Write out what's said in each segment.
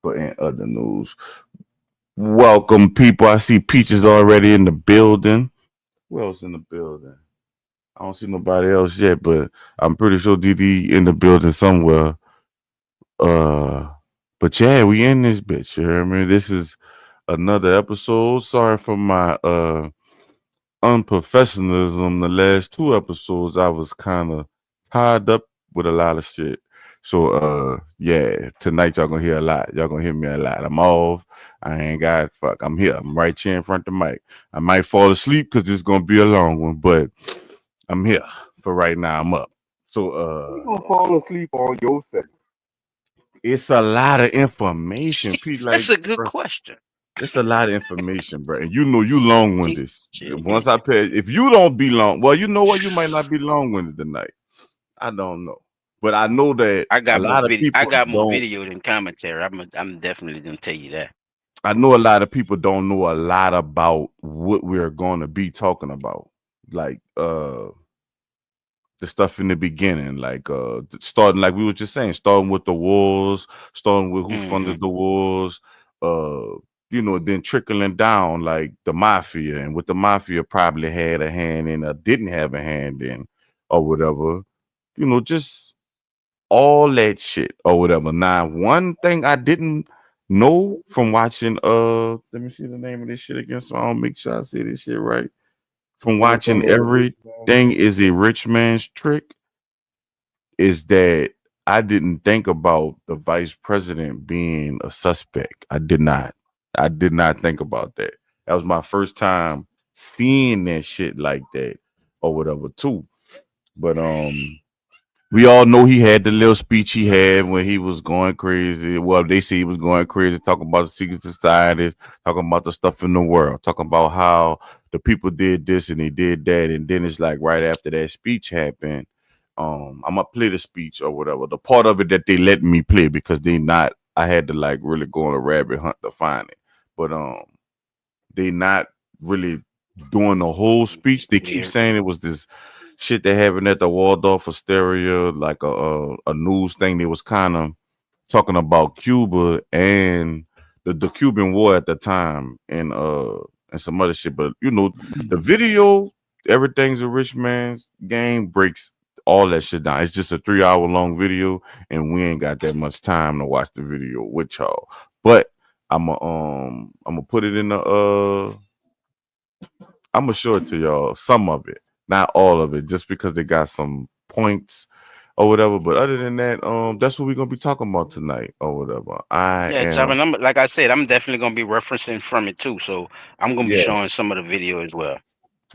But in other news, welcome people. I see Peaches already in the building. Who else in the building? I don't see nobody else yet, but I'm pretty sure DD in the building somewhere. Uh, but yeah, we in this bitch. You hear me? This is another episode. Sorry for my unprofessionalism. The last two episodes, I was kind of tied up with a lot of shit. So yeah, tonight y'all gonna hear a lot. Y'all gonna hear me a lot. I'm off. I ain't got fuck. I'm here. I'm right here in front of the mic. I might fall asleep because it's gonna be a long one, but I'm here for right now. I'm up. So You gonna fall asleep on your segment? it's a lot of information. Pete, like That's a good bro, question. it's a lot of information, bro. And you know you long winded. Shit. Once I pay, if you don't be long, well, you know what? You might not be long winded tonight. I don't know, but I know that I got a more lot of video. people I got more don't. video than commentary. I'm definitely gonna tell you that. I know a lot of people don't know a lot about what we're going to be talking about, like the stuff in the beginning, like starting, like we were just saying, starting with the wars, starting with who funded the wars, you know, then trickling down like the mafia and what the mafia probably had a hand in or didn't have a hand in or whatever, you know, just all that shit or whatever. Now, one thing I didn't know from watching let me see the name of this shit again so I don't make sure I say this shit right. From watching Everything Is a Rich Man's Trick is that I didn't think about the vice president being a suspect. I did not think about that. That was my first time seeing that shit like that or whatever too. But we all know he had the little speech he had when he was going crazy. Well, they say he was going crazy, talking about the secret societies, talking about the stuff in the world, talking about how the people did this and they did that. And then it's like right after that speech happened, I'm gonna play the speech or whatever. The part of it that they let me play because I had to like really go on a rabbit hunt to find it. But they not really doing the whole speech. They keep saying it was this shit they having at the Waldorf Astoria, like a news thing. They was kind of talking about Cuba and the Cuban War at the time and some other shit. But you know, the video, Everything's a Rich Man's Game breaks all that shit down. It's just a 3-hour long video, and we ain't got that much time to watch the video with y'all. But I'm gonna put it in the I'm gonna show it to y'all, some of it. Not all of it, just because they got some points or whatever. But other than that, that's what we're gonna be talking about tonight or whatever. Like I said, I'm definitely gonna be referencing from it too. So I'm gonna be showing some of the video as well.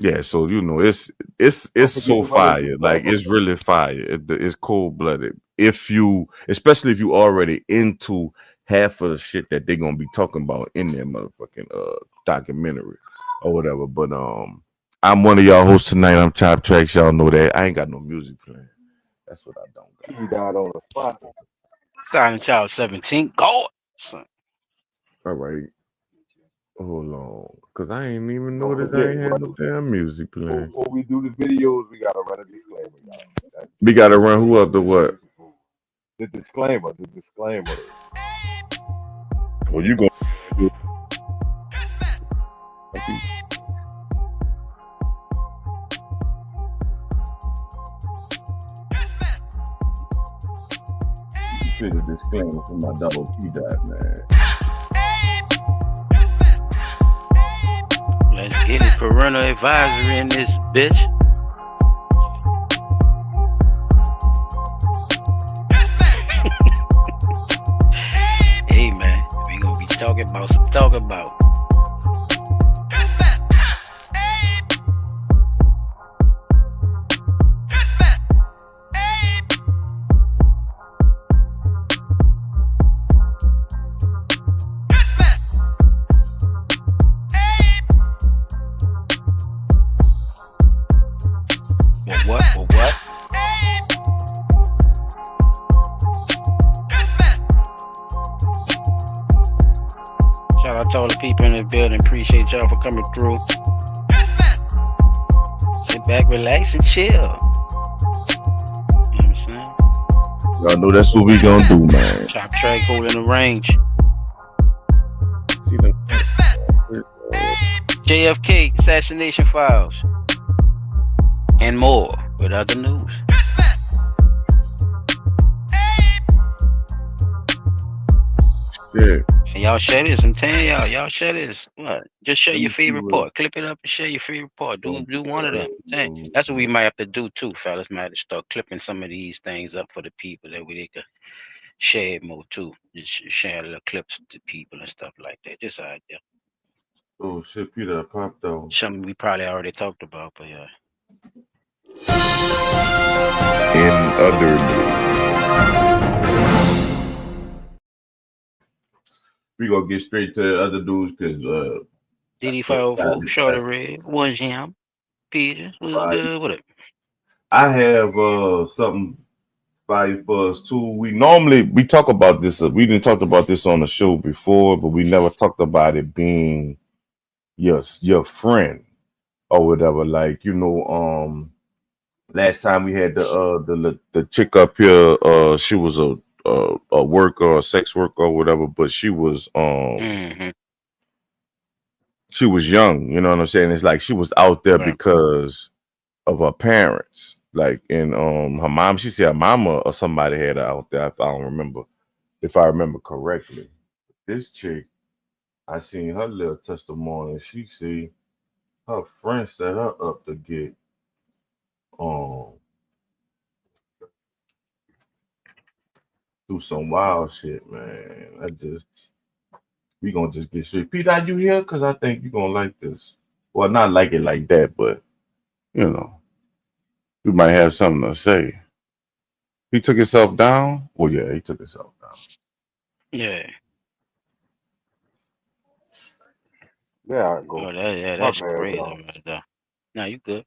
Yeah, so you know, it's so fire, like it's really fire. It's cold blooded. Especially if you already into half of the shit that they're gonna be talking about in their motherfucking documentary or whatever. But I'm one of y'all hosts tonight. I'm Top Tracks. Y'all know that. I ain't got no music playing. That's what I don't got. You died on the spot. Silent Child 17. Go. All right. Hold on. Because I ain't even noticed I ain't had no damn music playing. Before we do the videos, we got to run a disclaimer, y'all. We got to run who up to what? The disclaimer. Well, you go. The disclaimer for my double P dot, man. Let's get it. Parental advisory in this bitch. Hey man, we gonna be talking about some talking about. What? Shout out to all the people in the building. Appreciate y'all for coming through. Sit back, relax, and chill. You know what I'm saying? Y'all know that's what we gonna do, man. Top track holding the range. See them. JFK Assassination Files and more with other news. Yeah. And y'all share this. I'm telling y'all share this. What? Just share Let your me see favorite what. part. Clip it up and share your favorite part. Do one of them. I'm saying Uh, that's what we might have to do too, fellas. Might have to start clipping some of these things up for the people that we could share it more too. Just share little clips to people and stuff like that. Just an idea. oh shit, Peter popped out. Something we probably already talked about, but yeah. In other news, We gonna get straight to the other dudes because DD504, Shorty Red, One Jam, Pigeons, what's good with it? I have something five for us too. We talk about this. We didn't talk about this on the show before, but we never talked about it being your friend or whatever. Like last time we had the chick up here. She was a worker, a sex worker, or whatever. But Mm-hmm. she was young. You know what I'm saying? It's like she was out there Right. because of her parents. Like and her mom. She said her mama or somebody had her out there. If I remember correctly. This chick, I seen her little testimony. She see her friend set her up to get um do some wild shit, man. We gonna just get straight. Pete, are you here? Cause I think you gonna like this. Well, not like it like that, but you know, you might have something to say. He took himself down. Well, yeah, he took himself down. Yeah. Yeah, I Oh, go. My that's bad, crazy y'all. right there. Now you good.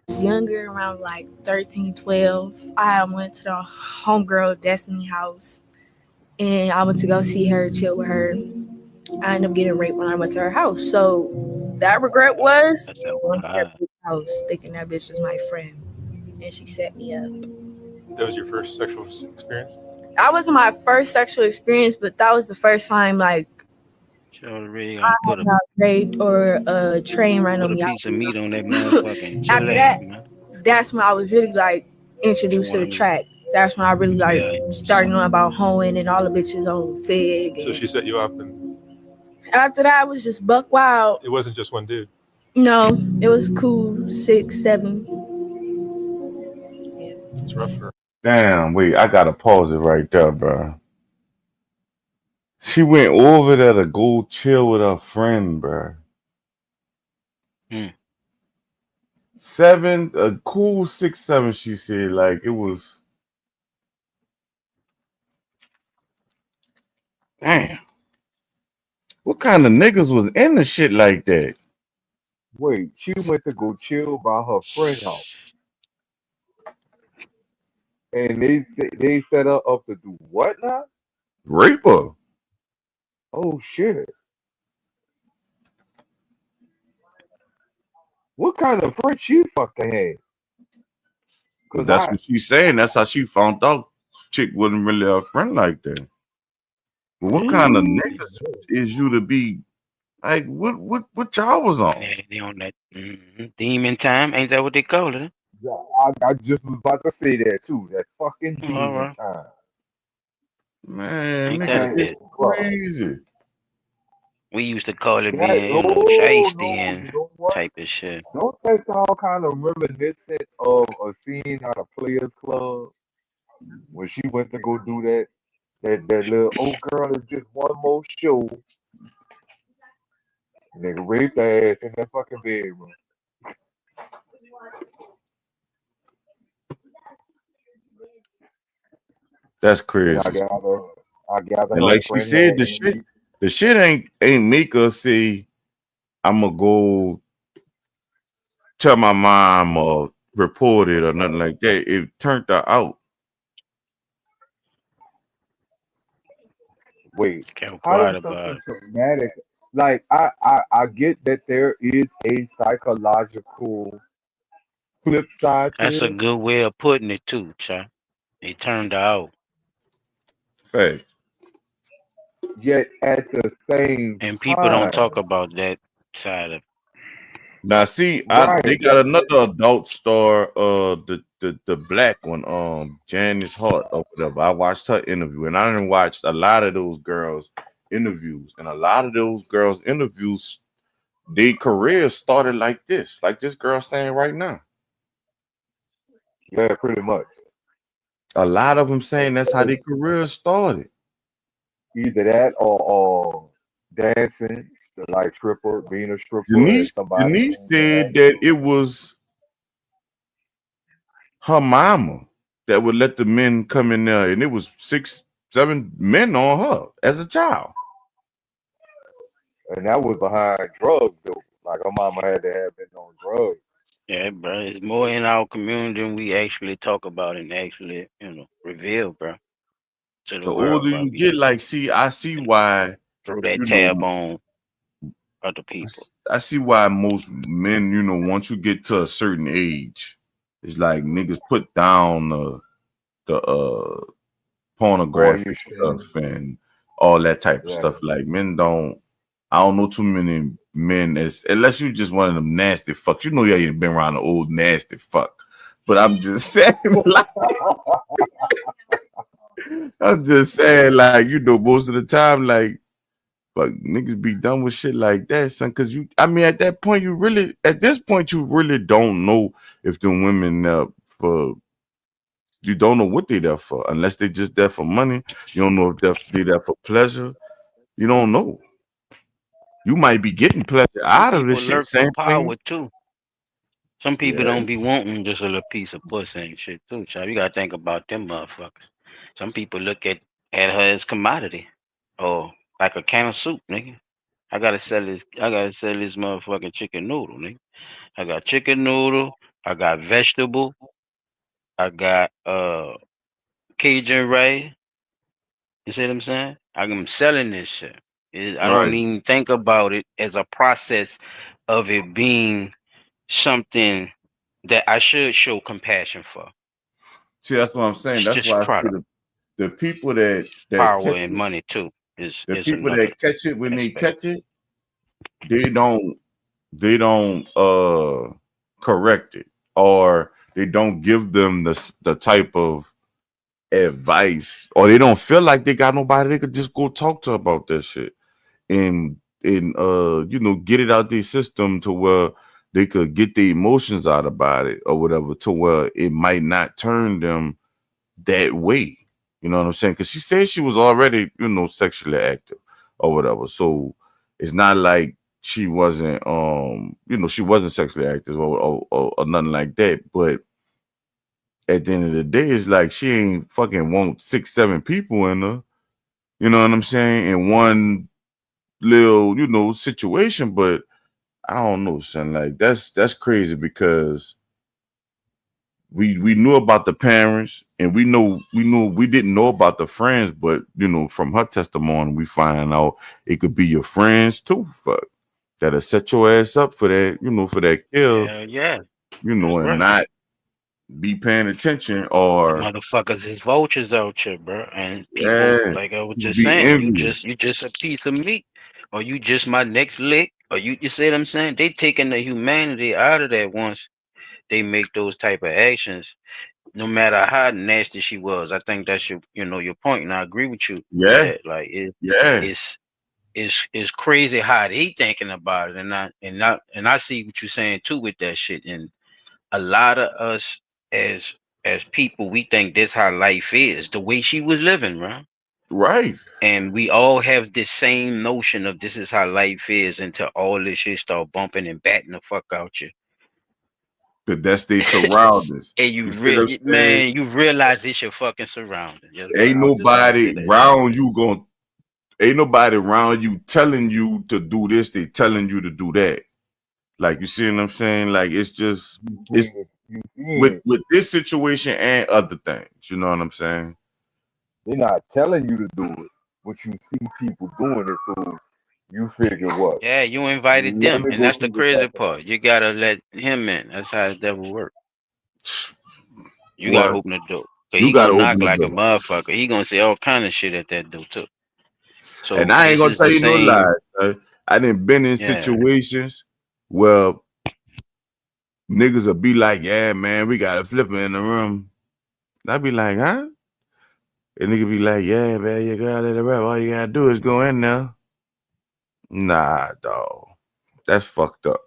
Was younger, around like 13, 12. I went to the homegirl Destiny house and I went to go see her, chill with her. I ended up getting raped when I went to her house. So that regret was That's that going to that God. bitch house, thinking that bitch was my friend. And she set me up. That was your first sexual experience? That wasn't my first sexual experience, but that was the first time like Shorty Red I gonna had got raped or a train ran put on a me. piece of meat on that motherfucking After fillet, that, man. that's when I was really like Which introduced to one the was it? track. That's when I really like Yeah. started knowing about hoeing and all the bitches on Fig. So she set you up, and After that, it was just buck wild. it wasn't just one dude. No, it was cool 6, 7. It's rough for her. Damn, wait, I gotta pause it right there, bro. She went over there to go chill with her friend, bro. Hmm. 7, a cool 6, 7. She said, like it was. Damn, what kind of niggas was in the shit like that? Wait, she went to go chill by her friend house, and they set her up to do what now? Raper. Oh shit! What kind of friend she fucking had? But Cause that's what she's saying. That's how she found out chick wasn't really a friend like that. But what kind of mm, niggas is you to be like? What y'all was on? Yeah, they on that demon time. Ain't that what they call it? yeah, I just was about to say that too. That fucking Huh? All demon right. time. Man, Ain't that a niggas Man, is bit? bro. crazy. We used to call it That being, oh shiesty no, and you know what? type of shit. Don't that sound kind of reminiscent of a scene out of Players Club when she went to go do that little old girl is just one more show. Nigga raped her ass in that fucking bedroom. That's And crazy. I gather And her like she friend said, had the shit ain't make her say I'ma go tell my mom or report it or nothing like that. It turned her out. wait. Kept How quiet does about something it. traumatic like I get that there is a psychological flip side to That's a this. good way of putting it too, child. They turned her out. Hey, Yet at the same And people don't talk time, about that side of now see, they right? got another adult star, the black one, Janice Hart or whatever. I watched her interview, and I didn't watch a lot of those girls' interviews, and a lot of those girls' interviews, their careers started like this girl saying right now. Yeah, pretty much. A lot of them saying that's how Because their careers started. either that or dancing, like stripper, being a stripper, and Denise somebody Denise who's an said that actor. it was her mama that would let the men come in there, and it was 6, 7 men on her as a child. And that was behind drugs, though. Like her mama had to have been on drugs. yeah, bro. It's more in our community than we actually talk about and actually, reveal, bro, to the The world, older bro. you We get, like, see, I see why, throw that you tab know, on other people. I see why most men, once you get to a certain age, it's like niggas put down the All your pornographic shame. stuff and all that type of Yeah. stuff. Like men don't. I don't know too many men as unless you just one of them nasty fucks. You know you ain't been around the old nasty fuck. But I'm just saying, like, I'm just saying, like, most of the time, like, but niggas be done with shit like that, son. Cause I mean, at this point, you really don't know if the women for, you don't know what they there for, unless they just there for money. You don't know if they there for pleasure. You don't know. You might be getting pleasure Some out of people this shit. lurk for Same thing. power too. Some people Yeah. don't be wanting just a little piece of pussy and shit too, child. You gotta think about them motherfuckers. Some people look at her as commodity or like a can of soup, nigga. I gotta sell this motherfucking chicken noodle, nigga. I got chicken noodle, I got vegetable, I got Cajun rice. You see what I'm saying? I'm selling this shit. I don't Right. even think about it as a process of it being something that I should show compassion for. See, that's what I'm saying. It's That's just why I say product. the people that Power catch and it, money too is the is people another that catch it when they aspect. catch it, they don't correct it, or they don't give them the type of advice, or they don't feel like they got nobody they could just go talk to about that shit, and get it out their system to where they could get the emotions out about it or whatever, to where it might not turn them that way. You know what I'm saying? Because she said she was already, sexually active or whatever. So it's not like she wasn't, she wasn't sexually active or nothing like that. But at the end of the day, it's like she ain't fucking want 6, 7 people in her. You know what I'm saying? In one little, situation. But I don't know, son. Like that's crazy because we knew about the parents, and we didn't know about the friends, but from her testimony we find out it could be your friends too, fuck, that'll set your ass up for that, for that kill, Hell yeah, that's and right. not be paying attention, The or motherfuckers is vultures out here, bro. And people, yeah, like I was people just be saying, envious. you just a piece of meat, or you just my next lick, or you see what I'm saying? They taking the humanity out of that once they make those type of actions. No matter how nasty she was, I think that's your point, and I agree with you with Yeah, that. Like yeah, it's it's crazy how they thinking about it, and I see what you're saying too with that shit. And a lot of us as as people, we think this how life is, the way she was living, right? right. And we all have this same notion of this is how life is until all this shit start bumping and batting the fuck out you. But that's their surroundings. And You see what I'm saying? man, you realize it's your fucking surrounding. Yes, bro. Ain't I'm just gonna say nobody that. around you going Ain't nobody around you telling you to do this, they telling you to do that. Like, you see what I'm saying? Like, it's just, You it's seeing it. You with seeing it. with this situation and other things. You know what I'm saying? They're not telling you to do it, but you see people doing it, so you figure what? Yeah, you invited Let them, me and go that's the see what's crazy happening. part. You gotta let him in. That's how the devil works. You gotta What open the door. Cause You he gotta gonna open knock the like a door. motherfucker. He gonna say all kind of shit at that dude too. And So I ain't this gonna is tell the you no same. lies. I done been in Yeah. situations where niggas will be like, "Yeah, man, we got a flipper in the room." And I be like, "Huh?" And nigga be like, "Yeah, man, your girl at the rap. All you gotta do is go in there." Nah, dog, that's fucked up.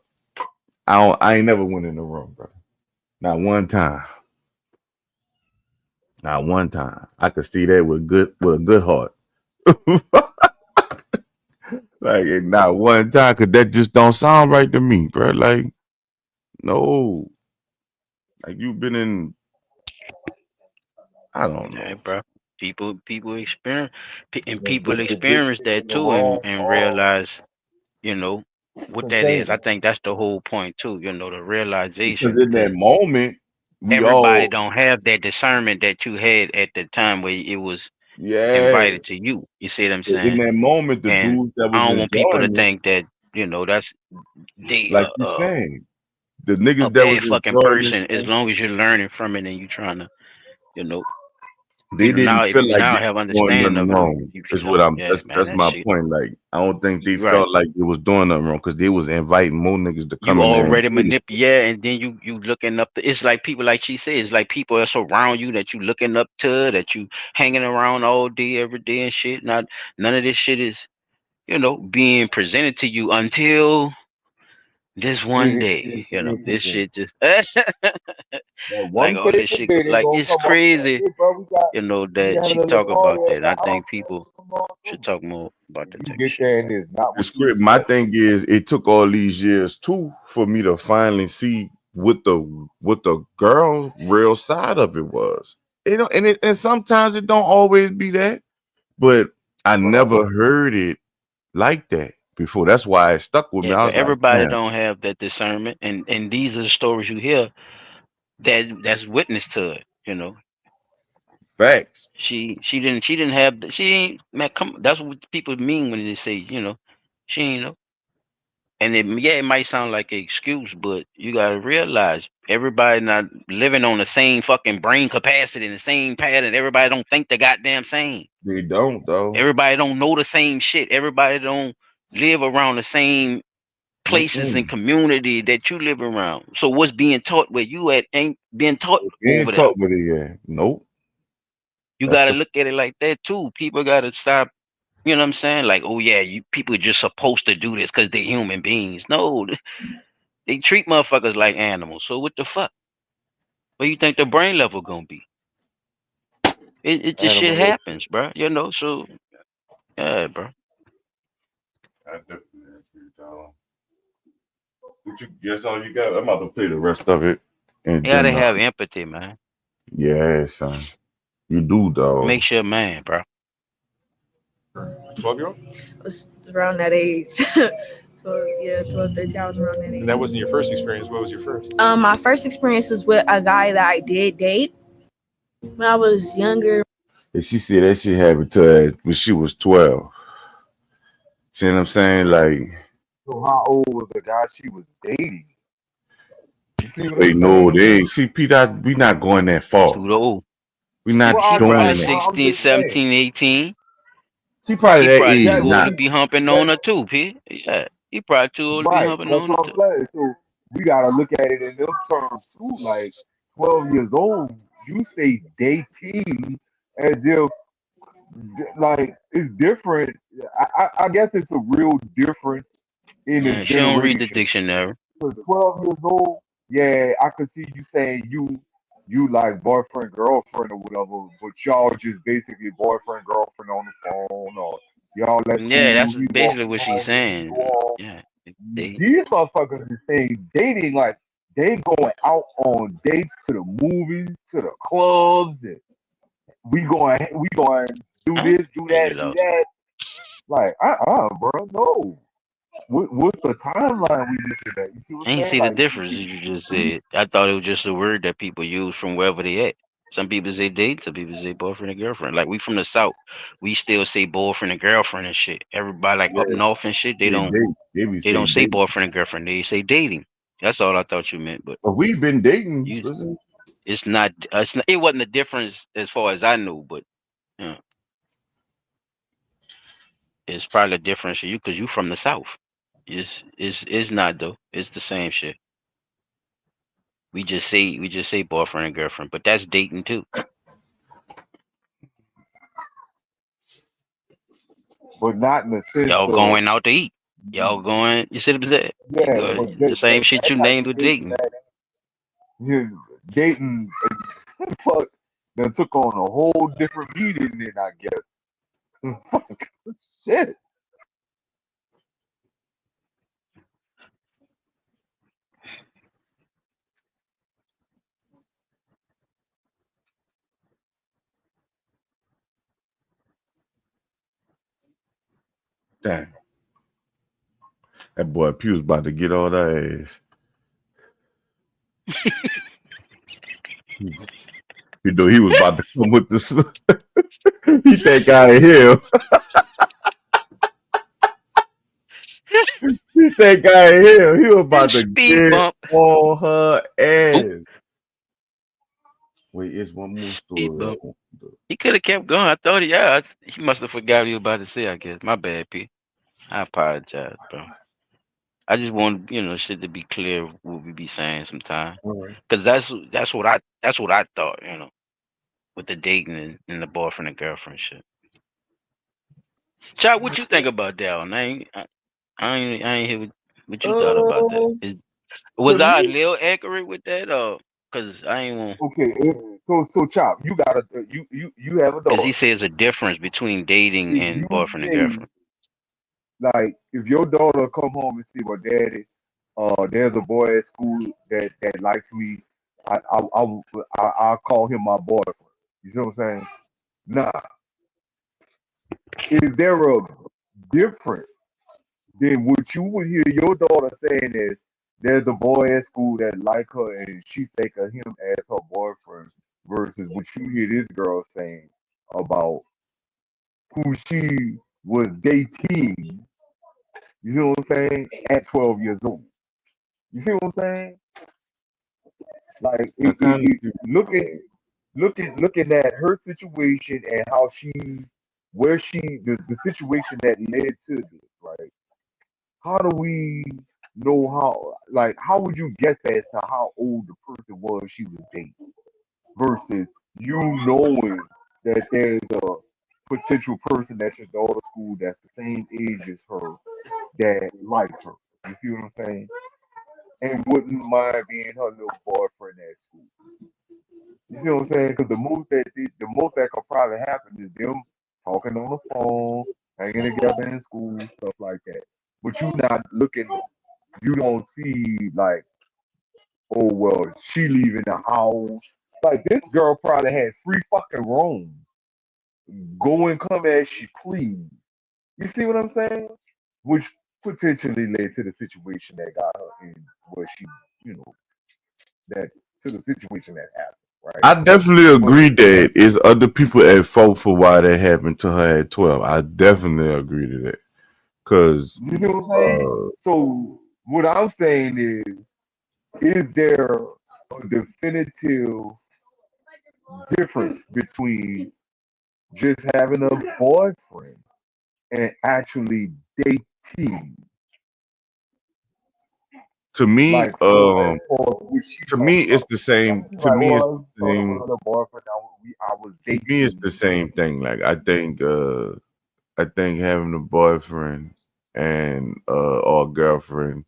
I ain't never went in the room, bro. Not one time. Not one time. I could see that with a good heart. Like not one time, cause that just don't sound right to me, bro. Like no, like you've been in. I don't Yeah, know. bro. People experience, and The, people the dick experience is that in the too, wrong and realize, what that is. I container. think that's the whole point too. The Because realization, in that because moment, we everybody all, don't have that discernment that you had at the time where it was yeah. invited to you. You see what I'm 'Cause in saying? that moment, the And dudes that was I don't want people to enjoying it, think that that's they like you saying, the niggas a that was bad fucking enjoying this person as stuff, long as you're learning from it and you trying to, you know, they didn't now if feel you like now they have was doing understanding nothing of it, wrong. you Is what don't. I'm. Yeah, man, That's that my shit. point. Like I don't think they Right. felt like they was doing nothing wrong because they was inviting more niggas to come You in there and already do this. manipulate, yeah, and then you looking up. It's like people, like she said, it's like people that's around you that you looking up to, that you hanging around all day, every day, and shit. Not none of this shit is being presented to you until this one day. This It, shit just that like one all this fateful shit. day they Like gonna it's come up and say, crazy, "Hey, bro, we that having she a little talk about party that. at And the I house, think man. people Come on should through." talk more about And that you type of get shit. there and it's not The what you script. My expect. thing is, it took all these years too for me to finally see what the girl real side of it was. And sometimes it don't always be that, but I But never heard it like that before. That's why it stuck with me. Yeah, I but was like, everybody damn, don't have that discernment, and these are the stories you hear that's witness to it. facts. She didn't have she ain't man. Come, that's what people mean when they say she ain't know. And it might sound like an excuse, but you gotta realize everybody not living on the same fucking brain capacity and the same pattern. Everybody don't think the goddamn same. They don't though. Everybody don't know the same shit. Everybody don't live around the same places and Mm-mm. community that you live around. So what's being taught where you at ain't being taught You over ain't there. talk with it yet. Nope. You That's gotta the look at it like that too. People gotta stop. You know what I'm saying? Like, oh yeah, you people are just supposed to do this because they're human beings. No, they treat motherfuckers like animals. So what the fuck? What you think the brain level gonna be? It just shit animalistic. happens, bro. So yeah, bro. I definitely agree, dog. What you guess all you got? I'm about to play the rest of it. And You gotta then have empathy, man. yeah, son. You do, dog. Makes you a man, bro. 12-year-old? Was around that age. 12, yeah, 12, 13, I was around that And age. that wasn't your first experience. What was your first? My first experience was with a guy that I did date when I was younger. And she said that shit happened to her when she was 12. See what I'm saying? Like, So how old was the guy she was dating? You see what I'm wait, no, saying? they ain't. See, Peter, we not going that far. Too old. We She not Well, she doing probably that. I'm 16, just saying. 17, 18. She probably He that probably age too That, old now. to be humping that, on her too, P. Yeah. He probably too old to be right. humping That's on her what I'm too. saying. So we gotta look at it in them terms too. Like 12 years old, you say dating as if like it's different. I guess it's a real difference in the Yeah, she don't read the generation. dictionary. So 12 years old, yeah, I could see you saying you like boyfriend girlfriend or whatever, but y'all just basically boyfriend girlfriend on the phone or y'all at Yeah, school, that's he walk basically what she's behind you, you go saying. on. Yeah. They These motherfuckers is saying dating like they going out on dates to the movies, to the clubs, and we going do huh? this, do Yeah, you that, do lost. that. Like bro, no. What's the timeline we looking at? You see what I I'm ain't saying? see the Like difference as you just said. I thought it was just a word that people use from wherever they at. Some people say date, some people say boyfriend and girlfriend. Like we from the south, we still say boyfriend and girlfriend and shit. Everybody like Yeah, up north and shit, they say don't date. They be they say don't say date. boyfriend and girlfriend. They say dating. That's all I thought you meant. But But we've been dating. you Listen. It's not. It wasn't a difference as far as I knew, but you know, it's probably a difference for you because you from the South. It's not though. It's the same shit. We just say boyfriend and girlfriend, but that's dating too. but not in the sense Y'all of going out to eat. Y'all going. You see what I'm saying? You yeah, but going the same shit that you type named of with dating dating. that you dating fuck that took on a whole different meaning then I guess. Fuck shit. Dang, that boy Pew's about to get all that ass. You know he was about to come with this. He think I ain't him. He think I ain't him. He was about to Speed get bump. on her Oop, ass. Wait, it's one more speed story. bump. He could have kept going. I thought he must have forgot what he was about to say. I guess my bad, P. I apologize, bro. I just want shit to be clear what we be saying sometimes, because that's what I thought, with the dating and the boyfriend and girlfriend shit. Chad, what you think about that one? I ain't hear what you thought about that. Uh, to Was I a me, little accurate with that, or because I ain't want? okay. So chop, you gotta you have a Because he daughter. says a difference between dating If and you boyfriend and say girlfriend. like if your daughter come home and say, "Well, daddy, there's a boy at school that likes me. I'll call him my boyfriend." You see what I'm saying? Nah, is there a difference than what you would hear your daughter saying is there's a boy at school that like her and she think of him as her boyfriend versus what you hear this girl saying about who she was dating, you know what I'm saying, at 12 years old. You see what I'm saying? Like I kind of looking at her situation and how she where she the situation that led to this, right? How do we know how would you guess as to how old the person was she was dating versus you knowing that there's a potential person at your daughter's school that's the same age as her that likes her. You see what I'm saying? And wouldn't mind being her little boyfriend at school. You see what I'm saying? Because the most that could probably happen is them talking on the phone, hanging together in school, stuff like that. But you not looking, you don't see like, oh well, she leaving the house. Like this girl probably had free fucking roam, go and come as she please. You see what I'm saying? Which potentially led to the situation that got her in where she, you know, that to the situation that happened, right? I definitely But agree that it's other people at fault for why that happened to her at 12. I definitely agree to that. Cause you see what I'm saying? So what I'm saying is there a definitive difference between just having a boyfriend and actually dating? to me, Like for what she to me talking it's about. the Like same. she's To like, me it's well, the I same. was a boyfriend, I was To me it's the dating. same thing. Like I think having a boyfriend and or girlfriend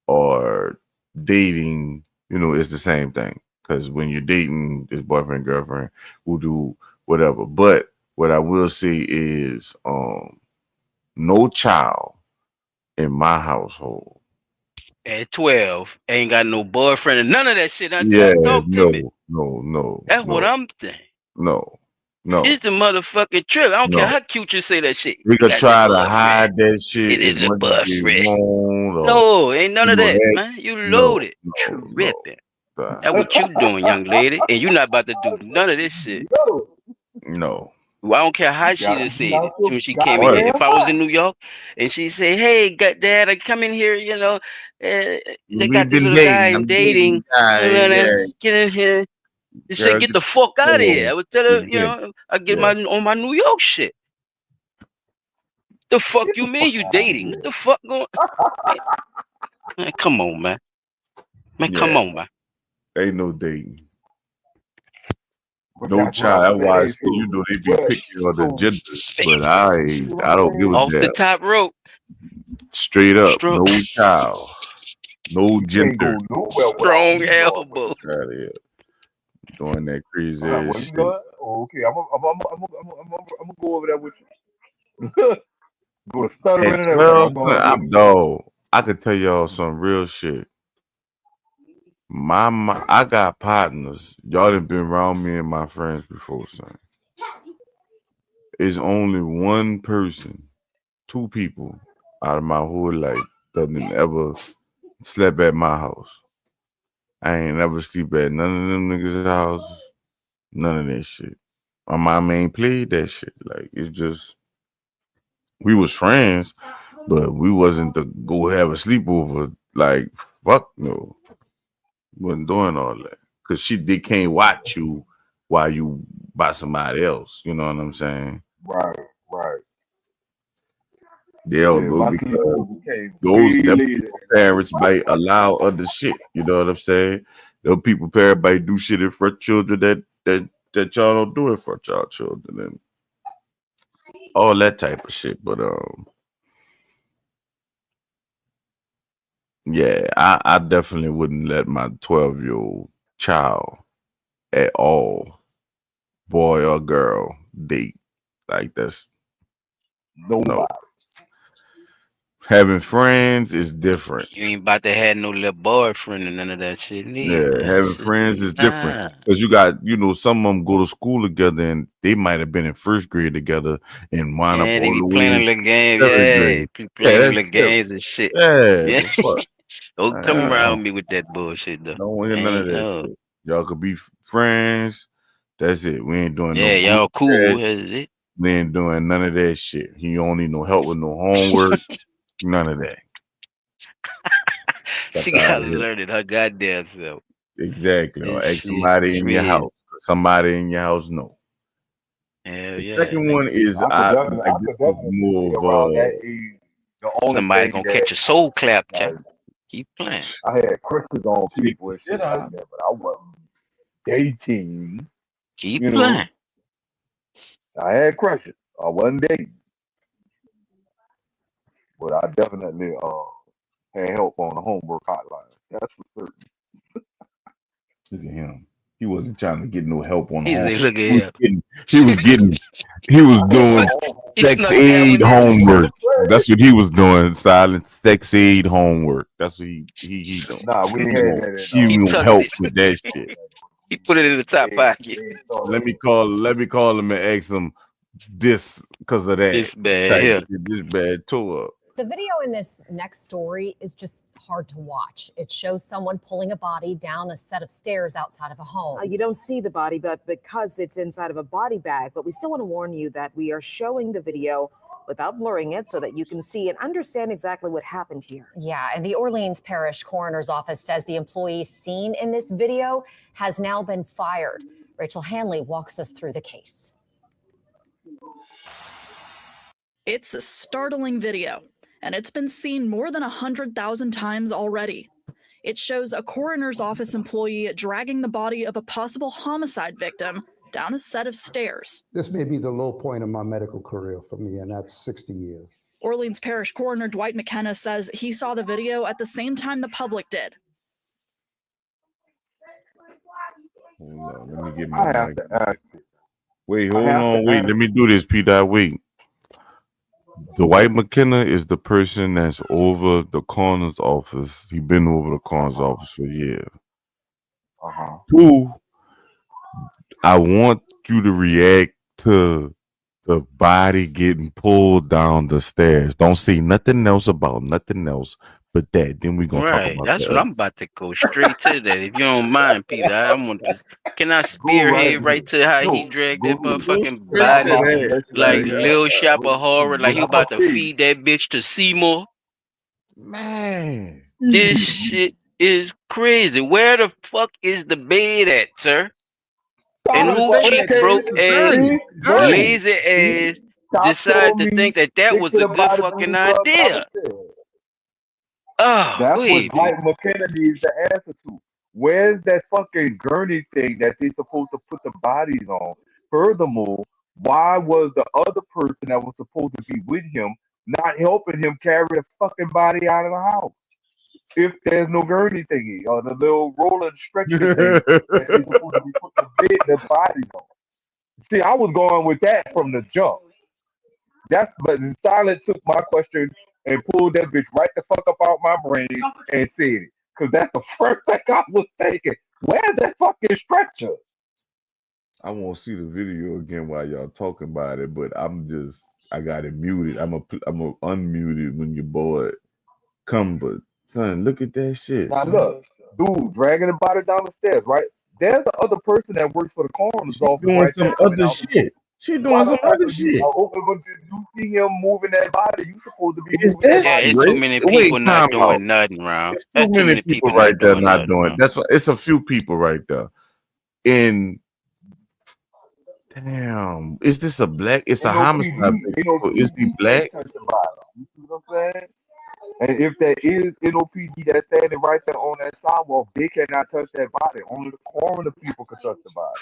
or dating, is the same thing. Because when you're dating, it's boyfriend, girlfriend, who do whatever. But what I will say is, no child in my household. At 12, ain't got no boyfriend and none of that shit. Now, Yeah, talk to me. no, no, no, That's what no, I'm saying. no, no, It's the motherfucking trip. I don't care no. how cute you say that shit. We You could got no try to boyfriend. hide that shit It as is a much as we boyfriend. want, or No, ain't none of that, that. man. You No, loaded. no, no. Tripping. uh, That's what you doing, young lady. And you not about to do none of this shit. Yo, no. Well, I don't care you how she gotta just be said out it your when she came in here. goddamn If I was in mind. New York and she say, "Hey, Dad, I come in here, they got We've this been little guy dating. and I'm dating dating. the guy. You wanna Yeah. get in here?" Just say Girl, get the fuck out of here. I would tell her, you exactly. know, I get Yeah. on my New York shit. The fuck Get you the fuck mean you out of dating? here. What the fuck going? Man, come on, man. Man, come Yeah. on, man. Ain't no dating. But No that's what I'm child. That's why I saying. say, you know, they be But picking on the so genders, you but see what I I'm don't give a saying? Off the damn. top rope. Straight up, Strong, no child, no You can't gender. go nowhere without strong me, elbow. motherfucker. Out of here doing that crazy What ass you shit. doing? Oh, okay, I'm gonna go over there with you. Go to At stuttering and everything. 12, I'm going with I'm dog. I could tell y'all some real shit. I got partners. Y'all done been around me and my friends before, son. It's only one person, two people out of my whole life that done ever slept at my house. I ain't never sleep at none of them niggas' houses. None of that shit. My mom ain't played that shit. Like it's just we was friends, but we wasn't to go have a sleepover. Like fuck no, wasn't doing all that because they can't watch you while you by somebody else. You know what I'm saying? right, right. They'll Yeah, go my because sleepover came those way them later, people and I was parents might allow other shit. You know what I'm saying? Them people parents might do shit in front of children that y'all don't do in front of y'all children and all that type of shit. But yeah, I definitely wouldn't let my 12-year-old child at all, boy or girl, date. Like that's no. nobody. Having friends is different. You ain't about to have no little boyfriend and none of that shit Yeah, neither. having friends is different Nah. because you got, some of them go to school together and they might have been in first grade together and wind up Yeah, they all be the way playing in a little game. third Yeah, grade. be Yeah, playing them that's little different. games and shit. Yeah, Yeah, the fuck. don't come Uh, around me with that bullshit though. don't want to hear none of Ain't that no. shit. Y'all could be friends. That's it. We ain't doing no Yeah, group y'all cool. chat. Is it? We ain't doing none of that shit. He don't need no help with no homework. None of that. Fuck She out gotta of here. learn it her goddamn self. Exactly. Or This ask shit somebody in your crazy. house. Somebody in your house know. Hell The yeah. second one is I like I this could is definitely more say of around that age, the only Somebody thing gonna that catch a soul clap, like child. Keep playing. I had crushes on shake people the and shit shit out like of that, but I wasn't dating. Keep You know, playing. I had crushes. I wasn't dating, but I definitely had help on the homework hotline. That's for certain. Look at him. He wasn't trying to get no help on He home. said, look at He was here. getting he was getting he was I He, had my sn- doing own. he sex snuck that aid one in. homework. That's what he was doing. Silent sex aid homework. That's what he doing. Nah, we ain't He had won't that in he He won't tucked help it. with that shit. He put it in the top pocket. we ain't started Let me that. call him and ask him this because of that This bad type here. shit. This bad tour. The video in this next story is just hard to watch. It shows someone pulling a body down a set of stairs outside of a home. You don't see the body, but because it's inside of a body bag. But we still want to warn you that we are showing the video without blurring it so that you can see and understand exactly what happened here. Yeah, and the Orleans Parish Coroner's Office says the employee seen in this video has now been fired. Rachel Hanley walks us through the case. It's a startling video, and it's been seen more than 100,000 times already. It shows a coroner's office employee dragging the body of a possible homicide victim down a set of stairs. This may be the low point of my medical career for me, and that's 60 years. Orleans Parish Coroner Dwight McKenna says he saw the video at the same time the public did. Hold on, let me get I my have mic. to ask you. Wait, I hold have on, to wait. ask. Let me do this, P. Wait. Dwight McKenna is the person that's over the coroner's office. He been over the coroner's office for years. Uh-huh. Two, I want you to react to the body getting pulled down the stairs. Don't say nothing else about nothing else but that. Then we're gonna talk Right. about That's what that. I'm about to go straight to that. If you don't mind, Peter. I want to. Can I Go right spearhead right ahead. to how he No, dragged go that ahead. Go motherfucking straight I'm to body about to that. let you like Like, Lil Shop of Horror? Like what he I'm gonna about to say. feed that bitch to Seymour? man. This shit is crazy. Where the fuck is the bed at, sir? And Solid, who but cheap, okay, broke ass, see, lazy see, ass stop decided telling to me think that stick was to a the good body fucking booty club idea. concept. Oh, That's go what ahead, B. Mike McKenna needs the answer to. Where's that fucking gurney thing that they're supposed to put the bodies on? Furthermore, why was the other person that was supposed to be with him not helping him carry the fucking body out of the house? If there's no gurney thingy or the little roller stretcher thing that they're supposed to be putting the bodies on. See, I was going with that from the jump. But Silent took my question and pulled that bitch right the fuck up out my brain and said it. Cause that's the first thing I was thinking. Where's that fucking stretcher? I won't see the video again while y'all talking about it, but I got it muted. I'm a unmuted when your boy come, but son, look at that shit, Now son. look, dude, dragging the body down the stairs, right? There's the other person that works for the coroner's She office doing right some there coming other out the door. shit. She Why doing the some fuck other are you shit. open but you see him moving that body? You supposed to be Is moving that that Yeah, body it's too straight? too. many Wait, people time not out. doing nothing, Round. It's too That's too many many people people right not there doing not nothing, doing it. Round. That's what it's a few people right there. And damn, is this a black? It's a homicide victim. So is he NOPD black? can't touch the body. You see what I'm saying? And if there is NOPD that's standing right there on that sidewalk, they cannot touch that body. Only the coroner people can touch the body.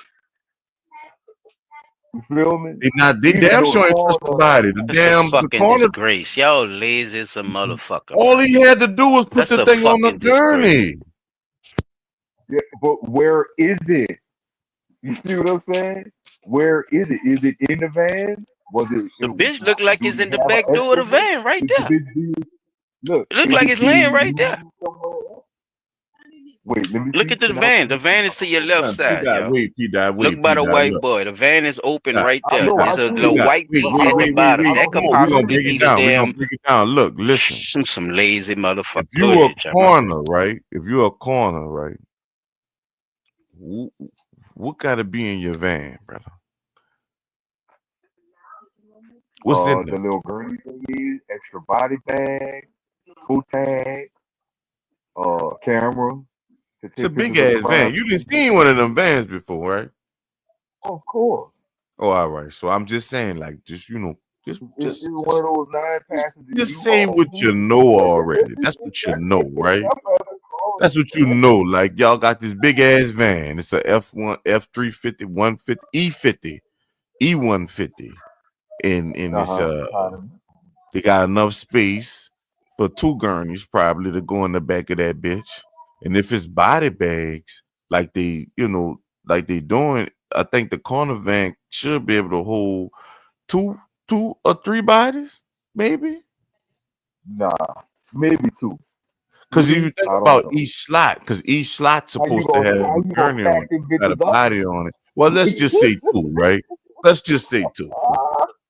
You feel me? They Even damn though the sure ain't touch the coroner, body. That's a The fucking corner. disgrace. Y'all lazy as a motherfucker, All man. he had to do was put That's the a thing on the fucking disgrace. gurney. yeah, but where is it? You see what I'm saying? Where is it? Is it in the van? Was The it? bitch look like Do it's you in the have back an door of the estimate? van right Is the there. bitch being look? It look Is like it it's laying being right there. used somewhere else? Wait, let me Look see. at the Can I van. see The this? van is to your left Son, P side, dot, yo. wait, P dot, Look wait, by P the dot. white Look, boy. The van is open dot, right I there. know. I There's a see P little it. dot. white Wait, But piece wait, at the wait, wait, bottom. wait. I That don't could know. Come on, we're gonna possibly break be it the down. We're gonna damn break it down. Look, listen. some lazy motherfucker. If Go you a ahead, Chama. corner, right? If you're a corner, right? What gotta be in your van, brother? What's in The there? little gurney thingy, extra body bag, full tag, camera to It's a take big pictures of the ass van. crime You didn't scene. seen one of them vans before, right? Of course, Oh, all right. So I'm just saying, like, just it's one of those nine passenger just say U-Hauls. what you know already. That's what you know, right? That's what you know. Like y'all got this big ass van. It's a F1, F350, 150, E50, E150, and it's they got enough space for two gurneys probably to go in the back of that bitch. And if it's body bags, like like they doing, I think the corner van should be able to hold two or three bodies, maybe. Nah, maybe two. Because if you Three, think I don't about know. each slot, because each slot's supposed to have How a you gonna gurney on stack it, them got a bitches up? body on it. Well, let's just say two, right? Let's just say two.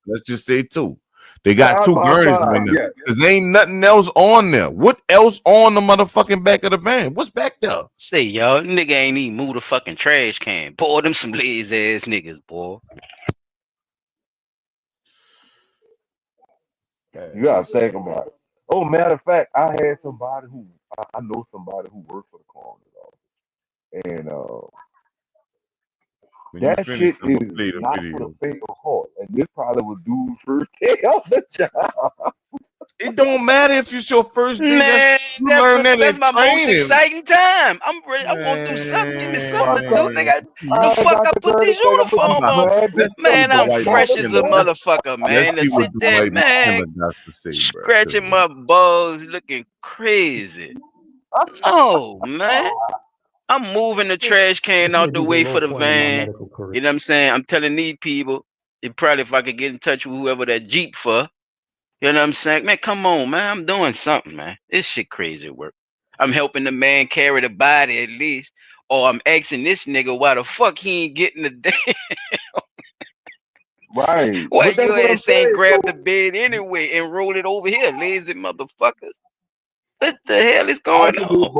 Let's just say two. They got Side two by gurneys side, on there. yeah. Because ain't nothing else on there. What else on the motherfucking back of the van? What's back there? Say, y'all, nigga ain't even move the fucking trash can. Boy, them some lazy ass niggas, boy. You gotta think about it. Oh, matter of fact, I had somebody I know somebody who worked for the coroner's office, and When you that finish, shit I'm gonna is play the not for the video. faint of heart. And this probably was dude's first day on the job. It don't matter if it's your first day. Man, You learn that that's in my most training. exciting time. I'm ready. I want to do something. Give me something to do, nigga. The I fuck got I the put dirty this thing. I'm gonna I'm uniform about, on. let's see Man, what I'm White fresh as a McKenna. motherfucker, Let's man. To see what sit the there, White man, McKenna got to say, bro. scratching my balls, looking crazy. No, man. I'm moving the trash can This out may the be the way low for the point in my van. medical career. You know what I'm saying? I'm telling these people, it probably if I could get in touch with whoever that Jeep for. You know what I'm saying? Man, come on, man. I'm doing something, man. This shit crazy work. I'm helping the man carry the body at least. Or I'm asking this nigga why the fuck he ain't getting the damn. Right, Why but that's you what I'm ass ain't saying. grab the So bed anyway and roll it over here, lazy motherfuckers. What the hell is I going can do on?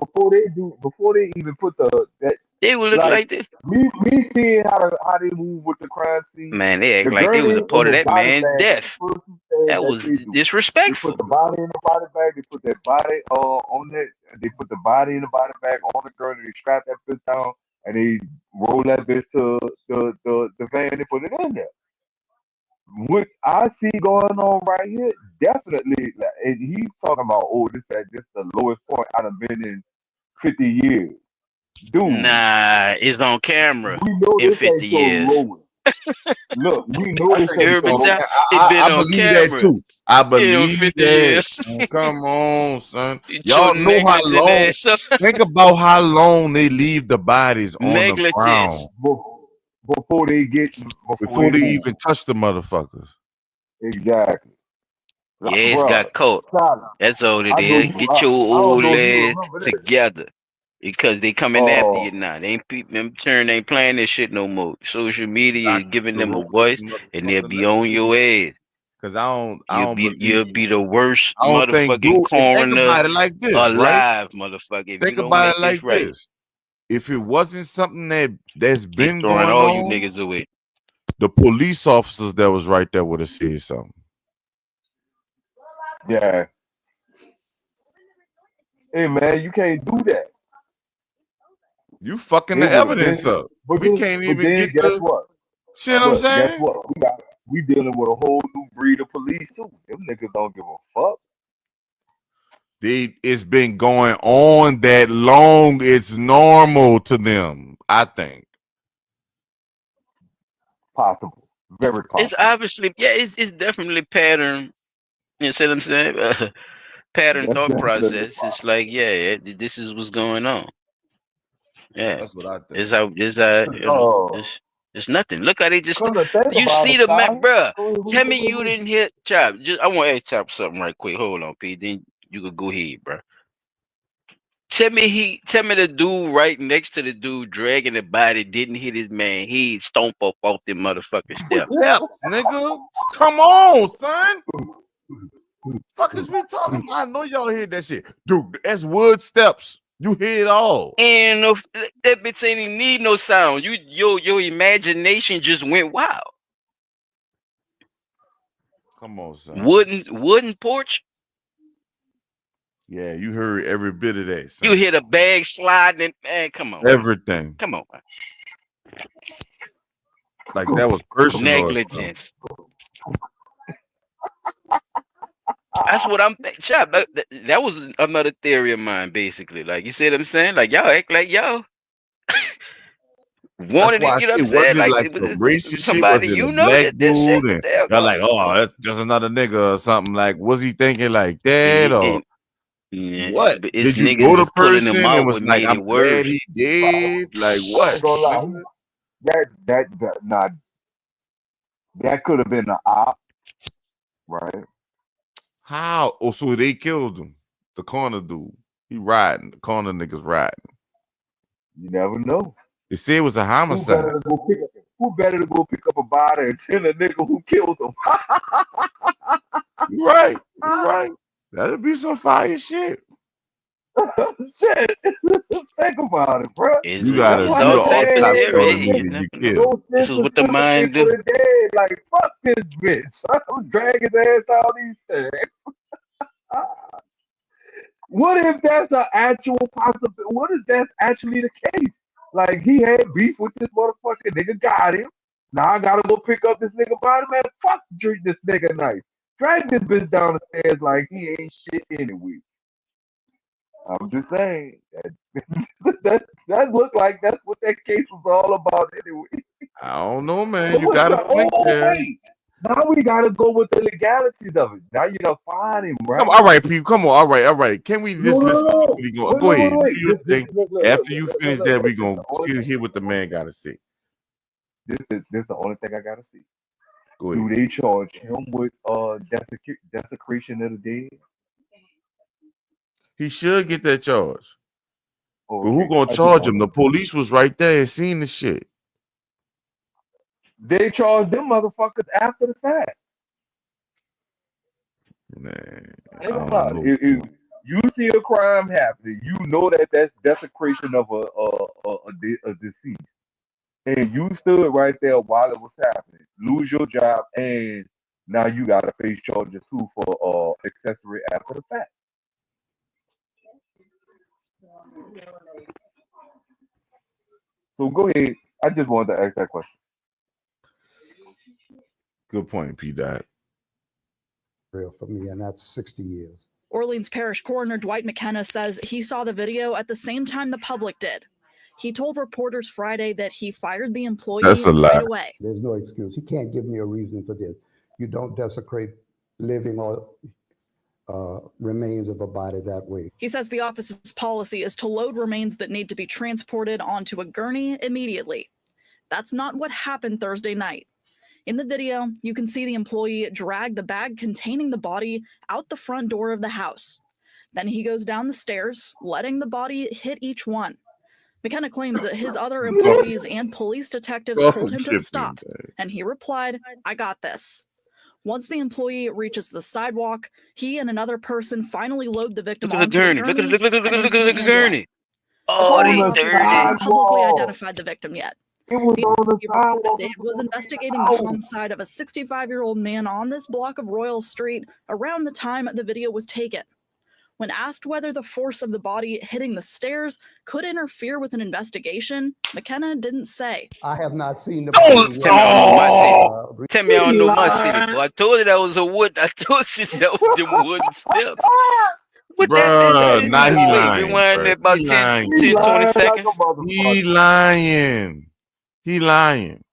before they even put that They would look like like this. me seeing how they move with the crime scene, Man, they the act like they was gurney a and part of the that body man's bag is the death. first two things That that was they do. They put disrespectful. the body in the body bag. They put that body on that. They put the body in the body bag on the gurney. They strap that bitch down. and they roll that bitch to the van and put it in there. What I see going on right here, definitely, like, and he's talking about, oh, this the lowest point I've been in 50 years. Dude, Nah, it's on camera we know in this 50 ain't your years. lowest. Look, we know I this think You ain't heard it's me, your on. Chop? lowest. It been I on believe that camera too. I in believe 50 that. years. Come on, son. Get your Y'all know how negligent long. ass up. Think about how long they leave the bodies on the Negligence. ground Before they get, before before they they move. even touch the motherfuckers. Exactly. Your Like, ass bro, got caught. Tyler, That's all it I know is. you, Get your I don't old know if you ass remember this. together. Because they coming after Oh, you now. They ain't them turn ain't playing this shit no more. Social media I is giving the them a rope voice this and they'll motherfucker. be Let me on tell your you, ass. because I don't You'll believe. be the worst I don't think, motherfucking dude. And think coroner about it like this, right? alive, motherfucker. If you Think don't about make it this like right, this. If it wasn't something that's they been throwing going all you on, niggas away. the police officers that was right there would have said something. yeah. Hey, man, you can't do that. You fucking They the would have evidence been, up. We can't but even then get guess the what? shit I'm But guess saying. what? We dealing with a whole new breed of police too. Them niggas don't give a fuck. It's been going on that long. It's normal to them, I think. Possible, very It's possible. obviously it's definitely pattern. You see what I'm saying? Pattern That's thought definitely process. It's possible. like this is what's going on. Yeah, That's what I think. it's how Oh, it's nothing. Look how they just come to think you about see it, the map, Ty. bruh. Go ahead, Tell me you didn't hear Chop. Just I want to ask Chop something right quick. Hold on, P. Then you could go ahead, bruh. Tell me the dude right next to the dude dragging the body didn't hit his man. He stomp up off the motherfucking steps. Steps, nigga. Come on, son. Fuck is we talking about? I know y'all hear that shit. Dude, that's wood steps. You hear it all. And that bitch ain't even need no sound. Your imagination just went wild. Come on, son. Wooden porch. Yeah, you heard every bit of that, You son. hit a bag sliding. Man, come on, man. Everything. Come on, man. Like that was personal or something. Negligence. That's what I'm thinking. Chop, that was another theory of mine, basically. Like you see what I'm saying? Like y'all act like y'all That's wanted why it. I You know what say, I'm saying? was it Like like it was some racist shit? somebody Was it a you know black that this shit dude? And that y'all like, oh, that's just another nigga or something. Like, was he thinking like that or yeah, what? but it's Did you niggas know the is pulling them person and out was what like, made I'm it glad worse. he did? Like I what? ain't gonna lie. Nigga? That could have been an op, right? How? Oh, so they killed him. The corner dude. He riding. The corner niggas riding. You never know. They said it was a Who homicide. better to go pick up? Who better to go pick up a body and tell a nigga who killed him? You right. You right. That'll be some fire shit. Shit, think about it, bro. You That's gotta It's why do I all the type of autopsy said on theory. the Hey, you nigga you never know. killed. no This sense is of what the sympathy mind for do. the dead. Like fuck this bitch. I'm dragging his ass out these things. What if that's an actual possibility? What if that's actually the case? Like he had beef with this motherfucker, nigga got him. Now I gotta go pick up this nigga body, man. Fuck treat this nigga nice. Drag this bitch down the stairs like he ain't shit anyway. I'm just saying that looked like that's what that case was all about anyway. I don't know, man. So You what's gotta the think oh there. wait. Now we gotta go with the legalities of it. Now you done find him, Come right? on, all right, people. Come on, all right. Can we No, just no, listen? no. We go. Wait, Go wait, wait, ahead. Do wait. your thing. After you finish that, we This gonna the only thing. hear what the man gotta say. This the only thing I gotta see. Go Do ahead. they charge him with desecration of the dead? He should get that charge. But who Okay, gonna I just charge want him? to The know. police was right there and seen the shit. They charge them motherfuckers after the fact. Man, Think I don't about it. know. If you see a crime happening, you know that that's desecration of a deceased, and you stood right there while it was happening. Lose your job, and now you got to face charges too for accessory after the fact. So go ahead. I just wanted to ask that question. Good point, P. Dot. Real for me, and that's 60 years. Orleans Parish Coroner Dwight McKenna says he saw the video at the same time the public did. He told reporters Friday that he fired the employee That's a lie. right away. There's no excuse. He can't give me a reason for this. You don't desecrate living or remains of a body that way. He says the office's policy is to load remains that need to be transported onto a gurney immediately. That's not what happened Thursday night. In the video, you can see the employee drag the bag containing the body out the front door of the house. Then he goes down the stairs, letting the body hit each one. McKenna claims that his other employees and police detectives told him to stop, and he replied, "I got this." Once the employee reaches the sidewalk, he and another person finally load the victim onto the gurney. Look at the gurney. Oh, they the dirty. hasn't publicly identified the victim yet. It was on the He reported sidewalk. it was investigating the homicide of a 65-year-old man on this block of Royal Street around the time the video was taken. When asked whether the force of the body hitting the stairs could interfere with an investigation, McKenna didn't say. I have not seen the. Tell me I don't know my city, boy. I told you that was a wood. I told you that was the wooden steps. What Bruh, now he lying. Rewind that about He 10, lying. 20 seconds. He lying. He lying.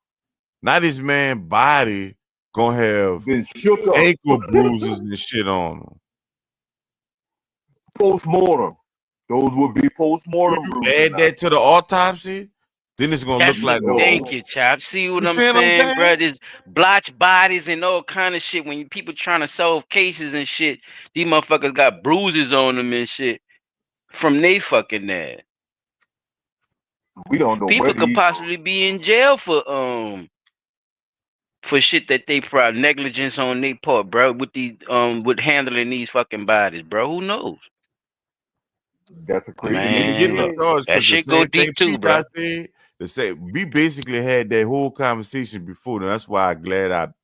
Now this man body gonna have ankle bruises and shit on him. Post-mortem. Those would be post-mortem. You add that to the autopsy, then it's gonna look like Thank you, Chop. See what You I'm see what I'm saying, saying? bro? There's blotch bodies and all kind of shit. When people trying to solve cases and shit, these motherfuckers got bruises on them and shit from they fucking ass. We don't know. People could possibly be in jail for shit that they probably negligence on their part, bro. With these with handling these fucking bodies, bro. Who knows? That's a crazy man. Look, that shit go deep too, bro. We basically had that whole conversation before, and that's why I'm glad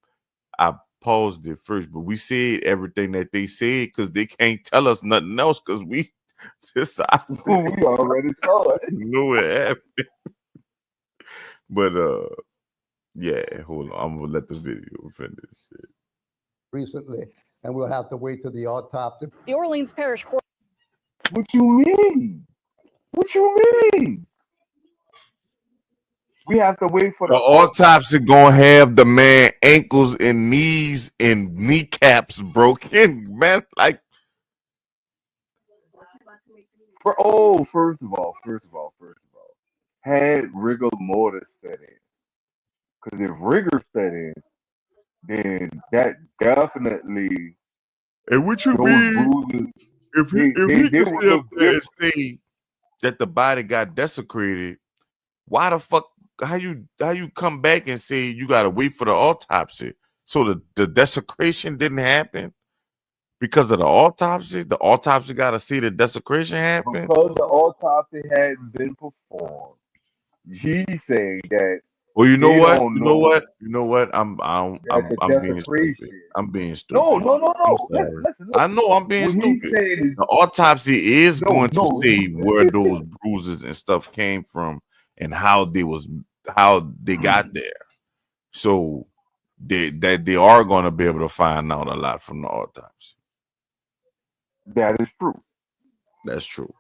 I paused it first. But we said everything that they said because they can't tell us nothing else because we just we already saw it. Knew it happened. But yeah, hold on. I'm gonna let the video finish shit. Recently, and we'll have to wait till the autopsy. The Orleans Parish Court. What you mean? What you mean? We have to wait for the autopsy. Gonna have the man ankles and knees and kneecaps broken, man. Like, first of all, had rigor mortis set in. Because if rigor set in, then that definitely. And what you mean? Bruises, if he can sit up there and say that the body got desecrated, why the fuck? How you come back and say you gotta wait for the autopsy? So the desecration didn't happen because of the autopsy. The autopsy gotta see the desecration happen because the autopsy hadn't been performed. He's saying that. Well, you know what? You know what? I'm being stupid. I'm being stupid. No. Listen. I know I'm being stupid. The autopsy is going to say where those bruises and stuff came from and how they got there. So they are going to be able to find out a lot from the autopsy. That is true. That's true.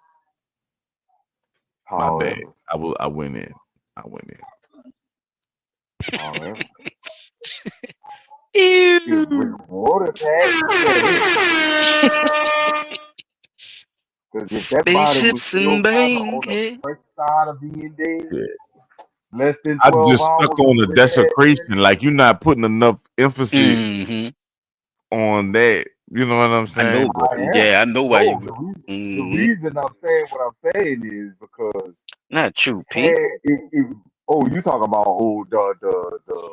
However, my bad. I went in. However, if that body was still on the fresh side of being dead, less than 12 I just stuck on the desecration. Like you're not putting enough emphasis on that. You know what I'm saying? I know why you. The reason I'm saying what I'm saying is because not true, Pete. You talking about the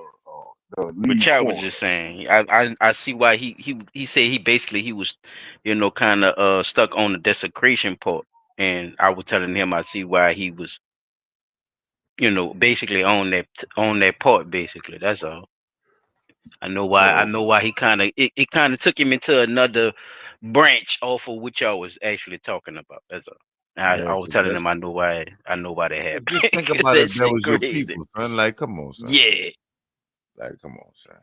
But Chad was just saying. I see why he said he was, kind of stuck on the desecration part, and I was telling him I see why he was, basically on that part. Basically, that's all. I know why he kind of it kind of took him into another branch off of what y'all was actually talking about. That's all. I Yeah, was 'cause telling that's them I know why they yeah, happened. just think 'Cause about that if that shit was your crazy. people, son. Like, come on, son. Yeah. Like, come on, son.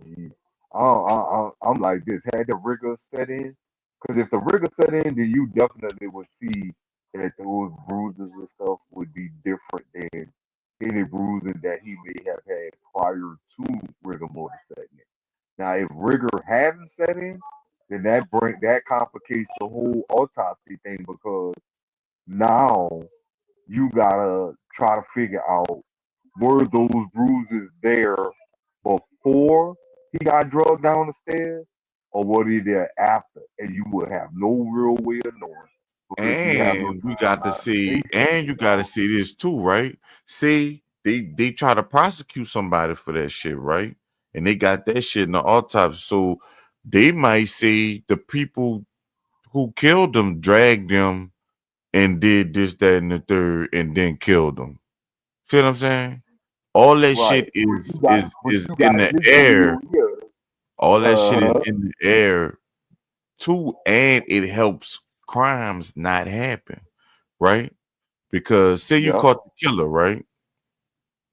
Yeah. I'm like this. Had the rigor set in, because if the rigor set in, then you definitely would see that those bruises and stuff would be different than any bruising that he may have had prior to rigor mortis setting in. Now, if rigor hadn't set in, then that complicates the whole autopsy thing because now you gotta try to figure out were those bruises there before he got drugged down the stairs, or were they there after? And you would have no real way of knowing because you have no And we got to see, documentation. and you got to see this too, right? See, they try to prosecute somebody for that shit, right? And they got that shit in the autopsy, so they might say the people who killed them dragged them and did this, that, and the third, and then killed them. Feel what I'm saying? All that Right. shit is You in got the this air. video here. All that shit is Uh, in the air too, and it helps crimes not happen, right? Because say you yep. caught the killer, right?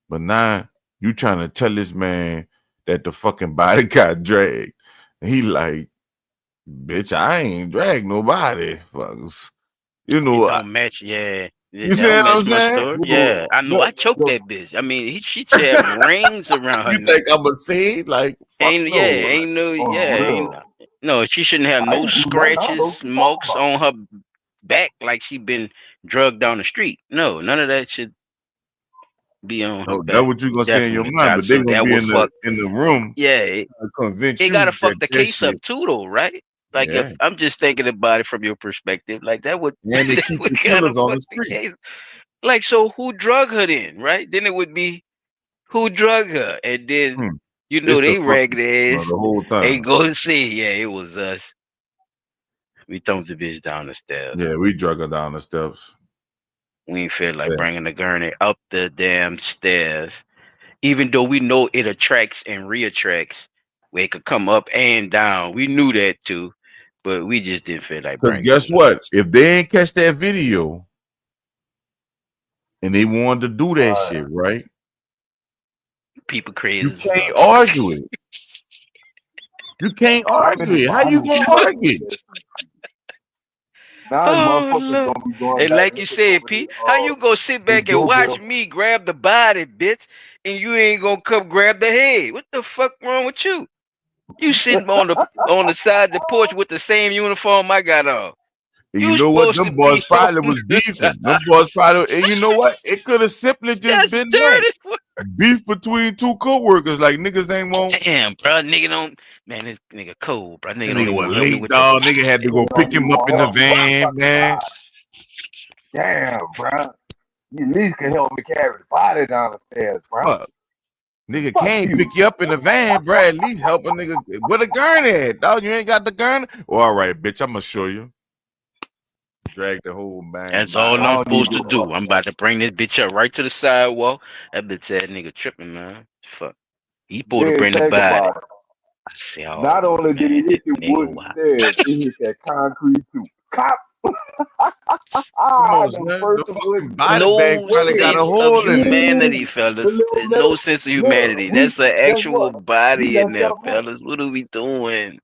But now you trying to tell this man that the fucking body got dragged. And he like, bitch, I ain't dragged nobody. Fucks. You It know, don't match. Yeah. It you see don't what I'm match my saying? story. Well, Yeah. I know. the, I choked the, that bitch. I mean, she should have rings around her You neck. think I'm a say? Like, fuck Ain't no. yeah. Like, Ain't no on yeah. the Ain't real, no. She shouldn't have I no ain't do nothing. I don't know scratches, what you talking marks about. on her back like she been drugged down the street. No, none of that should be on her no, that's back. what you gonna say in your Definitely, mind, child. but they So gonna that be would in the fuck. room Yeah. to convince It you gotta that fuck the that case up shit, too, though, right? Like if yeah. I'm just thinking about it from your perspective, like that would And they that keep would the kind killers of on fuck the the street. case. Like, so who drug her then, right? Then it would be who drug her, and then Hmm. you know It's the they fucking ragged ass. the whole They time. go and say, yeah, it was us. We thumped the bitch down the stairs. Yeah, we drug her down the steps. We ain't feel like Yeah. bringing the gurney up the damn stairs, even though we know it attracts and reattracts, where it could come up and down. We knew that too, but we just didn't feel like Because bringing guess it up. what? If they ain't catch that video and they wanted to do that Right. shit, right? People You crazy as can't fuck. argue it. You can't How argue many it. How you bodies gonna did they argue? see? Now Oh motherfuckers Lord. gonna be going And back like you looking said, over Pete, how you gonna sit they back and watch doorbell. me grab the body, bitch, and you ain't gonna come grab the head? What the fuck wrong with you? You sitting on the side of the porch with the same uniform I got on. And you You know what? supposed to Them boys be on probably was the beefing. Them side. boys probably, and you know what? It could have simply just That's been that. dirty. Beef between two co-workers. Like niggas ain't want. Damn, bro, nigga don't. Man, this nigga cold, bro. Nigga That don't nigga even was want to help me late, with that. dog. Nigga had to go They don't pick even him up want in to the help me with the van, fucking man. body. Damn, bro. You at least can help me carry the body down the stairs, bro. Fuck. Nigga Fuck can't you. pick you up in the van, bro. At least help a nigga. Where the gurney at, dog? You ain't got the gurney? Well, all right, bitch. I'm gonna show you. Drag the whole man That's all body. I I'm don't need supposed your to do. I'm fucking about to bring this bitch up right to the sidewalk. That bitch that nigga tripping, man. Fuck. He supposed to then bring the think body. about it. I say, oh Not only did he man, hit this the nigga wooden wild. stairs, he hit that concrete too. Cop! Come on, The son. first The wooden fucking body stairs. bag No probably got a sense of hole in it. humanity, Ooh, the fellas. little There's no metal. sense of Look, humanity. That's an guess actual what? We body in left there, something out. fellas. What are we doing?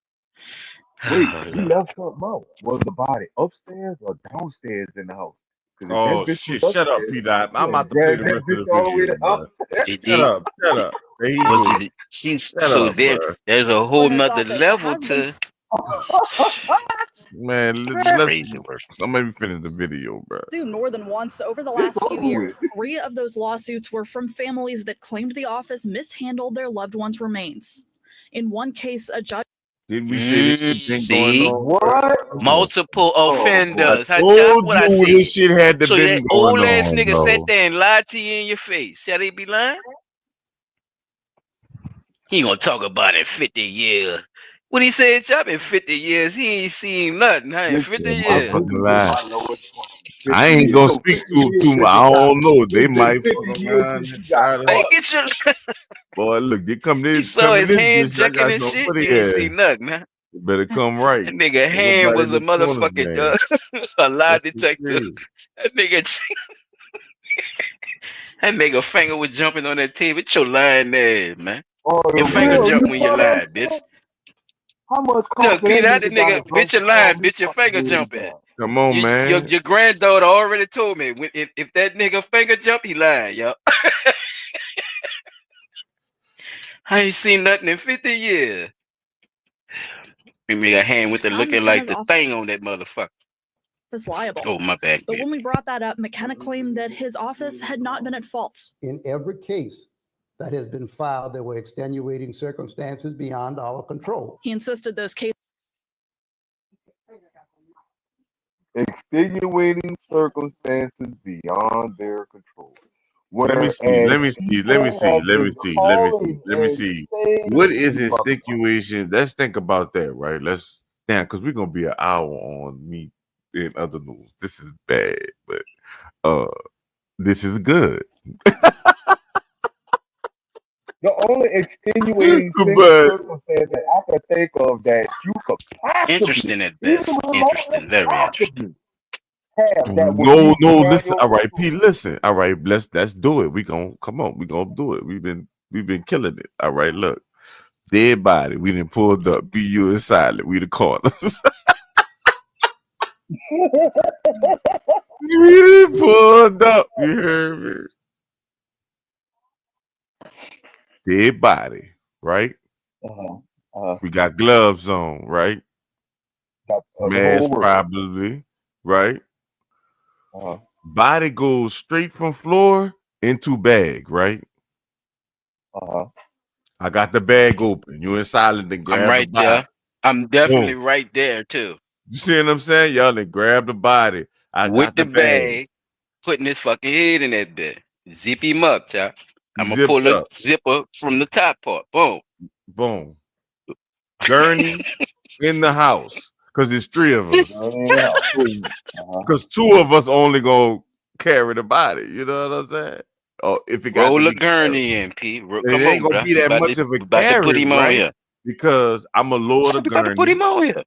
Wait, Oh, we Lord. left something out. Was the body upstairs or downstairs in the house? Because if that Oh bitch was shit! Shut up, upstairs, P. Dot. you I'm had about to play dragged the that rest of bitch the all the way video, to bro. upstairs. Did Shut he? up. Shut up. There he Was goes. it? She's Shut so up, there. bro. There's a whole Coroner's nother office level has been to Man, let's. crazy work. Let me finish the video, bro. sued more than once over the It's last few over with. years. 3 of those lawsuits were from families that claimed the office mishandled their loved ones' remains. In one case, a judge Didn't we say this shit been going See, on, bro? What? Come on. multiple Oh, I boy. offenders. Huh, Chop? told What I you said? this shit had to So been that going old ass on, nigga sat bro. there and lied to you in your face. Shall they be lying? He gonna talk about it 50 years. When he said Chop in 50 years, he ain't seen nothing. Huh? In Listen, 50 Yeah, my years. motherfucking sister is lie. my lowest point. I 50 ain't years. gonna No, speak 50 to years too. since I she got. don't know. They It's been might fuck 50 years around since and she got try to. Hey, fucked. get your Boy, look, they come You this saw his bitch. hand I jerking got and some shit. footy You ain't ass. see nothing, huh? better come right. That nigga Ain't hand nobody was in a the corners, motherfucking man. a lie That's the detector. crazy. That nigga finger was jumping on that table. It's your lying ass, man. Oh, Your the finger real, jump you when you know lying, that bitch. shit? How much Look, coffee Peter, that that nigga got to nigga, drink bitch, you before lying, he bitch, your fucking finger go to jumping. bed? Come on, man. Your granddaughter already told me if that nigga finger jump, he lying, yo. I ain't seen nothing in 50 years. We make a hand with the Found looking like McKenna's the office thing on that motherfucker. liable. Oh, my bad. But when we brought that up, McKenna claimed that his office had not been at fault. In every case that has been filed, there were extenuating circumstances beyond our control. He insisted those cases Extenuating circumstances beyond their control. Let me see. Whereas Let me see. Let me people see. have Let me been see. Let me see. calling Let me and see. saying What is these motherfuckers. extenuation? Let's think about that, right? Let's because we're gonna be an hour on me in other news. This is bad, but this is good. The only extenuating But circumstance that I can think of that you could possibly, interesting at even best. remotely Interesting, very interesting. possibly have that would no, be beyond listen. your All right, control. Pete, listen. All right, let's do it. We gonna come on. We gonna do it. We've been killing it. All right, look. Dead body. We done pulled up. Be you and silent. We the corners. We done pulled up. You heard me? Dead body, right? We got gloves on, right? The whole Mask world. probably, right? Body goes straight from floor into bag, right? I got the bag open. You in silent and I'm grab the right body. there. I'm definitely Boom. right there, too. You see what I'm saying? Y'all then grab the body. I With got the the bag. bag, putting his fucking head in that bit. Zip him up, child. I'm going to Zipped pull the up. zipper from the top part. Boom. Boom. Gurney in the house. Because there's three of us. Because two of us only gonna carry the body. You know what I'm saying? Or if it got to Roll a be carried. gurney in, P. It Come ain't on, gonna bro. be that much of a About to put carry, him on right? here. Because I'm a lower the We about to put gurney. him on here.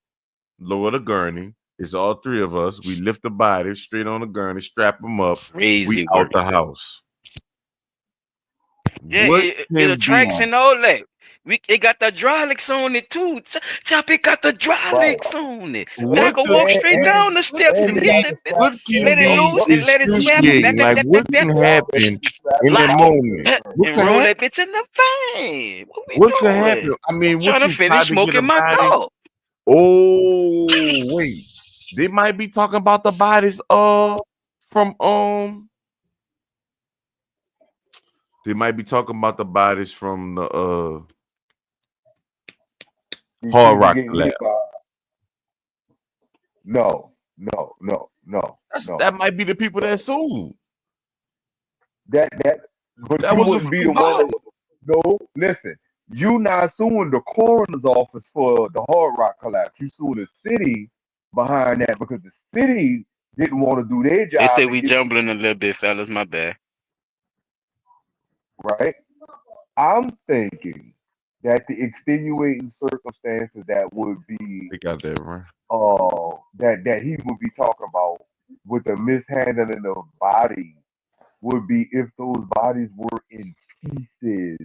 Lower the gurney. It's all three of us. We lift the body straight on the gurney, strap him up. Crazy We work. out the house. Yeah, What it can attracts be? and all that. It got the hydraulics on it too. Chop, it got the hydraulics on it. I What can the walk straight down the steps And and they hit got that the bitch, strap. What can let it And loose be and let it snap. excruciating? Like what can happen in the Lock moment? it. What And can roll happen? that bitch in the vein. What we What can doing? happen? I mean, Trying what to you try finish to get a smoking my body? dog. Oh, wait. They might be talking about the bodies from they might be talking about the bodies from the these Hard people Rock getting collapse. hit by. No. That might be the people that sued. But That you was a wouldn't be free the one body. that. No, listen. You not suing the coroner's office for the Hard Rock collapse. You suing the city behind that because the city didn't want to do their They say job and we get jumbling a little bit, fellas. My bad. right. I'm thinking that the extenuating circumstances that would be They got that right. that he would be talking about with the mishandling of bodies would be if those bodies were in pieces.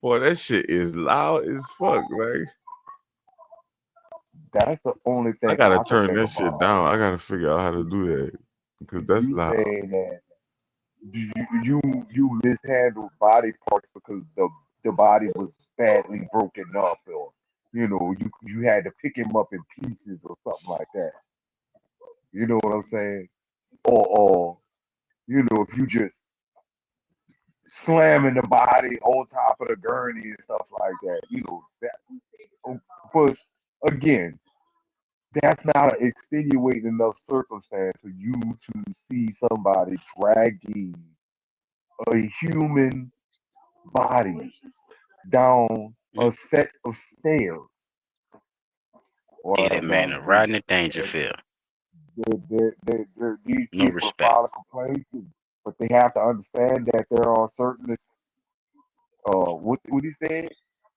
Boy, that shit is loud as fuck, right? That's the only thing I gotta I could turn think that shit about. down. I gotta figure out how to do that because that's You loud. saying that you mishandled body parts because the body was badly broken up, or you had to pick him up in pieces or something like that. You know what I'm saying? Or if you just slamming the body on top of the gurney and stuff like that. But again, that's not an extenuating enough circumstance for you to see somebody dragging a human body down a set of stairs. Get Well, that man a riding in Dangerfield. these No people respect. file a complaint, but they have to understand that there are certain what he said?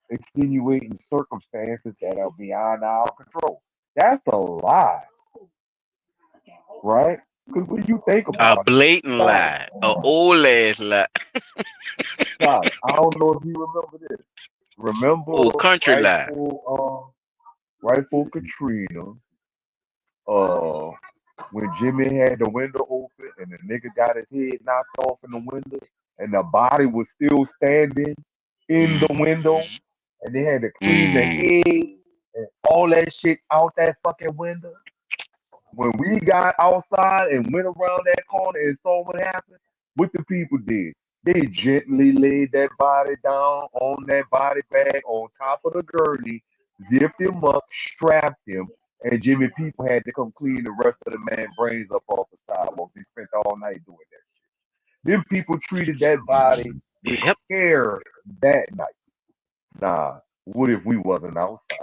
Extenuating circumstances that are beyond our control. That's a lie, right? Because when you think A about it, blatant lie, a old ass lie. Doc, I don't know if you remember this. Remember Oh, country lie. rightful Katrina, uh, when Jimmy had the window open and the nigga got his head knocked off in the window and the body was still standing in the window Mm-hmm. and they had to clean the Mm. head and all that shit out that fucking window. When we got outside and went around that corner and saw what happened, what the people did, they gently laid that body down on that body bag on top of the gurney, zipped him up, strapped him, and Jimmy People had to come clean the rest of the man's brains up off the sidewalk. They spent all night doing that shit. Them people treated that body with Yep. care that night. Nah, what if we wasn't outside?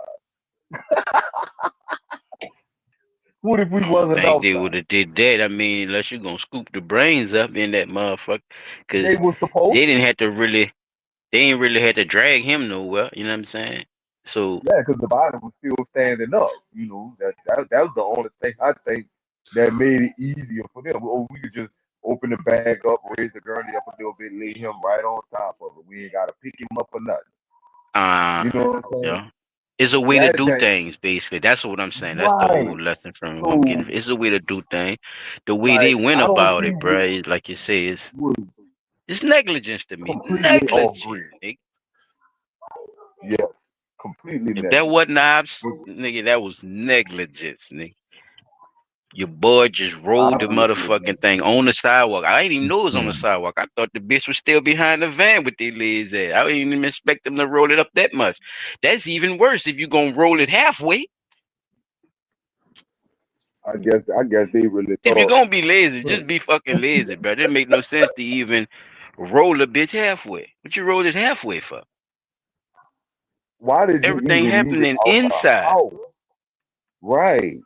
What if we I don't wasn't think they outside? would have did that. I mean, unless you're gonna scoop the brains up in that motherfucker, They because were supposed they to. didn't have to really, they ain't really had to drag him nowhere. You know what I'm saying? So, Yeah, because the body was still standing up. You know, that was the only thing I think that made it easier for them. Oh, we could just open the bag up, raise the gurney up a little bit, lay him right on top of it. We ain't gotta pick him up or nothing. You know what I'm saying? yeah, it's a way to That do that things. Basically, that's what I'm saying. That's the right. whole lesson from what I'm So getting. It's a way to do things. The way they like went I don't about see it, what bruh, like you say, was it's negligence to me. completely off Negligent, grid. nigga. Yes, completely If that negligent. wasn't ops, But nigga, that was negligence, nigga. Your boy just rolled the obviously, motherfucking thing on the sidewalk. I didn't even know it was on the Mm. sidewalk. I thought the bitch was still behind the van with their legs at. I didn't even expect them to roll it up that much. That's even worse if you gonna roll it halfway. I guess they really If you're thought. gonna be lazy, just be fucking lazy, bro. It didn't make no sense to even roll a bitch halfway. What you rolled it halfway for? Why did you Everything even leave it happening out the inside. house? Right.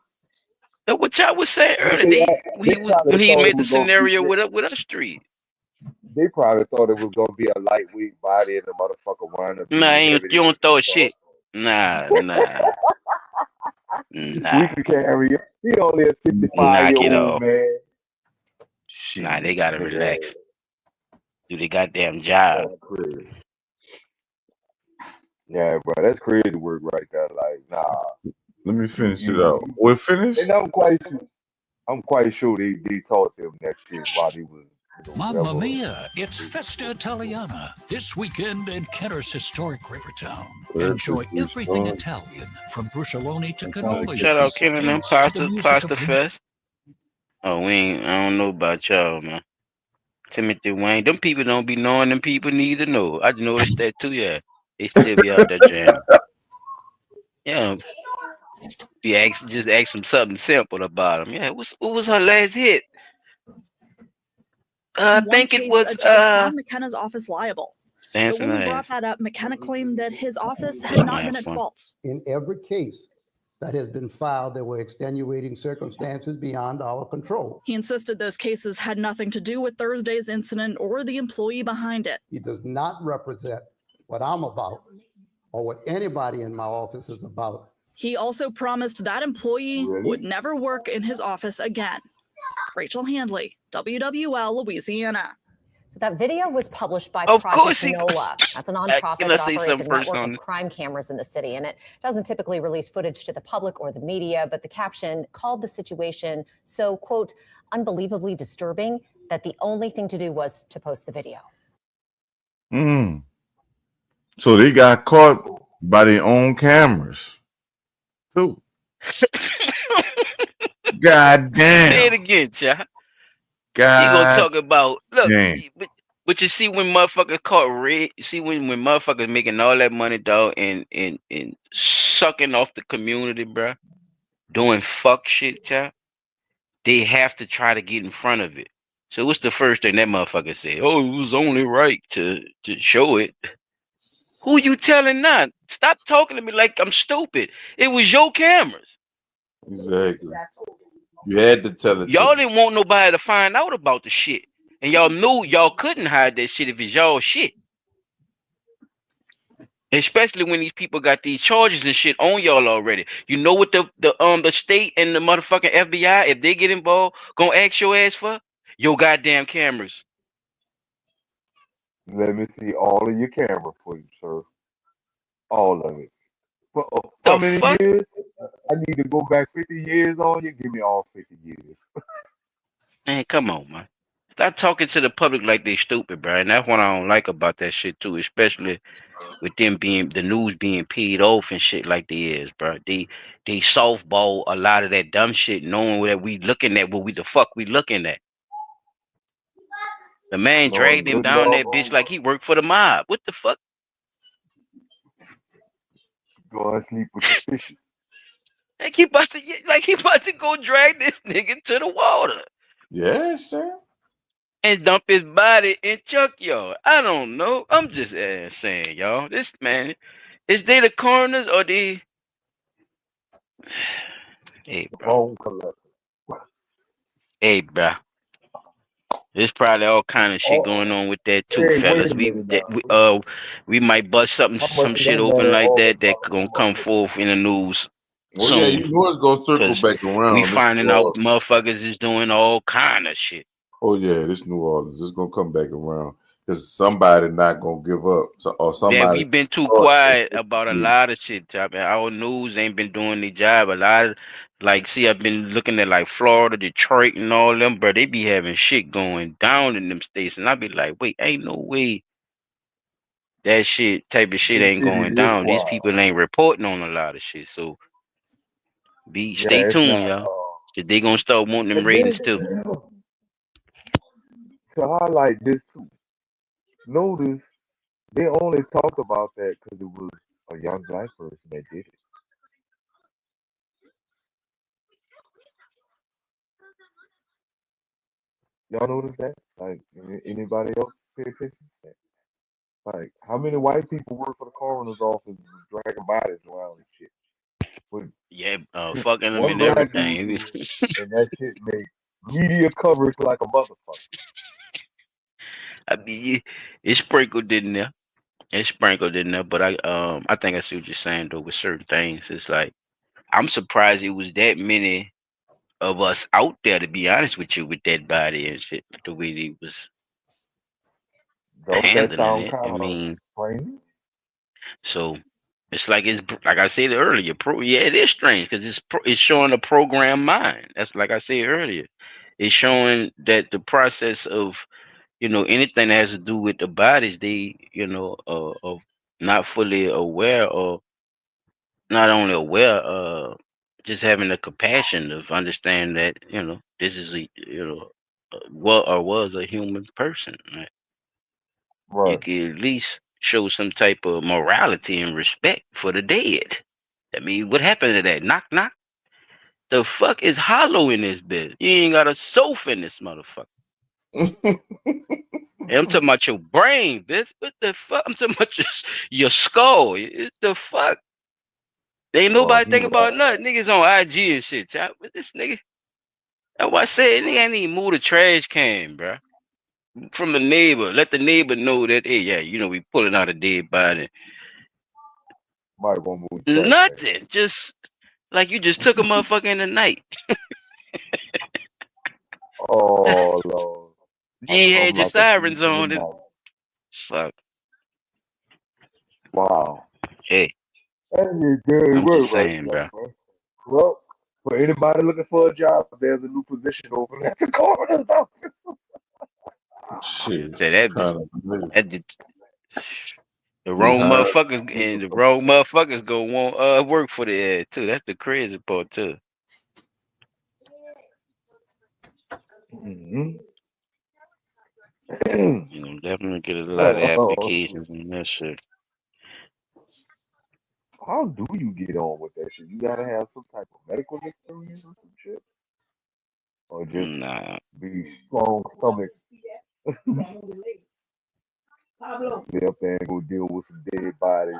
That's what y'all was saying But earlier. they When probably he thought it made the was gonna be scenario with us street. they probably thought it was gonna be a lightweight body and the motherfucker wound up Nah, being heavier you than don't they throw thought. shit. Nah, We nah. could carry it. He only a 65 Knock year it old off. man. Nah, Shit, they gotta nigga, relax. Do their goddamn job. that's crazy. Yeah, bro, that's crazy work right there. Like, nah, Let me finish it you out. We're finished? and I'm quite sure they taught them that shit while they was, Mamma whatever. mia, it's Festa Italiana this weekend in Kenner's historic Rivertown. Perfect Enjoy everything response. Italian, from bruschelloni to I'm trying to cannoli get Shout out wings, Ken and them thanks to the music Pasta of Wing. Fest. Oh, I don't know about y'all, man. Timothy Wayne. Them people don't be knowing them people need to know. I noticed that too, yeah. They still be out there jamming. Yeah. Just ask them something simple about them. Yeah, what was her last hit? I In one think it case, was a judge found McKenna's office liable. But dancing when her we brought ass. that up, McKenna claimed that his office had Just not have been at fun. fault. In every case that has been filed, there were extenuating circumstances beyond our control. He insisted those cases had nothing to do with Thursday's incident or the employee behind it. He does not represent what I'm about or what anybody in my office is about. He also promised that employee Really? would never work in his office again. Rachel Handley, WWL, Louisiana. So that video was published by Of course Project he. NOLA. That's a Can nonprofit I that say operates something a first network on of this? crime cameras in the city, and it doesn't typically release footage to the public or the media, but the caption called the situation so, quote, unbelievably disturbing that the only thing to do was to post the video. So they got caught by their own cameras, too. God Say it damn. again, child. You gonna God talk about look, damn. but you see when motherfuckers caught red, you see when motherfuckers making all that money, dog, and sucking off the community, bruh, doing fuck shit, child. They have to try to get in front of it. So what's the first thing that motherfucker said? Oh, it was only right to show it. Who you telling now? Stop talking to me like I'm stupid. It was your cameras. Exactly. You had to tell it to Y'all me. didn't want nobody to find out about the shit. And y'all knew y'all couldn't hide that shit if it's y'all shit. Especially when these people got these charges and shit on y'all already. You know what the state and the motherfucking FBI, if they get involved, gonna ask your ass for? Your goddamn cameras. Let me see all of your camera footage, sir. All of it. For, how The many fuck? years? I need to go back 50 years on you. Give me all 50 years. Man, come on, man. Stop talking to the public like they stupid, bro. And that's what I don't like about that shit too, especially with them being the news being paid off and shit like they is, bro. They softball a lot of that dumb shit, knowing that we looking at what we the fuck we looking at. The man Knowing dragged him good down that bitch doggone like he worked for the mob. What the fuck? go and sleep with the fishes. Like he about to go drag this nigga to the water Yes, sir. and dump his body in junkyard. I don't know. I'm just saying, y'all. This man, is they the coroners or the? Hey, bro. Bone collector. Hey, bro. There's probably all kind of shit Oh, going on with that too, hey, wait fellas. a minute now. We might bust How some much did shit that open man like August that Alsina? gonna How much come forth in the news Well, yeah, you soon. know it's gonna circle Cause back we around. This New finding out Orleans. motherfuckers is doing all kind of shit. Oh yeah, this New Orleans. It's gonna come back around because somebody not gonna give up, or Yeah, somebody. we been too quiet about a lot of shit. I mean, our news ain't been doing their job. A lot of, like, see, I've been looking at like Florida, Detroit, and all them, bro. They be having shit going down in them states, and I be like, wait, ain't no way that shit type of shit This ain't city going this down. These quiet. people ain't reporting on a lot of shit. So Yeah, stay it's tuned, not. y'all. 'Cause they gonna start wanting them And then ratings too. to highlight this too, notice they only talked about that because it was a young black person that did it. Y'all notice that? Like anybody else pay attention to that? Like how many white people work for the coroner's office dragging bodies around and shit? With Yeah, fucking them one and black dude everything. do it, and that shit make media coverage like a motherfucker. I mean, it's sprinkled in there. It's sprinkled in there, but I think I see what you're saying though. With certain things, it's like I'm surprised it was that many of us out there. To be honest with you, with that body and shit, the way he was Don't that handling sound it. I kind of mean, strange? so it's like like I said earlier. Yeah, it is strange because it's showing a programmed mind. That's like I said earlier. It's showing that the process of anything that has to do with the bodies, they of not fully aware or not only aware, just having the compassion of understanding that this is a what or was a human person. Right? You Right. could at least show some type of morality and respect for the dead. I mean, what happened to that? Knock knock. The fuck is hollow in this bitch? You ain't got a sofa in this motherfucker. And I'm talking about your brain, bitch. What the fuck? I'm talking about your skull. What the fuck? Ain't Well, nobody he thinking about right. nothing. Niggas on IG and shit. Child. But this nigga, that's why I said nigga ain't even move the trash can, bro. From the neighbor. Let the neighbor know that, hey, yeah, we pulling out a dead body. Might want to move the trash can. Nothing. Just like you just took a motherfucker in the night. Oh Lord, You ain't I'm had your like a thief sirens in the on. night. Fuck. Wow. Hey, That is good I'm work just right saying, there, bro. bro. Well, for anybody looking for a job, there's a new position open at the coroner's office. Shit, Say that bitch. kind of. That the He wrong hired motherfuckers people and the from. wrong motherfuckers gonna want work for the ad too. That's the crazy part too. Mm-hmm. Definitely get a lot of Oh, applications and that shit. how do you get on with that shit? You gotta have some type of medical experience or some shit, or just Nah. be strong stomach. Get up there and go deal with some dead bodies.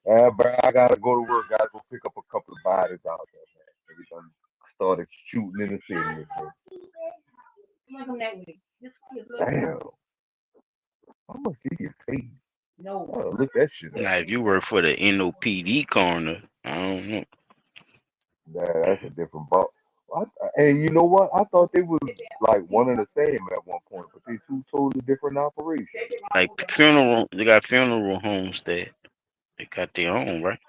Bro, I gotta go to work. Gotta go pick up a couple of bodies out there, man. Maybe done started shooting in the city. And shit. Damn, how much do you pay? Oh, look that shit up. Now, if you work for the NOPD coroner, I don't know. That's a different ball. And you know what? I thought they was like one and the same at one point, but they two totally different operations. Like they got funeral homes that they got their own, right?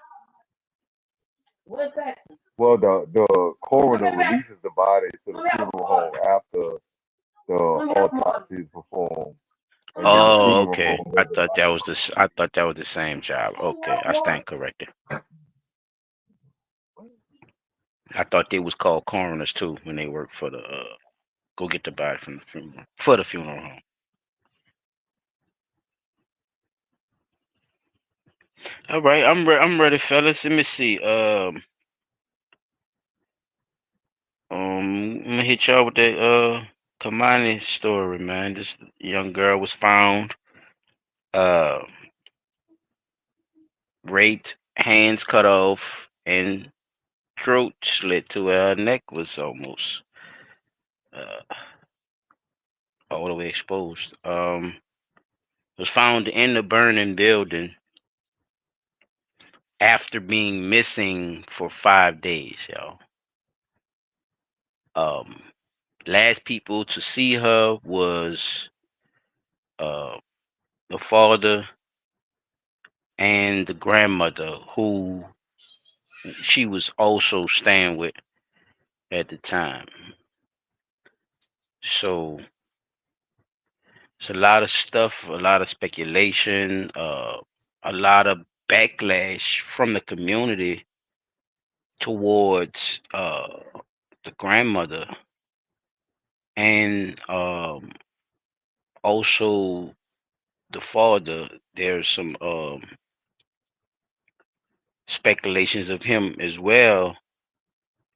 Well, the coroner releases the body to the funeral home after the autopsy is performed, and then the Oh, funeral okay. home does the I thought that was the same job. Okay, I stand corrected. I thought they was called coroners too when they work for the go get the body from the funeral for the funeral home. All right, I'm ready, fellas. Let me see. I'm gonna hit y'all with that Kamani story, man. This young girl was found uh raped, hands cut off, and throat slit to where her neck was almost uh all the way exposed. Was found in the burning building after being missing for 5 days, y'all. Um, last people to see her was uh the father and the grandmother who she was also staying with at the time. So it's a lot of stuff, a lot of speculation, a lot of backlash from the community towards the grandmother and also the father. There's some speculations of him as well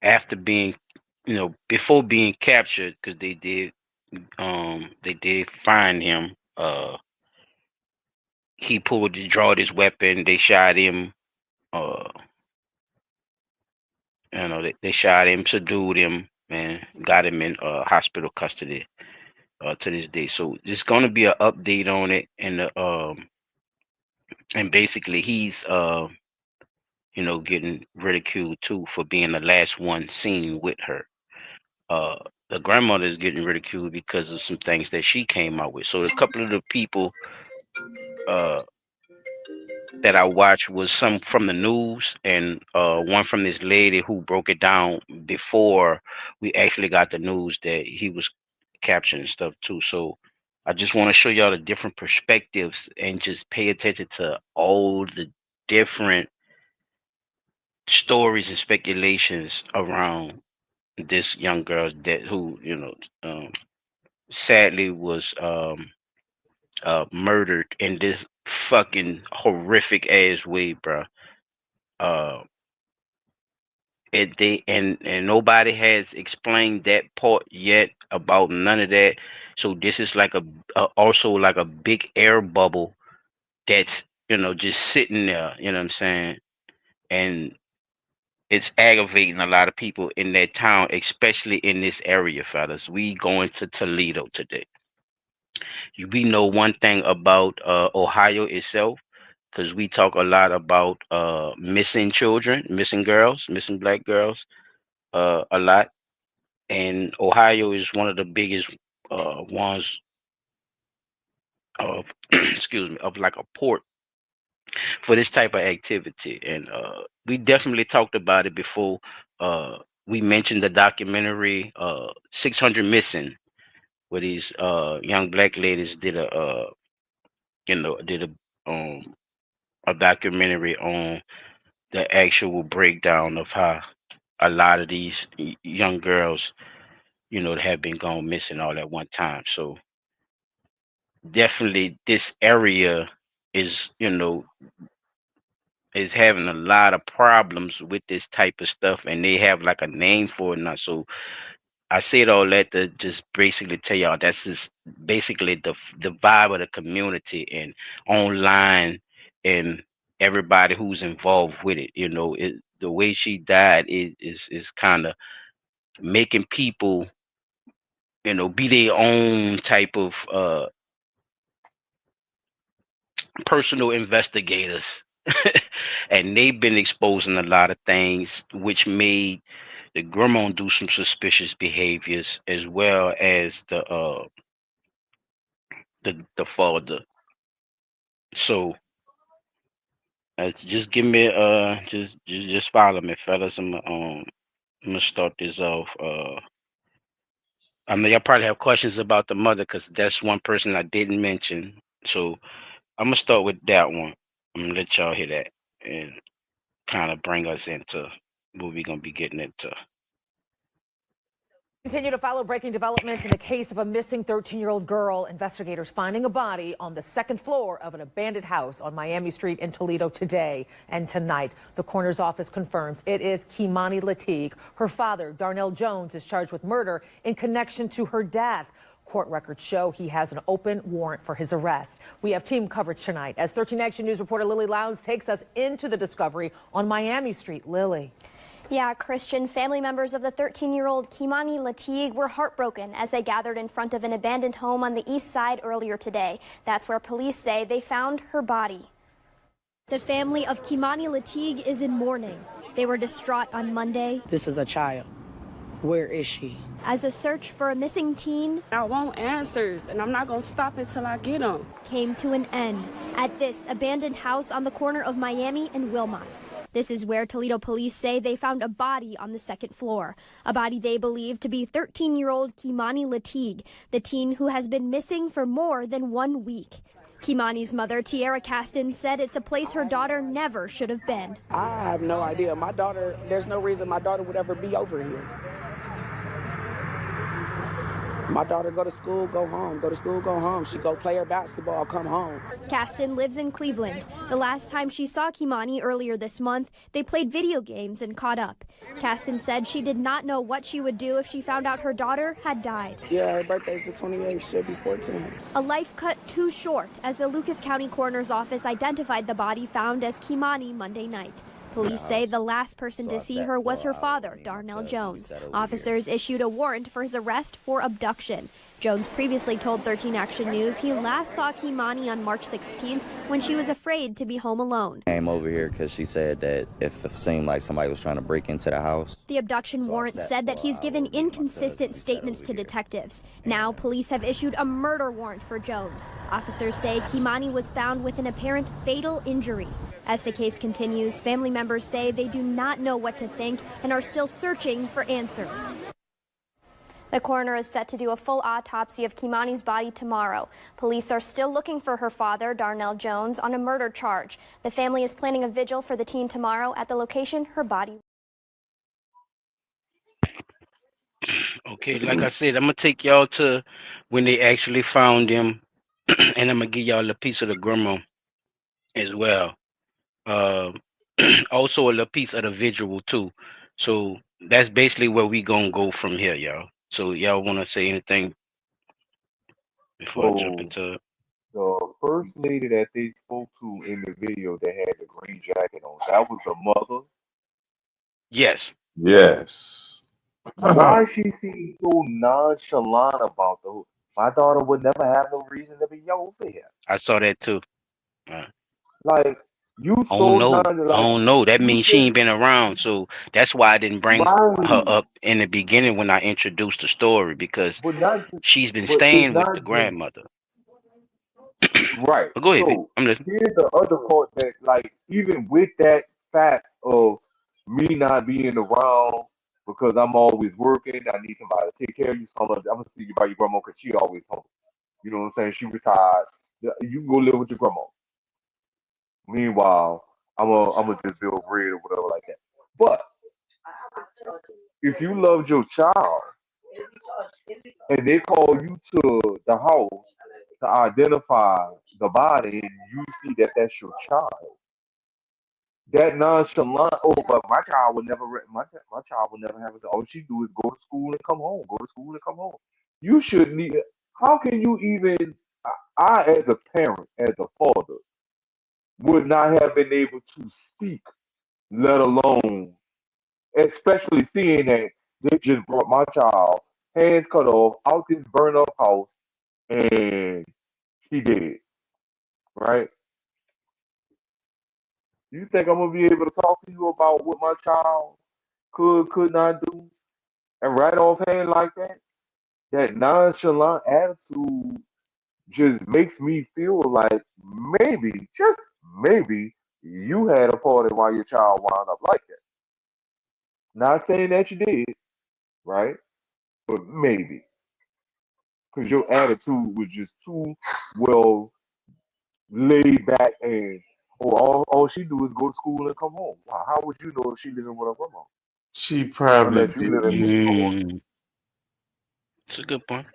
after being, before being captured, because they did find him. He drawed his weapon. They shot him. Uh, they shot him, subdued him, and got him in hospital custody to this day. So there's gonna be an update on it, and basically he's getting ridiculed too for being the last one seen with her. Uh, the grandmother is getting ridiculed because of some things that she came out with. So a couple of the people uh that I watched was some from the news and one from this lady who broke it down before we actually got the news that he was captured and stuff too. So I just want to show y'all the different perspectives and just pay attention to all the different stories and speculations around this young girl that who sadly was murdered in this fucking horrific ass way, bro. Uh, and nobody has explained that part yet about none of that. So this is like also like a big air bubble that's just sitting there. You know what I'm saying? And it's aggravating a lot of people in that town, especially in this area, fellas. We going to Toledo today. We know one thing about Ohio itself, because we talk a lot about missing children, missing girls, missing black girls, a lot. And Ohio is one of the biggest ones of excuse me, of like a port for this type of activity. And we definitely talked about it before. We mentioned the documentary 600 Missing, where these young black ladies did a documentary on the actual breakdown of how a lot of these young girls, have been gone missing all at one time. So definitely this area is, is having a lot of problems with this type of stuff, and they have like a name for it now. So I said all that to just basically tell y'all that's just basically the vibe of the community and online and everybody who's involved with it. The way she died is kind of making people, be their own type of personal investigators, and they've been exposing a lot of things, which made the grandma do some suspicious behaviors, as well as the father. So just give me just follow me, fellas. I'm gonna start this off. I mean, y'all probably have questions about the mother because that's one person I didn't mention. So I'm gonna start with that one. I'm gonna let y'all hear that and kind of bring us into what we're gonna be getting into. Continue to follow breaking developments in the case of a missing 13-year-old girl. Investigators finding a body on the second floor of an abandoned house on Miami Street in Toledo today and tonight. The coroner's office confirms it is Kimani Lateef. Her father, Darnell Jones, is charged with murder in connection to her death. Court records show he has an open warrant for his arrest. We have team coverage tonight as 13 Action News reporter Lily Lowndes takes us into the discovery on Miami Street. Lily. Yeah, Christian, family members of the 13-year-old Kimani Lateef were heartbroken as they gathered in front of an abandoned home on the east side earlier today. That's where police say they found her body. The family of Kimani Lateef is in mourning. They were distraught on Monday. This is a child. Where is she? As a search for a missing teen, I want answers, and I'm not going to stop until I get them, came to an end at this abandoned house on the corner of Miami and Wilmot. This is where Toledo police say they found a body on the second floor, a body they believe to be 13-year-old Kimani Lateef, the teen who has been missing for more than 1 week. Kimani's mother, Tiara Caston, said it's a place her daughter never should have been. I have no idea. My daughter, there's no reason my daughter would ever be over here. My daughter go to school, go home, go to school, go home. She go play her basketball, come home. Caston lives in Cleveland. The last time she saw Kimani earlier this month, they played video games and caught up. Caston said she did not know what she would do if she found out her daughter had died. Yeah, her birthday's the 28th, she'll be 14. A life cut too short as the Lucas County Coroner's Office identified the body found as Kimani Monday night. Police say the last person to see her was her father, Darnell Jones. Officers issued a warrant for his arrest for abduction. Jones previously told 13 Action News he last saw Kimani on March 16th when she was afraid to be home alone. Came over here because she said that if it seemed like somebody was trying to break into the house. The abduction warrant said that he's given inconsistent statements to detectives. Now police have issued a murder warrant for Jones. Officers say Kimani was found with an apparent fatal injury. As the case continues, family members say they do not know what to think and are still searching for answers. The coroner is set to do a full autopsy of Kimani's body tomorrow. Police are still looking for her father, Darnell Jones, on a murder charge. The family is planning a vigil for the teen tomorrow at the location her body. Okay, like I said, I'm gonna take y'all to when they actually found him, and I'm gonna give y'all a piece of the grandma as well. Also a little piece of the visual too. So that's basically where we gonna go from here, y'all. So y'all want to say anything before I jump into it? The first lady that they spoke to in the video that had the green jacket on, that was the mother. Yes. Yes. Why she seems so nonchalant about the? My daughter would never have no reason to be over here. I saw that too. Like you I so don't know. nonchalant. I don't know. That You means she said ain't been around. So that's why I didn't bring her right, up in the beginning when I introduced the story, because but not. she's been But it's staying with not the just grandmother. right. But go ahead, Vic. So I'm listening. here's the other part that, like, even with that fact of me not being around because I'm always working, I need somebody to take care of you. So I'm gonna see you by your grandma because she always home. You know what I'm saying? She retired. Yeah, you can go live with your grandma. Meanwhile, I'm gonna just build bread or whatever like that. But if you loved your child and they call you to the house to identify the body and you see that that's your child, that nonchalant, oh, but my child would never, my child would never have it. All she do is go to school and come home, go to school and come home. You shouldn't need. How can you even? As a parent, as a father, would not have been able to speak, let alone, especially seeing that they just brought my child hands cut off out this burn up house and she did, right? You think I'm gonna be able to talk to you about what my child could not do and right offhand like that? That nonchalant attitude just makes me feel like maybe, just maybe, you had a part in why your child wound up like that. Not saying that you did, right? But maybe. Because your attitude was just too well laid back and all she do is go to school and come home. Wow, how would you know if she living with her grandma? She probably Unless you live in didn't. Mm, it's a good point.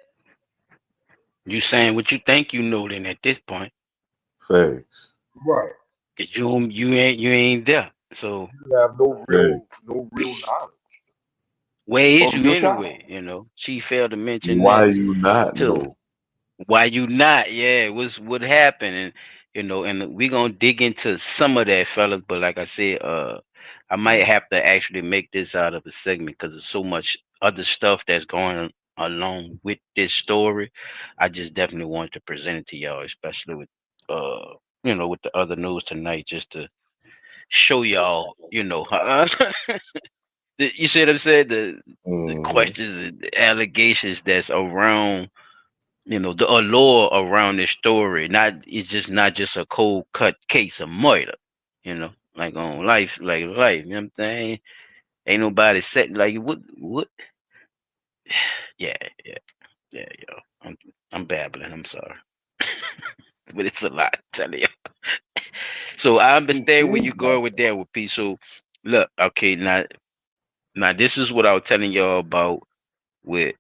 You saying what you think you know then at this point. Facts. right. Cause you ain't there. So You have Facts. no real knowledge where is of you your child. anyway? She failed to mention Why that you not too. know? Why you not? Yeah, what happened, and and we gonna dig into some of that, fellas. But like I said, I might have to actually make this out of a segment because there's so much other stuff that's going along with this story. I just definitely wanted to present it to y'all, especially with with the other news tonight, just to show y'all, you see what I'm saying? The Hmm. questions and the allegations that's around, the allure around this story. It's just not just a cold cut case of murder, like on life, like life. You know what I'm saying? Ain't nobody said like what? Yeah, yeah, yeah, yo. I'm babbling. I'm sorry, but it's a lot. Tell you. So I It understand where seems you're like going with that. that with P. So look, okay, now this is what I was telling y'all about with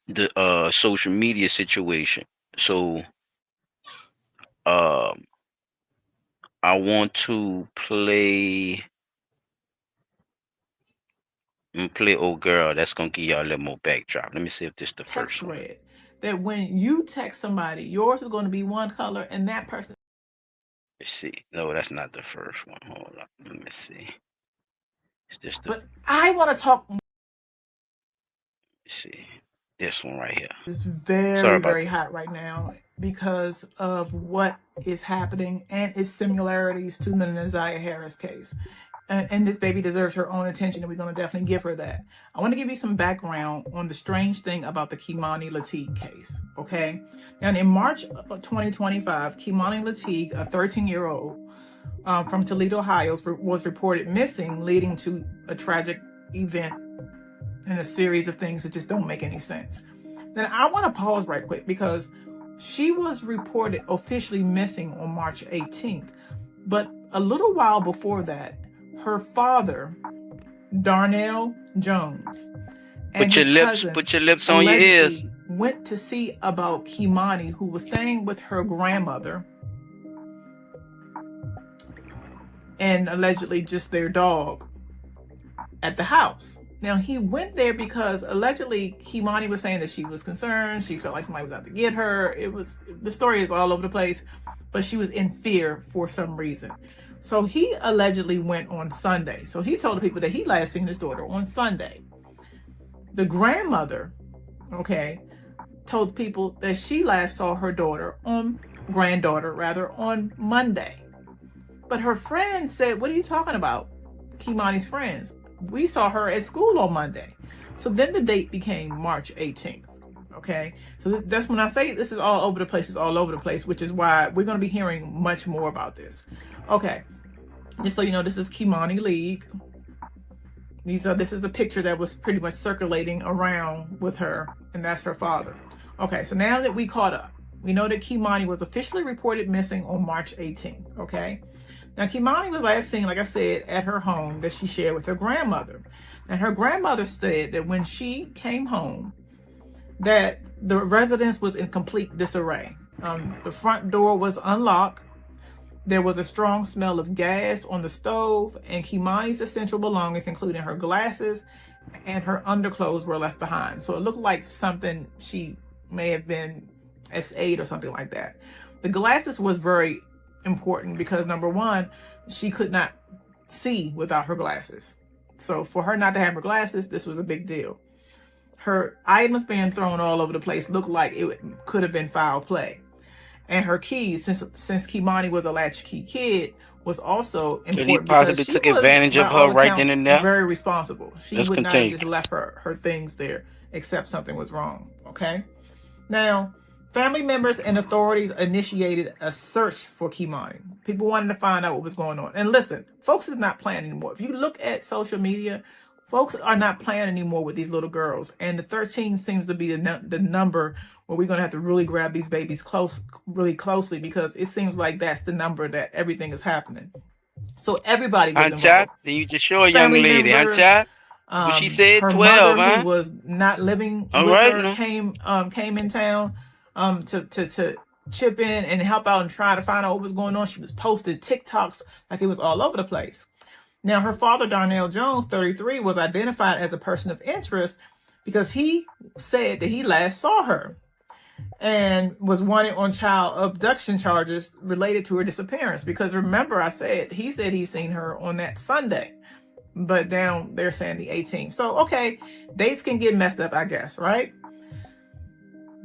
the social media situation. So um I want to play old girl. That's gonna give y'all a little more backdrop. Let me see if this the text first one. thread that when you text somebody, yours is going to be one color and that person. Let's see. No, that's not the first one. Hold on. Let me see. Is this the But I want to talk. let's see. This one right here. Is Sorry very, about very that. hot right now because of what is happening and its similarities to the Naziah Harris case. And this baby deserves her own attention, and we're going to definitely give her that. I want to give you some background on the strange thing about the Kimani Lateef case, okay? Now, in March of 2025, Kimani Lateef, a 13-year-old from Toledo, Ohio, was reported missing, leading to a tragic event and a series of things that just don't make any sense. Then I want to pause right quick because she was reported officially missing on March 18th. But a little while before that, her father, Darnell Jones, and his cousin Put your lips on your ears. allegedly went to see about Kimani, who was staying with her grandmother and allegedly just their dog at the house. Now, he went there because allegedly Kimani was saying that she was concerned. She felt like somebody was out to get her. The story is all over the place, but she was in fear for some reason. So he allegedly went on Sunday. So he told the people that he last seen his daughter on Sunday. The grandmother, okay, told people that she last saw her granddaughter on Monday. But her friend said, "What are you talking about? Kimani's friends. We saw her at school on Monday." So then the date became March 18th. Okay. So that's when I say this is all over the place. It's all over the place, which is why we're going to be hearing much more about this. Okay. Just so you know, this is Kimani League. This is the picture that was pretty much circulating around with her, and that's her father. Okay. So now that we caught up, we know that Kimani was officially reported missing on March 18th. Okay. Now, Kimani was last seen, like I said, at her home that she shared with her grandmother. And her grandmother said that when she came home, that the residence was in complete disarray. The front door was unlocked. There was a strong smell of gas on the stove, and Kimani's essential belongings, including her glasses and her underclothes, were left behind. So it looked like something she may have been S8 or something like that. The glasses was very important because, number one, she could not see without her glasses. So for her not to have her glasses, this was a big deal. Her items being thrown all over the place looked like it could have been foul play. and her keys, since Kimani was a latchkey kid, was also Could he important because possibly she took was, advantage by of her all right then accounts, and there? very responsible. She Let's would not have continue. just left her things there except something was wrong. Okay. Now, family members and authorities initiated a search for Kimani. People wanted to find out what was going on. And listen, folks is not playing anymore. If you look at social media, folks are not playing anymore with these little girls. And the 13 seems to be the number where we're going to have to really grab these babies really closely, because it seems like that's the number that everything is happening. So everybody was involved. Then you just show a young Family lady, members, What she said, her 12, mother, who huh? was not living All with right, her, no. came in town to chip in and help out and try to find out what was going on. She was posting TikToks like it was all over the place. Now, her father, Darnell Jones, 33, was identified as a person of interest because he said that he last saw her and was wanted on child abduction charges related to her disappearance. Because remember, I said he said he's seen her on that Sunday, but now they're saying the 18th. So, okay, dates can get messed up, I guess, right?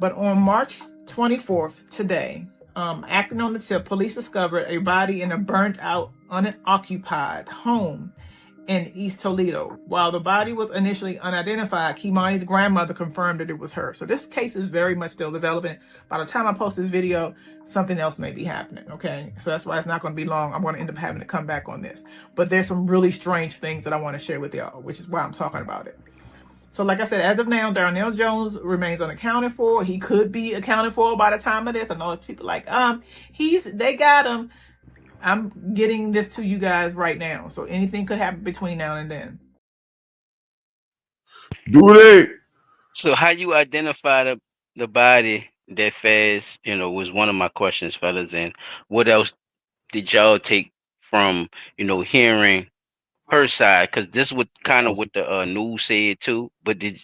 But on March 24th, today, acting on the tip, police discovered a body in a burnt out, unoccupied home in East Toledo. While the body was initially unidentified, Kimani's grandmother confirmed that it was her. So this case is very much still developing. By the time I post this video, something else may be happening, okay? So that's why it's not going to be long. I'm going to end up having to come back on this. But there's some really strange things that I want to share with y'all, which is why I'm talking about it. So like I said, as of now, Darnell Jones remains unaccounted for. He could be accounted for by the time of this. I know people like, they got him. I'm getting this to you guys right now. So anything could happen between now and then. Do they? So how you identify the body that fast, was one of my questions, fellas. And what else did y'all take from, hearing her side? Because this was kind of what the news said too. But did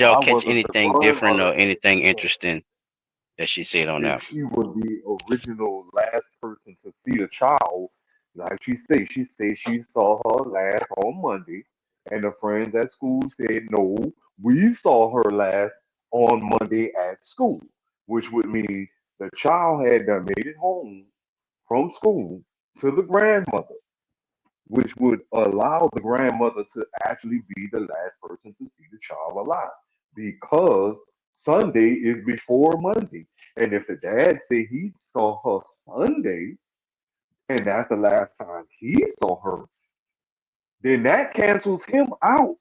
y'all Why catch wasn't the anything different or grandmother anything interesting that she said on if that? she was the original last person to see the child? Like she said she saw her last on Monday, and the friends at school said no, we saw her last on Monday at school, which would mean the child had done made it home from school to the grandmother, which would allow the grandmother to actually be the last person to see the child alive, because Sunday is before Monday. And if the dad said he saw her Sunday and that's the last time he saw her, then that cancels him out.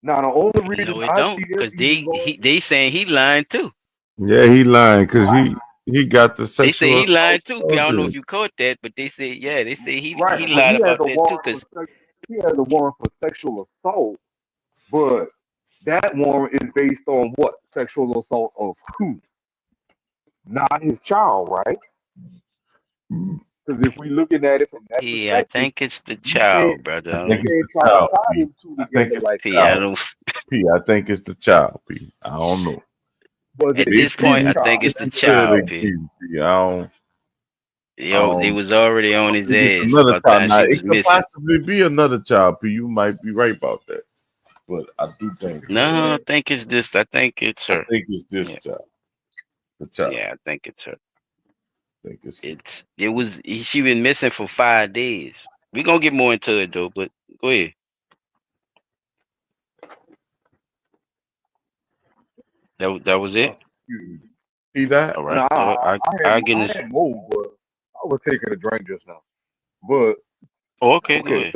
Now, the only reason No, it I don't, see them because even going, they saying he lying too. Yeah, he lying because right, he got the They say sexual he lying assault too. P. I don't know if charges. you caught that, but they say they say he right, but lied about that too. Cause he has a warrant for sexual assault, but that warrant is based on what? Sexual assault of who? Not his child, right? Because if we looking at it from that P, I perspective, think it's the you can't child, brother. I I you think don't, it's can't the try to child, tie P. them two I think together it's like the P, that. I child. don't. P. I think it's the child, P. I don't know. Was At it They this his point, pleading I think child? it's guilty the That's to what I'm child, the saying. P. accused, P. They was already on I his think it's ass another about child. time Now she was it could missing. possibly be another child, P. You might be right about that, but I do think No, I think it's this. I think it's I her. think it's this Yeah, child, the child. yeah, I think it's her. I think it's She been missing for 5 days. We gonna get more into it though, but go ahead. That was it. Excuse me. see that. All right. Nah, I get I this. had more, but I was taking a drink just now. But Oh, okay, go okay, ahead.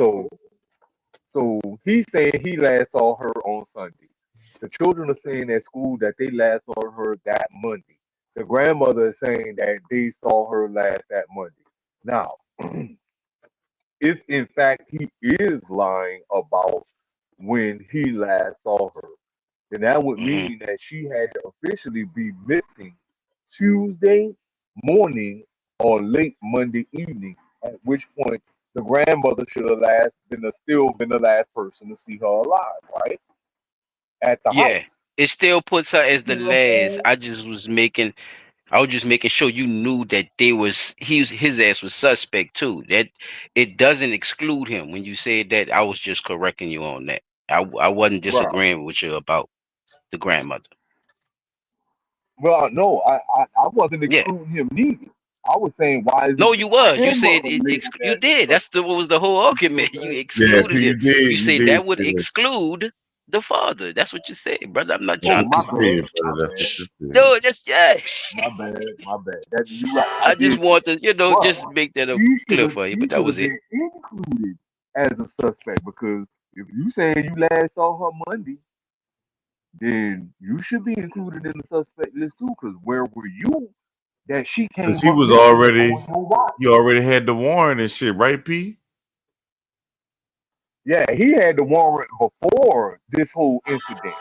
so he's saying he last saw her on Sunday. The children are saying at school that they last saw her that Monday. The grandmother is saying that they saw her last that Monday. Now, if in fact he is lying about when he last saw her, then that would Hmm. mean that she had to officially be missing Tuesday morning or late Monday evening, at which point the grandmother should have still been the last person to see her alive, right? At the house. Yeah, it still puts her You as see the what I'm last. saying? I was just making sure you knew that his ass was suspect too. That it doesn't exclude him when you said that. I was just correcting you on that. I wasn't Right. disagreeing with you about the grandmother. Well, no, I wasn't Yeah. excluding him neither. I was saying, why is No, it you was. You him said labeled you as a did. That's suspect? what was the whole argument. You Okay. Yeah, excluded you him. did. You You said did that would say that. exclude the father. That's what you said, brother. I'm not That's Oh, trying what to my you dispute. bad, said, my brother. That's what bad, you said. No, that's yeah. my bad. That you right. I I just did say want that. to, But just make that he should clear have for you. he But that should was have it. been included as a suspect because if you say you last saw her Monday, then you should be included in the suspect list too. Because where were you that she Because came he up was missing already, on your watch? he already had the warrant and shit, right, P? Yeah, he had the warrant before this whole incident.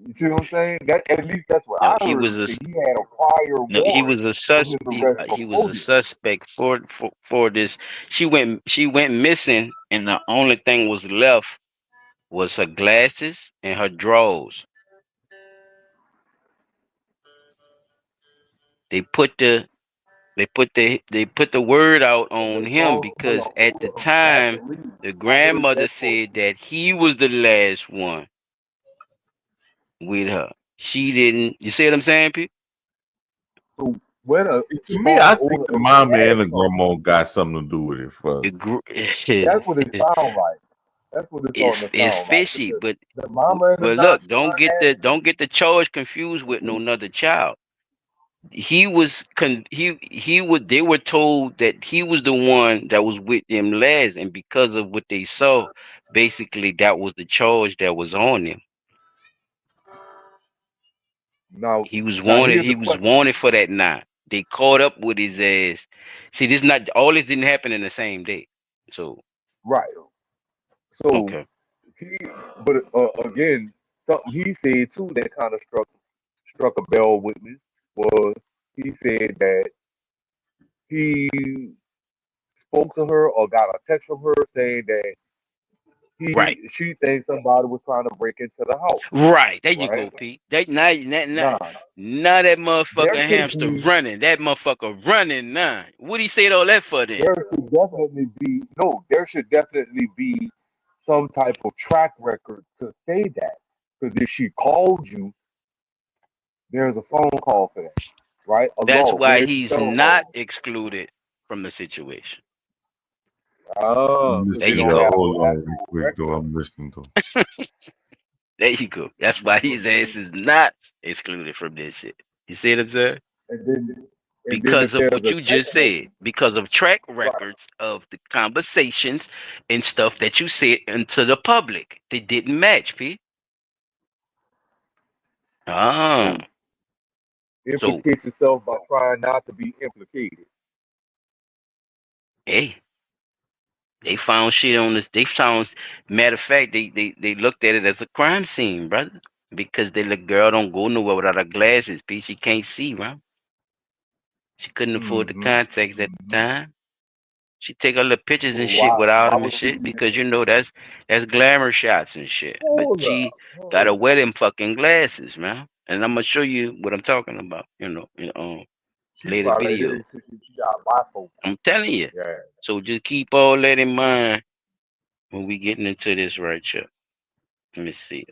You see what I'm saying? That at least that's what No, I he heard was him a say. He had a prior no, he warrant was a for his arrest he was before a this. suspect for this. She went missing, and the only thing was left was her glasses and her drawers. They put the they put the word out on Okay, him hold because on, at hold the on. I time believe the I heard grandmother that part. said that he was the last one with her. She didn't. You see what I'm saying, Pete? So where the To me, father I or think the the mama dad and the come grandma got something to do with it. For that's what it sounds like. That's what it's starting to it's sound like fishy, because the mama and the look, nonchalant don't attitude. get the charge confused with no another child. He was he would they were told that he was the one that was with them last, and because of what they saw, basically that was the charge that was on him. Now, He was now wanted. here's He the was question. wanted for that night. They caught up with his ass. See, this not all this didn't happen in the same day. So Right. So okay, he, but again, something he said too that kind of struck a bell with me was he said that he spoke to her or got a text from her saying that right, she thinks somebody was trying to break into the house. right. There you Right go, Pete. That now, now, now that there motherfucker should hamster be running. That motherfucker running now. What he said all that for then? there should definitely be no, there should definitely be some type of track record to say that. Because if she called you, there's a phone call for that, right? A That's log. why Where's the he's cell not phone? excluded from the situation. Ah, because There they you don't go. have hold no on real actual quick, though. record. I'm listening, though. There you go. That's why his ass is not excluded from this shit. You see what I'm saying? And then, and then if Because of there's what a you text just said, message, because of track right? records of the conversations and stuff that you said into the public. They didn't match, P. Ah, So so implicate yourself by trying not to be implicated. hey, they found shit on this. They found, matter of fact, they looked at it as a crime scene, brother. Because the little girl don't go nowhere without her glasses, P. She can't see, right? She couldn't afford the Mm-hmm. contacts at the time. She take her little pictures But and shit without why them and would she shit do because that? you know that's glamour shots and shit. But Hold she up, gotta hold wear up. them fucking glasses, man. And I'm gonna show you what I'm talking about. She Later probably video. did because she got bifocal. I'm telling you. Yeah. So just keep all that in mind when we getting into this right here. Let me see.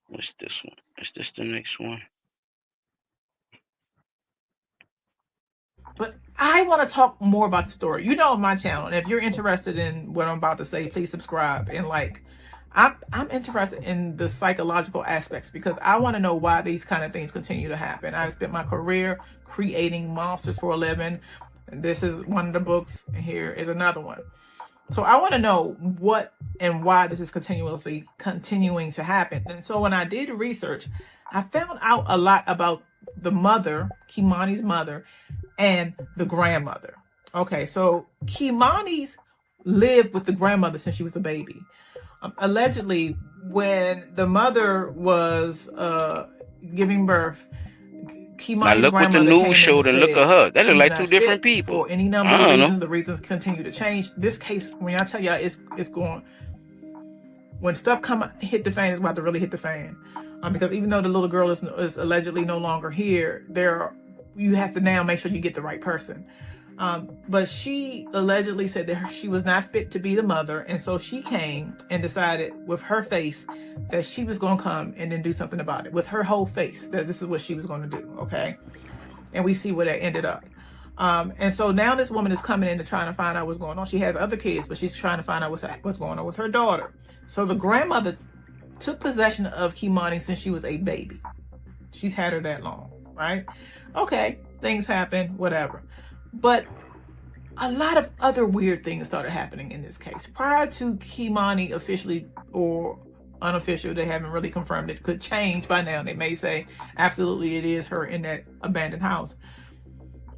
What's this one? Is this the next one? But I want to talk more about the story. You know my channel, and if you're interested in what I'm about to say, please subscribe and like. I'm interested in the psychological aspects because I want to know why these kind of things continue to happen. I've spent my career creating monsters for a living. And this is one of the books, and here is another one. So I want to know what and why this is continuing to happen. And so when I did research, I found out a lot about the mother, Kimani's mother, and the grandmother. Okay, so Kimani's lived with the grandmother since she was a baby. Allegedly, when the mother was giving birth, Now Kimani's look what the grandmother news came in and showed and look at said her. They look she's like two not different fit people. for any number I of don't know. reasons. The reasons continue to change. This case, when I tell y'all, it's going. When stuff hit the fan, it's about to really hit the fan. Because even though the little girl is allegedly no longer here, you have to now make sure you get the right person. But she allegedly said that she was not fit to be the mother, and so she came and decided with her face that she was going to come and then do something about it with her whole face, that this is what she was going to do. Okay, and we see where that ended up. And so now this woman is coming in to trying to find out what's going on. She has other kids, but she's trying to find out what's going on with her daughter. So the grandmother took possession of Kimani since she was a baby. She's had her that long, right? Okay, things happen, whatever. But a lot of other weird things started happening in this case. Prior to Kimani officially or unofficial, they haven't really confirmed it, could change by now. They may say absolutely it is her in that abandoned house.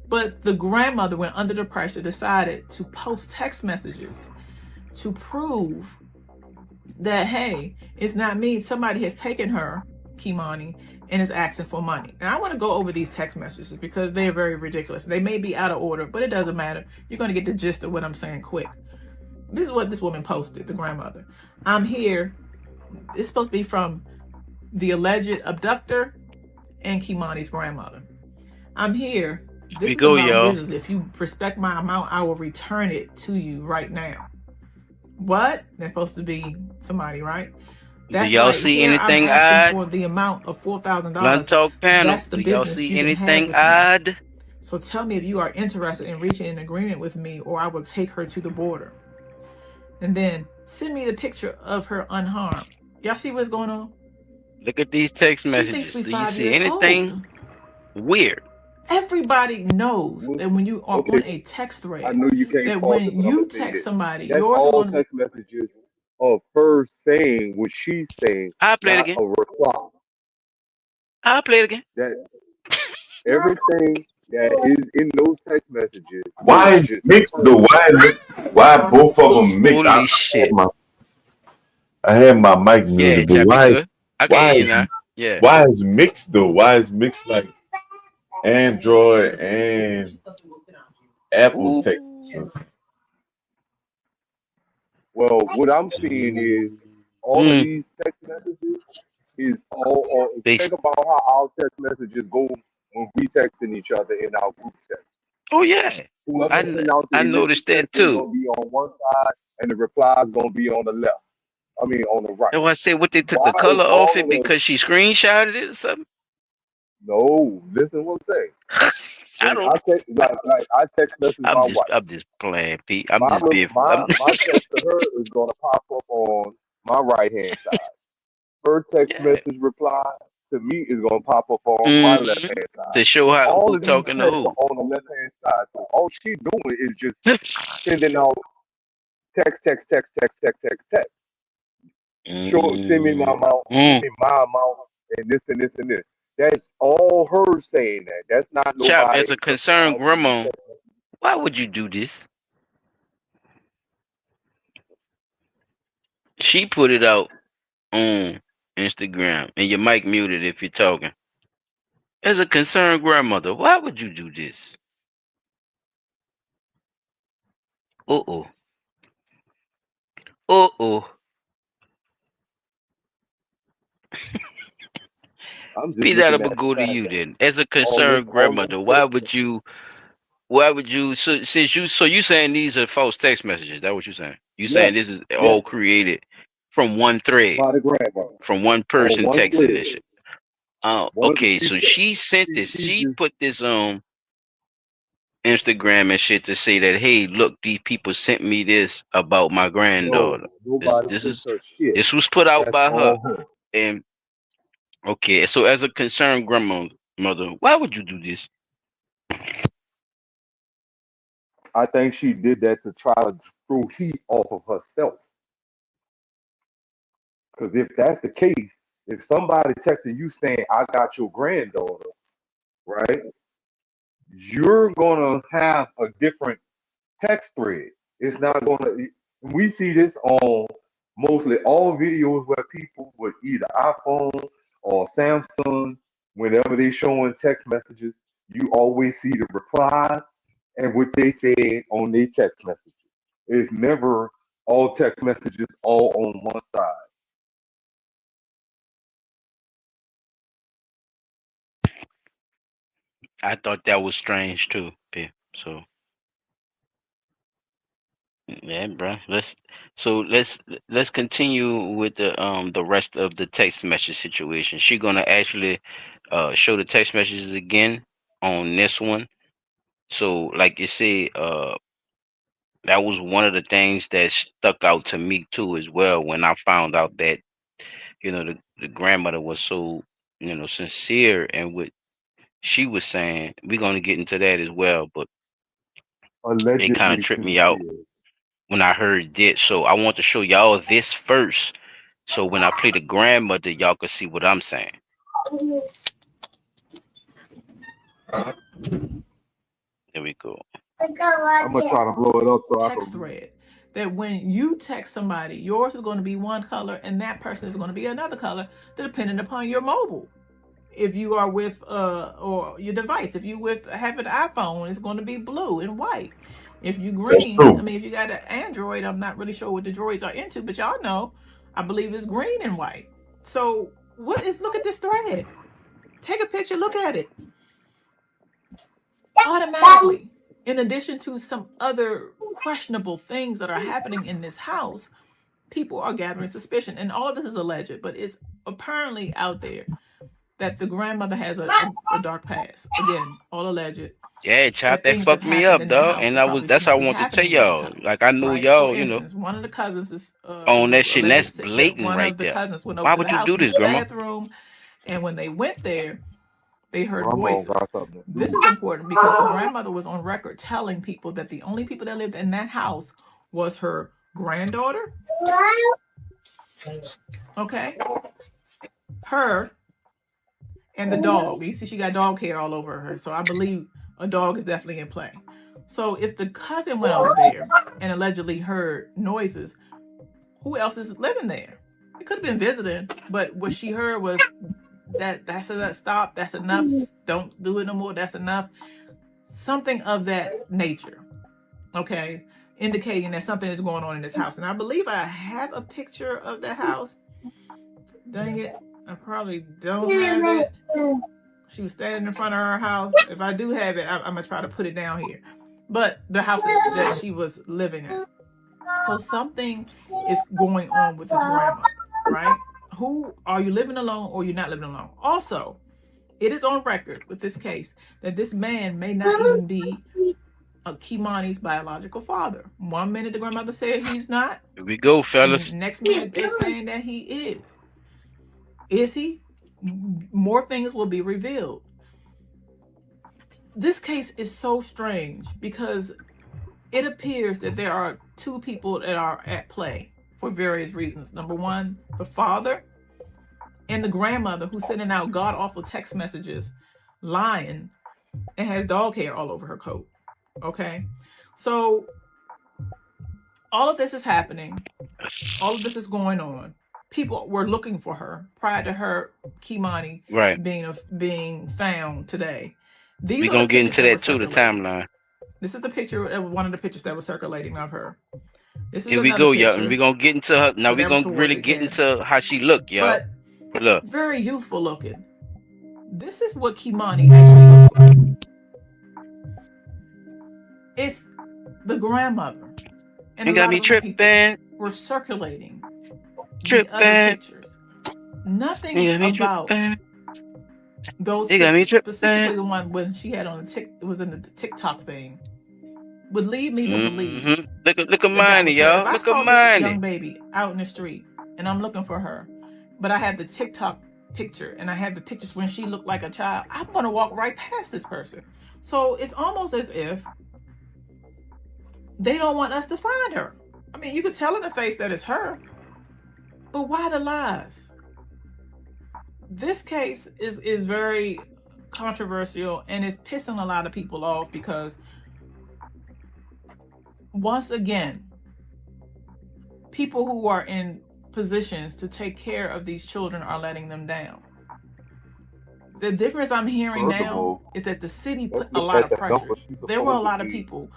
But the grandmother, when under the pressure, decided to post text messages to prove that, hey, it's not me. Somebody has taken her, Kimani, and is asking for money. And I want to go over these text messages because they are very ridiculous. They may be out of order, but it doesn't matter. You're going to get the gist of what I'm saying quick. This is what this woman posted, the grandmother. I'm here. It's supposed to be from the alleged abductor and Kimani's grandmother. I'm here. This is go, about y'all. business. If you respect my amount, I will return it to you right now. What? They're supposed to be somebody, right? That's Do y'all right. see Here I'm anything asking odd? for the amount of $4,000. Blunt Talk panel. That's the Do y'all business see you can have anything with me. odd? So tell me if you are interested in reaching an agreement with me, or I will take her to the border. And then send me the picture of her unharmed. Y'all see what's going on? Look at these text She thinks messages. we Do you 5 see years anything old. weird? Everybody knows that when you are on a text I thread, know you can't that pause it, when but I'm you gonna say text this. somebody, That's yours is all going to text messages of her saying what she's saying, I'll play it not again. a reply. I'll play it again. That everything that is in those text messages Why is is just mixed her. though? Why both of them mixed? Holy shit. I had my mic Yeah, muted, but Chop, you why is good? I can why hear you is now. Yeah. why is mixed though? Why is mixed like Android and Apple Ooh. text? Well, what I'm seeing is all of these text messages is all. Think about how our text messages go when we texting each other in our group text. Oh yeah. Whoever send out the I initial noticed that text is too. gonna be on one side, and the reply is gonna be on the left. I mean, on the right. That's why I said what they took Why the is color off all it of those? because she screenshotted it or something. No, listen what I'm saying. I When don't. I text, like I text message my wife. I'm just playing, Pete. I'm My just being. my text to her is gonna pop up on my right hand side. Her text message reply to me is gonna pop up on my left hand side. To show how All who of these talking to texts who. are on the left hand side. So all she doing is just sending out text, text, text, text, text, text, text. Send me my amount, send me my amount, and this and this and this. That's all her saying that. That's not Chop, nobody as a concerned replying to these grandma, text. why would you do this? She put it out on Instagram, and your mic muted if you're talking. As a concerned grandmother, why would you do this? Uh-oh. Uh-oh. I'm just Pete, that looking will at the go to fact you that then. As a all concerned them grandmother, text why would you so you saying these are false text messages? That what you saying? You yes, saying this is yes, all created from one thread, by the grandmother from one on person one texting thread. this shit. Oh, One okay. So she sent this. she's She just put this on Instagram and shit to say that, hey, look, these people sent me this about my no, granddaughter. nobody This sent is her shit. this was put out That's by her. all her. And okay, so as a concerned grandmother, why would you do this? I think she did that to try to throw heat off of herself. Because if that's the case, if somebody texting you saying, I got your granddaughter, right, you're going to have a different text thread. It's not going to, we see this on mostly all videos where people with either iPhone or Samsung, whenever they showing text messages, you always see the replies and what they say on their text messages. It's never all text messages all on one side. I thought that was strange too, Pip. So Yeah, bro. Let's continue with the rest of the text message situation. She gonna actually show the text messages again on this one. So like you said, that was one of the things that stuck out to me too as well when I found out that, the grandmother was so, sincere and what she was saying. We're gonna get into that as well, but it kind of Allegedly tripped me out sincere. when I heard this. So I want to show y'all this first. So when I play the grandmother, y'all can see what I'm saying. There we go. I'm gonna try to blow it up so I Text can. thread that when you text somebody, yours is going to be one color and that person is going to be another color, depending upon your mobile. If you are with or your device, if you have an iPhone, it's going to be blue and white. If you green, I mean, if you got an Android, I'm not really sure what the droids are into, but y'all know, I believe it's green and white. So look at this thread. Take a picture, look at it. Automatically, in addition to some other questionable things that are happening in this house, people are gathering suspicion. And all of this is alleged, but it's apparently out there that the grandmother has a dark past. Again, all alleged. Yeah, chop, That that things have fucked me happened up, in that dog. house And that probably should that's how I not be want to tell happening in this y'all. house, Like I know right? For y'all, instance, one of the cousins is on it was that shit. And that's alleged that blatant one right of the there. cousins went over Why to the would you house do to use this, the grandma? bathroom, and when they went there, they heard Grandma voices. got something to This do. is important because the grandmother was on record telling people that the only people that lived in that house was her granddaughter, okay, her, and the dog. You see, she got dog hair all over her, so I believe a dog is definitely in play. So if the cousin went over there and allegedly heard noises, who else is living there? It could have been visiting, but what she heard was that's enough. Stop. That's enough. Don't do it no more. That's enough. Something of that nature. Okay, indicating that something is going on in this house. And I believe I have a picture of the house. Dang it, I probably don't have it. She was standing in front of her house. If I do have it, I'm gonna try to put it down here. But the house that she was living in. So something is going on with this grandmother, right? Who are you living alone or you're not living alone? Also, it is on record with this case that this man may not even be Kimani's biological father. 1 minute the grandmother said he's not. Here we go, fellas. And next minute they're saying that he is. Is he? More things will be revealed. This case is so strange because it appears that there are two people that are at play for various reasons. Number one, the father and the grandmother who's sending out god-awful text messages, lying, and has dog hair all over her coat. Okay? So all of this is happening. All of this is going on. People were looking for her prior to her Kimani being found today. We're going to get into that too, the timeline. This is the picture of one of the pictures that was circulating of her. This is Here we go, y'all. And we're going to get into her. Now we're going to really get into how she looked, y'all. Look. Very youthful looking. This is what Kimani actually looks like. It's the grandmother. And you got me tripping. Were circulating tripping other pictures. Nothing about those pictures, specifically the one when she had on it was in the TikTok thing, would lead me to believe. Look at mine, y'all. Look at mine. Young baby out in the street, and I'm looking for her, but I have the TikTok picture and I have the pictures when she looked like a child. I'm gonna walk right past this person. So it's almost as if they don't want us to find her. I mean, you could tell in the face that it's her, but why the lies? This case is very controversial and it's pissing a lot of people off because once again, people who are in positions to take care of these children are letting them down. The difference I'm hearing now is that the city put a lot of pressure. There were a lot of people,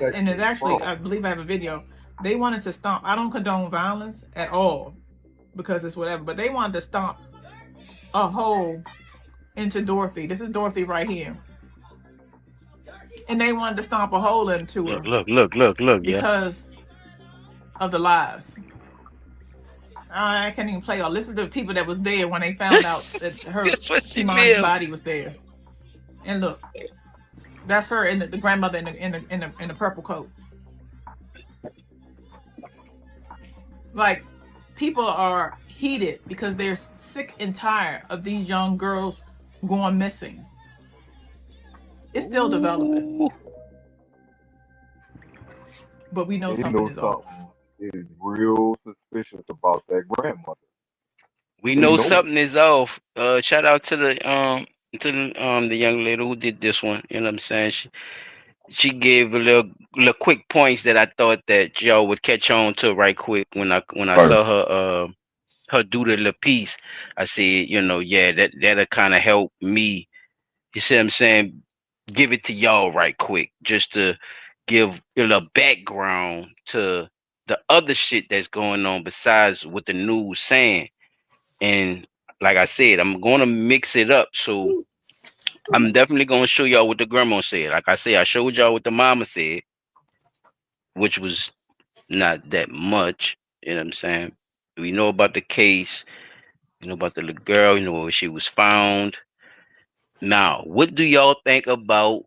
and it's actually, I believe I have a video, they wanted to stomp. I don't condone violence at all because it's whatever, but they wanted to stomp a hole into Dorothy. This is Dorothy right here. And they wanted to stomp a hole into her. Look, because of the lives. I can't even play all. This is the people that was there when they found out that her Kimani's body was there. And look, that's her and the grandmother in the purple coat. Like, people are heated because they're sick and tired of these young girls going missing. It's still developing, but we know something is off. Is real suspicious about that grandmother. We know something is off. Shout out to the young lady who did this one. You know what I'm saying? She gave a little quick points that I thought that y'all would catch on to right quick when I saw her do the little piece. I said, yeah, that'll kind of help me. You see what I'm saying? Give it to y'all right quick, just to give a little background to the other shit that's going on besides what the news saying. And like I said, I'm gonna mix it up. So I'm definitely gonna show y'all what the grandma said. Like I said, I showed y'all what the mama said, which was not that much. You know what I'm saying? We know about the case, you know about the little girl, you know where she was found. Now, what do y'all think about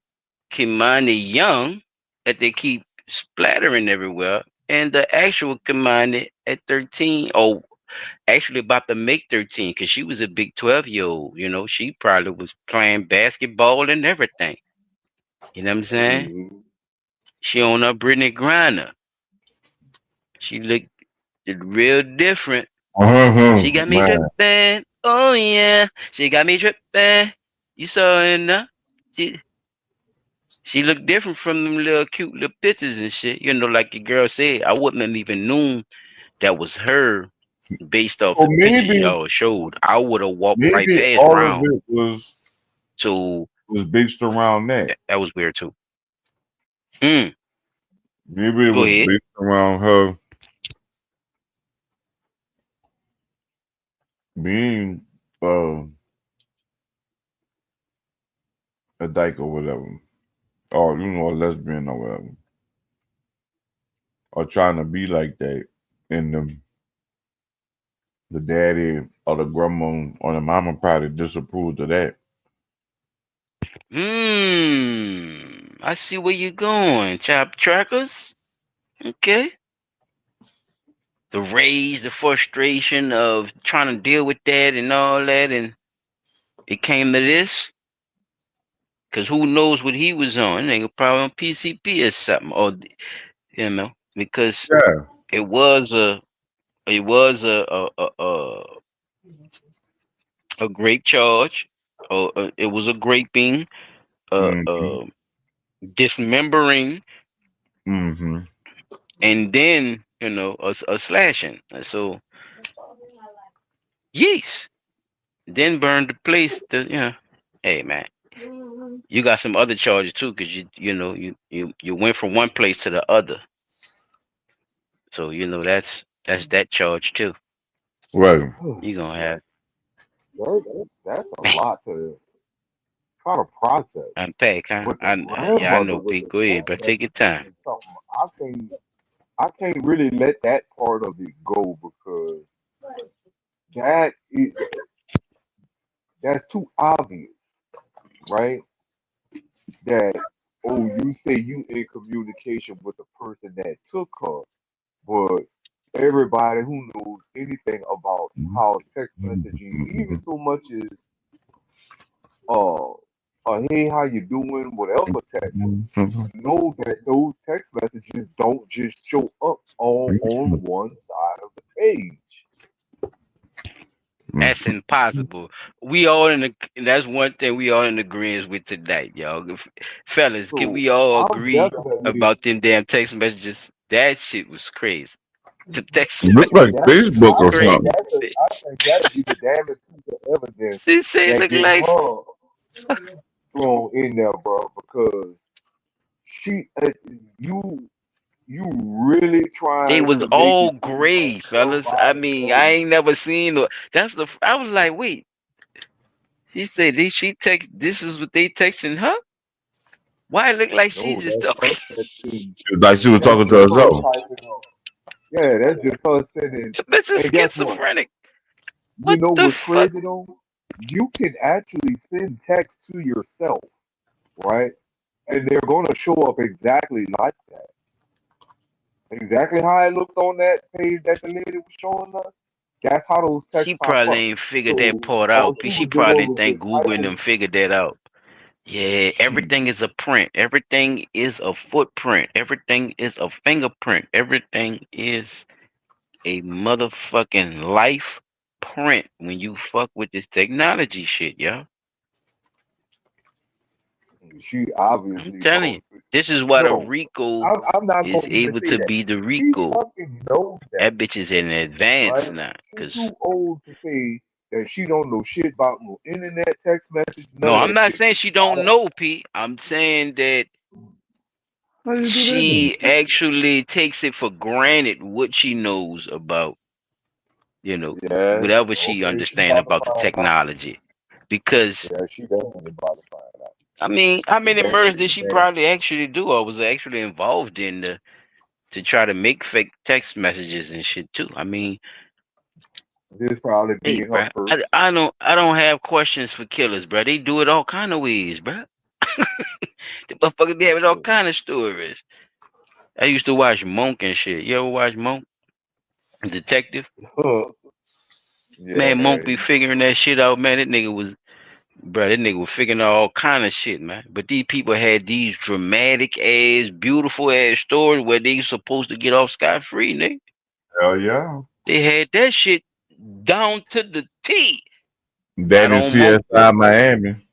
Kimani Young that they keep splattering everywhere, and the actual Kimani at 13? Oh, actually about to make 13, because she was a big 12-year-old. She probably was playing basketball and everything. You know what I'm saying? She on her Brittany Griner. She looked real different. She got me tripping. Oh yeah, she got me tripping. You saw her in there. She looked different from them little cute little pictures and shit. Like your girl said, I wouldn't have even known that was her based off the pictures y'all showed. I would have walked right Maybe past all around. of it was based around that. That was weird too. Maybe it Go was ahead. based around her being a dyke or whatever, or a lesbian or whatever, or trying to be like that, and the daddy or the grandma or the mama probably disapproved of that. I see where you're going, Chop Trackers. Okay. The rage, the frustration of trying to deal with that and all that, and it came to this. Cause who knows what he was on? They were probably on PCP or something, or because it was a grape charge, or it was a graping, dismembering, and then a slashing. So yes, then burned the place. Hey man, you got some other charges too, cause you went from one place to the other. So that's that charge too. Right. You gonna have That's a lot to try to process. unpack, huh? But the I grandmother know, with Pete. the Go ahead, text but take your messages time. is something I can't really let that part of it go because that is that's too obvious, right? That you say you in communication with the person that took her, but everybody who knows anything about how text messaging, even so much as uh, hey, how you doing, whatever text, know that those text messages don't just show up all on one side of the page. That's impossible. We all that's one thing we all in agreement with tonight, y'all. Fellas, can So we all I'm agree definitely about them damn text messages? That shit was crazy. The text Look like messages Facebook was or crazy. something. I think that'll be the damnest piece of evidence She say that look get like her thrown in there, bro, because she, you really they trying was to make all it seem gray, like fellas. I somebody mean, I else. ain't never seen I was like, wait. He said she text. This is what they texting her. Why it look like she No, just that's talking? her texting. Like she was That's talking to just her herself. typing up. Yeah, that's just her sending. This is And guess what? schizophrenic. You What know the what's fuck? crazy though? You can actually send text to yourself, right? And they're gonna show up exactly like that. Exactly how it looked on that page that the lady was showing us. That's how those texts She pop probably up. ain't figured that So part all out. she She was doing probably didn't was think just Google and them typing. figured that out. Yeah, everything is a print. Everything is a footprint. Everything is a fingerprint. Everything is a motherfucking life print when you fuck with this technology shit, yo. She I'm obviously telling you, knows. this is why the No, Rico I'm not is gonna even able say to that. be the She Rico. fucking knows that, That bitch is in advance right? now. She's Cause too old to say that she don't know shit about no internet, text message, no, none of I'm that not shit. saying she don't know, P. I'm saying that How you do that then? she actually takes it for granted what she knows about, Yeah, whatever she okay, she understand about to about the find out. technology. Because Yeah, she definitely about to find out. I mean, how She many murders did definitely she bad. probably actually do, or was actually involved in to try to make fake text messages and shit too? I mean, This probably hey, being her bro, first. I don't have questions for killers, bro. They do it all kind of ways, bro. The motherfuckers they have all kind of stories. I used to watch Monk and shit. You ever watch Monk? Detective? Yeah, Man, Monk be figuring that shit out, man. That nigga was figuring out all kind of shit, man. But these people had these dramatic ass, beautiful ass stories where they supposed to get off scot free, nigga. Hell yeah. They had that shit down to the T. That Not is on Monk CSI though. Miami.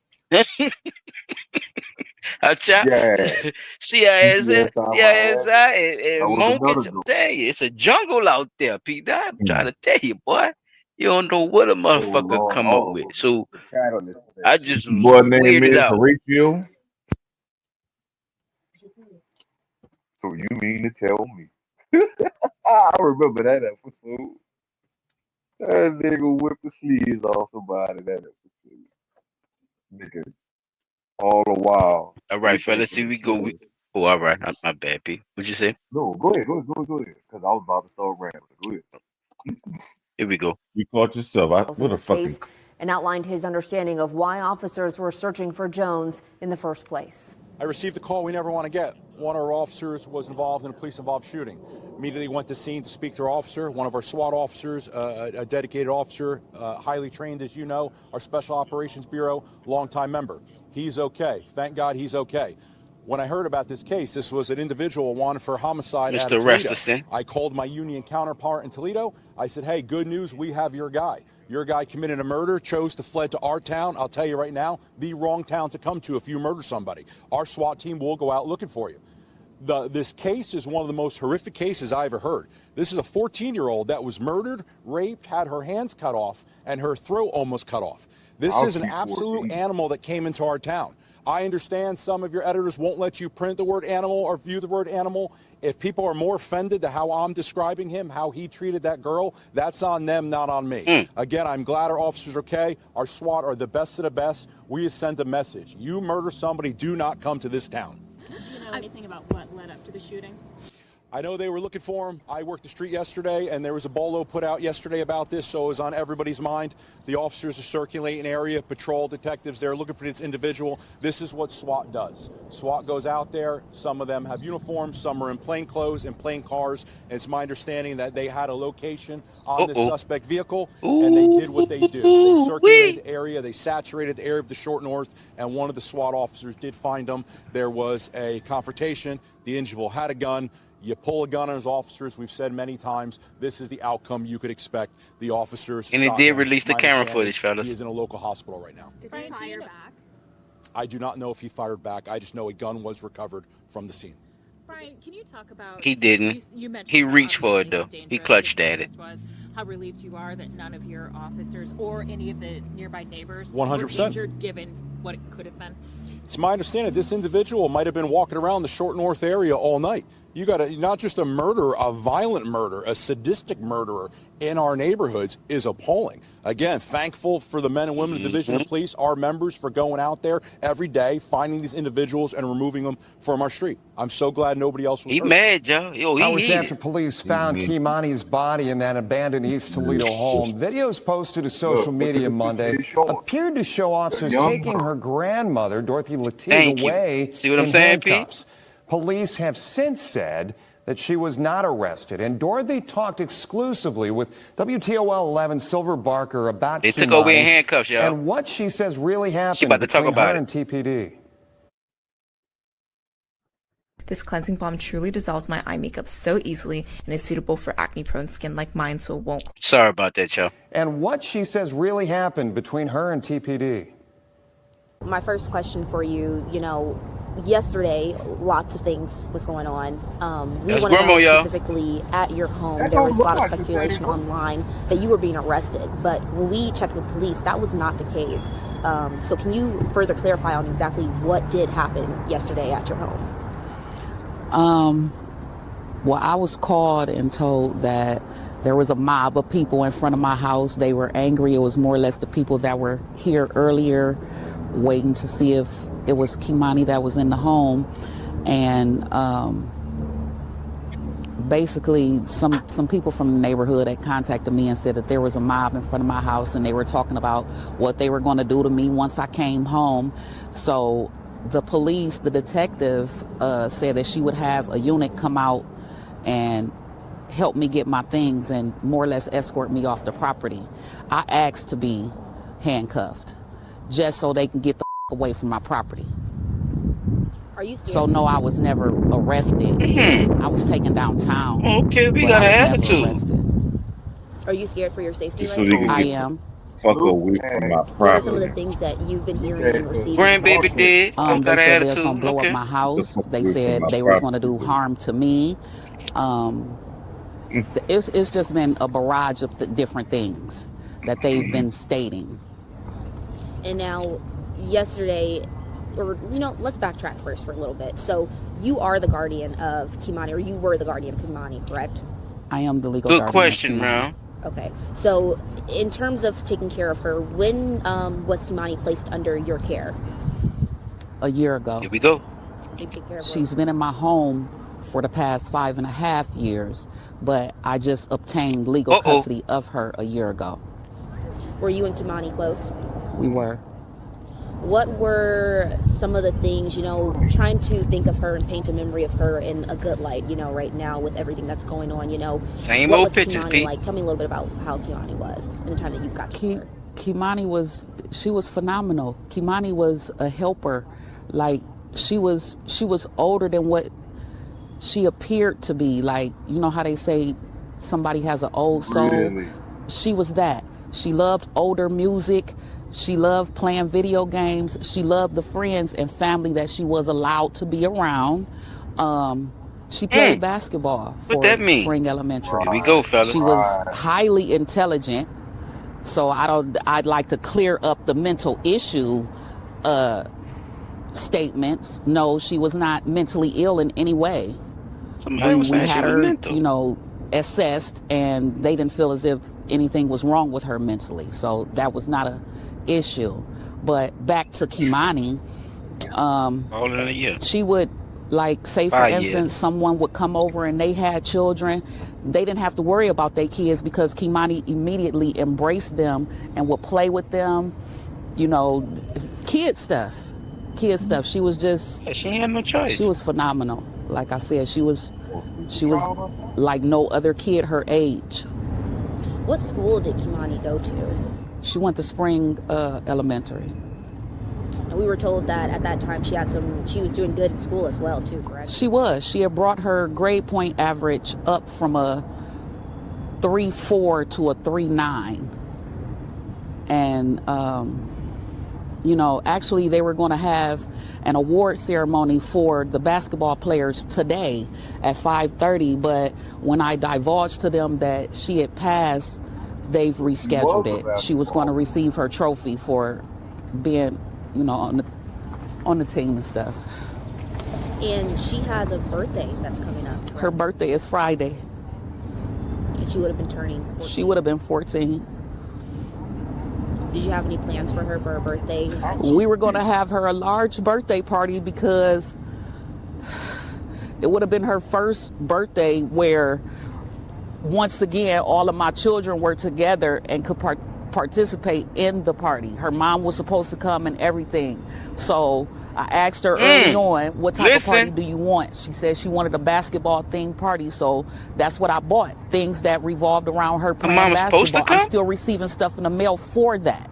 I try yeah. CIS, CSI CISI, Miami. That and was Monk. another I'm joke. telling you, it's a jungle out there, Pete. I'm trying Mm. to tell you, boy. You don't know what a Oh motherfucker Lord, come up with. all So the catalyst for that I shit. just was Boy name weirded is out. Horatio. So you mean to tell me? I remember that episode. That nigga whipped the sleeves off somebody that episode. Nigga, all the while All they right, fellas, think here they we go. killers. Oh, all right. My bad, Pete. What'd you say? No, go ahead, go ahead. Because I was about to start rambling. Go ahead. Here we go. You caught yourself. In What a this fucking. case and outlined his understanding of why officers were searching for Jones in the first place. I received a call we never want to get. One of our officers was involved in a police-involved shooting. Immediately went to scene to speak to our officer, one of our SWAT officers, a dedicated officer, highly trained, as you know, our Special Operations Bureau, longtime member. He's okay. Thank God he's okay. When I heard about this case, this was an individual wanted for homicide out of Mr. Toledo. Resterson. I called my union counterpart in Toledo. I said, hey, good news, we have your guy. Your guy committed a murder, chose to fled to our town. I'll tell you right now, the wrong town to come to if you murder somebody. Our SWAT team will go out looking for you. This case is one of the most horrific cases I ever heard. This is a 14-year-old that was murdered, raped, had her hands cut off, and her throat almost cut off. This is an absolute animal that came into our town. I understand some of your editors won't let you print the word animal or view the word animal. If people are more offended to how I'm describing him, how he treated that girl, that's on them, not on me. Again, I'm glad our officers are okay. Our SWAT are the best of the best. We just send a message. You murder somebody, do not come to this town. Do you know anything about what led up to the shooting? I know they were looking for him. I worked the street yesterday, and there was a bolo put out yesterday about this, so it was on everybody's mind. The officers are circulating the area, patrol detectives, they're looking for this individual. This is what SWAT does. SWAT goes out there. Some of them have uniforms, some are in plain clothes, in plain cars. And it's my understanding that they had a location on this suspect vehicle, and they did what they do. They circulated the area, they saturated the area of the short north, and one of the SWAT officers did find him. There was a confrontation. The individual had a gun. You pull a gun on his officers. We've said many times, this is the outcome you could expect. The officers And it shot did him. release the My camera understanding, footage, fellas. He is in a local hospital right now. Did he fire back? I do not know if he fired back. I just know a gun was recovered from the scene. Brian, can you talk about? He didn't. You mentioned He how reached for it obviously though. how He dangerous clutched this at it. subject was, how relieved you are that none of your officers or any of the nearby neighbors 100%. were injured, given what it could have been. It's my understanding this individual might have been walking around the short north area all night. You got not just a murderer, a violent murderer, a sadistic murderer in our neighborhoods is appalling. Again, thankful for the men and women of the Division of Police, our members, for going out there every day, finding these individuals and removing them from our street. I'm so glad nobody else was He hurt. mad, Joe. Yo, he Hours heated. after police found Kimani's body in that abandoned East Toledo home, videos posted to social media Monday appeared to show officers taking her grandmother, Dorothy Lateef, away See what I'm in saying, Pete? handcuffs. Police have since said that she was not arrested, and Dorothy talked exclusively with WTOL 11 Silver Barker about They took her away in Kimani handcuffs, y'all. and what she says really happened about to talk between about her it. and TPD. This cleansing balm truly dissolves my eye makeup so easily and is suitable for acne-prone skin like mine, so it won't. Sorry about that, y'all. And what she says really happened between her and TPD. My first question for you, yesterday, lots of things was going on. We That's want to Grandma, know y'all. specifically at your home, That there don't was a look lot of like the speculation same. online that you were being arrested. But when we checked with police, that was not the case. So can you further clarify on exactly what did happen yesterday at your home? Well, I was called and told that there was a mob of people in front of my house. They were angry. It was more or less the people that were here earlier waiting to see if it was Kimani that was in the home. And basically some people from the neighborhood had contacted me and said that there was a mob in front of my house and they were talking about what they were going to do to me once I came home. So the police, the detective, said that she would have a unit come out and help me get my things and more or less escort me off the property. I asked to be handcuffed just so they can get the away from my property. Are you scared? So no, I was never arrested. I was taken downtown. Okay, we but got I an was never attitude. arrested. Are you scared for your safety So right they now? can I get am. fuck away from my What are some of the property. things that you've been hearing and receiving? Grandbaby dead. They Got an said they was attitude. gonna blow Okay. up my house. fuck They away from said my they was gonna property. do harm to me. It's just been a barrage of different things that they've been stating. And now, yesterday, or let's backtrack first for a little bit. So, you are the guardian of Kimani, or you were the guardian of Kimani, correct? I am the legal Good guardian. question, of Kimani. man. Okay. So, in terms of taking care of her, when was Kimani placed under your care? A year ago. Here we go. You take care of her. She's been in my home for the past 5.5 years, but I just obtained legal custody of her a year ago. Were you and Kimani close? We were. What were some of the things, trying to think of her and paint a memory of her in a good light, right now with everything that's going on, Same what old was pictures, Kimani Pete. like? Tell me a little bit about how Kimani was in the time that you've got to know her. Kimani was phenomenal. Kimani was a helper. Like she was older than what she appeared to be. Like, you know how they say somebody has an old soul? Really? She was that. She loved older music. She loved playing video games. She loved the friends and family that she was allowed to be around. She played basketball for that mean? Spring Elementary. Here we go, fellas. She was highly intelligent. So I'd like to clear up the mental issue statements. No, she was not mentally ill in any way. Somebody was We saying she had was her, mental. assessed, and they didn't feel as if anything was wrong with her mentally. So that was not a issue. But back to Kimani, All in a year. she would, like, say for 5 years. instance, someone would come over and they had children. They didn't have to worry about their kids because Kimani immediately embraced them and would play with them. Kid stuff. She was just. Yeah, she had no choice. She was phenomenal. Like I said, she was like no other kid her age. What school did Kimani go to? She went to Spring Elementary. And we were told that at that time she was doing good in school as well too, correct? She was. She had brought her grade point average up from a 3.4 to a 3.9. And actually they were going to have an award ceremony for the basketball players today at 5:30, but when I divulged to them that she had passed, they've rescheduled it. She was going to receive her trophy for being, on the team and stuff. And she has a birthday that's coming up. Her birthday is Friday. she would have been turning 14? She would have been 14. Did you have any plans for her birthday? We were going to have her a large birthday party because it would have been her first birthday where, once again, all of my children were together and could participate in the party. Her mom was supposed to come and everything. So I asked her early on, what type of party do you want? She said she wanted a basketball themed party. So that's what I bought. Things that revolved around her playing basketball. I'm still receiving stuff in the mail for that.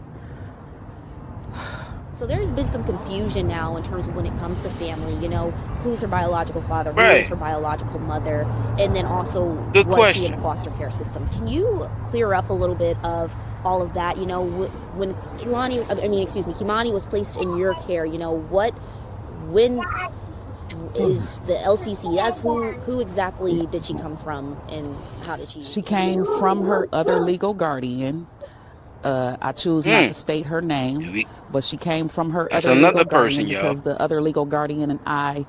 So there's been some confusion now in terms of when it comes to family, you know, who's her biological father, who is her biological mother, and then also was she in the foster care system. Can you clear up a little bit of all of that? You know, when Kimani was placed in your care, you know, when is the LCCS, who exactly did she come from, and how did she? She came from her other legal guardian. I choose not to state her name, but she came from her other legal guardian because the other legal guardian and I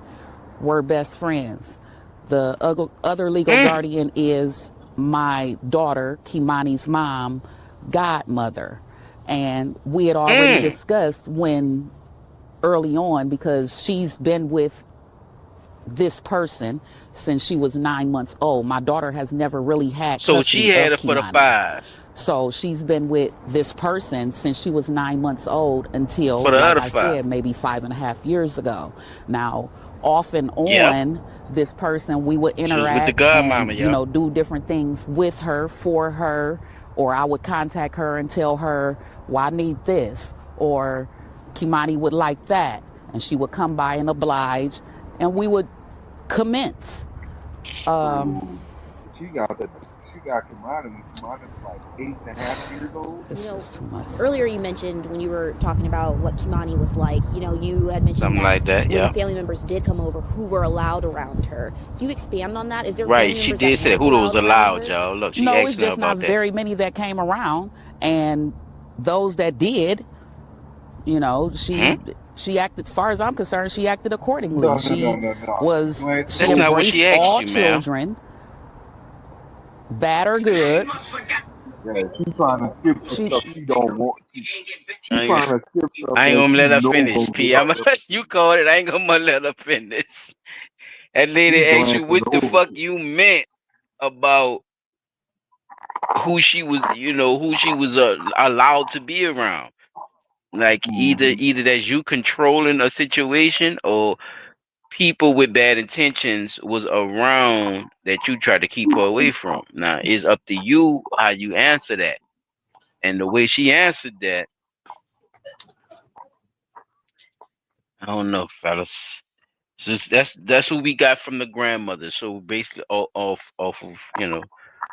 were best friends. The other legal guardian is my daughter, Kimani's mom, godmother. And we had already discussed when early on, because she's been with this person since she was 9 months old. My daughter has never really had custody So she had of her for the Kimani. 5. So she's been with this person since she was 9 months old until, For the like other I 5. said, maybe 5.5 years ago. Now, off and on, this person, we would interact with the godmama, and, you know, do different things with her, for her, or I would contact her and tell her, well, I need this, or Kimani would like that. And she would come by and oblige, and we would commence. She got Kimani when Kimani was like 8.5 years old. It's just too much. Earlier you mentioned when you were talking about what Kimani was like, you know, you had mentioned something like that, when family members did come over, who were allowed around her. Can you expand on that? Is there Right, family she members did that say weren't who was allowed, her? y'all. Look, she No, asked it's her just not about that. very many that came around, and those that did, you know, she acted, as far as I'm concerned, she acted accordingly. No. She That's not what embraced she asked all you, ma'am. children, bad or good. Yeah, she's trying to skip the stuff she don't want. She's trying to skip stuff I ain't that gonna let her she finish, knows P. You called it. I ain't gonna let her finish. That lady asked you what the fuck you meant about who she was, you know, who she was allowed to be around. Like either that's you controlling a situation, or people with bad intentions was around that you tried to keep her away from. Now it's up to you how you answer that. And the way she answered that, I don't know, fellas. So that's what we got from the grandmother. So basically, off of, you know,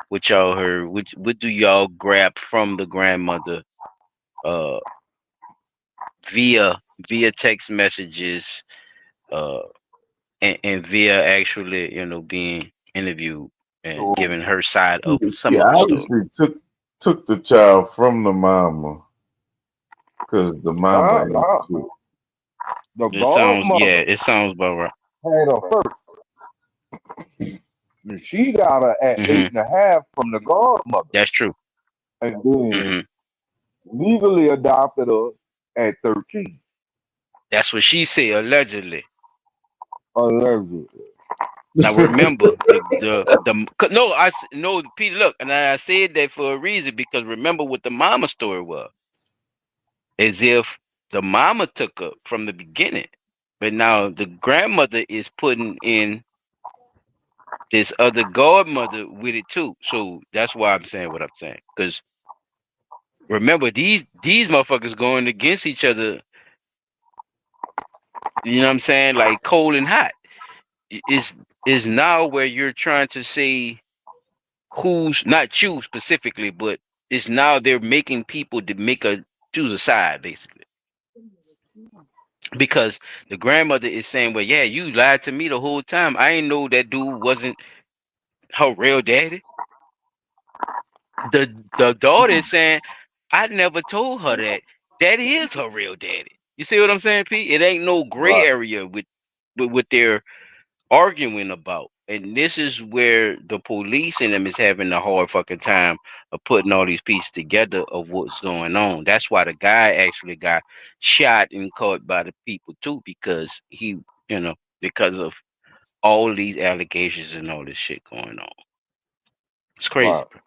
what y'all heard. What do y'all grab from the grandmother? Via text messages, and via actually, you know, being interviewed and giving her side of some She of the story. obviously took the child from the mama because the mama ain't shit. It sounds about right. Had her first. She got her at 8.5 from the godmother. That's true. And then legally adopted her at 13. That's what she said, allegedly. Allegedly. Now remember, no, Peter. Look, and I said that for a reason, because remember what the mama story was, as if the mama took her from the beginning, but now the grandmother is putting in this other godmother with it too. So that's why I'm saying what I'm saying. Because remember, these motherfuckers going against each other. You know what I'm saying? Like cold and hot. Is now where you're trying to say who's not you specifically, but it's now they're making people to choose a side, basically. Because the grandmother is saying, well, yeah, you lied to me the whole time. I ain't know that dude wasn't her real daddy. The daughter is saying, I never told her that. That is her real daddy. You see what I'm saying, Pete? It ain't no gray area with what they're arguing about. And this is where the police in them is having a hard fucking time of putting all these pieces together of what's going on. That's why the guy actually got shot and caught by the people too, because he, because of all these allegations and all this shit going on. It's crazy, Right. bro.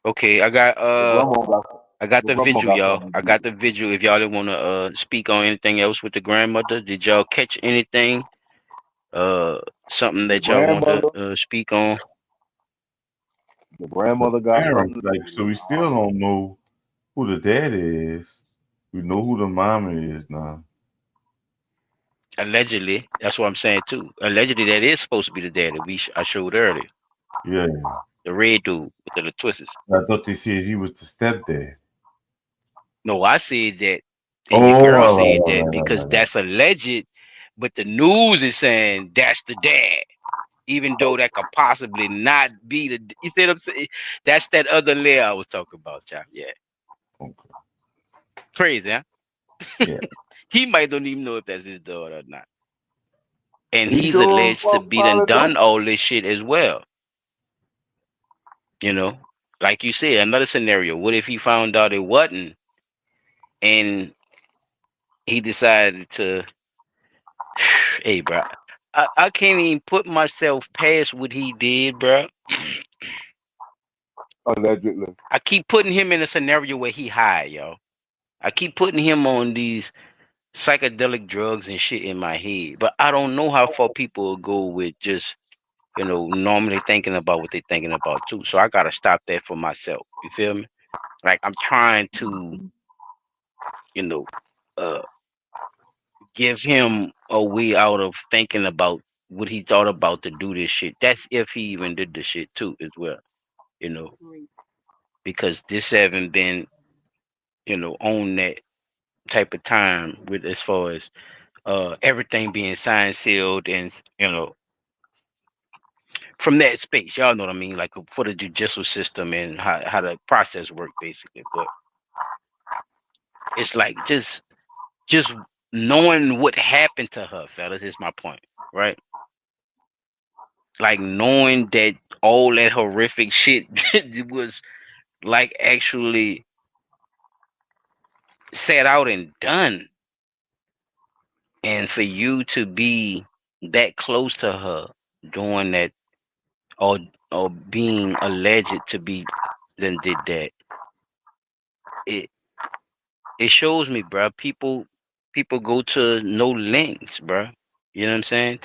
Okay, I got The the grandma vigil, got y'all. something I to do. got the vigil. If y'all didn't want to speak on anything else with the grandmother, did y'all catch anything? Something The that y'all want to grandmother, speak on? the The grandmother got parents, something to like, do so with we still don't know who the daddy is. We know who the mama is now. Allegedly, that's what I'm saying too. Allegedly, that is supposed to be the daddy I showed earlier. Yeah. The red dude with the twists. I thought they said he was the stepdad. No, I said that, and your Oh, girl right, said right, that right, right, because right, right. that's alleged, but the news is saying that's the dad. Even though that could possibly not be the, you see what I'm saying? That's that other layer I was talking about, Chop. Yeah, Okay. crazy, huh? Yeah. He might don't even know if that's his daughter or not, and He he's sure alleged to be probably don't. done all this shit as well. You know, like you said, another scenario. What if he found out it wasn't, and he decided to, hey, bro, I can't even put myself past what he did, bro. Allegedly. I keep putting him in a scenario where he high, yo. I keep putting him on these psychedelic drugs and shit in my head, but I don't know how far people will go with just, normally thinking about what they're thinking about too. So I gotta stop that for myself. You feel me? Like I'm trying to, you know, uh, give him a way out of thinking about what he thought about to do this shit. That's if he even did the shit too, as well. You know, because this haven't been, on that type of time with as far as everything being signed, sealed, and from that space, y'all know what I mean, like for the judicial system and how the process work basically. But it's like just knowing what happened to her, fellas, is my point, right? Like knowing that all that horrific shit was like actually set out and done, and for you to be that close to her doing that, or being alleged to be then did that, it it shows me, bro. People go to no lengths, bro. You know what I'm saying?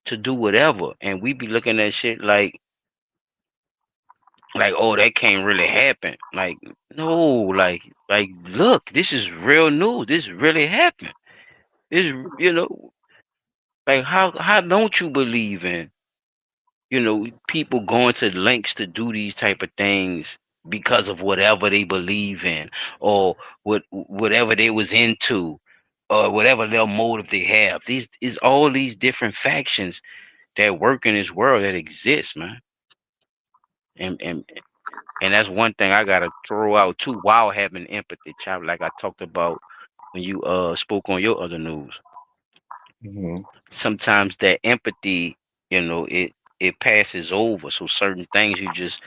To do whatever, and we be looking at shit like, oh, that can't really happen. Like, no, like, look, this is real news. This really happened. This, like, how don't you believe in, people going to lengths to do these type of things because of whatever they believe in, or whatever they was into, or whatever their motive they have. These is all these different factions that work in this world that exist, man. And that's one thing I gotta throw out too, while having empathy, child, like I talked about when you spoke on your other news. Mm-hmm. Sometimes that empathy, it passes over. So certain things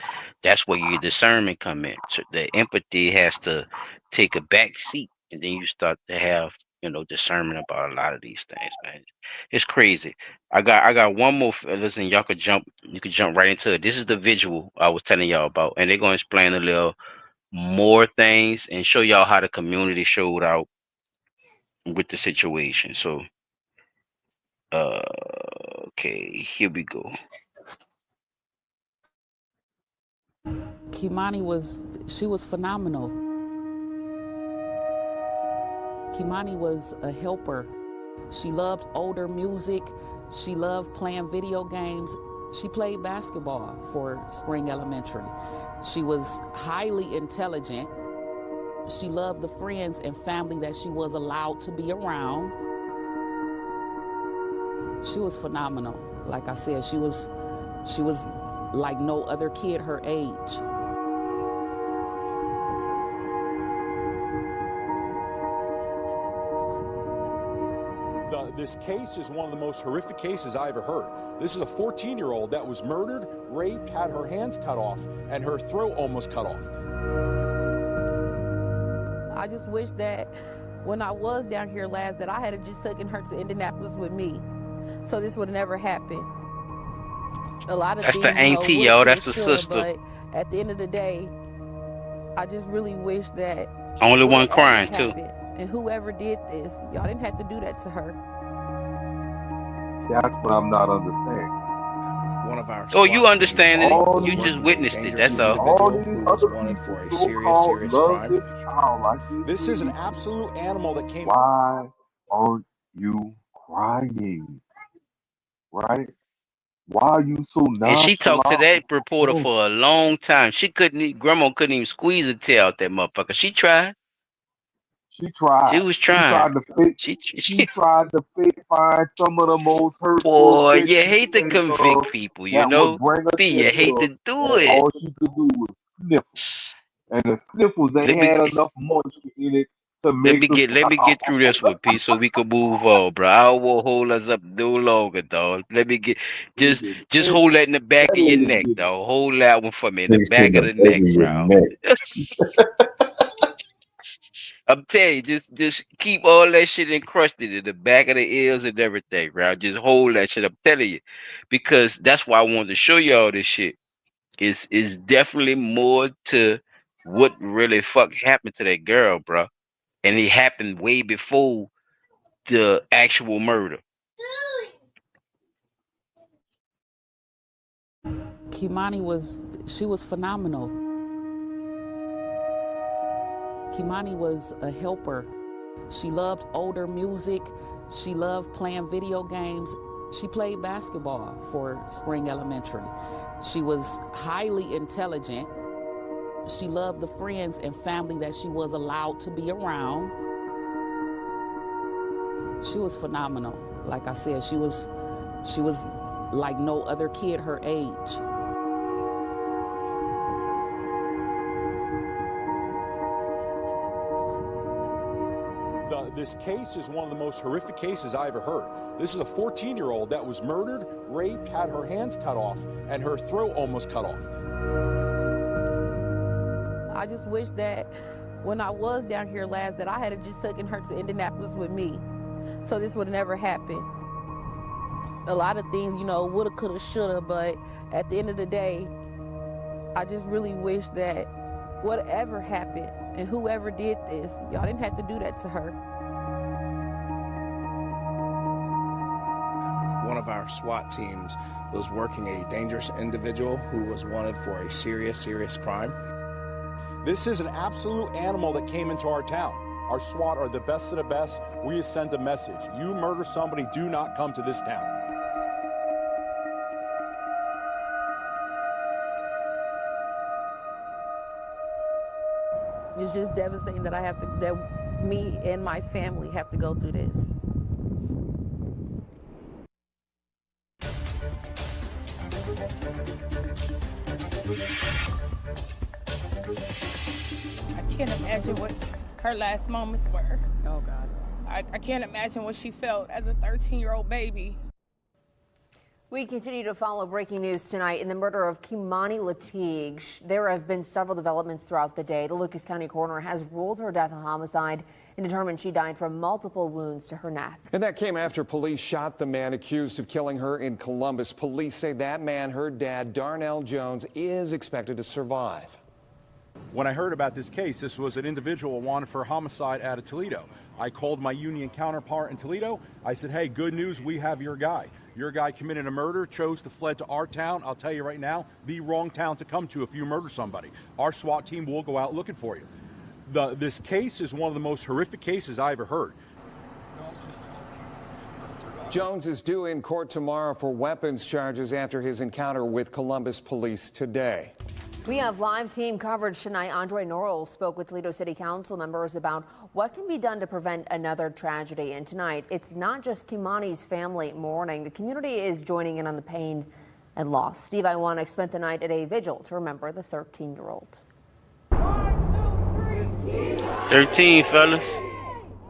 that's where your discernment come in. So the empathy has to take a back seat, and then you start to have, discernment about a lot of these things, man. It's crazy. I got one more. Listen, y'all could jump. You could jump right into it. This is the visual I was telling y'all about, and they're gonna explain a little more things and show y'all how the community showed out with the situation. So, uh, okay, here we go. Kimani she was phenomenal. Kimani was a helper. She loved older music. She loved playing video games. She played basketball for Spring Elementary. She was highly intelligent. She loved the friends and family that she was allowed to be around. She was phenomenal. Like I said, she was like no other kid her age. This case is one of the most horrific cases I ever heard. This is a 14-year-old that was murdered, raped, had her hands cut off, and her throat almost cut off. I just wish that when I was down here last that I had just taken her to Indianapolis with me. So this would have never happened. A lot of That's things, the auntie, yo. That's the sister. But at the end of the day, I just really wish that only one crying too. And whoever did this, y'all didn't have to do that to her. That's what I'm not understanding. One of our you understand it. You just witnessed it. That's all. Who was wanted for a serious crime. This is an absolute animal that came. Why are you crying? Right? Why are you so nonchalant? And she talked to that reporter for a long time. Grandma couldn't even squeeze a tail out that motherfucker. She tried. She tried. She was trying. She tried to find some of the most hurtful. Boy, you hate to convict people, you know? You hate to do it. All she could do was sniffles. And the sniffles, they had enough moisture in it to make Let me get through this one, P, so we can move on, bro. I won't hold us up no longer, dog. Let me get just hold that in the back of your neck, dog. Hold that one for me in the back of the neck, bro. I'm telling you, just keep all that shit encrusted in the back of the ears and everything, bro. Just hold that shit. I'm telling you, because that's why I wanted to show y'all this shit. Is definitely more to what really happened to that girl, bro, and it happened way before the actual murder. Kimani was phenomenal. Kimani was a helper. She loved older music. She loved playing video games. She played basketball for Spring Elementary. She was highly intelligent. She loved the friends and family that she was allowed to be around. She was phenomenal. Like I said, she was like no other kid her age. This case is one of the most horrific cases I ever heard. This is a 14-year-old that was murdered, raped, had her hands cut off, and her throat almost cut off. I just wish that when I was down here last that I had just taken her to Indianapolis with me. So this would have never happened. A lot of things, woulda, coulda, shoulda, but at the end of the day, I just really wish that whatever happened and whoever did this, y'all didn't have to do that to her. One of our SWAT teams was working a dangerous individual who was wanted for a serious crime. This is an absolute animal that came into our town. Our SWAT are the best of the best. We have sent a message. You murder somebody, do not come to this town. It's just devastating that that me and my family have to go through this. I can't imagine what her last moments were. Oh, God. I can't imagine what she felt as a 13-year-old baby. We continue to follow breaking news tonight in the murder of Kimani Lateague. There have been several developments throughout the day. The Lucas County coroner has ruled her death a homicide and determined she died from multiple wounds to her neck. And that came after police shot the man accused of killing her in Columbus. Police say that man, her dad, Darnell Jones, is expected to survive. When I heard about this case, this was an individual wanted for homicide out of Toledo. I called my union counterpart in Toledo. I said, hey, good news, we have your guy. Your guy committed a murder, chose to fled to our town. I'll tell you right now, the wrong town to come to if you murder somebody. Our SWAT team will go out looking for you. This case is one of the most horrific cases I ever heard. Jones is due in court tomorrow for weapons charges after his encounter with Columbus police today. We have live team coverage tonight. Andre Norrell spoke with Toledo City Council members about what can be done to prevent another tragedy. And tonight, it's not just Kimani's family mourning. The community is joining in on the pain and loss. Steve Iwanek spent the night at a vigil to remember the 13-year-old. 13, fellas.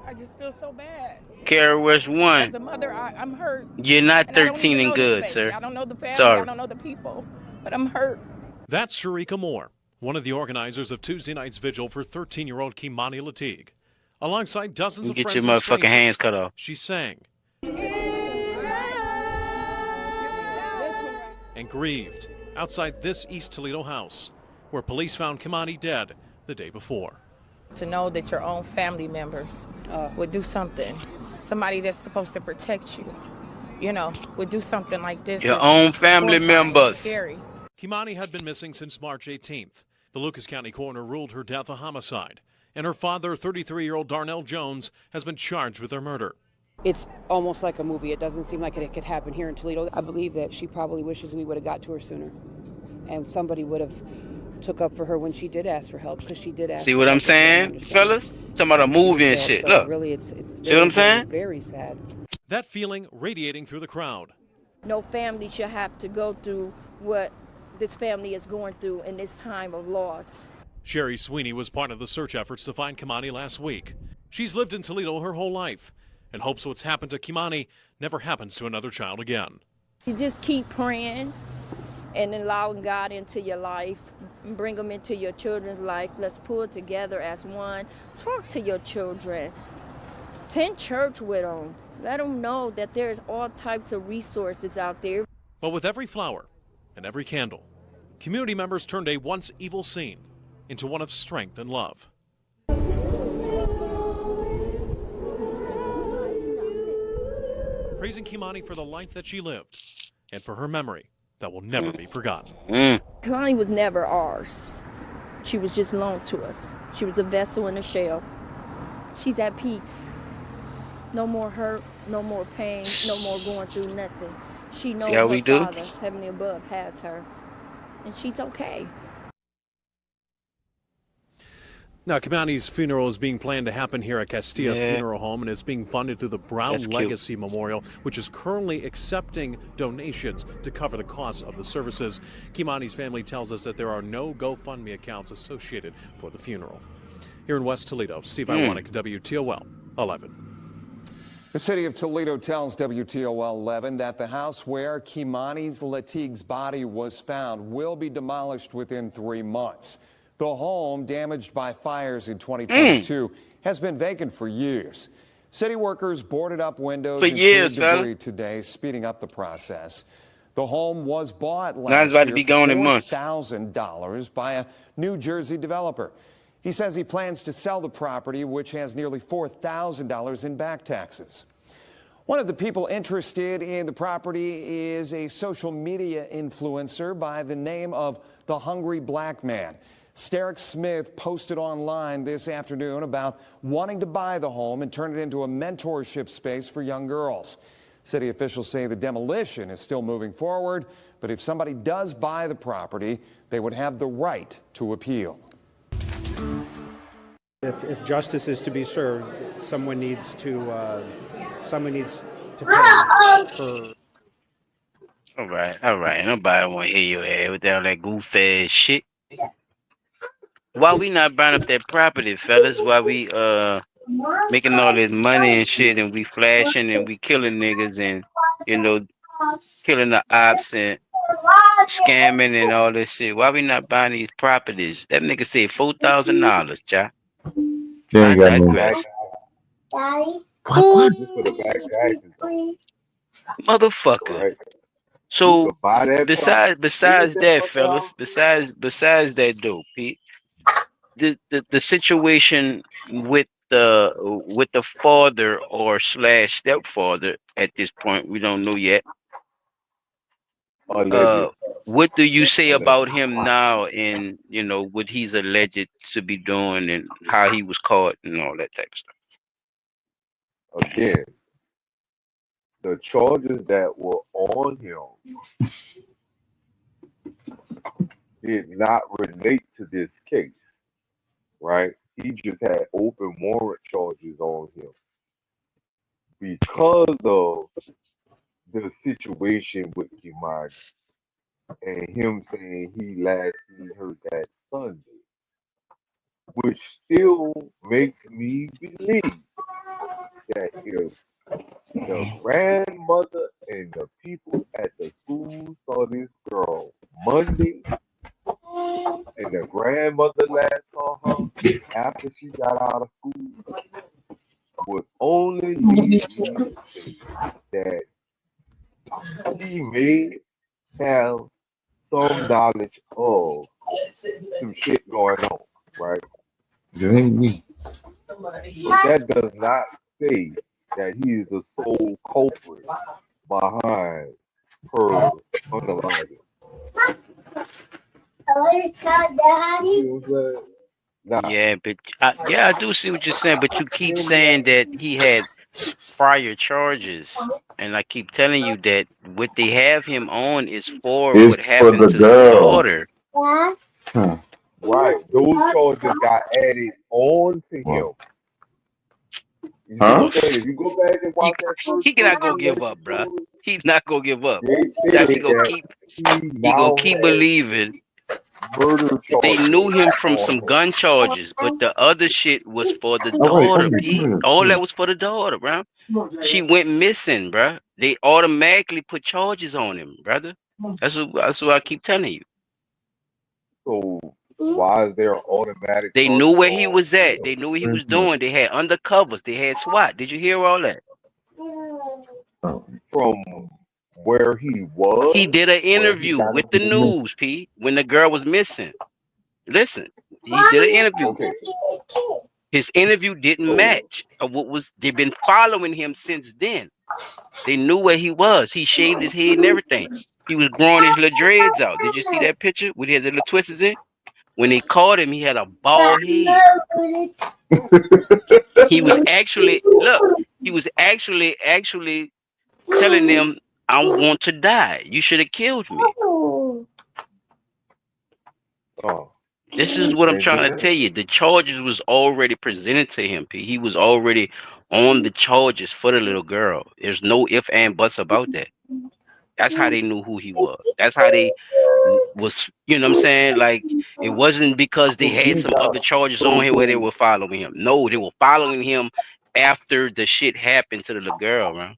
I just feel feel so bad. KRS As One. a mother, I'm hurt. You're not And I don't 13 even and know good, this baby. sir. I don't know the family. Sorry. I don't know the people. But I'm hurt. That's Sharika Moore, one of the organizers of Tuesday night's vigil for 13-year-old Kimani Lateeg. Alongside dozens of Get friends your and motherfucking strangers, hands cut off. she sang and grieved outside this East Toledo house, where police found Kimani dead the day before. To know that your own family members would do something, somebody that's supposed to protect you, would do something like this. Your own family members. It's scary. Kimani had been missing since March 18th. The Lucas County coroner ruled her death a homicide, and her father, 33-year-old Darnell Jones, has been charged with her murder. It's almost like a movie. It doesn't seem like it could happen here in Toledo. I believe that she probably wishes we would have got to her sooner, and somebody would have took up for her when she did ask for help, because she did ask. See what I'm saying, fellas? Talking about a movie and shit. Look. Really, it's see what I'm saying? Very sad. That feeling radiating through the crowd. No family should have to go through what this family is going through in this time of loss. Sherry Sweeney was part of the search efforts to find Kimani last week. She's lived in Toledo her whole life and hopes what's happened to Kimani never happens to another child again. You just keep praying and allowing God into your life, bring them into your children's life. Let's pull together as one. Talk to your children. Attend church with them. Let them know that there's all types of resources out there. But with every flower and every candle, community members turned a once evil scene into one of strength and love. Praising Kimani for the life that she lived and for her memory that will never be forgotten. Kimani was never ours. She was just loaned to us. She was a vessel in a shell. She's at peace. No more hurt, no more pain, no more going through nothing. She knows her Father, heavenly above, has her, and she's okay. Now, Kimani's funeral is being planned to happen here at Castilla Funeral Home, and it's being funded through the Brown Legacy Memorial, which is currently accepting donations to cover the costs of the services. Kimani's family tells us that there are no GoFundMe accounts associated for the funeral. Here in West Toledo, Steve Iwanek, WTOL 11. The city of Toledo tells WTOL 11 that the house where Kimani Lateeg's body was found will be demolished within 3 months. The home, damaged by fires in 2022, has been vacant for years. City workers boarded up windows and cleared debris today, speeding up the process. The home was bought last year for $4,000 by a New Jersey developer. He says he plans to sell the property, which has nearly $4,000 in back taxes. One of the people interested in the property is a social media influencer by the name of the Hungry Black Man. Sterick Smith posted online this afternoon about wanting to buy the home and turn it into a mentorship space for young girls. City officials say the demolition is still moving forward, but if somebody does buy the property, they would have the right to appeal. If justice is to be served, someone needs to pay for. All right. Nobody want to hear your ass with all that goof ass shit. Why we not buying up that property, fellas? Why we making all this money and shit, and we flashing and we killing niggas and killing the ops and scamming and all this shit? Why we not buying these properties? That nigga said $4,000, child. I digress. Motherfucker. So besides that, fellas, besides that though, Pete, the situation with the father or slash stepfather at this point, we don't know yet. What do you say about him now, and what he's alleged to be doing and how he was caught and all that type of stuff? Again, the charges that were on him did not relate to this case, right? He just had open warrant charges on him because of the situation with Kimani and him saying he last seen her that Sunday, which still makes me believe the grandmother and the people at the school saw this girl Monday, and the grandmother last saw her after she got out of school would only lead me to think that she may have some knowledge of some shit going on, right? It ain't me. But that does not say that he is the sole culprit behind her unaliving. Nah. Yeah, but I do see what you're saying, but you keep saying that he had prior charges, and I keep telling you that what they have him on is for It's what for happened the to his girl. daughter. Right. Those charges got added on to him. You see Huh? what I'm saying? If you go back and watch that first He cannot go person give up, bruh. He's not gonna give up. they That said he gonna that keep he he gonna now keep has believing. murder They charges knew him from on some him. gun charges, but the other shit was for the All right, daughter, okay, come Pete. here. All that was for the daughter, bro. She went missing, bruh. They automatically put charges on him, brother. That's what I keep telling you. So why is there automatic They knew charges where he on was at. him? They knew what he was doing. They had undercovers. They had SWAT. Did you hear all that? From where he He was, did an where he interview got with the into the news, Pete, when the girl was missing. Listen, he did an interview. okay. His interview didn't match what was. They've been following him since then. They knew where he was. He shaved his head and everything. He was growing his little dreads out. Did you see that picture with his little twists in? When they caught him, he had a bald head. He was actually He was actually telling them, "I want to die. You should have killed me." Oh. This is what I'm And trying to then tell you. The charges was already presented to him, P. He was already on the charges for the little girl. There's no if and buts about that. That's how they knew who he was. That's how they was, you know what I'm saying? Like, it wasn't because they had some other charges on him where they were following him. No, they were following him after the shit happened to the little girl, man.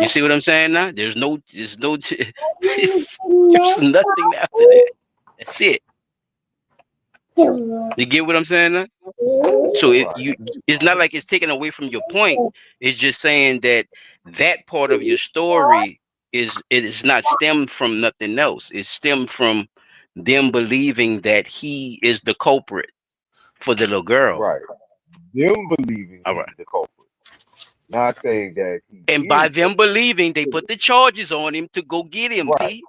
You see what I'm saying now? There's there's nothing after that. That's it. You get what I'm saying now? So it's not like it's taken away from your point. It's just saying that that part of your story is not stemmed from nothing else. It stemmed from them believing that he is the culprit for the little girl. right. Them believing All right. he's the culprit. Not saying that he And by them believing, they put the charges on him to go get him, right. P.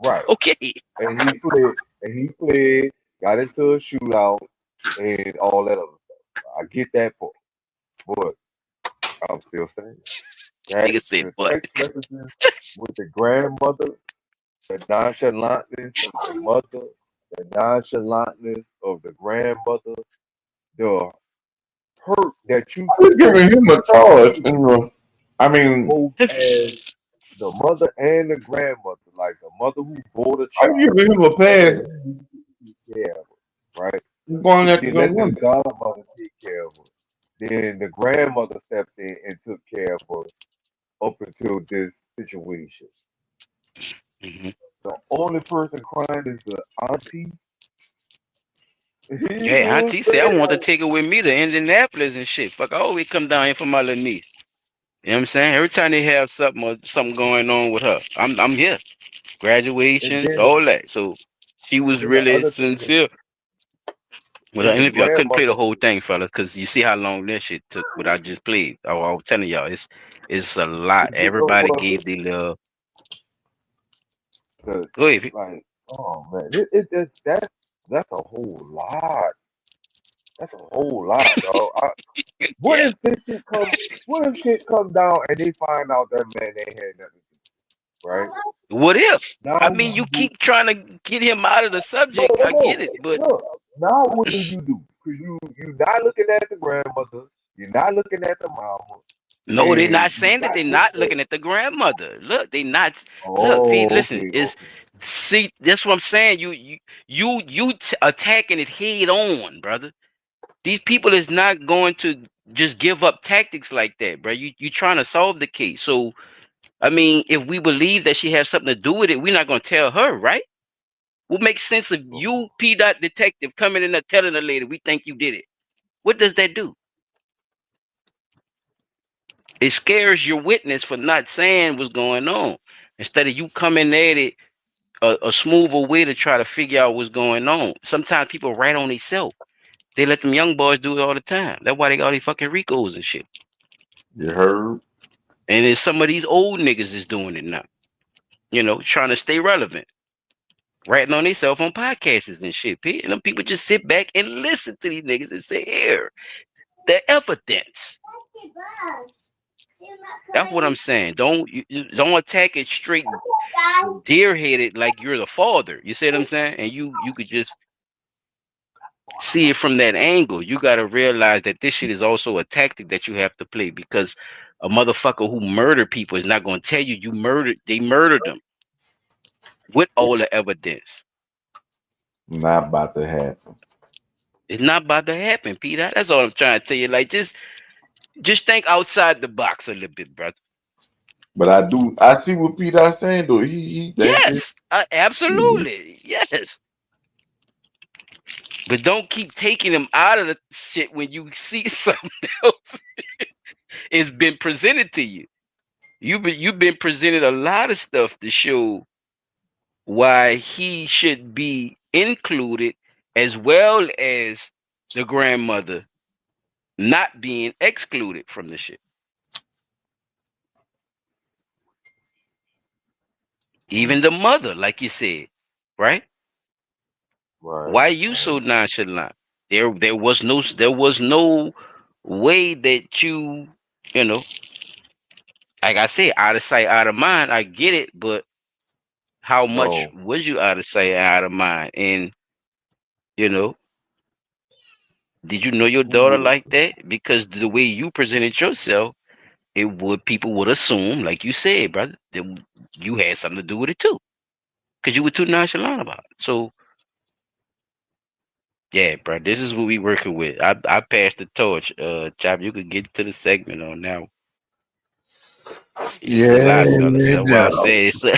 Right. Okay. And he fled, got into a shootout and all that other stuff. I get that part. But I'm still saying that Nigga said, the "What?" text messages with the grandmother, the nonchalantness of the mother, the nonchalantness of the grandmother, the hurt that you You're giving him a charge. I mean, both as the mother and the grandmother, like the mother who bore the I'm child. giving him a pass. Yeah, right. I'm going at She the let the gun. godmother take care of her. Then the grandmother stepped in and took care of her up until this situation. Mm-hmm. The only person crying is the auntie. You Hey, know what Auntie I'm said I saying? want to Like, take her with me to Indianapolis and shit. Fuck, I always come down here for my little niece. You know what I'm saying? Every time they have something going on with her, I'm here. and Graduations, then all that. So she was then the really other thing is sincere with her then the interview. I couldn't play the grandmother, whole thing, fellas, because you see how long that shit took. What I just played. I was telling y'all, it's a lot. Everybody well, gave the little. cause Go ahead. like, oh man, that's a whole lot. That's a whole lot, dog. What Yeah. if this shit come? What if shit come down and they find out that man ain't had nothing to do, right? What if? Now I what mean, do you you do? keep trying to get him out of the No, subject. no, I get no. it, but Look, now what do you do? Because you not looking at the grandmother, you're not looking at the mama, no, they're and not you saying that got they're this not thing. looking at the grandmother. Look, they not. Look, Pete, Oh, listen, okay, is okay. See, that's what I'm saying. You attacking it head on, brother. These people is not going to just give up tactics like that, bro. You trying to solve the case. So, I mean, if we believe that she has something to do with it, we're not going to tell her, right? What makes sense of you, P. Dot detective, coming in there telling the lady, we think you did it? What does that do? It scares your witness for not saying what's going on. Instead of you coming at it a smoother way to try to figure out what's going on. Sometimes people write on themselves. They let them young boys do it all the time. That's why they got all these fucking Ricos and shit. You heard? And then some of these old niggas is doing it now. You know, trying to stay relevant. Writing on themselves on podcasts and shit. And them people just sit back and listen to these niggas and say, here, the evidence. That's what I'm saying. Don't attack it straight deer-headed like you're the father. You see what I'm saying? And you could just see it from that angle. You got to realize that this shit is also a tactic that you have to play, because a motherfucker who murdered people is not going to tell you they murdered them with all the evidence. Not about to happen. It's not about to happen, Peter. That's all I'm trying to tell you. Like, just think outside the box a little bit, brother. But I see what Peter's saying though. Yes, absolutely. Yes. But don't keep taking them out of the shit when you see something else it's been presented to you. You've been presented a lot of stuff to show why he should be included, as well as the grandmother not being excluded from the shit. Even the mother, like you said, right? Right. Why are you so nonchalant? There was no way that you know, like I said, out of sight, out of mind. I get it, but how much was you out of sight, out of mind? And you know, did you know your daughter like that? Because the way you presented yourself, people would assume, like you said, brother, that you had something to do with it too, because you were too nonchalant about it. So, yeah, bro, this is what we working with. I passed the torch. Chop, you could get to the segment on now. It's a lot, fellas. That's why I'm saying.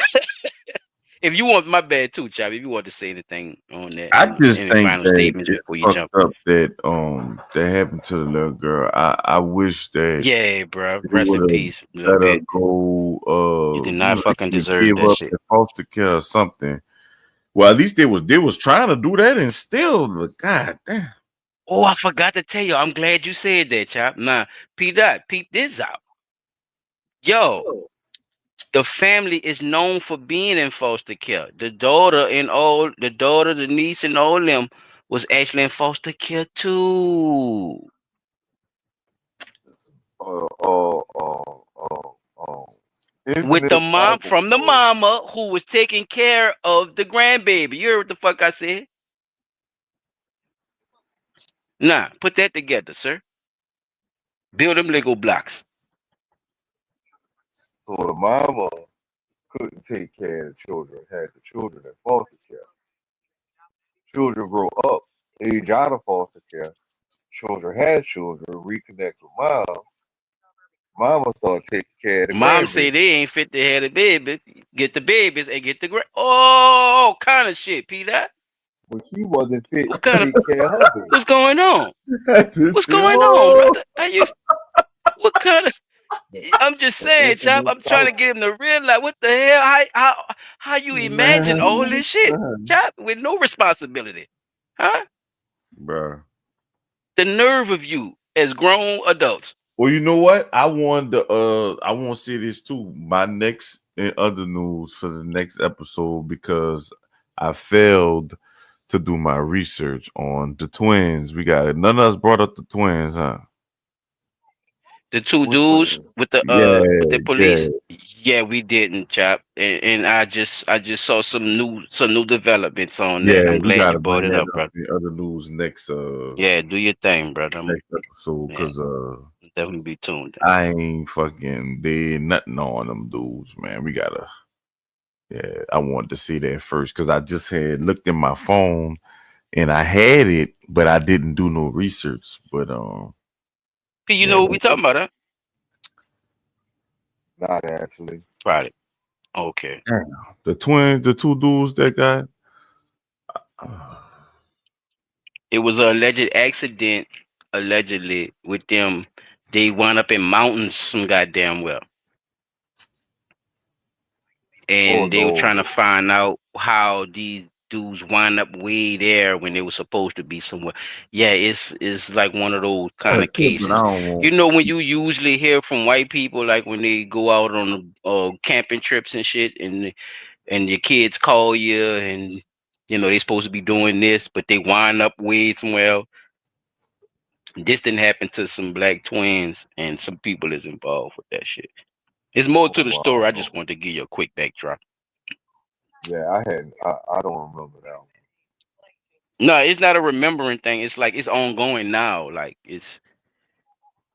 If you want, my bad too, Chop. If you want to say anything on that, I just any think final that statements it's before you fucked jump. up that that happened to the little girl. I wish that Yeah, bro. they Rest in would peace. have let her go. You did not fucking They deserve gave that up shit. in foster care or something. Well, at least they was trying to do that, and still, but god damn. Oh, I forgot to tell you. I'm glad you said that, Chop. Nah, peep this out. Yo, the family is known for being in foster care. The daughter, the niece, and all them was actually in foster care too. With the Infamous mom, Bible from the story. mama who was taking care of the grandbaby. You heard what the fuck I said? Nah, put that together, sir. Build them Lego blocks. So the mama couldn't take care of the children, had the children in foster care. Children grow up, age out of foster care. Children had children, reconnect with mom. Mama started taking care of the Mom say grandbaby. they ain't fit to have the baby. Get the babies and get the all kind of shit, Peter. But she wasn't fit What to kind of take care of her baby. what's going on? What's going on, brother? What kind of? I'm just saying, Chop. I'm trying to get him to realize what the hell. How you imagine all this shit, Chop, with no responsibility, huh? Bruh. The nerve of you as grown adults. Well, you know what? I want to say this too. My next in other news for the next episode, because I failed to do my research on the twins. We got it. None of us brought up the twins, huh? The two dudes with the police. Yeah, we didn't, Chop. And I just saw some new developments on that. Yeah, I'm we glad you gotta brought bring it that up, up brother. in other news next Yeah, do your thing, brother. next episode, because definitely be tuned in. I ain't fucking did nothing on them dudes, man. We gotta Yeah, I wanted to see that first because I just had looked in my phone and I had it, but I didn't do no research. But You know what we talking about, huh? Not actually. Probably. Okay. the two dudes that got. It was an alleged accident, allegedly, with them. They wound up in mountains some goddamn well. And they were trying to find out how these dudes wind up way there when they were supposed to be somewhere. Yeah, it's like one of those kind of cases. You know, when you usually hear from white people, like when they go out on camping trips and shit, and your kids call you, and you know they supposed to be doing this, but they wind up way somewhere. This didn't happen to some black twins, and some people is involved with that shit. It's more to the story. I just wanted to give you a quick backdrop. Yeah, I don't remember that one. No, it's not a remembering thing. It's like it's ongoing now. Like it's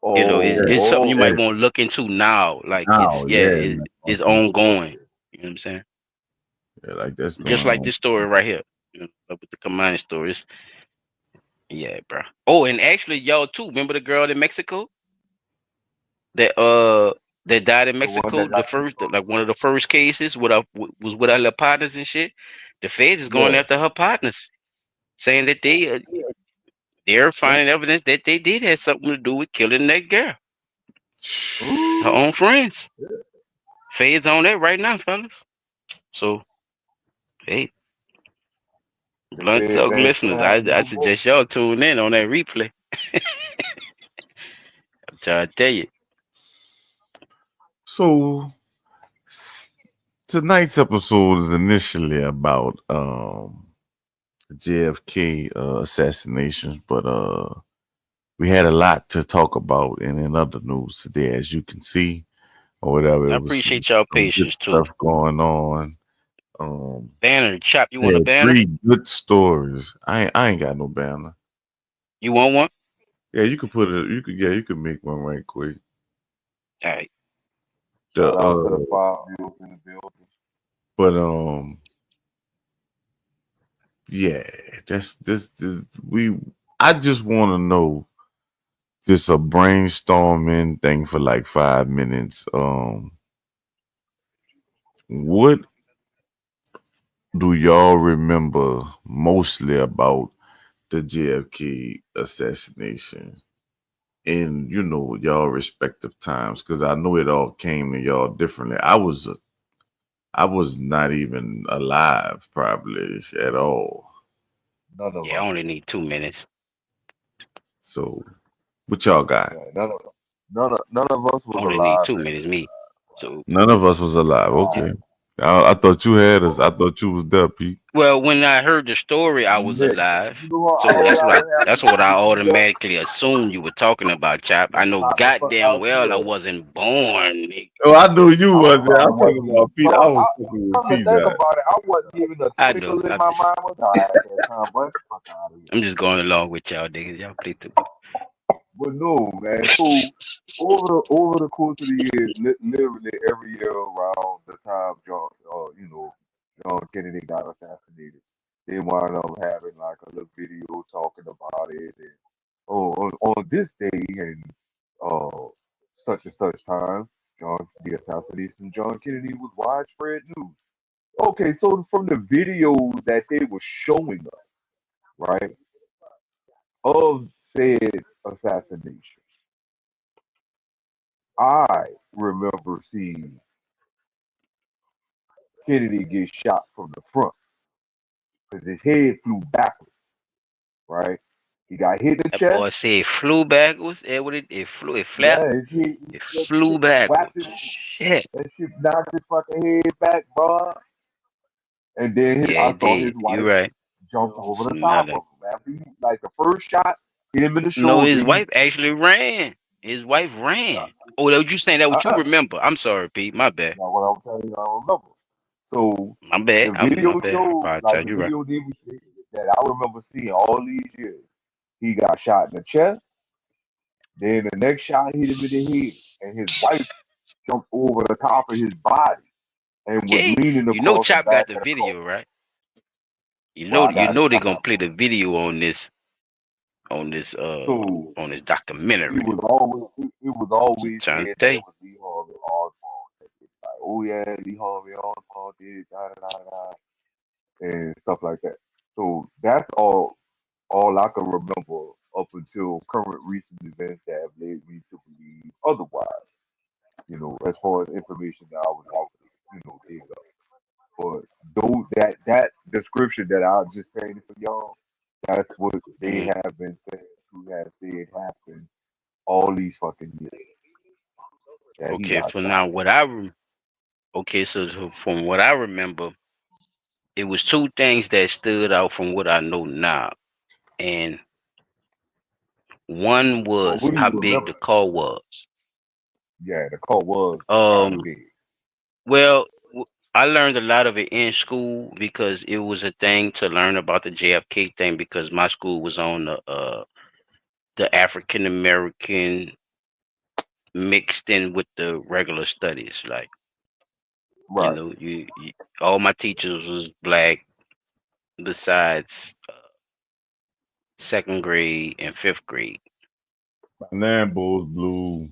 it's something you might want to look into now. Like it's ongoing. You know what I'm saying? Yeah, like that's Just going like on. this story right here. You know, with the Kamani story. Yeah, bro. Oh, and actually, y'all too. Remember the girl in Mexico that died in Mexico? The first, like one of the first cases with was with her partners and shit. The feds is going after her partners, saying that they're finding evidence that they did have something to do with killing that girl. Her own friends. Feds on that right now, fellas. So, hey, Blunt Talk listeners, I suggest y'all tune in on that replay. I'm trying to tell you. So tonight's episode is initially about JFK assassinations, but we had a lot to talk about in other news today, as you can see, or whatever. I It was appreciate y'all some good patience too. stuff going on. Banner, Chop, you want a banner? 3 good stories. I ain't got no banner. You want one? Yeah, you could put it. You could make one right quick. All right. Shout out to the 5 viewers in the building. But yeah, that's this I just want to know just a brainstorming thing for like 5 minutes. What do y'all remember mostly about the JFK assassination in y'all respective times? Because I know it all came to y'all differently. I was not even alive probably at all. Yeah, I only need 2 minutes. So what y'all got? Yeah, none of us was Only alive. need 2 minutes, me. So None of us was alive. Okay. I thought you had us. I thought you was there, Pete. well, when I heard the story, I was alive. So that's what I automatically assumed you were talking about, Chop. I know goddamn well I wasn't born. Nigga. Oh, I knew you wasn't. I'm talking about Pete. I was talking with Pete. Think about it. I wasn't even a twinkle in my mind was at that time, but fuck out of here. I'm just going along with y'all, niggas. Y'all play too. But no, man. So over the course of the years, literally every year around the time John Kennedy got assassinated, they wound up having like a little video talking about it, and on this day and such and such time, the assassination of John Kennedy was widespread news. Okay, so from the videos that they were showing us, right, of said assassination, I remember seeing Kennedy get shot from the front because his head flew backwards, right? He got hit in the That chest. boy said it flew backwards. It flew. It flapped. Yeah, it flew backwards. Shit. That shit knocked his fucking head back, bro. And then Yeah, I saw his wife You're right. jump over the top of him. After like the first shot hit him in the shoulder. No, his wife actually ran. His wife ran. Oh, that what you saying? That what you remember? I'm sorry, Pete. My bad. That's what I'm telling you. I remember. So my bad. the video my bad. showed, like the video demonstrated that I remember seeing all these years. He got shot in the chest. Then the next shot hit him in the head, and his wife jumped over the top of his body and was Okay, leaning you know across the Chop back got the of the car. video, right? You Well, know, I got it. they're gonna play the video on this, on this, So on this it documentary. was always Trying to saying tell that you. it was Lee Harvey Oswald. Like, oh yeah, Lee Harvey Oswald did da da da da and stuff like that. So that's all I can remember up until current recent events that have led me to believe otherwise. As far as information that I was able to, dig up. But though that description that I just painted for y'all, that's what they Mhm. have been saying who have said happened all these fucking years that he Okay, got for shot. now, okay, so from what I remember, it was two things that stood out from what I know now, and one Well, was what do how you big remember? the car was. Yeah, the car was kind of Um, big. well, I learned a lot of it in school because it was a thing to learn about the JFK thing because my school was on the African American mixed in with the regular studies. Like, Right. you all my teachers was black besides second grade and fifth grade. Lambos blue.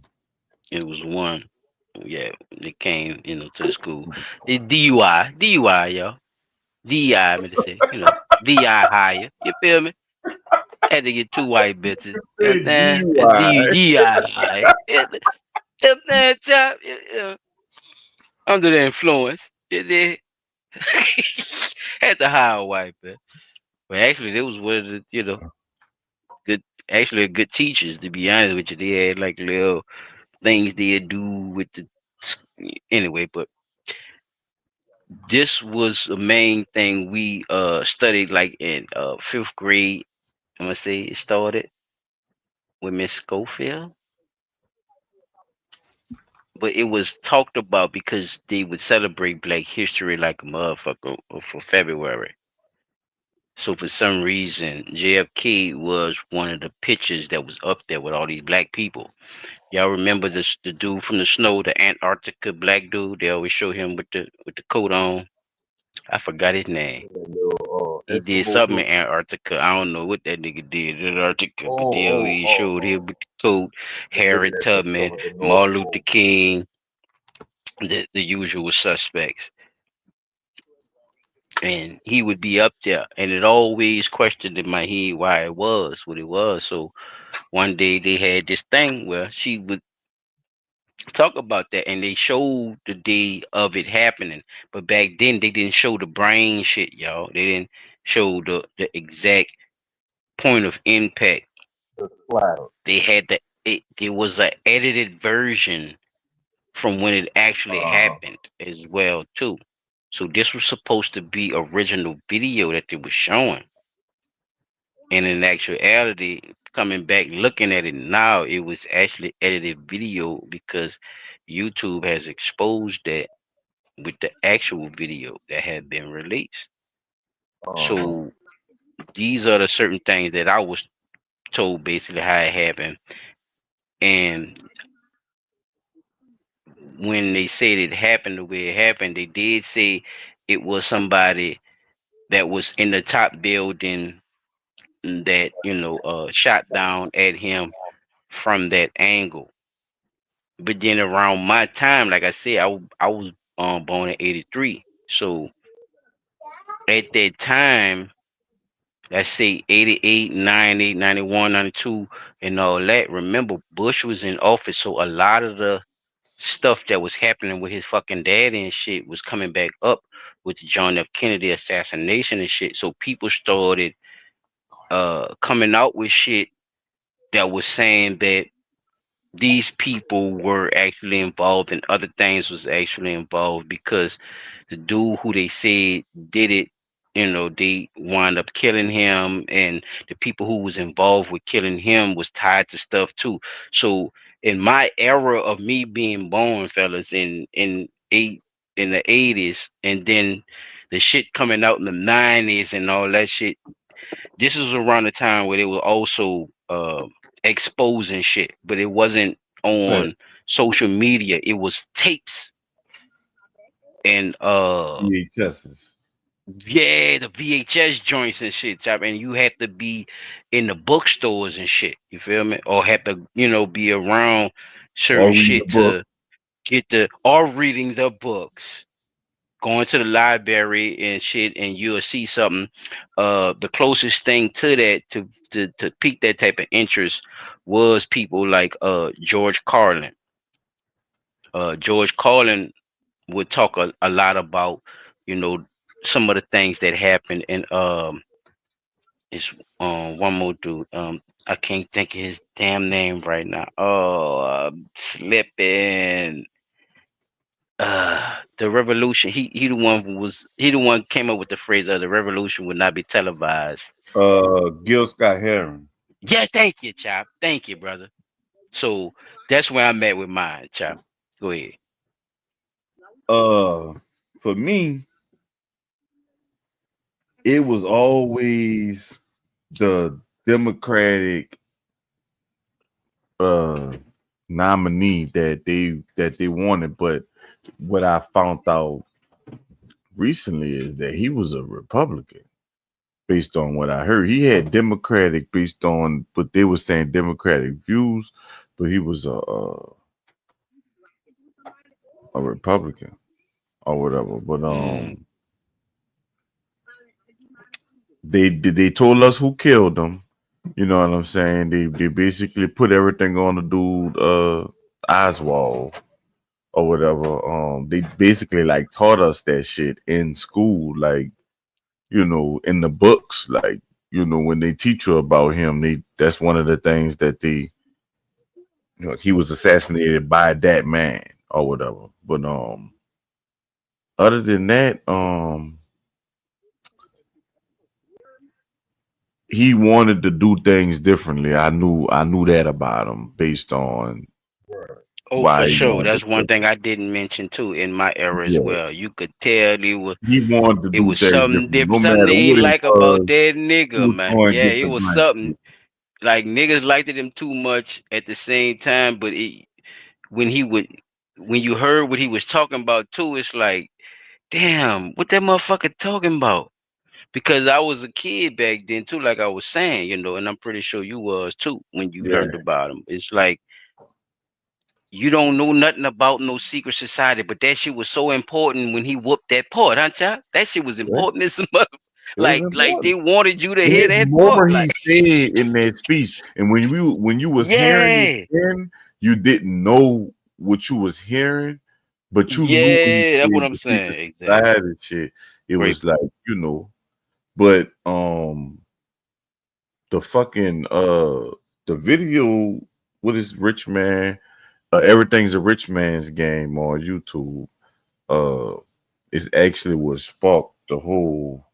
It was one. Yeah, they came, to the school. It's DUI, y'all. DI, I meant to say, DI higher. You feel me? Had to get two white bitches. You Say understand? DUI. DI higher. You understand, Chop? Under the influence. You did. Had to hire a white bitch. But actually, they was one of the, good, actually good teachers, to be honest with you. They had like little things they'd do with the, anyway, but this was the main thing we studied like in fifth grade. I'm gonna say it started with Miss Schofield, but it was talked about because they would celebrate Black History like a motherfucker for February. So for some reason, JFK was one of the pictures that was up there with all these black people. Y'all remember this the dude from the snow, the Antarctica black dude? They always show him with the coat on. I forgot his name. That little He did Eskimo something in suit. Antarctica. I don't know what that nigga did in Antarctica, but they Oh, always showed him with the coat. they looking Harriet at some stuff Tubman, at the North Martin Luther Pole. King, the usual suspects. And he would be up there, and it always questioned in my head why it was what it was. So one day they had this thing where she would talk about that, and they showed the day of it happening. But back then they didn't show the brain shit, y'all. They didn't show the exact point of impact. The splatter. They had there was a edited version from when it actually Uh, happened as well too. So this was supposed to be original video that they were showing. And in actuality, coming back looking at it now, it was actually edited video because YouTube has exposed that with the actual video that had been released. uh-huh. So these are the certain things that I was told basically how it happened. And when they said it happened the way it happened, they did say it was somebody that was in the top building that, shot down at him from that angle. But then around my time, like I said, I was born in '83. So at that time, let's say 88, 90, 91, 92, and all that. Remember, Bush was in office, so a lot of the stuff that was happening with his fucking dad and shit was coming back up with the John F. Kennedy assassination and shit. So people started coming out with shit that was saying that these people were actually involved and other things was actually involved because the dude who they said did it, they wound up killing him, and the people who was involved with killing him was tied to stuff too. So in my era of me being born, fellas, in the '80s, and then the shit coming out in the '90s and all that shit, this is around the time where they were also exposing shit, but it wasn't Hey, on social media. It was tapes and VHSs. yeah, the VHS joints and shit, chop. And you have to be in the bookstores and shit. You feel me? Or have to, be around certain Or reading the shit book. to get or reading the books. Going to the library and shit, and you'll see something. The closest thing to that to pique that type of interest was people like George Carlin. George Carlin would talk a lot about, you know, some of the things that happened. And it's one more dude. I can't think of his damn name right now. Oh, I'm slipping. The revolution. He the one came up with the phrase the revolution would not be televised. Gil Scott Heron. Yes, thank you, Chop. Thank you, brother. So that's where I'm at with mine, Chop. Go ahead. For me, it was always the Democratic nominee that they wanted, but what I found out recently is that he was a Republican. Based on what I heard, he had Democratic based on, but they were saying Democratic views, but he was a Republican or whatever. But they told us who killed him. You know what I'm saying? They basically put everything on the dude Oswald or whatever. They basically like taught us that shit in school, like, in the books, like, when they teach you about him, that's one of the things that he was assassinated by that man or whatever. But other than that, he wanted to do things differently. I knew that about him based on For why he sure. wanted That's one to. thing I didn't mention too in my era as Yeah, well. You could tell he wanted to it do was things something different, no different, something matter they ain't what it like about was. that He nigga, was man. going Yeah, to get it the was black something shit. like niggas liked him too much at the same time, but when he would when you heard what he was talking about too, it's like, damn, what that motherfucker talking about? Because I was a kid back then too, like I was saying, and I'm pretty sure you was too when you Yeah, learned about him. It's like you don't know nothing about no secret society, but that shit was so important when he whooped that part, huh, child? That shit was yeah, important as a mother. it was Like they important. wanted you to And hear it's that more part. he Like, said in that speech, and when you was hearing yeah, it then, you didn't know what you was hearing, but you knew when he yeah, that's what said I'm the saying. secret Exactly. society shit. It Great. was like, but the fucking the video, what is Rich Man? Everything's a Rich Man's Game on YouTube. Is actually what sparked the whole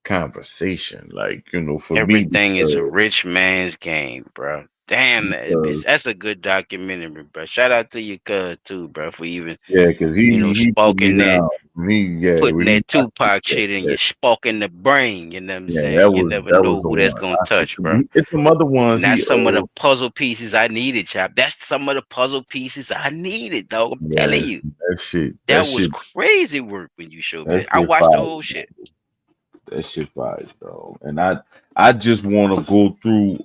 conversation. Like, for me, Everything is a rich man's game, bro. Damn that bitch. because That's a good documentary, bro. Shout out to your cuz too, bro, for even, yeah, because he put me sparking that, down. putting When he that Tupac shit in you, that, sparking the brain. You know what I'm yeah, saying? You never that know was the who that's one. gonna I said, touch, bro. it's some other ones. And that's some of the puzzle pieces I needed, chap. That's some of the puzzle pieces I needed, dog. I'm telling you. That Was shit crazy work when you showed me that that. I shit watched the fire. whole shit. That shit fire, though. And I just want to go through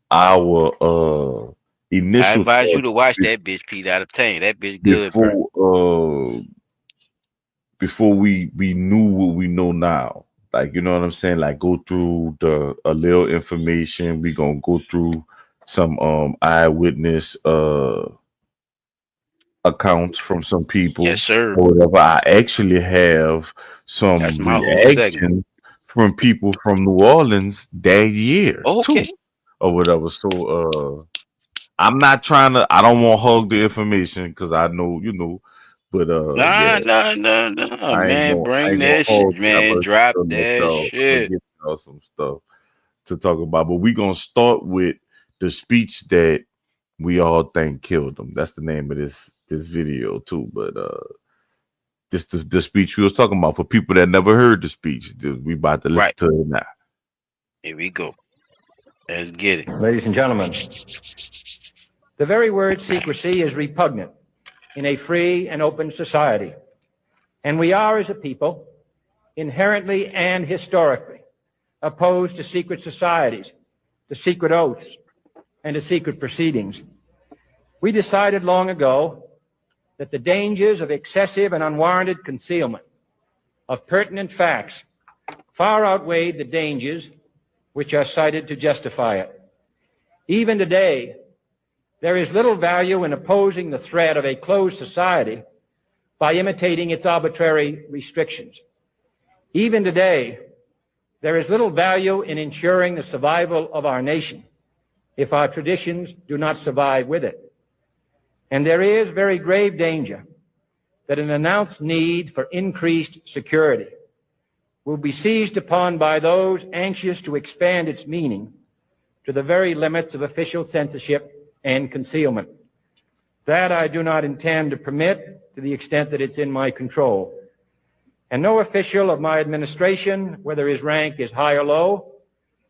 our I initial advise you thoughts to watch that bitch Pete out of 10. That bitch good, bro. Before we knew what we know now. Like, you know what I'm saying? Like, go through a little information. We gonna go through some eyewitness accounts from some people. Yes, sir. Or whatever. I actually have some That's my whole segment. reaction from people from New Orleans that year Okay. too, or whatever. So I'm not trying to. I don't want to hug the information because I know, but yeah, Nah, I man. Bring ain't gonna that shit, hug that, man. but Drop still that I'll shit. give y'all some stuff to talk about. But we gonna start with the speech that we all think killed him. That's the name of this video too. But this the speech we was talking about for people that never heard the speech. We about to listen to it now. Here we go. Let's get it. Ladies and gentlemen, the very word secrecy is repugnant in a free and open society. And we are, as a people, inherently and historically opposed to secret societies, to secret oaths, and to secret proceedings. We decided long ago that the dangers of excessive and unwarranted concealment of pertinent facts far outweighed the dangers which are cited to justify it. Even today, there is little value in opposing the threat of a closed society by imitating its arbitrary restrictions. Even today, there is little value in ensuring the survival of our nation if our traditions do not survive with it. And there is very grave danger that an announced need for increased security will be seized upon by those anxious to expand its meaning to the very limits of official censorship and concealment. That I do not intend to permit to the extent that it's in my control. And no official of my administration, whether his rank is high or low,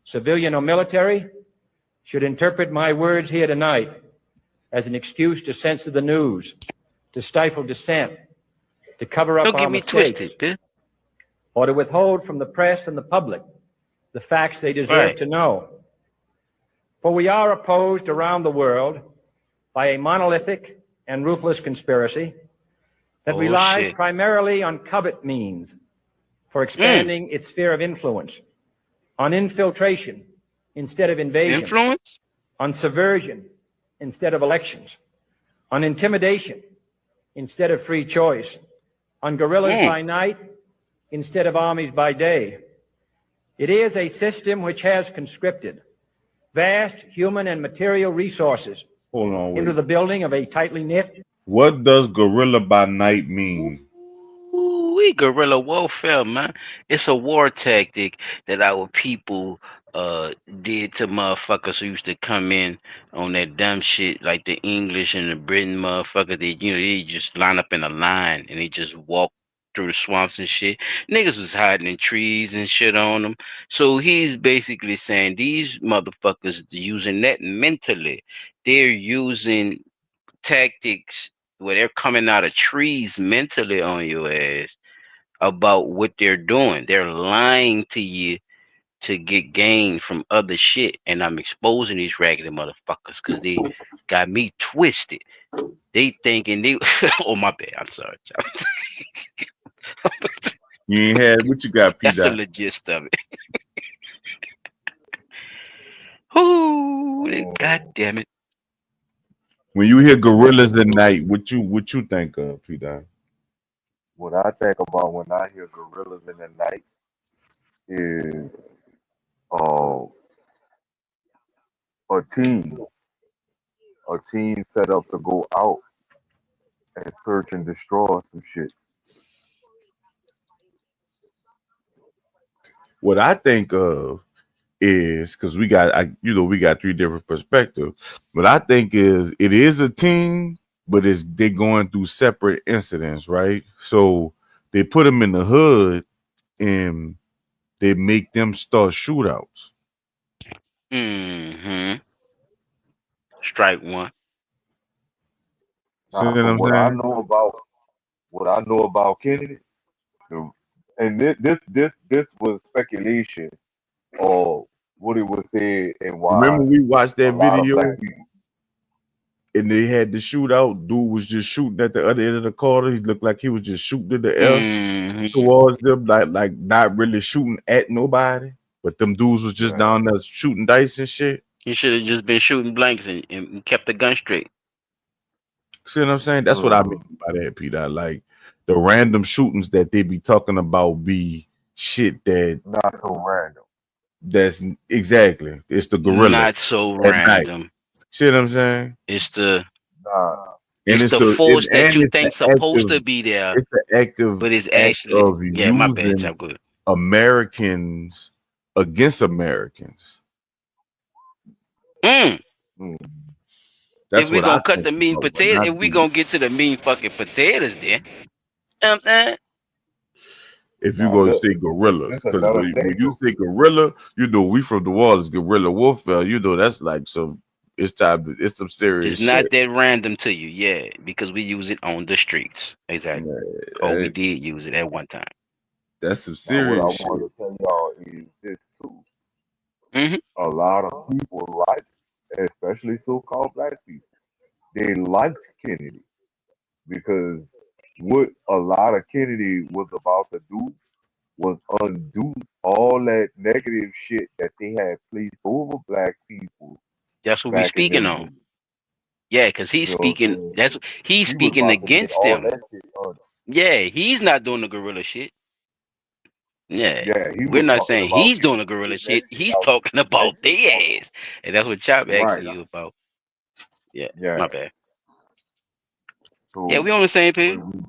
civilian or military, should interpret my words here tonight as an excuse to censor the news, to stifle dissent, to cover up Don't our get me mistakes, twisted, dude. or to withhold from the press and the public the facts they deserve Right. to know. For we are opposed around the world by a monolithic and ruthless conspiracy that relies shit. primarily on covert means for expanding its sphere of influence, on infiltration instead of invasion, Influence? on subversion instead of elections, on intimidation instead of free choice, on guerrillas by night instead of armies by day. It is a system which has conscripted vast human and material resources Hold on, into wait. the building of a tightly knit. What does guerrilla by night mean? We guerrilla warfare, man. It's a war tactic that our people did to motherfuckers who used to come in on that dumb shit like the English and the Britain motherfucker. They just line up in a line and they just walk through the swamps and shit. Niggas was hiding in trees and shit on them. So he's basically saying these motherfuckers using that mentally. They're using tactics where they're coming out of trees mentally on your ass about what they're doing. They're lying to you to get gain from other shit. And I'm exposing these raggedy motherfuckers because they got me twisted. They thinking they oh my bad. I'm sorry. You ain't had what you got, P. That's the Dot. gist of it. Ooh, God damn it. When you hear gorillas at night, what you think of, P. Dot? What I think about when I hear gorillas in the night is a team set up to go out and search and destroy some shit. What I think of is because we got three different perspectives. What I think is it is a team, but they're going through separate incidents, right? So they put them in the hood and they make them start shootouts. Mm-hmm. Strike one. See what I'm What saying? I know about Kennedy, and this was speculation or what it was said and why Remember we watched a that lot of video black people. and they had the shootout. Dude was just shooting at the other end of the corner. He looked like he was just shooting in the air towards them, like not really shooting at nobody. But them dudes was just down there shooting dice and shit. You should have just been shooting blanks and kept the gun straight. See what I'm saying? That's what I mean by that, Peter. Like the random shootings that they be talking about be shit that not so random. That's exactly. It's the gorilla. Not so at night. random. See what I'm saying? It's the and it's the force that you it's think the supposed active- to be there, It's the active but it's act actually of my bad. using I'm good. Americans against Americans. That's if we what gonna I cut think the meat and about when potatoes, I if we do- gonna get to the mean fucking potatoes, then If you go to say gorillas, because when you say gorilla, you know we from the wall is guerrilla warfare. You know that's like some It's time. It's some serious It's not shit. that random to you, yeah, because we use it on the streets. Exactly. Or we did use it at one time. That's some Now, what I serious shit. want to tell y'all is this too. Mm-hmm. A lot of people like, especially so-called black people, they liked Kennedy because what a lot of Kennedy was about to do was undo all that negative shit that they had placed over black people That's what we back in speaking them on. days. Yeah, because he's You know what I'm speaking. saying? That's he's He was speaking about to get against all them. that shit undone. Yeah, he's not doing the gorilla shit. Yeah, Yeah, he we're was not talking saying about he's doing the gorilla getting that shit. shit He's out, talking getting that about shit their out. ass, and that's what Chop Right. asking you about. Yeah, Yeah. my bad. Yeah, So we on the same page. when we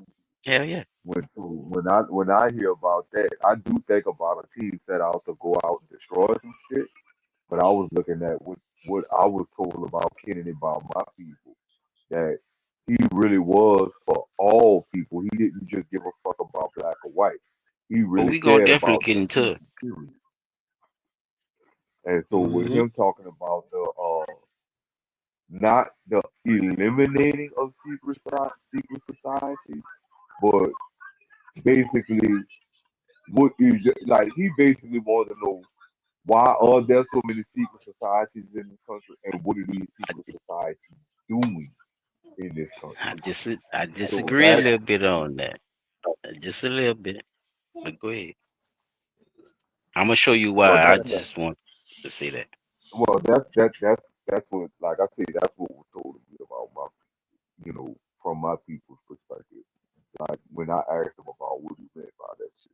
Hell yeah. when I hear about that, I do think about a team set out to go out and destroy some shit. But I was looking at what I was told about Kennedy about my people, that he really was for all people. He didn't just give a fuck about black or white. He But really we gonna cared definitely about get their into it. people, period. And so with Mm-hmm. him talking about the not the eliminating of secret society, but basically what is like he basically wanted to know why are there so many secret societies in this country and what are these secret societies doing in this country? I So disagree a that's little bit on that. Just a little bit. But go ahead. I'm gonna show you well why. I that's just want to say that. well that's what like I say that's what was told to me about my from my people's perspective. Like when I asked them about what he meant by that shit.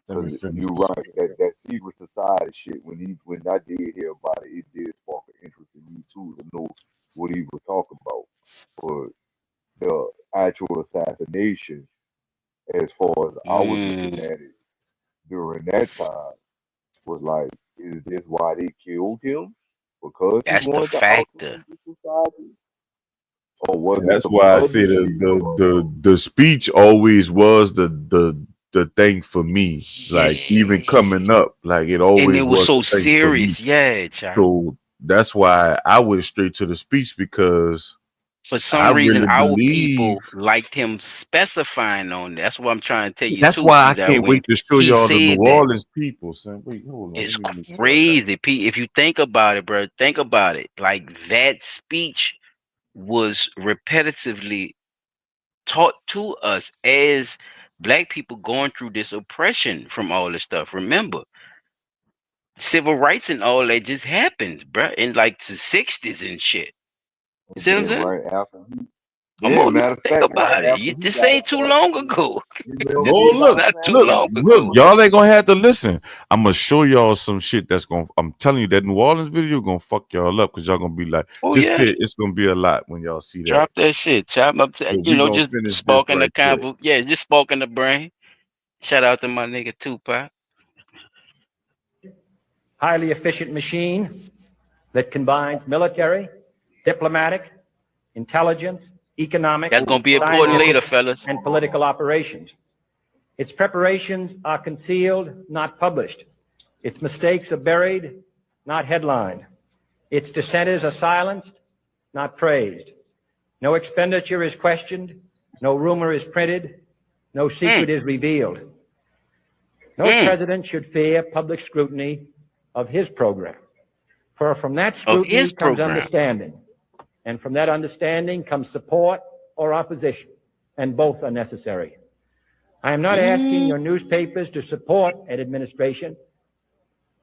Let me Because finish you're this. right, that secret society shit. When I did hear about it, it did spark an interest in me too to know what he was talking about. But the actual assassination, as far as I was looking Mm, at it during that time, was like, is this why they killed him? Because he that's the wanted to outdo factor. secret society, or was it That's some why I other say shit the going the on? the speech always was the thing for me. Like even Yeah. coming up, like it And it always was was so the thing for me. serious. Yeah, child. So that's why I went straight to the speech because For I some reason, really our believe. people liked him specifying on that. That's what I'm trying to tell you That's too, why P. I That can't when wait to show he y'all the New said that, Orleans people. Son. Wait, hold on. Let it's me make sure I got crazy, P. If you think about it, bro, think about it. Like that speech was repetitively taught to us as black people going through this oppression from all this stuff. Remember, civil rights and all that just happened, bro, in like the 60s and shit. You And see what I'm then saying? right after he, Come yeah, on now, matter of think fact, right about it. after he This got ain't too long assassinated, ago. remember This Oh he is got look, not too look, long assassinated? look, ago. y'all ain't gonna have to listen. I'm gonna show y'all some shit that's gonna. I'm telling you that New Orleans video gonna fuck y'all up because y'all gonna be like, Oh just yeah, pay. It's gonna be a lot when y'all see that. drop that shit. Chop up, So you we know, gonna just finish this sparking the right quick. convo. Yeah, just sparking the brain. Shout out to my nigga Tupac. Highly efficient machine that combines military, diplomatic, intelligence, economic, That's gonna be important scientific, later, fellas. and political operations. Its preparations are concealed, not published. Its mistakes are buried, not headlined. Its dissenters are silenced, not praised. No expenditure is questioned, no rumor is printed, no secret is revealed. No president should fear public scrutiny of his program. For from that Of scrutiny his comes program. understanding, and from that understanding comes support or opposition, and both are necessary. I am not asking your newspapers to support an administration,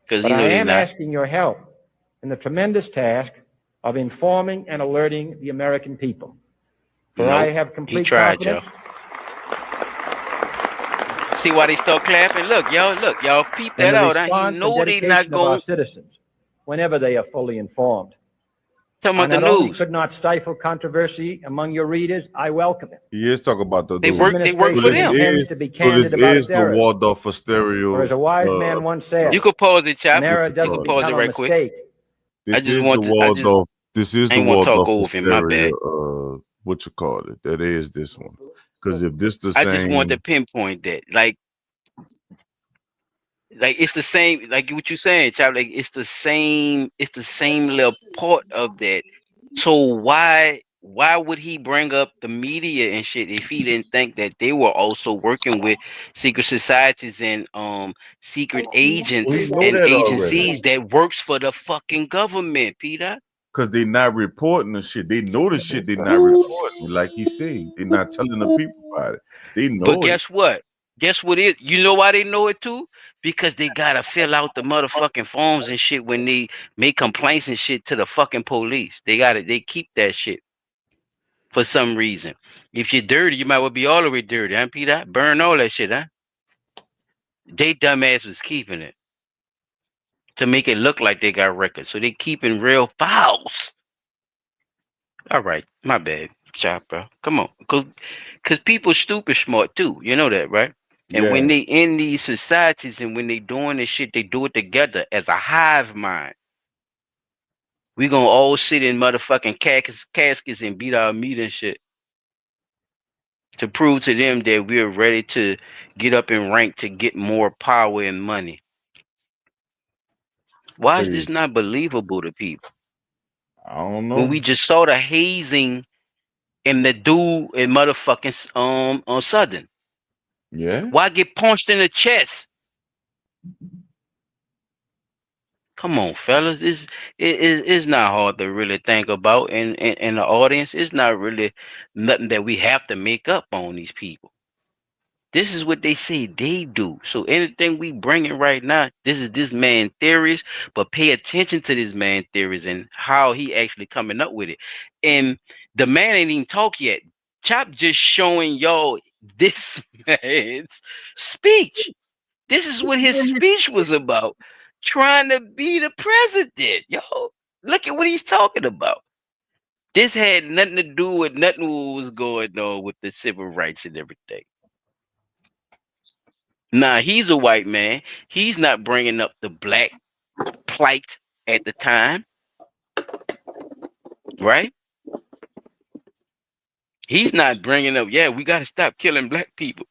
Because but you I know they're am not. asking your help in the tremendous task of informing and alerting the American people. For I Nope. have He complete tried, confidence. y'all. See why they start clapping? Look, y'all peep In that the out. Huh? He response and know they not dedication of our going. citizens, whenever they are fully informed. Talking I about the not only news. could not stifle controversy among your readers, I welcome it. He is talking about the They This news. work So for administration this them. intends is to be so this candid about is its the errors. Waldorf For as Astoria. a wise man once said, You could pause it, an Chop. error What you You doesn't could call it? pause it become a right quick. mistake. I just want to. This is I the ain't want to talk Waldorf over him. My Astoria. bad. What you call it? That is this one. Because if this the I just want to same, pinpoint that. Like Like it's the same, like what you saying, Chop. Like it's the same little part of that. So why would he bring up the media and shit if he didn't think that they were also working with secret societies and secret We agents know and that already. agencies that works for the fucking government, Peter? Because they not reporting the shit. They know the shit they not reporting. Like he said, they not telling the people about it. They But know it. guess what? Guess what is? You know why they know it too? Because they gotta fill out the motherfucking forms and shit when they make complaints and shit to the fucking police. They keep that shit for some reason. If you're dirty, you might well be all the way dirty, huh, Peter? Burn all that shit, huh? They dumbass was keeping it to make it look like they got records. So they keeping real files. All right, my bad, Chop, bro. Come on, cause people stupid smart too. You know that, right? And when Yeah. they in these societies and when they doing this shit, they do it together as a hive mind. We gonna all sit in motherfucking caskets and beat our meat and shit to prove to them that we're ready to get up in rank to get more power and money. Why is this Crazy. not believable to people? I don't When know. we just saw the hazing and the dude in motherfucking on Southern. Yeah. Why get punched in the chest? Come on, fellas. It's not hard to really think about in the audience. It's not really nothing that we have to make up on these people. This is what they say they do. So anything we bringing right now, this is this man theories, but pay attention to this man theories and how he actually coming up with it. And the man ain't even talk yet. Chop just showing y'all this man's speech. This is what his speech was about. Trying to be the president. Yo, look at what he's talking about. This had nothing to do with nothing what was going on with the civil rights and everything. Nah, he's a white man. He's not bringing up the black plight at the time, right? He's not bringing up, yeah, we got to stop killing black people.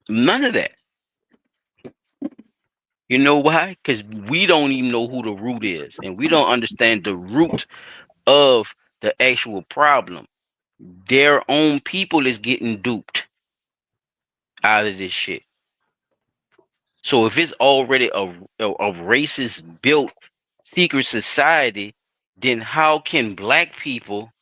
None of that. You know why? Because we don't even know who the root is, and we don't understand the root of the actual problem. Their own people is getting duped out of this shit. So if it's already a racist built secret society, then how can black people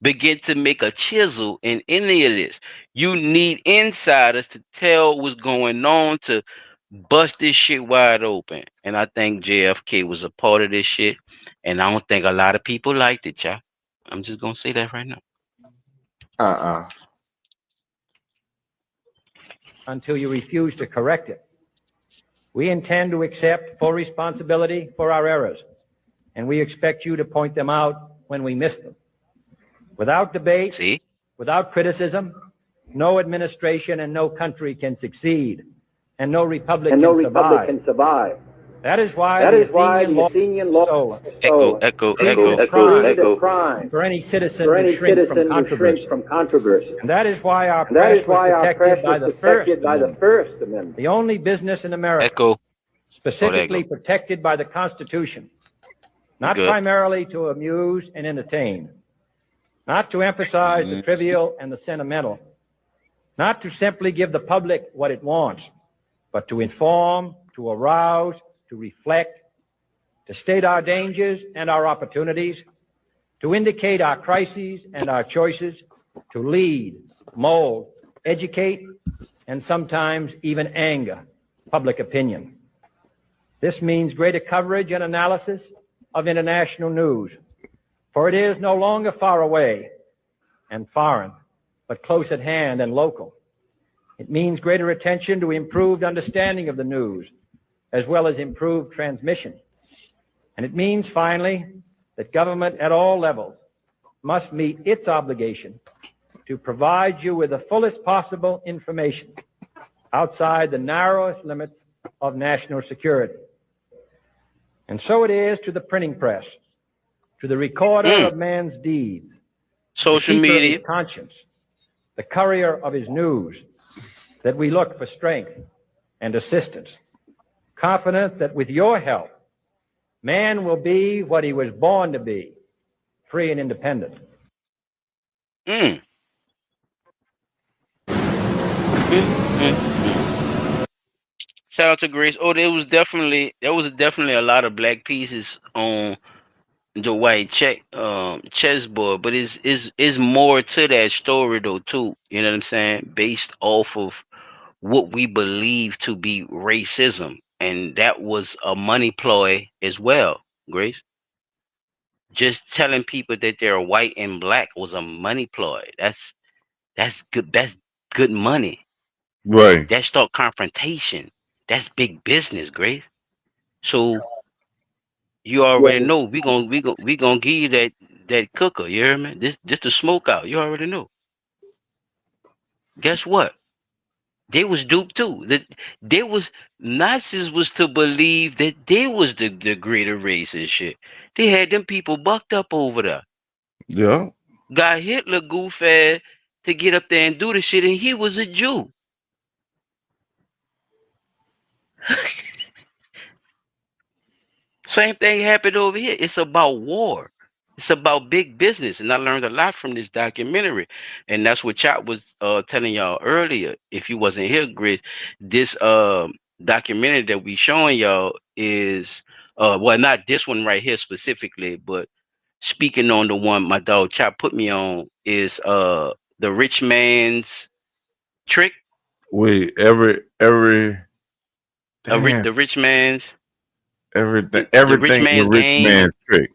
begin to make a chisel in any of this? You need insiders to tell what's going on to bust this shit wide open. And I think JFK was a part of this shit. And I don't think a lot of people liked it, y'all. I'm just gonna say that right now. Until you refuse to correct it. We intend to accept full responsibility for our errors, and we expect you to point them out when we miss them. Without debate, without criticism, no administration and no country can succeed, and no republic can survive. That is why the Athenian law Echo. crime for any citizen to shrink from controversy. And that is why our press was protected by the First Amendment. The only business in America specifically protected by the Constitution, not primarily to amuse and entertain, not to emphasize the trivial and the sentimental, not to simply give the public what it wants, but to inform, to arouse, to reflect, to state our dangers and our opportunities, to indicate our crises and our choices, to lead, mold, educate, and sometimes even anger public opinion. This means greater coverage and analysis of international news, for it is no longer far away and foreign, but close at hand and local. It means greater attention to improved understanding of the news, as well as improved transmission. And it means, finally, that government at all levels must meet its obligation to provide you with the fullest possible information outside the narrowest limits of national security. And so it is to the printing press, to the recorder of man's deeds, social the keeper media, of his conscience, the courier of his news, that we look for strength and assistance, confident that with your help, man will be what he was born to be, free and independent. Mm. Shout out to Grace. Oh, there was definitely a lot of black pieces on the white chessboard, but it's more to that story though too. You know what I'm saying? Based off of what we believe to be racism, and that was a money ploy as well. Grace, just telling people that they're white and black was a money ploy. That's good. That's good money. Right. That start confrontation. That's big business, Grace. So you already know we gonna give you that cooker. You hear me? This the smoke out. You already know. Guess what? They was duped too. That they was Nazis was to believe that they was the greater race and shit. They had them people bucked up over there. Yeah. Got Hitler goof ass to get up there and do the shit, and he was a Jew. Same thing happened over here. It's about war. It's about big business. And I learned a lot from this documentary. And that's what Chop was telling y'all earlier. If you wasn't here, Grit, this documentary that we showing y'all is well, not this one right here specifically, but speaking on the one my dog Chop put me on is the rich man's trick. Wait, damn, The rich man's the rich everything's a man's rich game. man's trick.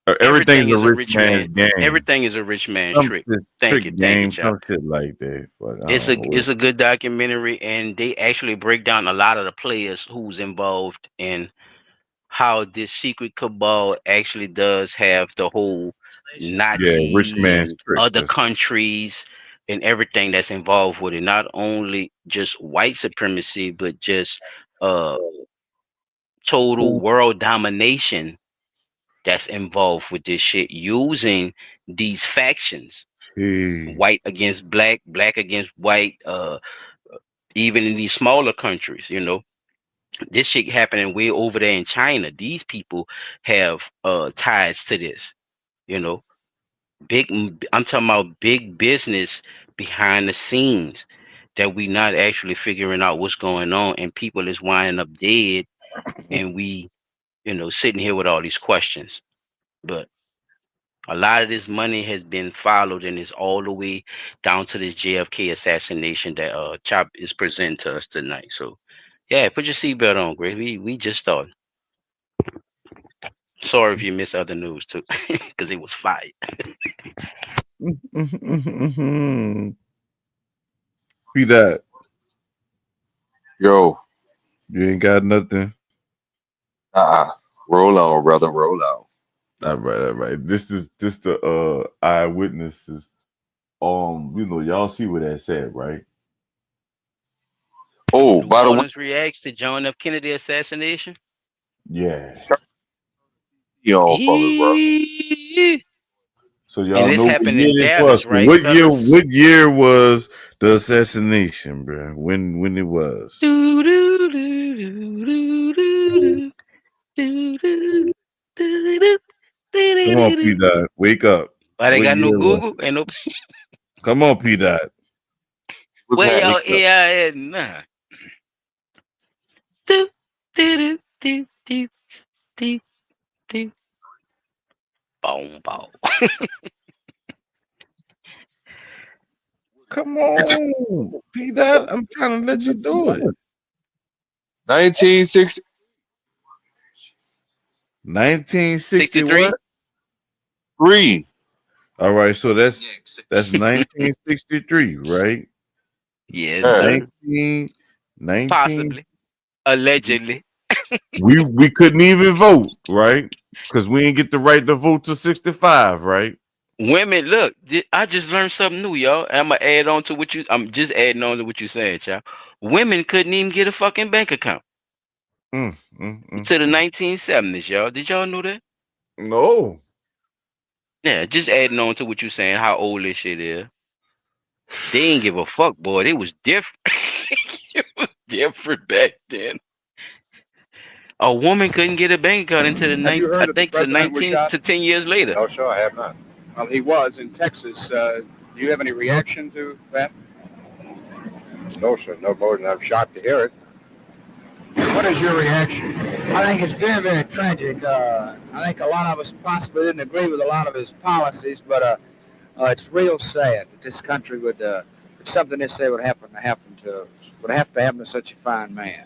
Everything's Everything a is a rich rich man's man. game. Everything is a rich man's Some trick. shit, Thank trick you, game, Chop. some shit like that. Fuck, I It's don't a know what. it's a good documentary, and they actually break down a lot of the players who's involved in how this secret cabal actually does have the whole Yeah, rich Nazi man's and trick. other That's countries and everything that's involved with it. Not only just white supremacy, but just uh total world domination that's involved with this shit using these factions, white against black, black against white, even in these smaller countries, this shit happening way over there in China. These people have ties to this, you know I'm talking about big business behind the scenes that we not actually figuring out what's going on, and people is winding up dead, and we sitting here with all these questions. But a lot of this money has been followed and is all the way down to this JFK assassination that Chop is presenting to us tonight. So, yeah, put your seatbelt on, Greg. We just started. Sorry if you missed other news too, because it was fire. Be that. Yo. You ain't got nothing. Roll on, brother. Roll on. All right. This the eyewitnesses. Y'all see what that said, right? Oh, New by the way, Orleans reacts to John F. Kennedy assassination. Yeah. on from it, bro. So And y'all this know what happened year in this Dallas, was. right, fellas? What year was the assassination, bro? When it was? Come on, P Dot. Wake up. Why they What got no year was Google it? and no Come on, P Dot. where y'all Wake up. AI at now? Boom, boom. Come on, P Dot. I'm trying to let you do it. 1960. 1960 what? 3. All right, so that's 1963, right? Yes, sir. 19. Possibly. Allegedly. We couldn't even vote, right? Because we didn't get the right to vote to 65, right? Women, look, I just learned something new, y'all. And I'm just adding on to what you said, y'all. Women couldn't even get a fucking bank account to the 1970s, y'all. Did y'all know that? No. Yeah, just adding on to what you saying, how old this shit is. They didn't give a fuck, boy. It was different. different back then. A woman couldn't get a bank account until the Have you heard I that the think to president was 19 shot? to 10 years later. No, sir, I have not. Well, he was in Texas. Do you have any reaction to that? No, sir. No more than I'm shocked to hear it. What is your reaction? I think it's very, very tragic. I think a lot of us possibly didn't agree with a lot of his policies, but it's real sad that this country would, something this say would have to happen to such a fine man.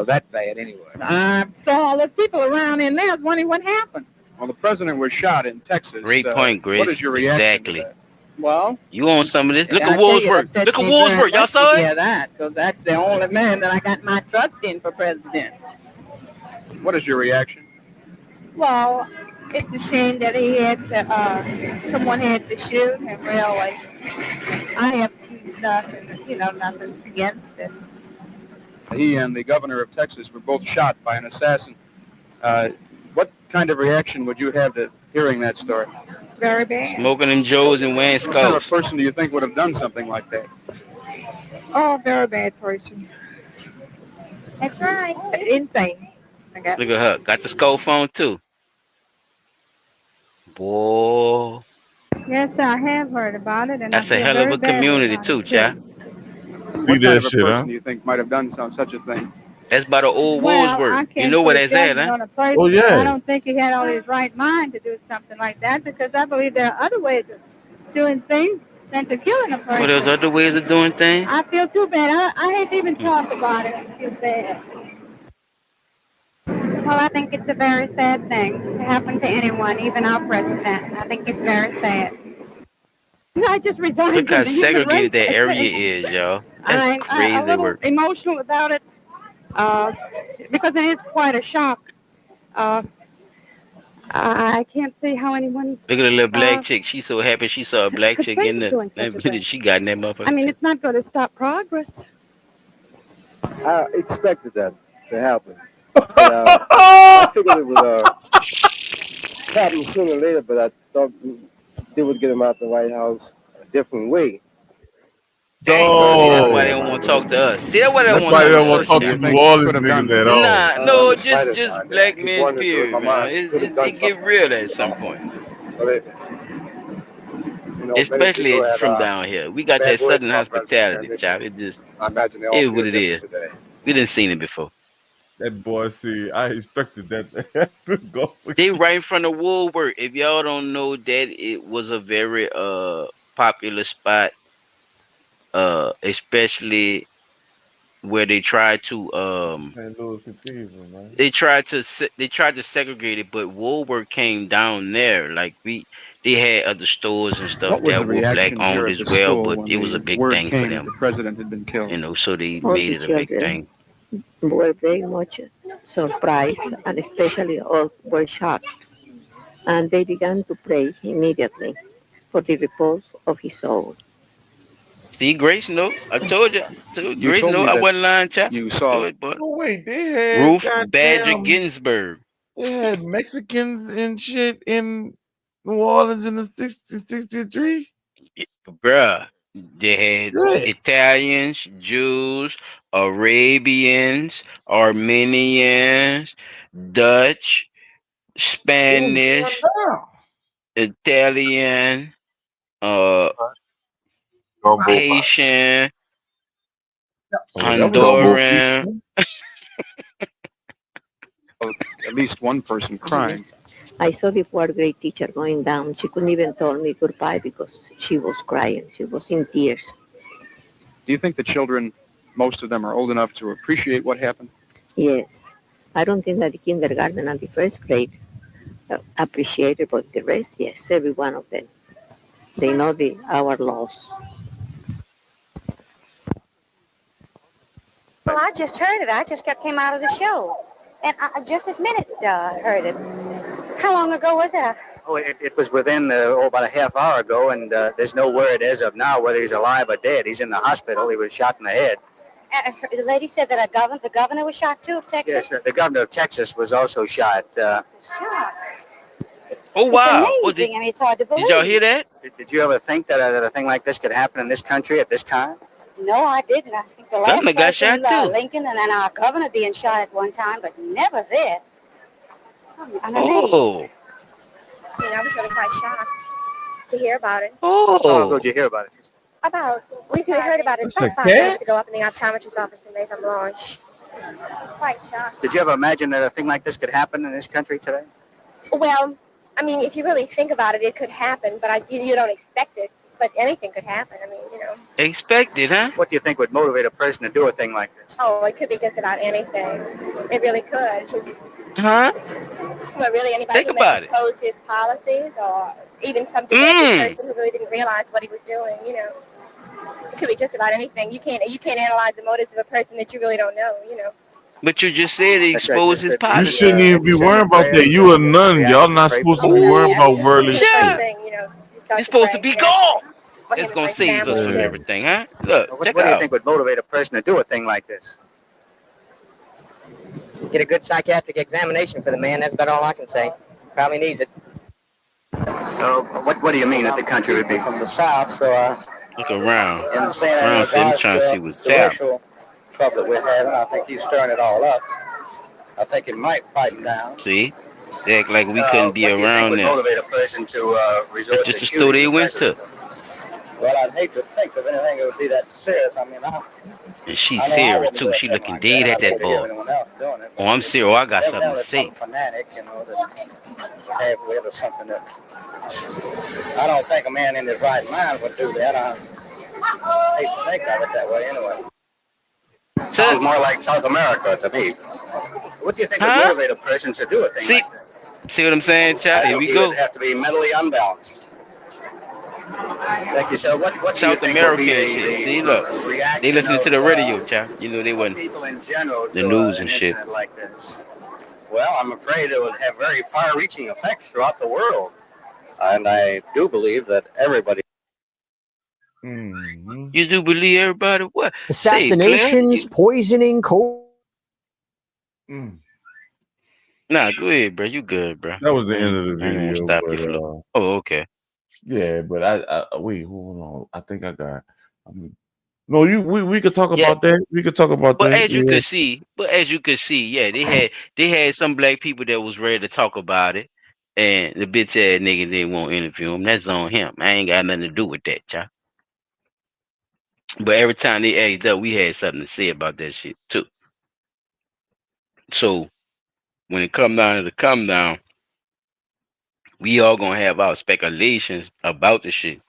That bad, anyway. I saw all those people around in there. I was wondering what happened. Well, the president was shot in Texas. Great point, Grace. What is your reaction Exactly. to that? Well, You on some of this? Look I at tell Wool's you, work. that Look at sets me Wool's very work. Y'all much saw to it? hear that, because that's the only man that I got my trust in for president. What is your reaction? Well, it's a shame that he had to, someone had to shoot him, really. I have nothing against it. He and the governor of Texas were both shot by an assassin. What kind of reaction would you have to hearing that story? Very bad. Smoking them Joes and wearing What kind of skulls. person do you think would have done something like that? Oh, very bad person. That's right. Insane. Look at her. Got the skull phone too. Boy, Yes, I have heard about it, and that's I a feel hell of very a badly community about too, it, child. What See kind that of a shit, person huh? do you think might have done such a thing? That's by the old Well, Wool's I work. You can't know put where a that's at, judgment huh? on a person. Oh, yeah. I don't think he had all his right mind to do something like that, because I believe there are other ways of doing things than to killing a person. Well, there's other ways of doing things. I feel too bad. I hate to even talk about it. I feel bad. Well, I think it's a very sad thing to happen to anyone, even our president. I think it's very sad. I just resigned Look from how the human segregated race. that area is, y'all. That's I'm a crazy little work. emotional about it because it is quite a shock. I can't see how anyone. Look at the little black chick. She's so happy she saw a black could chick think in of the. doing such a thing. She got in that motherfucker. I mean, too. it's not going to stop progress. I expected that to happen. I figured it would happen sooner or later, but I thought they would get him out the White House a different way. See, that's why they Oh, don't want to talk to us. See, that's why they don't that's want why to they talk don't to want us. to talk child. to New Orleans niggas at all. Nah, no, the slightest just idea. I black keep men, wondering period, in my man. mind, he could have done It get something. real at some point. But many Especially people had, from down here. We got bad that words southern about President hospitality, Kennedy. child. It just I imagine they all is feel what it different is. today. We didn't seen it before. That boy, see, I expected that to go. They right in front of Woolworth. If y'all don't know that, it was a very popular spot, especially where they tried to St. Louis Cathedral, man. they tried to segregate it, but Woolworth came down there. Like they had other stores and stuff What was the that were black reaction here owned at as the well, school but when it was a the big word thing for came that them. the president had been killed? You know, so they All made the it a big children thing. were very much surprised, and especially all were shocked. And they began to pray immediately for the repose of his soul. See, Grace, no, I told you. You Grace, told no, me I that wasn't lying, chap. you saw Do it, but Oh wait, they had Ruth Badger goddamn, Ginsburg. they had Mexicans and shit in New Orleans in the 63. Bruh, they had Good. Italians, Jews, Arabians, Armenians, Dutch, Spanish, Italian, Haitian, Honduran. At least one person crying. I saw the poor great teacher going down. She couldn't even tell me goodbye because she was crying. She was in tears. Do you think the children, most of them, are old enough to appreciate what happened? Yes. I don't think that the kindergarten and the first grade appreciate it, but the rest, yes, every one of them. They know our loss. Well, I just heard it. I just came out of the show. And I just this minute heard it. How long ago was that? Oh, it was within about a half hour ago, and there's no word as of now whether he's alive or dead. He's in the hospital. He was shot in the head. The lady said that the governor was shot too of Texas. Yes, the governor of Texas was also shot. Shock. Oh, wow. It's amazing. I mean, it's hard to believe. Did y'all hear that? Did you ever think that a thing like this could happen in this country at this time? No, I didn't. I think the last Governor got president, shot too. Lincoln, and then our governor being shot at one time, but never this. I'm amazed. Oh, I was really quite shocked to hear about it. How long ago oh. did you hear about it? About, we heard about it It's a about 5 cat? minutes ago up in the optometrist's office in Maison Blanche. Quite shocked. Did you ever imagine that a thing like this could happen in this country today? Well, I mean, if you really think about it, it could happen, but you don't expect it. But anything could happen. I mean, Expected, huh? What do you think would motivate a person to do a thing like this? Oh, it could be just about anything. It really could. Just, Huh? well, really anybody Think who about maybe it. opposed his policies, or even some demented Mm. person who really didn't realize what he was doing. It could be just about anything. You can't analyze the motives of a person that you really don't know. But you just said he That's right, exposed sister. his You policy. shouldn't even be worrying about that. You a nun. Y'all not supposed to be worrying about worldly Shut shit. up. You're supposed to be God. That's gonna save us from Yeah. everything, huh? Look, What check do you out. think would motivate a person to do a thing like this? Get a good psychiatric examination for the man. That's about all I can say. Probably needs it. What do you mean that the country would be? From the South, so Look around. I'm saying in Around said, I'm regards trying to see what's the up. racial trouble that we're having, I think he's stirring it all up. I think it might quieten down. See? They act like we couldn't be What do you think around would them. motivate a person to resort That's just to the store shooting they the went to. president? Well, I'd hate to think of anything that would be that serious. I mean, And she's I know I serious wouldn't too. do a She thing looking like dead that. at I'd that hate to hear boy. anyone else doing it. Oh, I'm serious. Oh, I got something Evidently to say. some fanatic, that have with or something that I don't think a man in his right mind would do that. I hate to think of it that way anyway. Sounds more like South America to me. What do you think would Huh? motivate a person to do a thing See, like that? see what I'm saying, I child? Here think we he go. would have to be mentally unbalanced. Thank you, sir. What do you South think would be American shit. See, look. the They reaction listening to of the radio, child. You know they wasn't people in general the to news an and shit. incident like this? Well, I'm afraid it would have very far-reaching effects throughout the world. And I do believe that everybody. You do believe everybody what? Say it, Claire. Assassinations, poisoning, Nah, go ahead, bro. You good, bro. That was the end of the I ain't gonna video, stop but you for look. Oh, okay. yeah, but I wait, hold on. I think I got. No, we could talk Yeah. about that. We could talk about But that. as you Yeah. could see, yeah, they had some black people that was ready to talk about it, and the bitch ass nigga didn't want to interview him. That's on him. I ain't got nothing to do with that, child. But every time they asked up, we had something to say about that shit too. So when it come down to the come down, we all gonna have our speculations about the shit.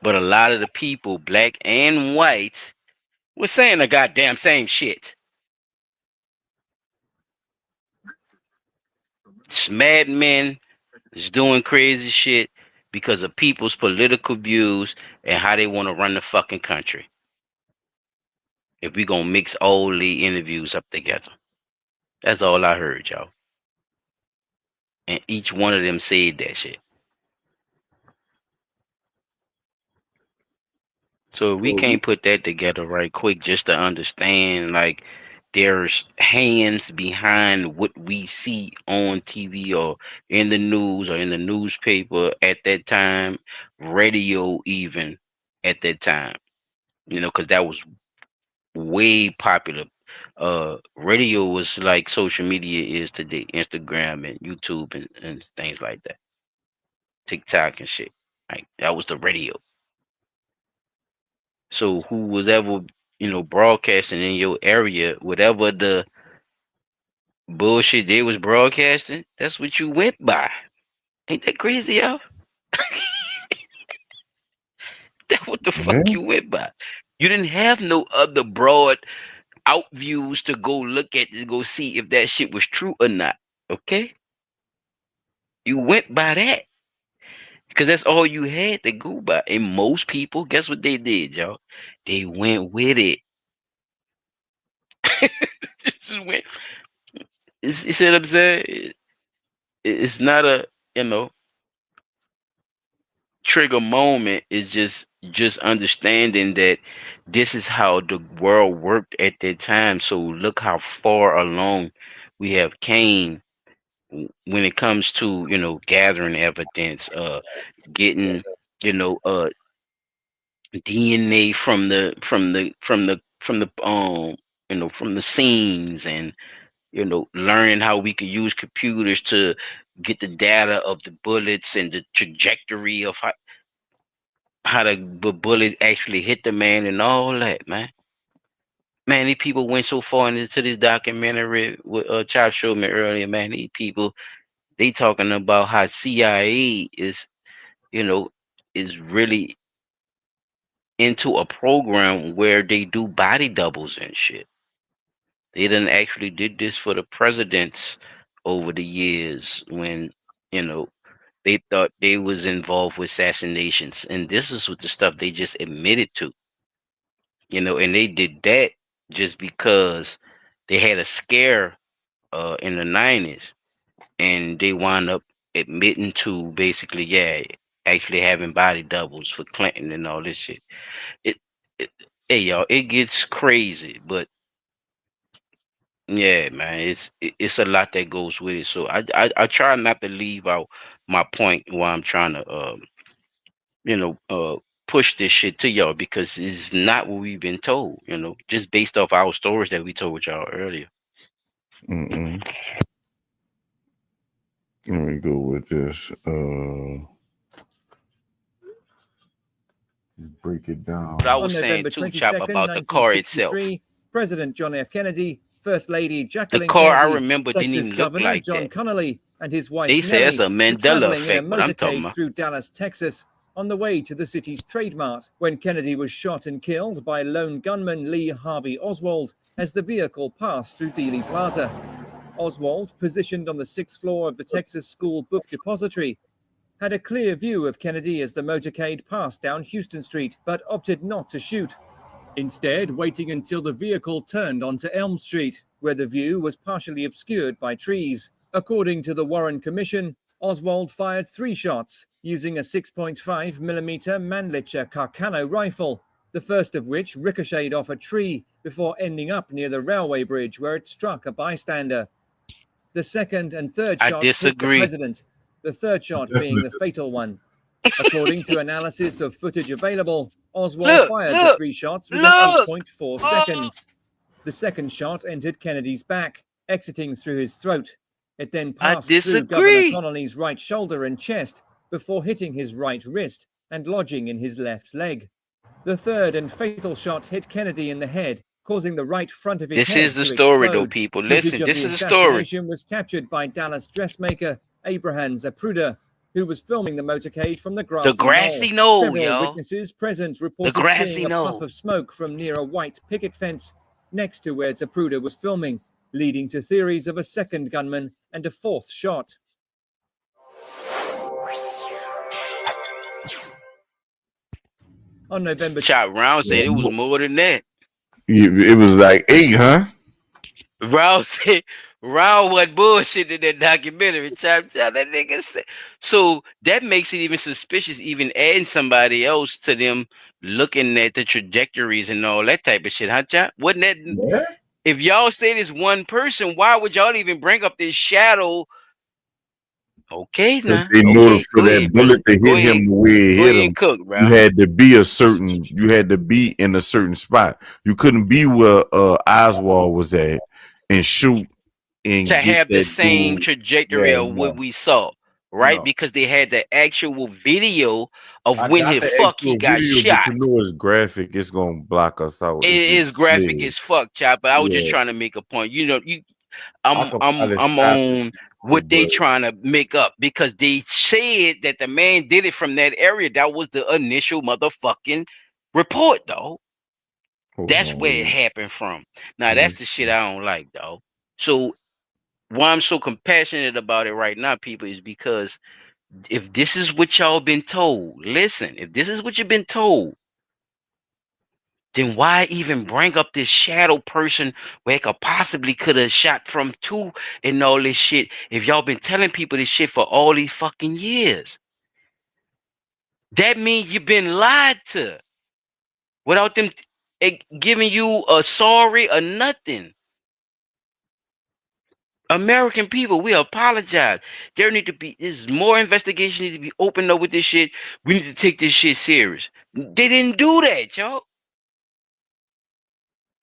But a lot of the people, black and white, was saying the goddamn same shit. Mad men is doing crazy shit because of people's political views and how they want to run the fucking country. If we gonna mix all the interviews up together. That's all I heard, y'all. And each one of them said that shit. So we can't put that together right quick just to understand, like, there's hands behind what we see on TV or in the news or in the newspaper at that time, radio even at that time, because that was way popular. Radio was like social media is today, Instagram and YouTube and things like that, TikTok and shit. Like that was the radio. So who was ever, broadcasting in your area, whatever the bullshit they was broadcasting, that's what you went by. Ain't that crazy, y'all? That's what the fuck you went by. You didn't have no other broad out views to go look at to go see if that shit was true or not. Okay? You went by that. Because that's all you had to go by. And most people, guess what they did, y'all? They went with it. Just went. You see what I'm saying? It's not a, trigger moment. It's just understanding that this is how the world worked at that time. So look how far along we have came when it comes to, gathering evidence, getting, you know, uh DNA from the scenes, and learning how we could use computers to get the data of the bullets and the trajectory of how the bullet actually hit the man and all that, man. Man, these people went so far into this documentary with Chop showed me earlier, man. These people, they talking about how CIA is, you know, is really into a program where they do body doubles and shit. They done actually did this for the presidents over the years when, you know, they thought they was involved with assassinations. And this is what the stuff they just admitted to, and they did that just because they had a scare in the 90s, and they wound up admitting to basically, yeah, actually having body doubles for Clinton and all this shit. It, it hey y'all, it gets crazy, but yeah, man, it's a lot that goes with it. So I try not to leave out my point while I'm trying to you know uh push this shit to y'all, because it's not what we've been told, just based off our stories that we told y'all earlier. Mm-mm. Let me go with this. Break it down. But I On was saying November too, Chop, 22nd, about the car itself. 1963, President John F. Kennedy, First Lady The Jacqueline car I Kennedy, remember didn't Texas even look Governor like John that. Connolly, and his wife They say it's Nellie a were Mandela traveling in a effect, what I'm talking motorcade about. through Dallas, Texas, on the way to the city's Trade Mart when Kennedy was shot and killed by lone gunman Lee Harvey Oswald as the vehicle passed through Dealey Plaza. Oswald, positioned on the 6th floor of the Texas School Book Depository, had a clear view of Kennedy as the motorcade passed down Houston Street, but opted not to shoot, instead waiting until the vehicle turned onto Elm Street, where the view was partially obscured by trees. According to the Warren Commission, Oswald fired 3 shots using a 6.5mm Mannlicher Carcano rifle, the first of which ricocheted off a tree before ending up near the railway bridge where it struck a bystander. The second and third I shots hit the disagree. president, the third shot being the fatal one. According to analysis of footage available, Oswald fired the 3 shots within 8.4 seconds. The second shot entered Kennedy's back, exiting through his throat. It then I passed through Governor disagree. Connolly's right shoulder and chest before hitting his right wrist and lodging in his left leg. The third and fatal shot hit Kennedy in the head, causing the right front of his This head is the to story, though, explode. people. Footage Listen, of this the is the story. assassination was captured by Dallas dressmaker Abraham Zapruder, who was filming the motorcade from the The grassy grassy knoll. knoll, Several y'all. witnesses present The reported grassy seeing a puff knoll. of smoke from near a white picket fence next to where Zapruder was filming, leading to theories of a second gunman and a fourth shot. On November, Chop Round said it was more than that. It was like 8, huh? Round said Round what bullshit in that documentary. Chop, that nigga said. So that makes it even suspicious, even adding somebody else to them looking at the trajectories and all that type of shit, huh, Chop? Wasn't that? Yeah. If y'all say this one person, why would y'all even bring up this shadow? Okay, now. They know Okay, for go that ahead, brother. bullet to Go hit ahead. him the way it Go hit ahead him, and cook, you bro. had to be in a certain spot. You couldn't be where Oswald was at and shoot and To get have the that same dude. trajectory Yeah, of what no, we saw, right? no. Because they had the actual video of I when got the he actual got video, but shot. you know it's graphic. It's gonna block us out It if we is graphic play it. as fuck, Chop. But I was just Yeah, trying to make a point. I could probably I'm stop it, on what they but trying to make up, because they said that the man did it from that area. That was the initial motherfucking report, though. hold That's on, where it wait. happened from. Now Let me that's the shit see. I don't like, though. So why I'm so compassionate about it right now, people, is because if this is what y'all been told, listen, if this is what you've been told, then why even bring up this shadow person where it could have shot from two and all this shit if y'all been telling people this shit for all these fucking years? That means you've been lied to without them giving you a sorry or nothing. American people, we apologize. There need to be more investigation need to be opened up with this shit. We need to take this shit serious. They didn't do that, y'all.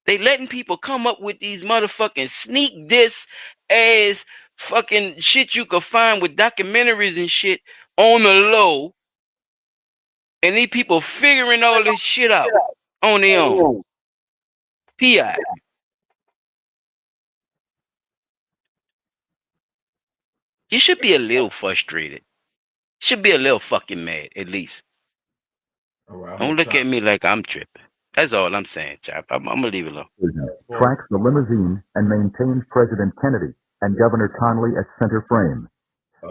They letting people come up with these motherfucking sneak this as fucking shit you could find with documentaries and shit on the low, and these people figuring all this shit out on their own. PI. You should be a little frustrated. Should be a little fucking mad, at least. Don't look at me like I'm tripping. That's all I'm saying, Chop. I'm gonna leave it alone. Tracks the limousine and maintains President Kennedy and Governor Connally at center frame.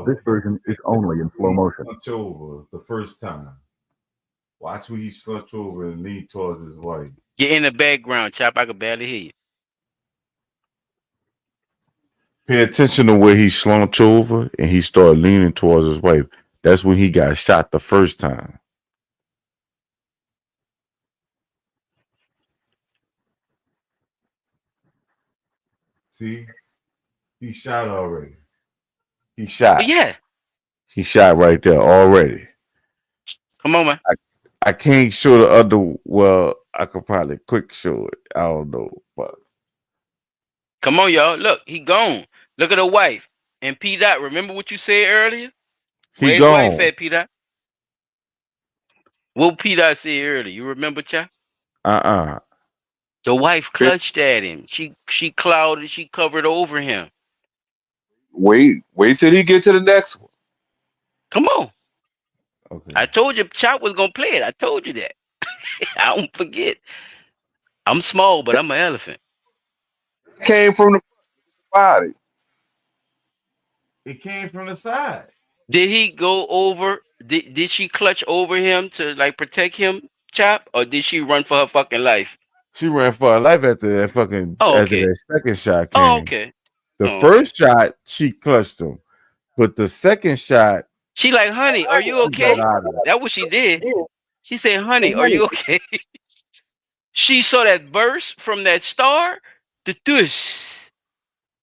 This version is only in slow motion. Slunched over the first time. Watch when he slunched over and leaned towards his wife. Get in the background, Chop. I can barely hear you. Pay attention to where he slumped over and he started leaning towards his wife. That's when he got shot the first time. See? He shot already. He shot. But yeah. He shot right there already. Come on, man. I can't show the other. Well, I could probably quick show it. I don't know. But come on, y'all. Look, he gone. Look at the wife. And P. Dot, remember what you said earlier? Where's his wife at, P. Dot? What P. Dot said earlier? You remember, Chop? The wife clutched at him. She clouded. She covered over him. Wait till he get to the next one. Come on. Okay. I told you Chop was gonna play it. I told you that. I don't forget. I'm small, but I'm an elephant. Came from the body. It came from the side. Did he go over? Did she clutch over him to like protect him, Chop, or did she run for her fucking life? She ran for her life after that fucking. After that second shot came. Oh, okay. The first shot, she clutched him, but the second shot, she like, honey, are you okay? That's what she did. She said, honey, are you okay? She saw that burst from that star. The tush.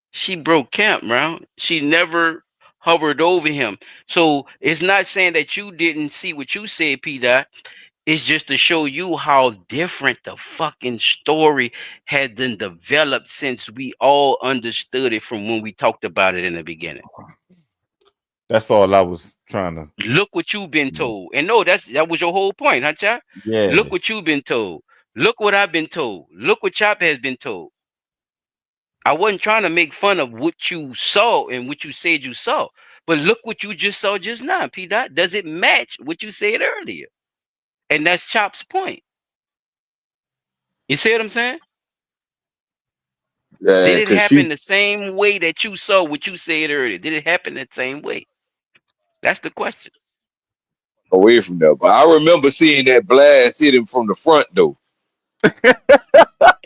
She broke camp, bro. She never hovered over him. So it's not saying that you didn't see what you said, P. Dot. It's just to show you how different the fucking story had been developed since we all understood it from when we talked about it in the beginning. That's all I was trying to. Look what you've been told. And no, that was your whole point, huh, Chop? Yeah. Look what you've been told. Look what I've been told. Look what Chop has been told. I wasn't trying to make fun of what you saw and what you said you saw. But look what you just saw just now, P. Dot. Does it match what you said earlier? And that's Chop's point. You see what I'm saying? Yeah, did it happen the same way that you saw what you said earlier? Did it happen the same way? That's the question. Away from there. But I remember seeing that blast hit him from the front, though.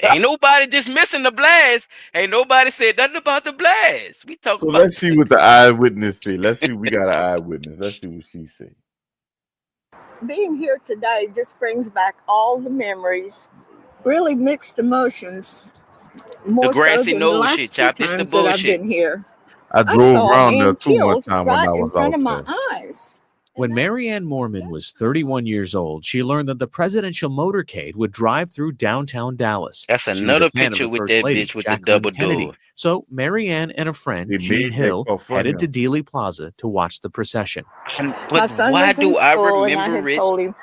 Ain't nobody dismissing the blast. Ain't nobody said nothing about the blast. We talk about. Let's see what the eyewitness say. Let's see. We got an eyewitness. Let's see what she say. Being here today just brings back all the memories, really mixed emotions. More so than the last few times that I've been here. I drove around there too one time when I was in front out of my there. eyes. When Marianne Moorman was 31 years old, she learned that the presidential motorcade would drive through downtown Dallas. That's another picture with that bitch with the double door. So Marianne and a friend, Gene Hill, headed to Dealey Plaza to watch the procession. My son was in school, and I had told him,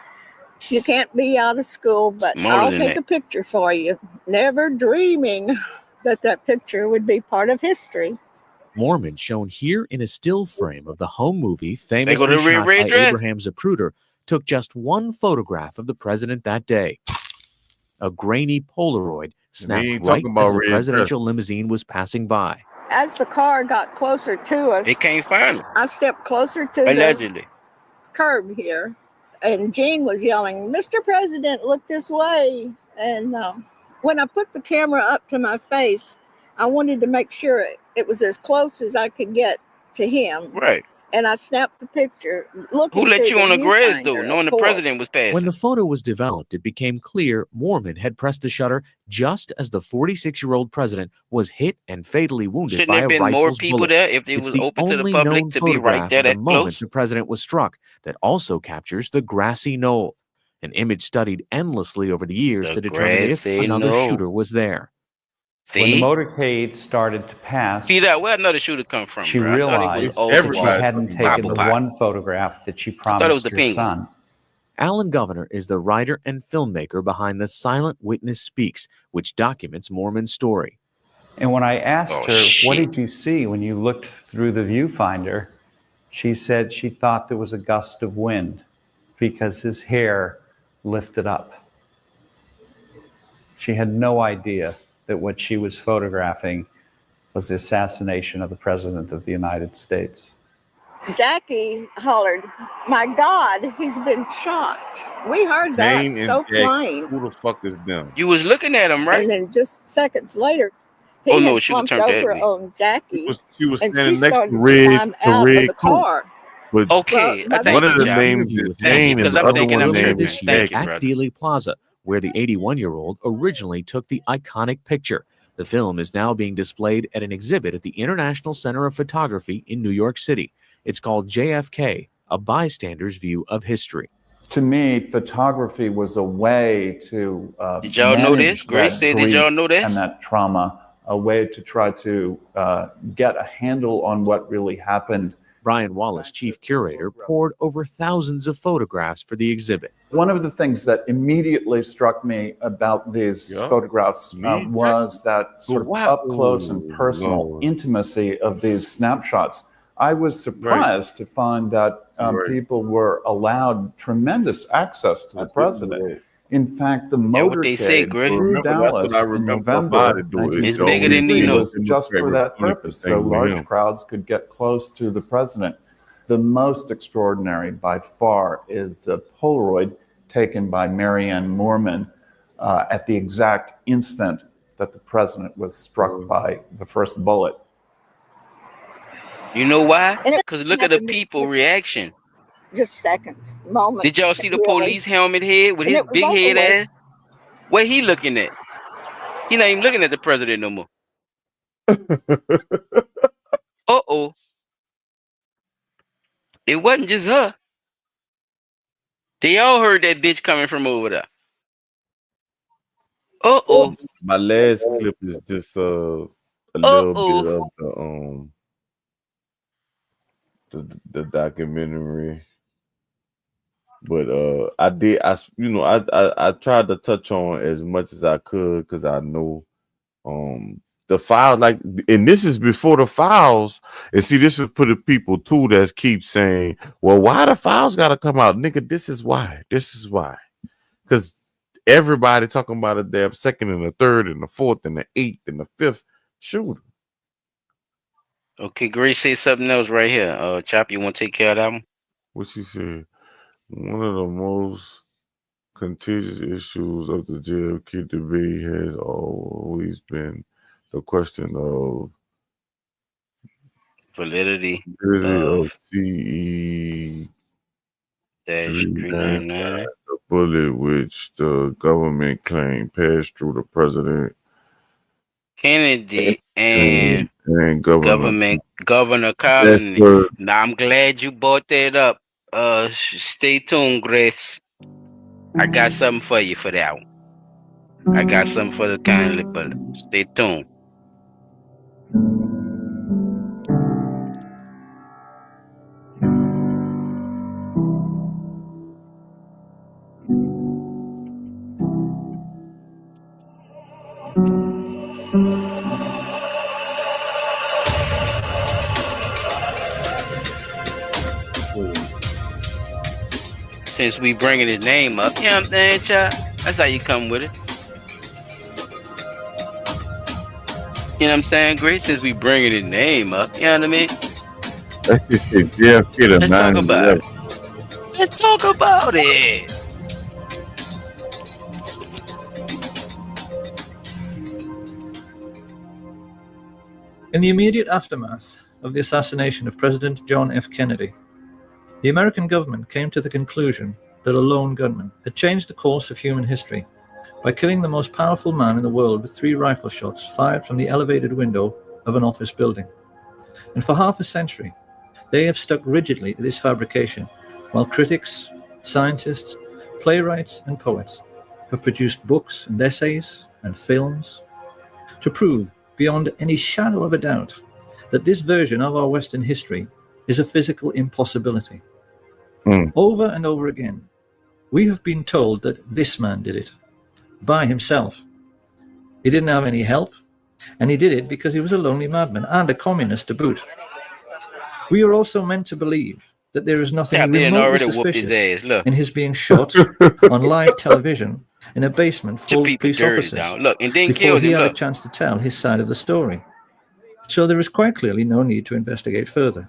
you can't be out of school, but I'll take a picture for you. Never dreaming that picture would be part of history. Moorman, shown here in a still frame of the home movie famously shot by Abraham Zapruder, took just one photograph of the president that day. A grainy Polaroid snapped right as the presidential limousine was passing by. As the car got closer to us, they can't find him. I stepped closer to the curb here, and Gene was yelling, "Mr. President, look this way." And when I put the camera up to my face, I wanted to make sure it was as close as I could get to him. Right. And I snapped the picture. Who let you on the grass, though, knowing the president was passing? When the photo was developed, it became clear Moorman had pressed the shutter just as the 46-year-old president was hit and fatally wounded by a rifle's bullet. Shouldn't there have been more people there if it was open to the public to be right there that close? The moment close? the president was struck that also captures the grassy knoll. an image studied endlessly over the years The to determine grass if say another no. shooter was there. When the See? motorcade started to pass, See that? Where another shooter come from, she bro? I thought it was realized old that she Wall. hadn't taken the Cobblepot. one photograph that she I thought it was promised the her penguin. son. Alan Governor is the writer and filmmaker behind The Silent Witness Speaks, which documents Mormon's story. And when I asked Oh, her, what shit. did you see when you looked through the viewfinder? She said she thought there was a gust of wind because his hair lifted up. She had no idea that what she was photographing was the assassination of the President of the United States. Jackie hollered, "My God, he's been shot." We heard that Kane and so Jack, plain. who the fuck is them? You was looking at him, right? And then just seconds later, he Oh, no, had she was slumped turned at over me. on Jackie, She was and she standing next started to to climb out of the Coat. car. But Okay, Well, thank one of you, the Chop. names is Thank you, Kane and because the I'm other thinking one I'm Earlier name tripping. is this year Thank you, at brother. Dealey Plaza, where the 81-year-old originally took the iconic picture. The film is now being displayed at an exhibit at the International Center of Photography in New York City. It's called JFK, A Bystander's View of History. To me, photography was a way to Did y'all know this? manage Grace that said, did y'all grief know this? and that trauma, a way to try to get a handle on what really happened. Brian Wallace, chief curator, poured over thousands of photographs for the exhibit. One of the things that immediately struck me about these photographs was that sort of up close and personal intimacy of these snapshots. I was surprised to find that people were allowed tremendous access to the president. In fact, the motorcade through Dallas in November It's bigger than 1963 Nino. was just for that purpose, so large crowds could get close to the president. The most extraordinary by far is the Polaroid taken by Marianne Moorman at the exact instant that the president was struck by the first bullet. You know why? Because look at the people reaction. Just seconds, moments. Did y'all see the really. police helmet head with And his it was big over head with. ass? What he looking at? He not even looking at the president no more. Uh-oh. It wasn't just her. They all heard that bitch coming from over there. Uh-oh. My last clip is just a little bit of the documentary. But I tried to touch on as much as I could because I know the files, like, and this is before the files. And see, this would put the people too that keep saying, well, why the files gotta come out? Nigga, this is why. Because everybody talking about a damn second and the third and the fourth and the eighth and the fifth shooter. Okay, Grace say something else right here. Chop, you want to take care of that one? What she said? One of the most contentious issues of the JFK debate has always been the question of validity of CE 399, the bullet which the government claimed passed through the president, Kennedy, and Governor Colony. Now I'm glad you brought that up. Stay tuned, Grace. I got something for you for that one. I got something for the kindly bullet. Stay tuned. Since we bringing his name up, you know what I'm saying, child? That's how you come with it. You know what I'm saying, Grace? Since we bringing his name up, you know what I mean? Let's just say JFK to 9/11. Let's talk about it. In the immediate aftermath of the assassination of President John F. Kennedy, the American government came to the conclusion that a lone gunman had changed the course of human history by killing the most powerful man in the world with 3 rifle shots fired from the elevated window of an office building. And for half a century, they have stuck rigidly to this fabrication, while critics, scientists, playwrights and poets have produced books and essays and films to prove beyond any shadow of a doubt that this version of our Western history is a physical impossibility. Over and over again, we have been told that this man did it by himself. He didn't have any help, and he did it because he was a lonely madman and a communist to boot. We are also meant to believe that there is nothing remotely suspicious in his being shot on live television in a basement full of police officers before he had a chance to tell his side of the story. So there is quite clearly no need to investigate further.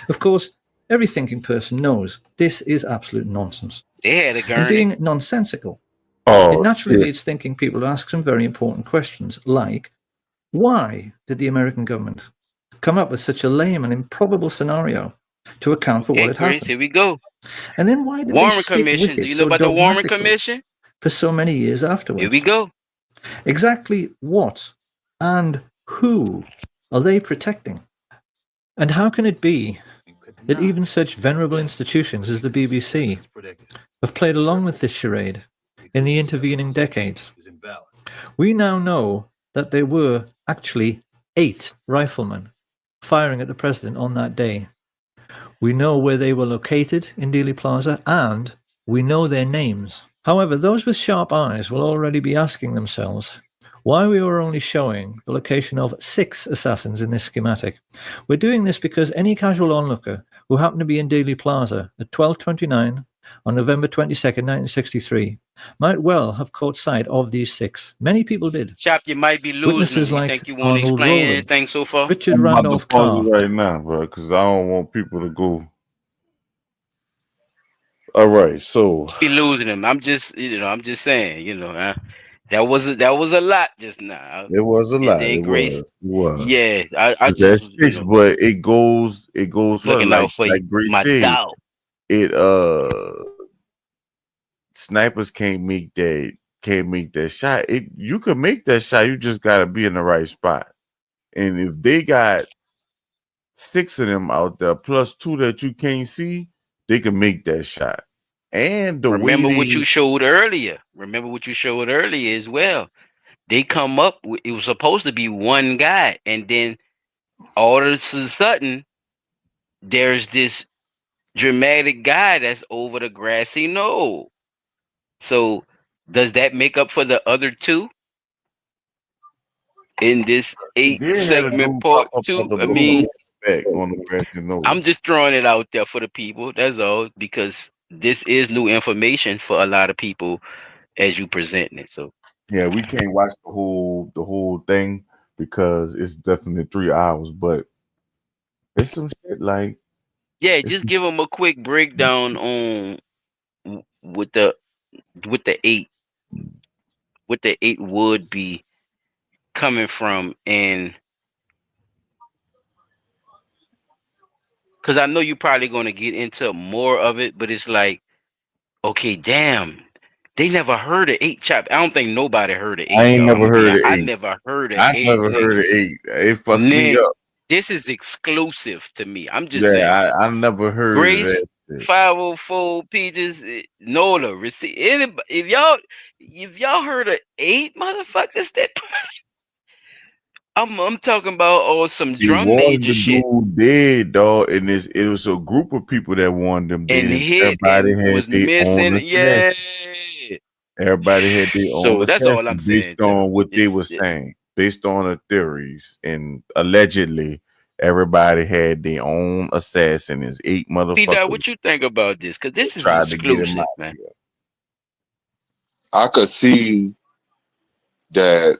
Of course, every thinking person knows this is absolute nonsense. And being nonsensical, it naturally leads thinking people to ask some very important questions, like, why did the American government come up with such a lame and improbable scenario to account for what had happened? Here we go. And then why did they stick with it so dogmatically for so many years afterwards? Here we go. Exactly what and who are they protecting? And how can it be that even such venerable institutions as the BBC have played along with this charade in the intervening decades? We now know that there were actually 8 riflemen firing at the president on that day. We know where they were located in Dealey Plaza, and we know their names. However, those with sharp eyes will already be asking themselves why we were only showing the location of 6 assassins in this schematic. We're doing this because any casual onlooker who happened to be in Dealey Plaza at 12:29 on November 22nd, 1963, might well have caught sight of these 6. Many people did. Chap, you might be losing. Witnesses You like think you want to Arnold explain Rowland, anything so far? Richard I'm about to Randolph pause Carr. it right now, bro, because I don't want people to go. All right, so Be losing him. I'm just saying, that was a lot just now. it was a lot. Then It Grace, was. yeah, I That's just 6, but it goes further. looking out for Like Grace my said, dog. it snipers can't make that shot. You can make that shot, you just gotta be in the right spot. And if they got 6 of them out there plus 2 that you can't see, they can make that shot. And the Remember way what you showed earlier. Remember what you showed earlier as well. They come up. It was supposed to be one guy, and then all of a sudden, there's this dramatic guy that's over the grassy knoll. So, does that make up for the other 2 in this 8-segment part 2? I mean, back on the grassy knoll. I'm just throwing it out there for the people. That's all, because this is new information for a lot of people as you presenting it. So yeah, we can't watch the whole thing because it's definitely 3 hours, but it's some shit like just give them a quick breakdown on what the 8 would be coming from, and because I know you're probably going to get into more of it, but it's like, okay, damn, they never heard of 8 chop. I don't think nobody heard of 8. I ain't never heard of 8. I never heard of 8. I never heard of 8. It fucked me up. This is exclusive to me. I'm just saying. Yeah, I never heard Grace, of that. 504 Peaches, Nola, receive anybody. If y'all heard of 8 motherfuckers, that I'm talking about some drum major shit. Dude did, dog, and it was a group of people that warned them. And everybody had their own assassin. Everybody had their own. So that's all I'm saying. Based on what they were saying, based on the theories, and allegedly, everybody had their own assassin. Is 8 motherfuckers. Peter, what you think about this? Because this is exclusive, man. I could see that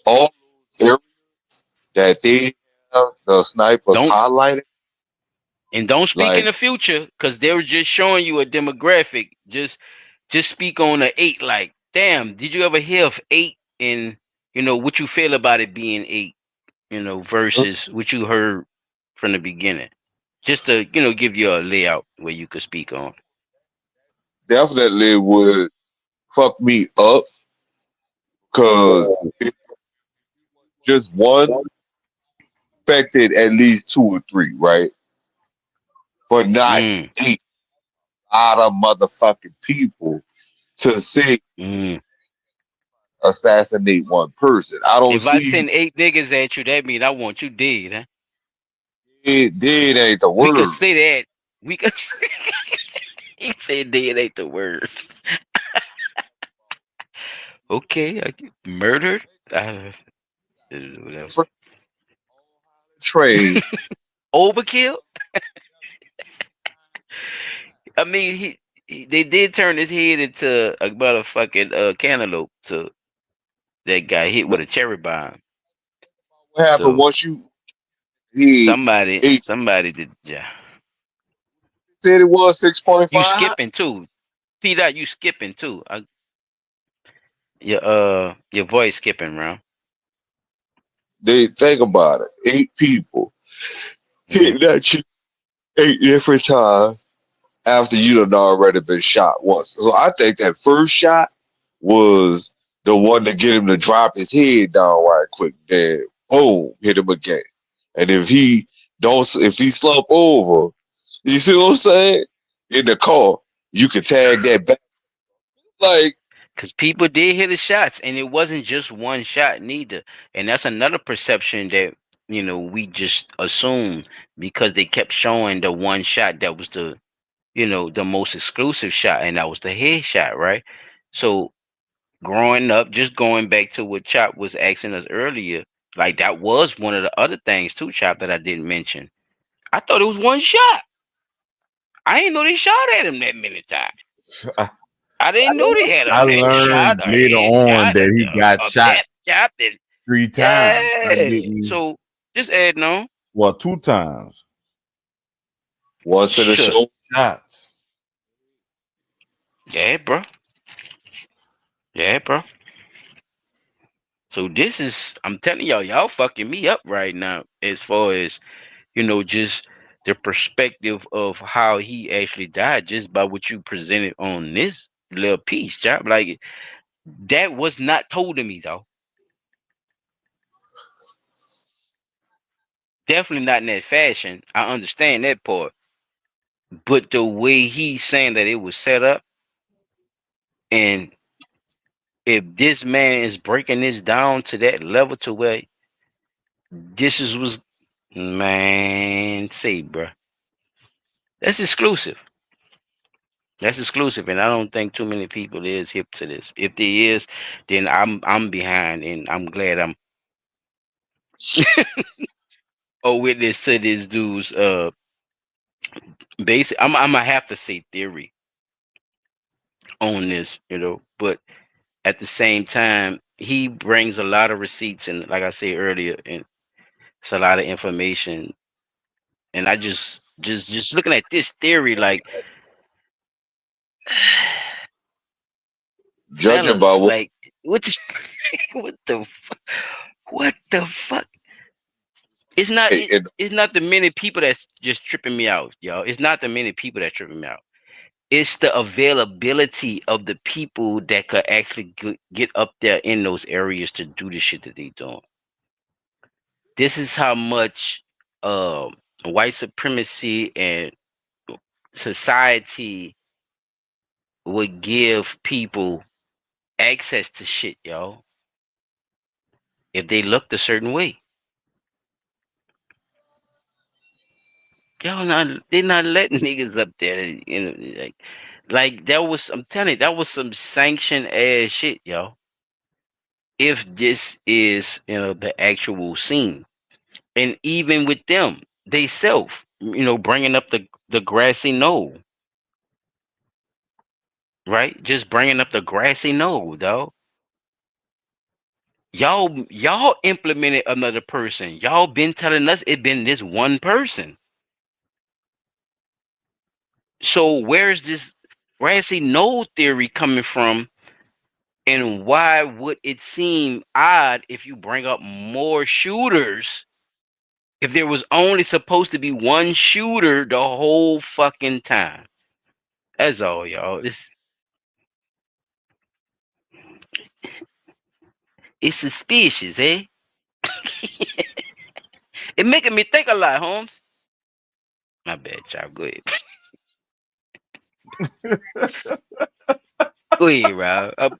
all areas that they have the snipers highlighted. And don't speak in the future, because they were just showing you a demographic. Just speak on the 8. Like, damn, did you ever hear of 8? And what you feel about it being 8. Versus what you heard from the beginning. Just to give you a layout where you could speak on. Definitely would fuck me up, because just one affected at least 2 or 3, right? But not 8. lot of motherfucking people to say assassinate one person. I don't If I see send 8 niggas at you, that means I want you dead, huh? it. Dead ain't the We could word. say that. We could. He said dead ain't the word. Okay, murdered. Whatever. Trade. Overkill. I mean, they did turn his head into a motherfucking cantaloupe. So that got hit with a cherry bomb. What happened So once you somebody did. Yeah. Said it was 6.5? You skipping too. Peter, you skipping too. Your voice skipping, bro. They think about it. 8 people hitting at you 8 different times after you done already been shot once. So I think that first shot was the one to get him to drop his head down right quick. Then boom, hit him again. And if he slump over, you see what I'm saying? In the car, you can tag that back. Like, because people did hit the shots, and it wasn't just one shot neither. And that's another perception that we just assumed because they kept showing the one shot that was the the most exclusive shot, and that was the headshot, right? So growing up, just going back to what Chop was asking us earlier, like that was one of the other things too, Chop, that I didn't mention. I thought it was one shot. I didn't know they shot at him that many times. I didn't know they had a I neck shot, learned a later head on shot, that he got a shot depth shot. 3 times. I Yeah. didn't. So just adding on. Well, 2 times. Once in the show. Shots. Yeah, bro. Yeah, bro. So this is, I'm telling y'all fucking me up right now as far as, just the perspective of how he actually died just by what you presented on this little piece, Chop. Like, that was not told to me, though. Definitely not in that fashion. I understand that part. But the way he's saying that it was set up, and if this man is breaking this down to that level to where was, man, say, bro, that's exclusive. That's exclusive, and I don't think too many people is hip to this. If there is, then I'm behind, and I'm glad I'm a witness to this dude's basic. I'm gonna have to say theory on this, but at the same time, he brings a lot of receipts, and like I said earlier, and it's a lot of information. And I just looking at this theory, like, judging by fellas, what like, what the fuck? It's not it's not the many people that's just tripping me out, y'all. It's not the many people that tripping me out. It's the availability of the people that could actually get up there in those areas to do the shit that they doing. This is how much white supremacy and society would give people access to shit, y'all, if they looked a certain way. They're not letting niggas up there, like that was, I'm telling you, that was some sanctioned ass shit, y'all. If this is, the actual scene, and even with them, they self, bringing up the grassy knoll, right? Just bringing up the grassy knoll, dog. Y'all implemented another person. Y'all been telling us it been this one person. So where's this grassy knoll theory coming from? And why would it seem odd if you bring up more shooters if there was only supposed to be one shooter the whole fucking time? That's all, y'all. It's suspicious, eh? It making me think a lot, Holmes. My bad, child. Go ahead. Go ahead, Rob.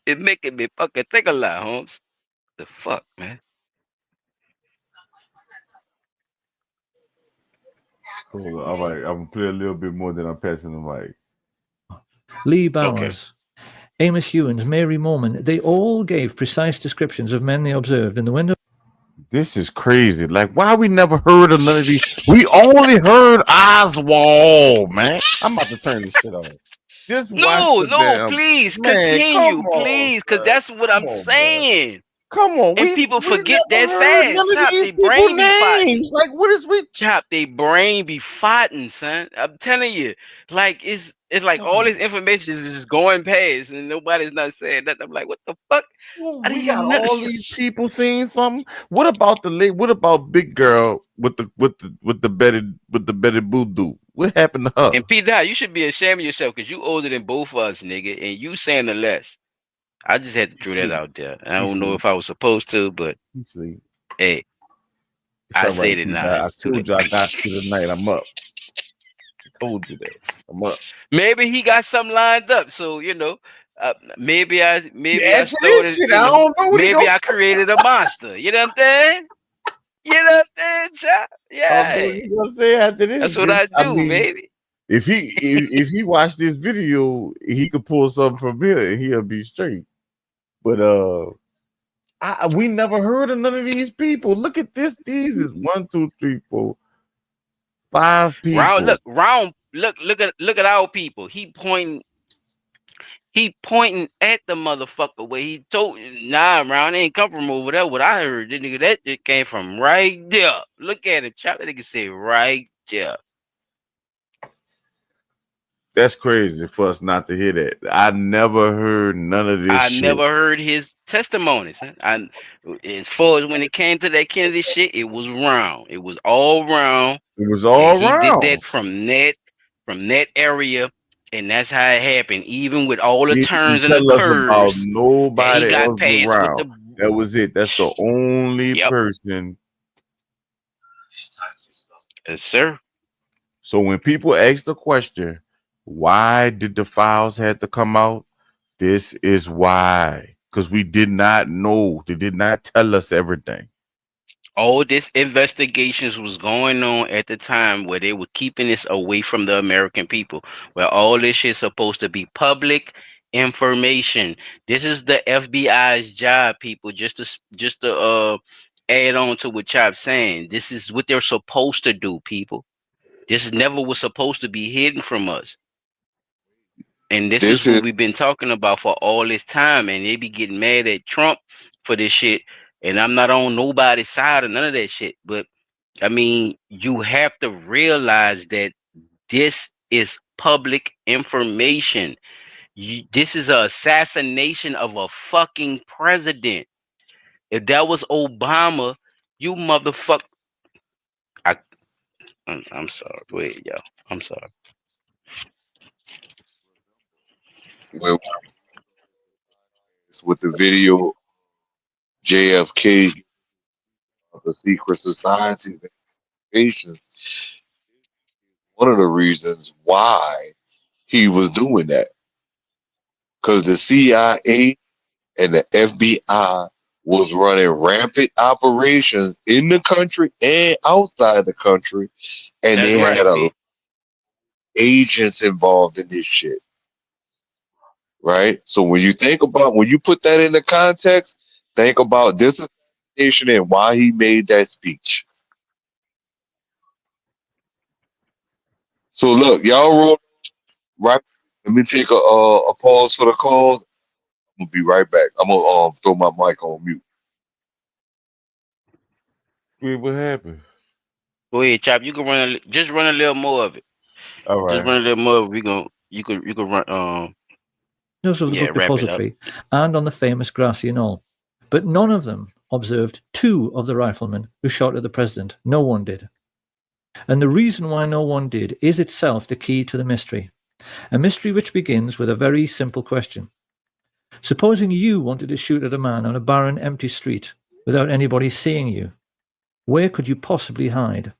It making me fucking think a lot, Holmes. The fuck, man. Cool. All right, I'm gonna play a little bit more than I'm passing the mic. Lee Bowers, Amos Hewins, Mary Mormon, they all gave precise descriptions of men they observed in the window. This is crazy. Like, why we never heard of none of these? We only heard Oswald, man. I'm about to turn this shit on. Just watch the damn. Please Man, continue, come on, please, because that's what I'm saying. Come on, and people forget that never fast. heard none of Chop, these they people brain be fighting. names. Like, what is we? Chop, they brain be fighting, son. I'm telling you, like it's like all this information is just going past, and nobody's not saying that. I'm like, what the fuck? Well, I we didn't got hear all these people seeing something. What about the late? What about Big Girl with the Betty Boo Doo? What happened to her? And P. Dot, you should be ashamed of yourself because you older than both of us, nigga, and you saying the less. I just had to throw that out there. I don't know if I was supposed to, but hey, I said it now. I told you I got to tonight. I'm up. I told you that. I'm up. Maybe he got something lined up. So maybe I stole it. Shit, I don't know. Maybe I created a monster. You know what I'm saying? You know what I'm saying? Yeah. You gonna say after this? That's what I do, baby. If he watched this video, he could pull something from here and he'll be straight. But we never heard of none of these people. Look at this. These is 1, 2, 3, 4, 5 people. Look at our people. He pointing at the motherfucker where he told Round ain't come from over there. What I heard, that nigga, that it came from right there. Look at it, chop. That nigga say right there. That's crazy for us not to hear that. I never heard none of this shit. I never heard his testimonies. As far as when it came to that Kennedy shit, it was round. It was all round. It was all round. He did that from that area, and that's how it happened. Even with all the turns and the curves, nobody he got else past around. with That was it. That's the only person. Yes, sir. So when people ask the question, why did the files have to come out? This is why. Because we did not know. They did not tell us everything. All this investigations was going on at the time where they were keeping this away from the American people, where all this shit's supposed to be public information. This is the FBI's job, people. Just to add on to what Chop's saying. This is what they're supposed to do, people. This never was supposed to be hidden from us. And this is what we've been talking about for all this time. And they be getting mad at Trump for this shit. And I'm not on nobody's side or none of that shit. But I mean, you have to realize that this is public information. This is an assassination of a fucking president. If that was Obama, you motherfucker. I'm sorry. Wait, yo. I'm sorry. Well, with the video, JFK, the secret societies, one of the reasons why he was doing that, because the CIA and the FBI was running rampant operations in the country and outside the country, and they had agents involved in this shit. Right? So when you put that into context, think about this assassination and why he made that speech. So look, y'all roll right. Let me take a pause for the calls. I'm gonna be right back. I'm gonna throw my mic on mute. Wait, what happened? Go ahead, Chop. You can run a little more of it. All right. Just run a little more. You can run Also the book depository and on the famous grassy knoll. But none of them observed 2 of the riflemen who shot at the president. No one did. And the reason why no one did is itself the key to the mystery. A mystery which begins with a very simple question. Supposing you wanted to shoot at a man on a barren, empty street without anybody seeing you, where could you possibly hide?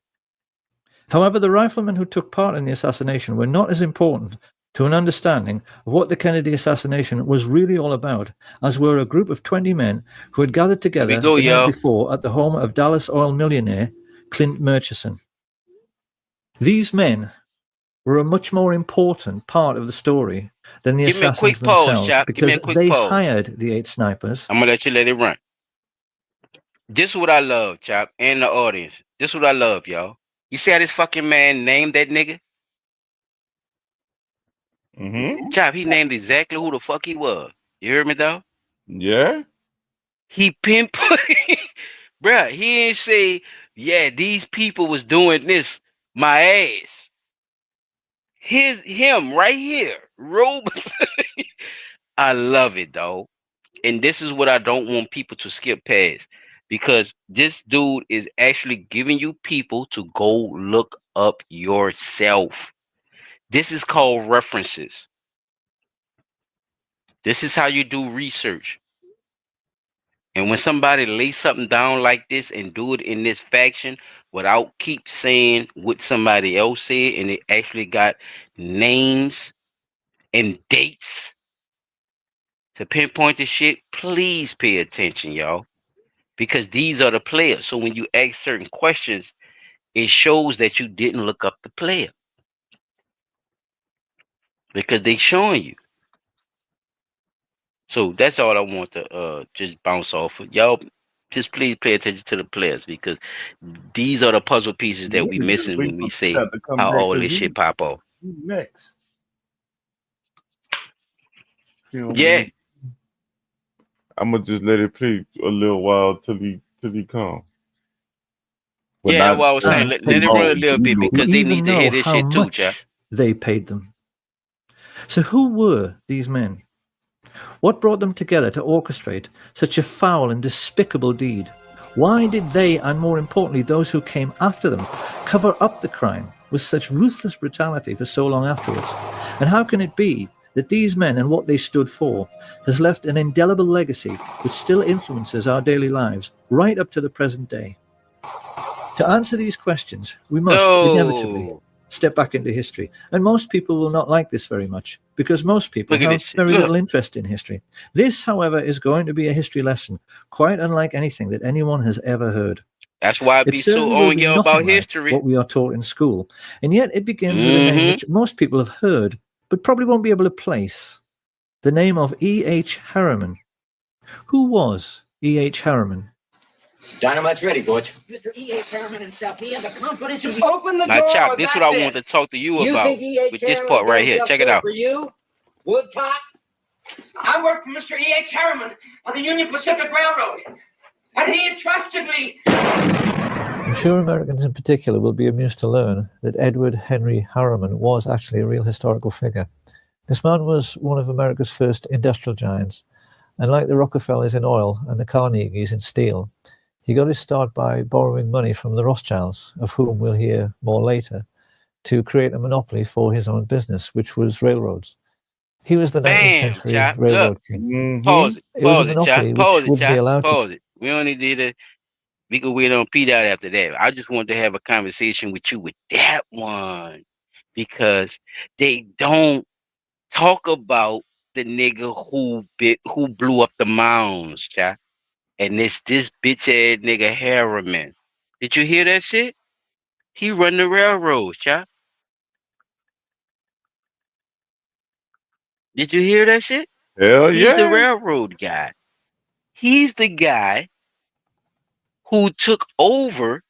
However, the riflemen who took part in the assassination were not as important to an understanding of what the Kennedy assassination was really all about, as were a group of 20 men who had gathered together the night before at the home of Dallas oil millionaire Clint Murchison. These men were a much more important part of the story than the assassins themselves, because they hired the 8 snipers. I'm gonna let you let it run. This is what I love, Chop, and the audience. This is what I love, y'all. You see how this fucking man named that nigga? Chop, he named exactly who the fuck he was. You heard me, though? Yeah. He pinpointed, bruh. He ain't say, yeah, these people was doing this, my ass. Him right here, Robeson. I love it, though. And this is what I don't want people to skip past, because this dude is actually giving you people to go look up yourself. This is called references. This is how you do research. And when somebody lays something down like this and do it in this faction without keep saying what somebody else said, and it actually got names and dates to pinpoint the shit, please pay attention, y'all. Because these are the players. So when you ask certain questions, it shows that you didn't look up the player. Because they showing you. So that's all I want to just bounce off of. Y'all, just please pay attention to the players, because these are the puzzle pieces that we missing when we say how all this shit pop off. Next. Yeah. I'm gonna just let it play a little while till he come. But yeah, that's what I was saying. Let it run a little bit, because they need to hear this shit too, Jack. They paid them. So who were these men? What brought them together to orchestrate such a foul and despicable deed? Why did they, and more importantly those who came after them, cover up the crime with such ruthless brutality for so long afterwards? And how can it be that these men and what they stood for has left an indelible legacy which still influences our daily lives right up to the present day? To answer these questions, we must inevitably step back into history. And most people will not like this very much, because most people have very little interest in history. This, however, is going to be a history lesson, quite unlike anything that anyone has ever heard. That's why I be so on you about history. What we are taught in school. And yet it begins with a name which most people have heard, but probably won't be able to place. The name of E.H. Harriman. Who was E.H. Harriman? Dynamite's ready, Butch. Mr. E.H. Harriman himself, he had the confidence of open the door. Now, Chop, this is what I want to talk to you about with this part right here. Check it out. For you, Woodcock? I work for Mr. E.H. Harriman on the Union Pacific Railroad, and he entrusted me. I'm sure Americans in particular will be amused to learn that Edward Henry Harriman was actually a real historical figure. This man was one of America's first industrial giants, and like the Rockefellers in oil and the Carnegies in steel, he got his start by borrowing money from the Rothschilds, of whom we'll hear more later, to create a monopoly for his own business, which was railroads. He was the 19th century railroad king. Pause it. It was a monopoly which wouldn't be allowed to. Pause it. We don't need to. We can wait on Pete out after that. I just want to have a conversation with you with that one, because they don't talk about the nigga who blew up the mounds, child. And this bitch ass nigga Harriman. Did you hear that shit? He run the railroad, child. Did you hear that shit? Hell yeah. He's the railroad guy. He's the guy who took over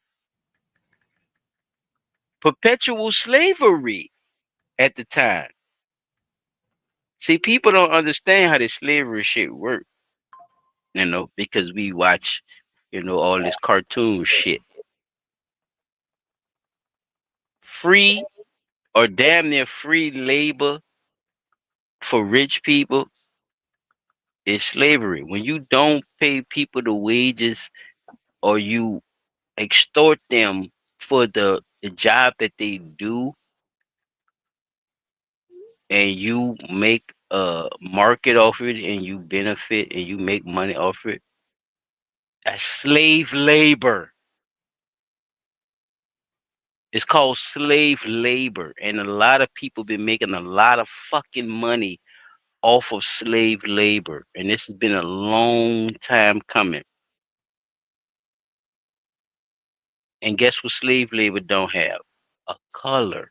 perpetual slavery at the time. See, people don't understand how this slavery shit works, because we watch, all this cartoon shit. Free or damn near free labor for rich people is slavery. When you don't pay people the wages, or you extort them for the job that they do, and you make a market off it, and you benefit and you make money off it, that's slave labor. It's called slave labor, and a lot of people been making a lot of fucking money off of slave labor, and this has been a long time coming. And guess what slave labor don't have? A color.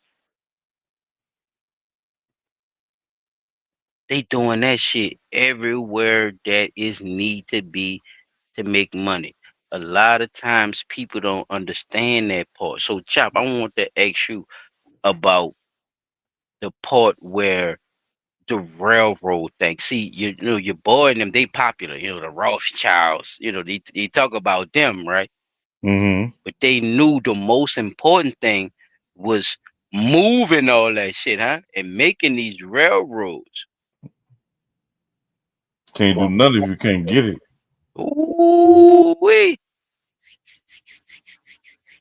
They doing that shit everywhere that is need to be to make money. A lot of times people don't understand that part. So Chop, I want to ask you about the part where the railroad thing. See, you know, your boy and them, they popular, you know, the Rothschilds, you know, they talk about them, right? Mm-hmm. But they knew the most important thing was moving all that shit, huh? And making these railroads. Can't do nothing if you can't get it. Ooh wee.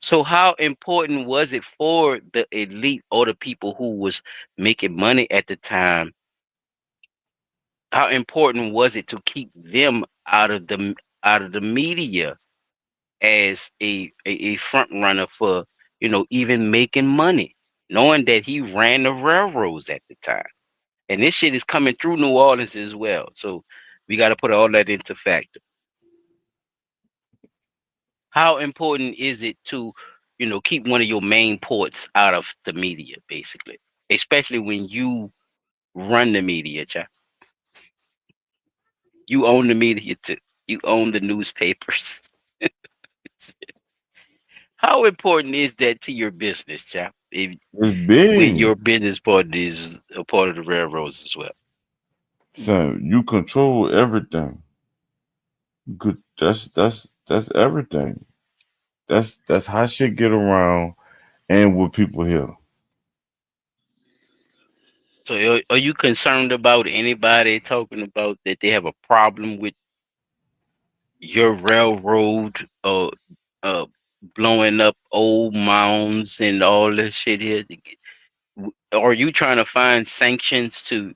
So how important was it for the elite or the people who was making money at the time? How important was it to keep them out of the media as a front runner for, you know, even making money, knowing that he ran the railroads at the time? And this shit is coming through New Orleans as well. So we got to put all that into factor. How important is it to, you know, keep one of your main ports out of the media, basically, especially when you run the media, child? You own the media too. You own the newspapers. How important is that to your business, child? If, It's when big. your business partner is a part of the railroads as well. So you control everything. Good. That's everything. That's how shit get around and what people hear. So are you concerned about anybody talking about that they have a problem with your railroad uh blowing up old mounds and all this shit here? Are you trying to find sanctions to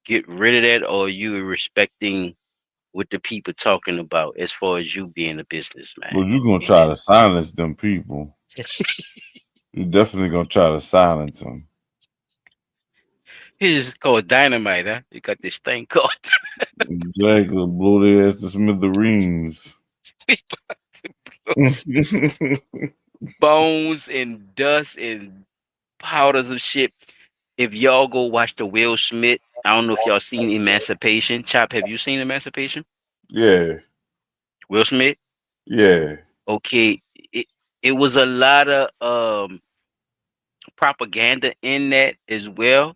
get rid of that, or are you respecting what the people talking about as far as you being a businessman? But you gonna try to silence them people. You definitely gonna try to silence them. It's just called dynamite, huh? You got this thing called Exactly. Blow their ass to smithereens. bones and dust and powders of shit. If y'all go watch the Will Smith, I don't know if y'all seen Emancipation. Chop, have you seen Emancipation? Yeah. Will Smith? Yeah. Okay. It was a lot of propaganda in that as well.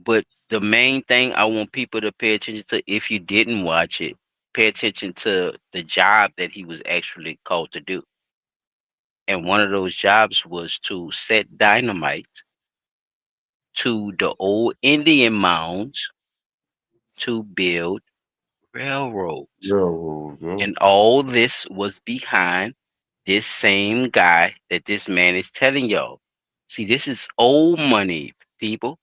But the main thing I want people to pay attention to, if you didn't watch it, pay attention to the job that he was actually called to do. And one of those jobs was to set dynamite to the old Indian mounds to build railroads. Railroads, yeah. And all this was behind this same guy that this man is telling y'all. See, this is old money, people.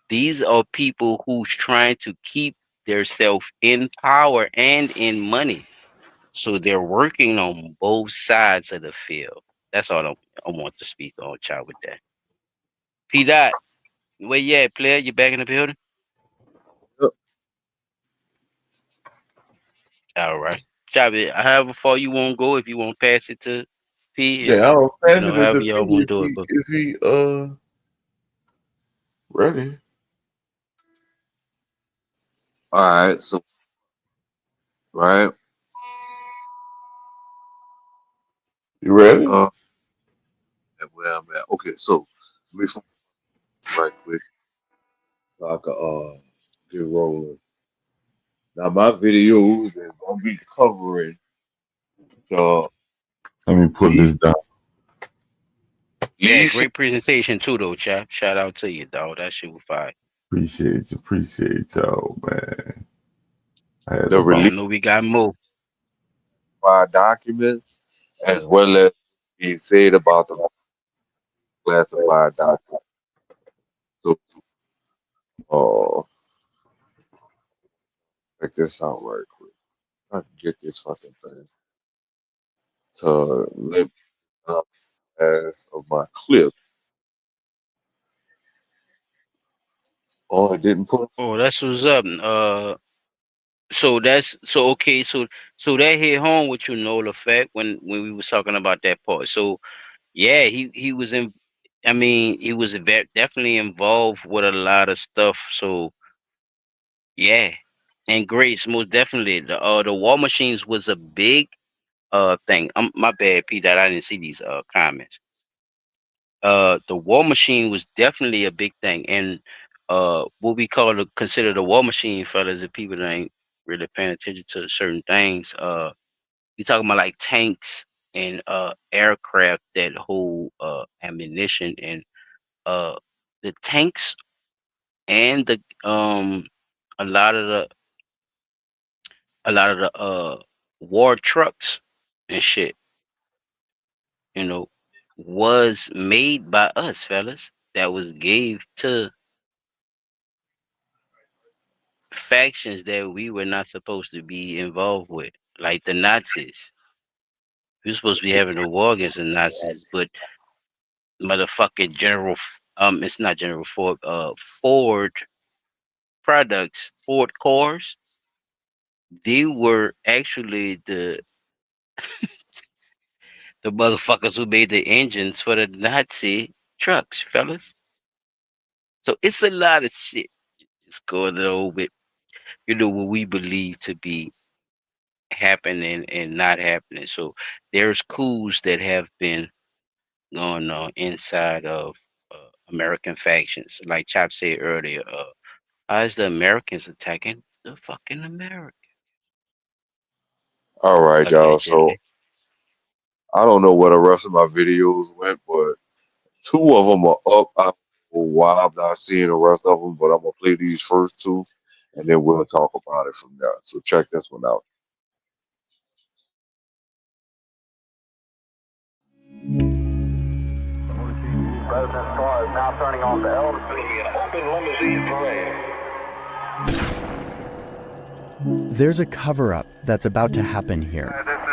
These are people who's trying to keep themselves in power and in money. So they're working on both sides of the field. That's all I want to speak on, child, with that. P. Dot, where you at, player? You back in the building? Yep. All right. Chop, however far you want to go, if you want to pass it to P, Yeah, I'll pass it to however the y'all want to P do it. But if he ready. All right. So, right. You ready? Where I'm at. Okay. So, before right quick, so I can get rolling. Now, my videos is gonna be covering the Let me put this down. yeah, great presentation too, though, Chop. Shout out to you, dog. That shit was fire. Appreciate y'all, man. the release I know we got more. by documents as well as he said about the classified documents. So, check this out right quick. I can get this fucking thing to let as of my clip. Oh, it didn't put. Oh, that's what's up. So okay. So that hit home with you, Noel effect when we was talking about that part. So yeah, he was in. I mean, he was definitely involved with a lot of stuff. So yeah, and Grace most definitely the War Machines was a big thing. My bad, Pete, that I didn't see these comments. The War Machine was definitely a big thing, and what we consider the War Machine, fellas, if people that ain't really paying attention to certain things, we talking about like tanks and aircraft that hold ammunition, and the tanks and the a lot of the war trucks and shit, you know, was made by us, fellas. That was gave to factions that we were not supposed to be involved with, like the Nazis. We were supposed to be having a war against the Nazis, but motherfucking it's not General Ford, Ford products, Ford cars, they were actually the motherfuckers who made the engines for the Nazi trucks, fellas. So it's a lot of shit. It's going on with, what we believe to be happening and not happening. So there's coups that have been going on inside of American factions. Like Chop said earlier, how is the Americans attacking the fucking Americans? All right, y'all. So Allegedly. I don't know where the rest of my videos went, but two of them are up. I don't know why I'm not seeing the rest of them, but I'm gonna play these first two, and then we'll talk about it from there. So check this one out. President's car is now turning on the Elm Street open limousine parade. There's a cover-up that's about to happen here. This is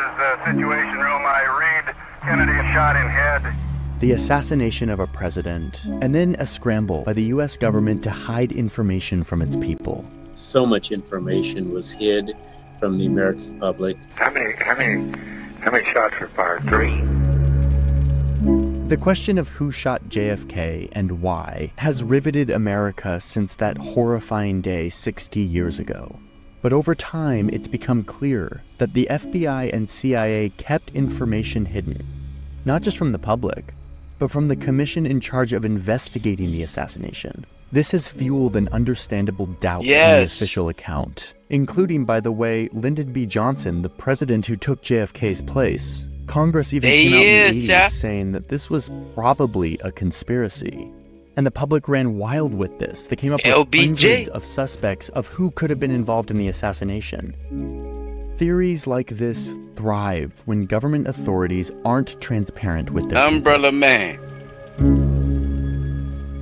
Situation Room. I read Kennedy shot in head. The assassination of a president, and then a scramble by the U.S. government to hide information from its people. So much information was hid from the American public. How many shots were fired? 3. The question of who shot JFK and why has riveted America since that horrifying day 60 years ago. But over time, it's become clear that the FBI and CIA kept information hidden, not just from the public, but from the commission in charge of investigating the assassination. This has fueled an understandable doubt in the official account, including, by the way, Lyndon B. Johnson, the president who took JFK's place. Congress even came out in the 80s saying that this was probably a conspiracy. And the public ran wild with this. They came up with hundreds of suspects of who could have been involved in the assassination. Theories like this thrive when government authorities aren't transparent with their Umbrella Man.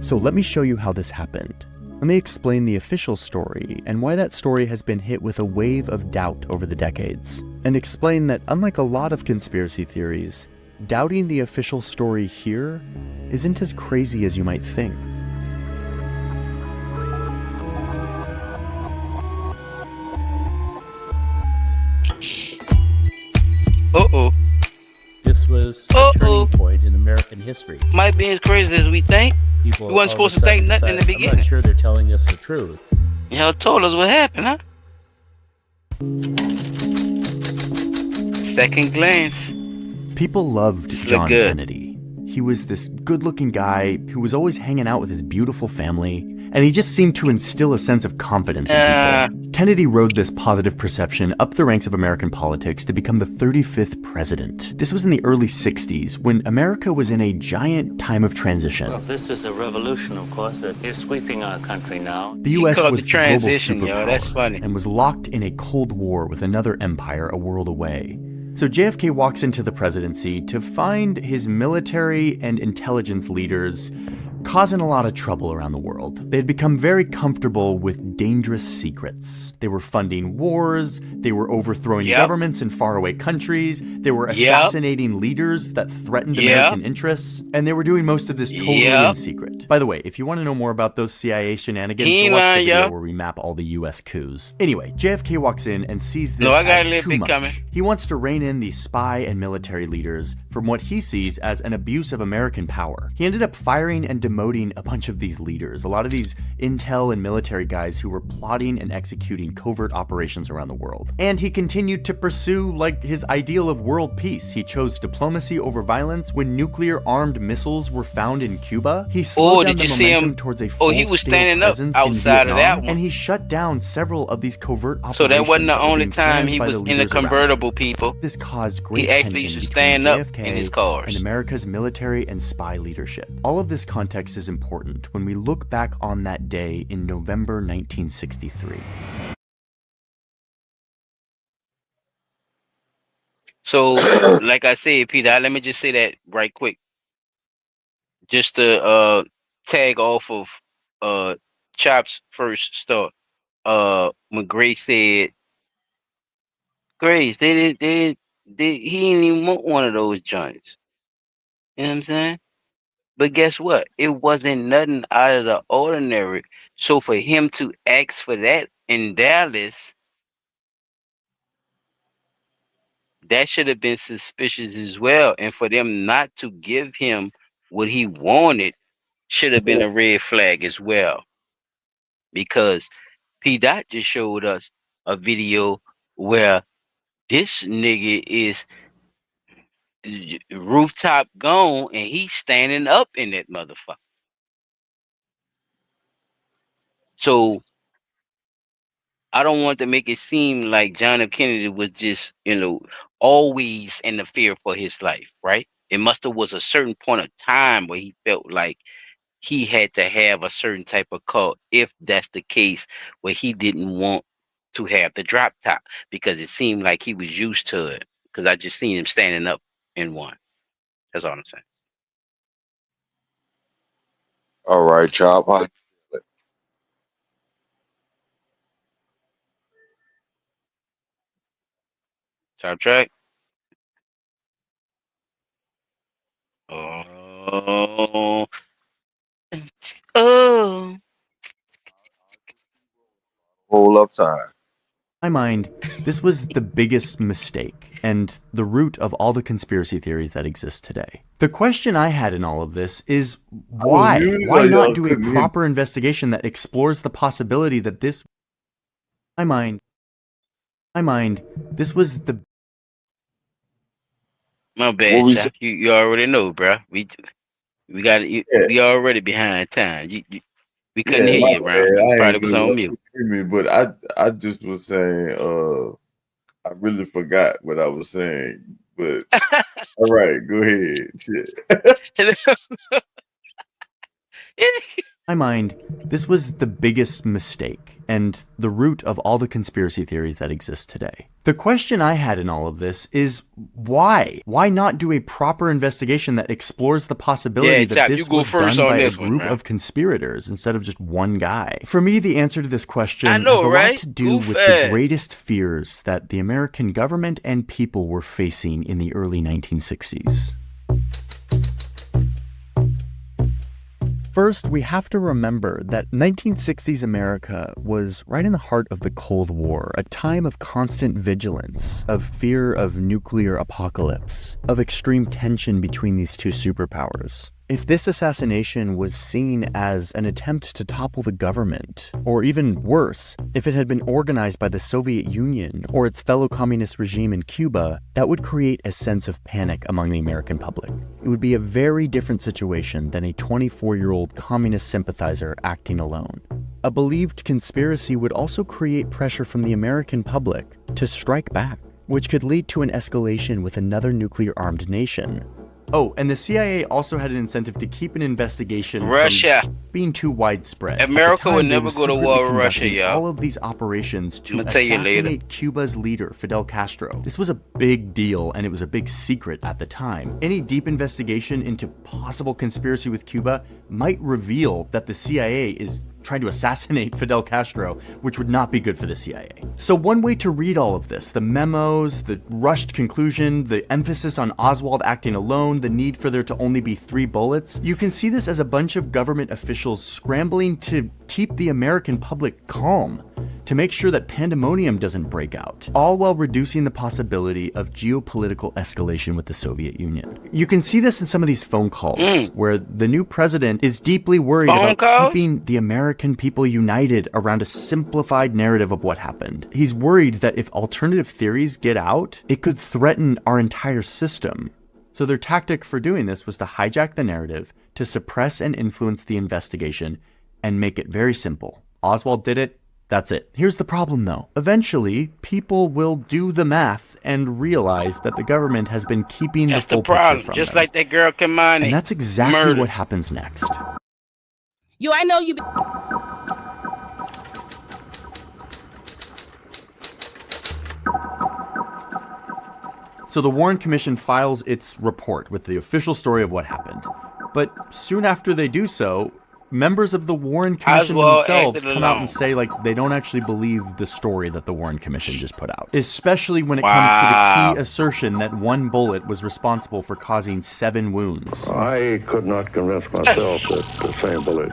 So let me show you how this happened. Let me explain the official story and why that story has been hit with a wave of doubt over the decades. And explain that unlike a lot of conspiracy theories, doubting the official story here isn't as crazy as you might think. This was a turning point in American history. Might be as crazy as we think. People we weren't supposed to think nothing in the beginning. I'm not sure they're telling us the truth. Y'all told us what happened, huh? Second glance. People loved John Kennedy. He was this good-looking guy who was always hanging out with his beautiful family, and he just seemed to instill a sense of confidence in people. Kennedy rode this positive perception up the ranks of American politics to become the 35th president. This was in the early 60s, when America was in a giant time of transition. Well, this is a revolution, of course, that is sweeping our country now. The U.S. was the global superpower, that's funny, and was locked in a Cold War with another empire a world away. So JFK walks into the presidency to find his military and intelligence leaders causing a lot of trouble around the world. They had become very comfortable with dangerous secrets. They were funding wars, they were overthrowing governments in faraway countries, they were assassinating leaders that threatened American interests, and they were doing most of this totally in secret. By the way, if you want to know more about those CIA shenanigans, go watch the video where we map all the US coups. Anyway, JFK walks in and sees this as too much. He wants to rein in these spy and military leaders from what he sees as an abuse of American power. He ended up firing and demoting a bunch of these leaders, a lot of these intel and military guys who were plotting and executing covert operations around the world. And he continued to pursue his ideal of world peace. He chose diplomacy over violence. When nuclear-armed missiles were found in Cuba, he slowed down the momentum towards a full-scale presence in Vietnam, and he shut down several of these covert operations. So that wasn't the only time he was in the convertible, people. This caused great tension between stand up JFK in his cars and America's military and spy leadership. All of this context is important when we look back on that day in November 1963. So, like I said, Peter, let me just say that right quick. Just to tag off of Chop's first start. When Grace said, Grace, he didn't even want one of those joints. You know what I'm saying? But guess what? It wasn't nothing out of the ordinary. So for him to ask for that in Dallas, that should have been suspicious as well. And for them not to give him what he wanted should have been a red flag as well. Because P. Dot just showed us a video where this nigga is rooftop gone and he's standing up in that motherfucker. So I don't want to make it seem like John F. Kennedy was just, always in the fear for his life, right? It must have was a certain point of time where he felt like he had to have a certain type of car, if that's the case, where he didn't want to have the drop top because it seemed like he was used to it. Because I just seen him standing up in one. That's all I'm saying. All right, Chop. Top track. Oh. Whole up time. In my mind, this was the biggest mistake and the root of all the conspiracy theories that exist today. The question I had in all of this is why? Why not do a proper investigation that explores the possibility that this... In my mind, this was the... My bad, Jack. You already know, bro. We got it. We already behind time. We couldn't hear you, bro. You probably was on mute. But I just was saying, I really forgot what I was saying. But all right, go ahead. In my mind, this was the biggest mistake and the root of all the conspiracy theories that exist today. The question I had in all of this is why? Why not do a proper investigation that explores the possibility that this was done by a group of conspirators instead of just one guy? For me, the answer to this question has a lot to do with the greatest fears that the American government and people were facing in the early 1960s. First, we have to remember that 1960s America was right in the heart of the Cold War, a time of constant vigilance, of fear of nuclear apocalypse, of extreme tension between these two superpowers. If this assassination was seen as an attempt to topple the government, or even worse, if it had been organized by the Soviet Union or its fellow communist regime in Cuba, that would create a sense of panic among the American public. It would be a very different situation than a 24-year-old communist sympathizer acting alone. A believed conspiracy would also create pressure from the American public to strike back, which could lead to an escalation with another nuclear-armed nation. Oh, and the CIA also had an incentive to keep an investigation Russia from being too widespread. America would never go to war with Russia, y'all. All of these operations to tell you later. assassinate Cuba's leader, Fidel Castro. This was a big deal, and it was a big secret at the time. Any deep investigation into possible conspiracy with Cuba might reveal that the CIA is trying to assassinate Fidel Castro, which would not be good for the CIA. So one way to read all of this, the memos, the rushed conclusion, the emphasis on Oswald acting alone, the need for there to only be 3 bullets, you can see this as a bunch of government officials scrambling to keep the American public calm, to make sure that pandemonium doesn't break out, all while reducing the possibility of geopolitical escalation with the Soviet Union. You can see this in some of these phone calls, where the new president is deeply worried about keeping the American people united around a simplified narrative of what happened. He's worried that if alternative theories get out, it could threaten our entire system. So their tactic for doing this was to hijack the narrative, to suppress and influence the investigation, and make it very simple. Oswald did it. That's it. Here's the problem, though. Eventually, people will do the math and realize that the government has been keeping the full picture from just them. like that girl Kamani. And that's exactly what happens next. I know you. So the Warren Commission files its report with the official story of what happened. But soon after they do so, members of the Warren Commission themselves come out and say, like, they don't actually believe the story that the Warren Commission just put out. Especially when it comes to the key assertion that 1 bullet was responsible for causing 7 wounds. I could not convince myself that the same bullet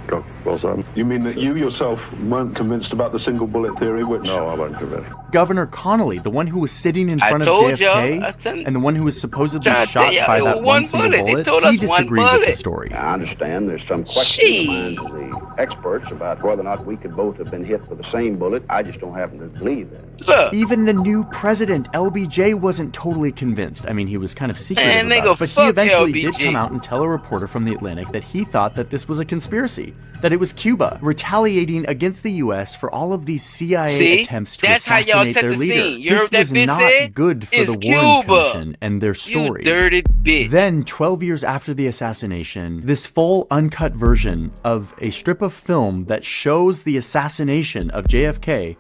struck Wilson. You mean that you yourself weren't convinced about the single bullet theory? No, I wasn't convinced. Governor Connolly, the one who was sitting in front of JFK, and the one who was supposedly shot by that one single bullet, he disagreed with the story. I understand there's some question in the minds of the experts about whether or not we could both have been hit with the same bullet. I just don't happen to believe that. Even the new president, LBJ, wasn't totally convinced. I mean, he was kind of secretive about it, but he eventually did come out and tell a reporter from The Atlantic that he thought that this was a conspiracy, that it was Cuba retaliating against the U.S. for all of these CIA attempts to assassinate their leader. This was not good for the Warren Commission and their story. You dirty bitch. Then, 12 years after the assassination, this full uncut version of a strip of film that shows the assassination of JFK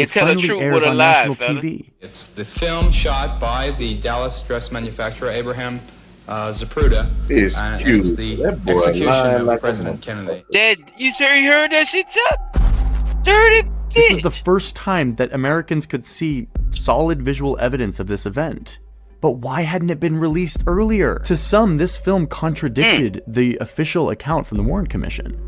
finally airs on national TV. It's the film shot by the Dallas dress manufacturer Abraham Zapruder. It's the execution of President Kennedy. Dad, you sure you heard that shit, Chuck? Dirty bitch. This was the first time that Americans could see solid visual evidence of this event. But why hadn't it been released earlier? To some, this film contradicted the official account from the Warren Commission.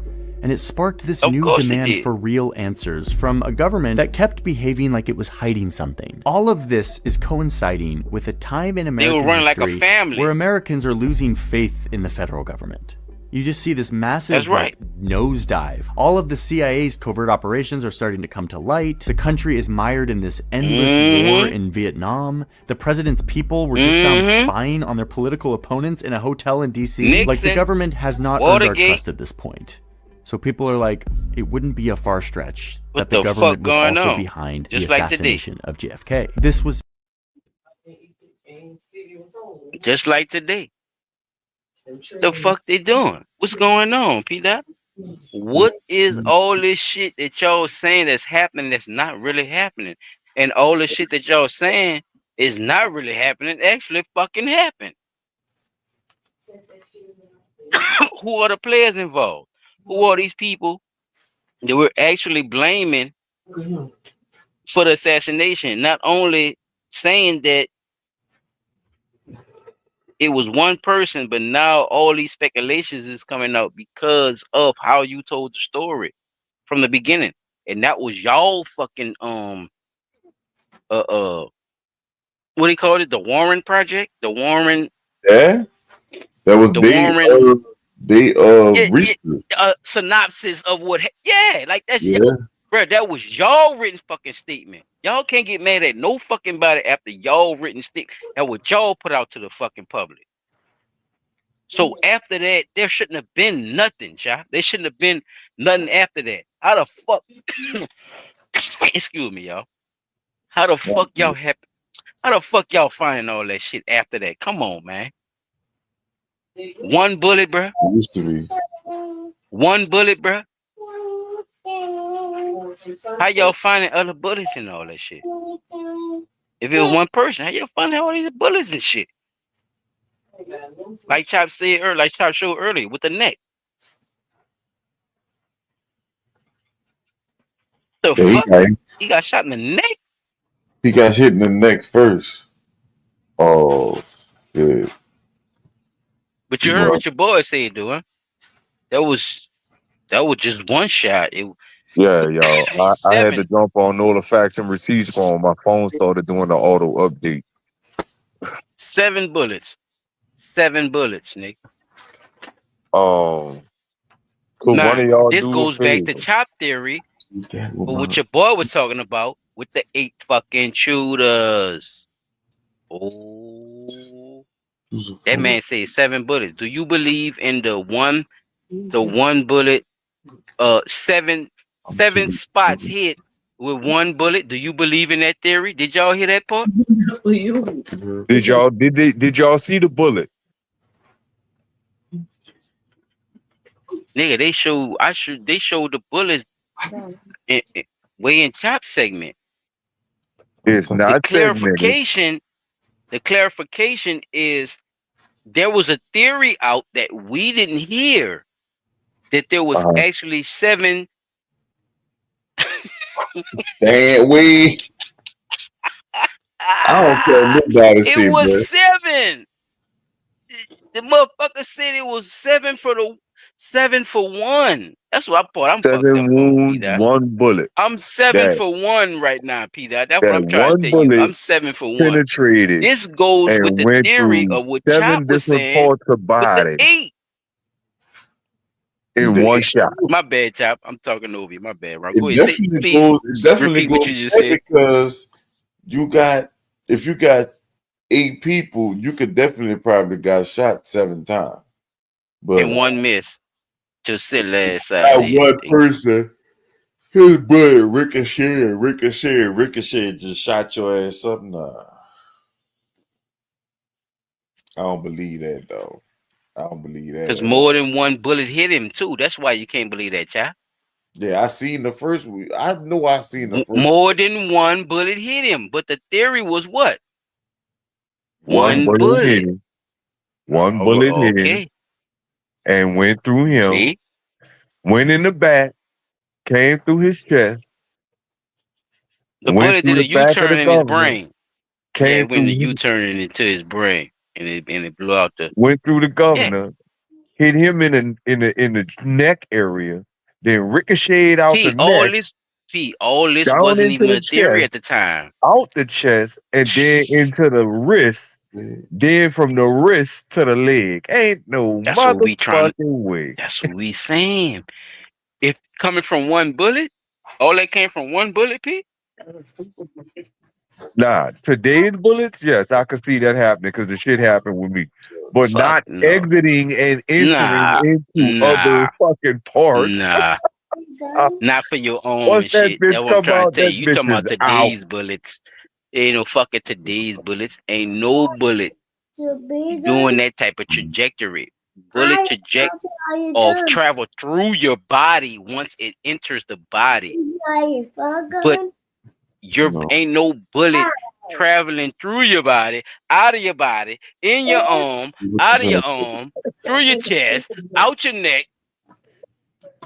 And it sparked this new demand for real answers from a government that kept behaving like it was hiding something. All of this is coinciding with a time in American history where Americans are losing faith in the federal government. You just see this massive nosedive. All of the CIA's covert operations are starting to come to light. The country is mired in this endless war in Vietnam. The president's people were just found spying on their political opponents in a hotel in D.C. Like, the government has not earned our trust at this point. So people are like, it wouldn't be a far stretch that the government was also behind the assassination of JFK. This was just like today. The fuck they doing? What's going on, P-Dot? What is all this shit that y'all saying that's happening that's not really happening? And all the shit that y'all saying is not really happening actually fucking happened. Who are the players involved? Who are these people that we're actually blaming for the assassination? Not only saying that it was one person, but now all these speculations is coming out because of how you told the story from the beginning. And that was y'all fucking what do you call it? The Warren Project? The Warren. Yeah. That was the big. Warren. Research. Synopsis of what. Yeah, like that's bro. That was y'all written fucking statement. Y'all can't get mad at no fucking body after y'all written statement. That what y'all put out to the fucking public. So after that, there shouldn't have been nothing, child. There shouldn't have been nothing after that. How the fuck? Excuse me, y'all. How the fuck y'all happen? How the fuck y'all find all that shit after that? Come on, man. One bullet, bro. It used to be. One bullet, bro. How y'all finding other bullets and all that shit? If it was one person, how y'all finding all these bullets and shit? Like Chop said earlier, like Chop showed earlier with the neck. The fuck? He got shot in the neck? He got hit in the neck first. Oh, shit. But you heard what your boy said, though, huh? That was just one shot. Yeah, y'all. I had to jump on all the facts and receipts phone. My phone started doing the auto update. 7 bullets. 7 bullets, Nick. So now, one of y'all this do goes a back favor. to Chop Theory, but what your boy was talking about with the 8 fucking shooters. Oh, that man said 7 bullets. Do you believe in the one bullet, 7 spots hit with 1 bullet? Do you believe in that theory? Did y'all hear that part? Did y'all see the bullet? Nigga, they showed the bullets way in Chop segment. It's not The clarification is there was a theory out that we didn't hear that there was actually 7. Damn, I don't care what nobody say, It was bro. 7. The motherfucker said it was 7 for 1. That's what I thought. I'm 7 wounds, 1 bullet. I'm 7 for 1 right now, Peter. That's what I'm trying to one tell you. bullet I'm 7 for 1. penetrated. This goes with the went theory through of what 7 Chop was different saying parts of with body the 8. in one shot. My bad, Chop. I'm talking over you. My bad, Ron. It Go ahead. definitely Repeat what goes you just there said. because if you got 8 people, you could definitely probably got shot 7 times. But and 1 miss to sit last side. That one person, his bullet ricochet just shot your ass up. Nah. I don't believe that, though. I don't believe that. Because more than 1 bullet hit him, too. That's why you can't believe that, Chop. Yeah, I seen the first one. I know I seen the first More than 1 bullet hit him. But the theory was what? 1 bullet hit him. 1 bullet hit him. And went through him. See? Went in the back. Came through his chest. The went bullet through did the a back of U-turn the in his governor. brain. Came Yeah, it went a through U-turn into his brain. And it blew out the... Went through the governor. Hit him in the neck area. Then ricocheted out the neck. All this down wasn't into even the a theory chest, at the time. Out the chest and then into the wrist. Then from the wrist to the leg. Ain't no motherfucking way. That's what we saying. If coming from 1 bullet, all that came from 1 bullet, Pete? Nah, today's bullets, yes, I could see that happening because the shit happened with me. But not exiting and entering into other fucking parts. Nah. Not for your own Once that shit. bitch That's what I'm come trying to out, tell that you. You bitch talking about is out. today's bullets. Ain't no fucking today's bullets. Ain't no bullet doing that type of trajectory. Bullet trajectory of travel through your body once it enters the body. But ain't no bullet traveling through your body, out of your body, in your arm, out of your arm, through your chest, out your neck.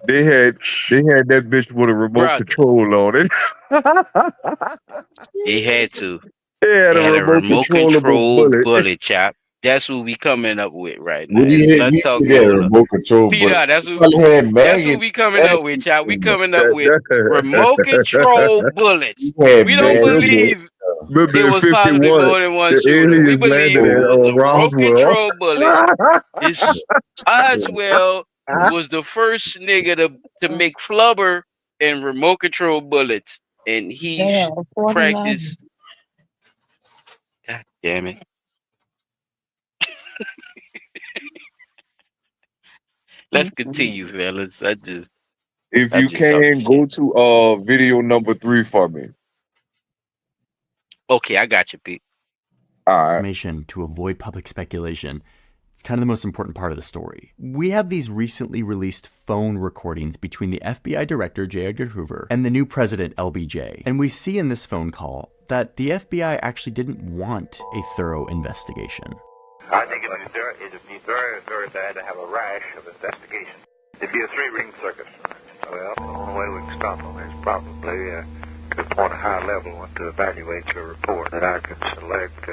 They had that bitch with a remote control on it. He had to. They had a remote control bullet, Chop. That's what we coming up with right now. What he had? He said he had a remote control bullet. That's what we coming up with, Chop. We coming up with remote control bullets. We don't believe it was possibly more than one shooter. We believe it was a remote control bullet. Oswell was the first nigga to make flubber and remote control bullets. And he practiced. God damn it. Let's continue, fellas. If you can, go to video number 3 for me. Okay, I got you, Pete. All right. Information to avoid public speculation. It's kind of the most important part of the story. We have these recently released phone recordings between the FBI director, J. Edgar Hoover, and the new president, LBJ. And we see in this phone call that the FBI actually didn't want a thorough investigation. I think it'd be very, very bad to have a rash of investigation. It'd be a three-ring circus. Well, the only way we can stop them is probably to appoint a high-level one to evaluate your report that I can select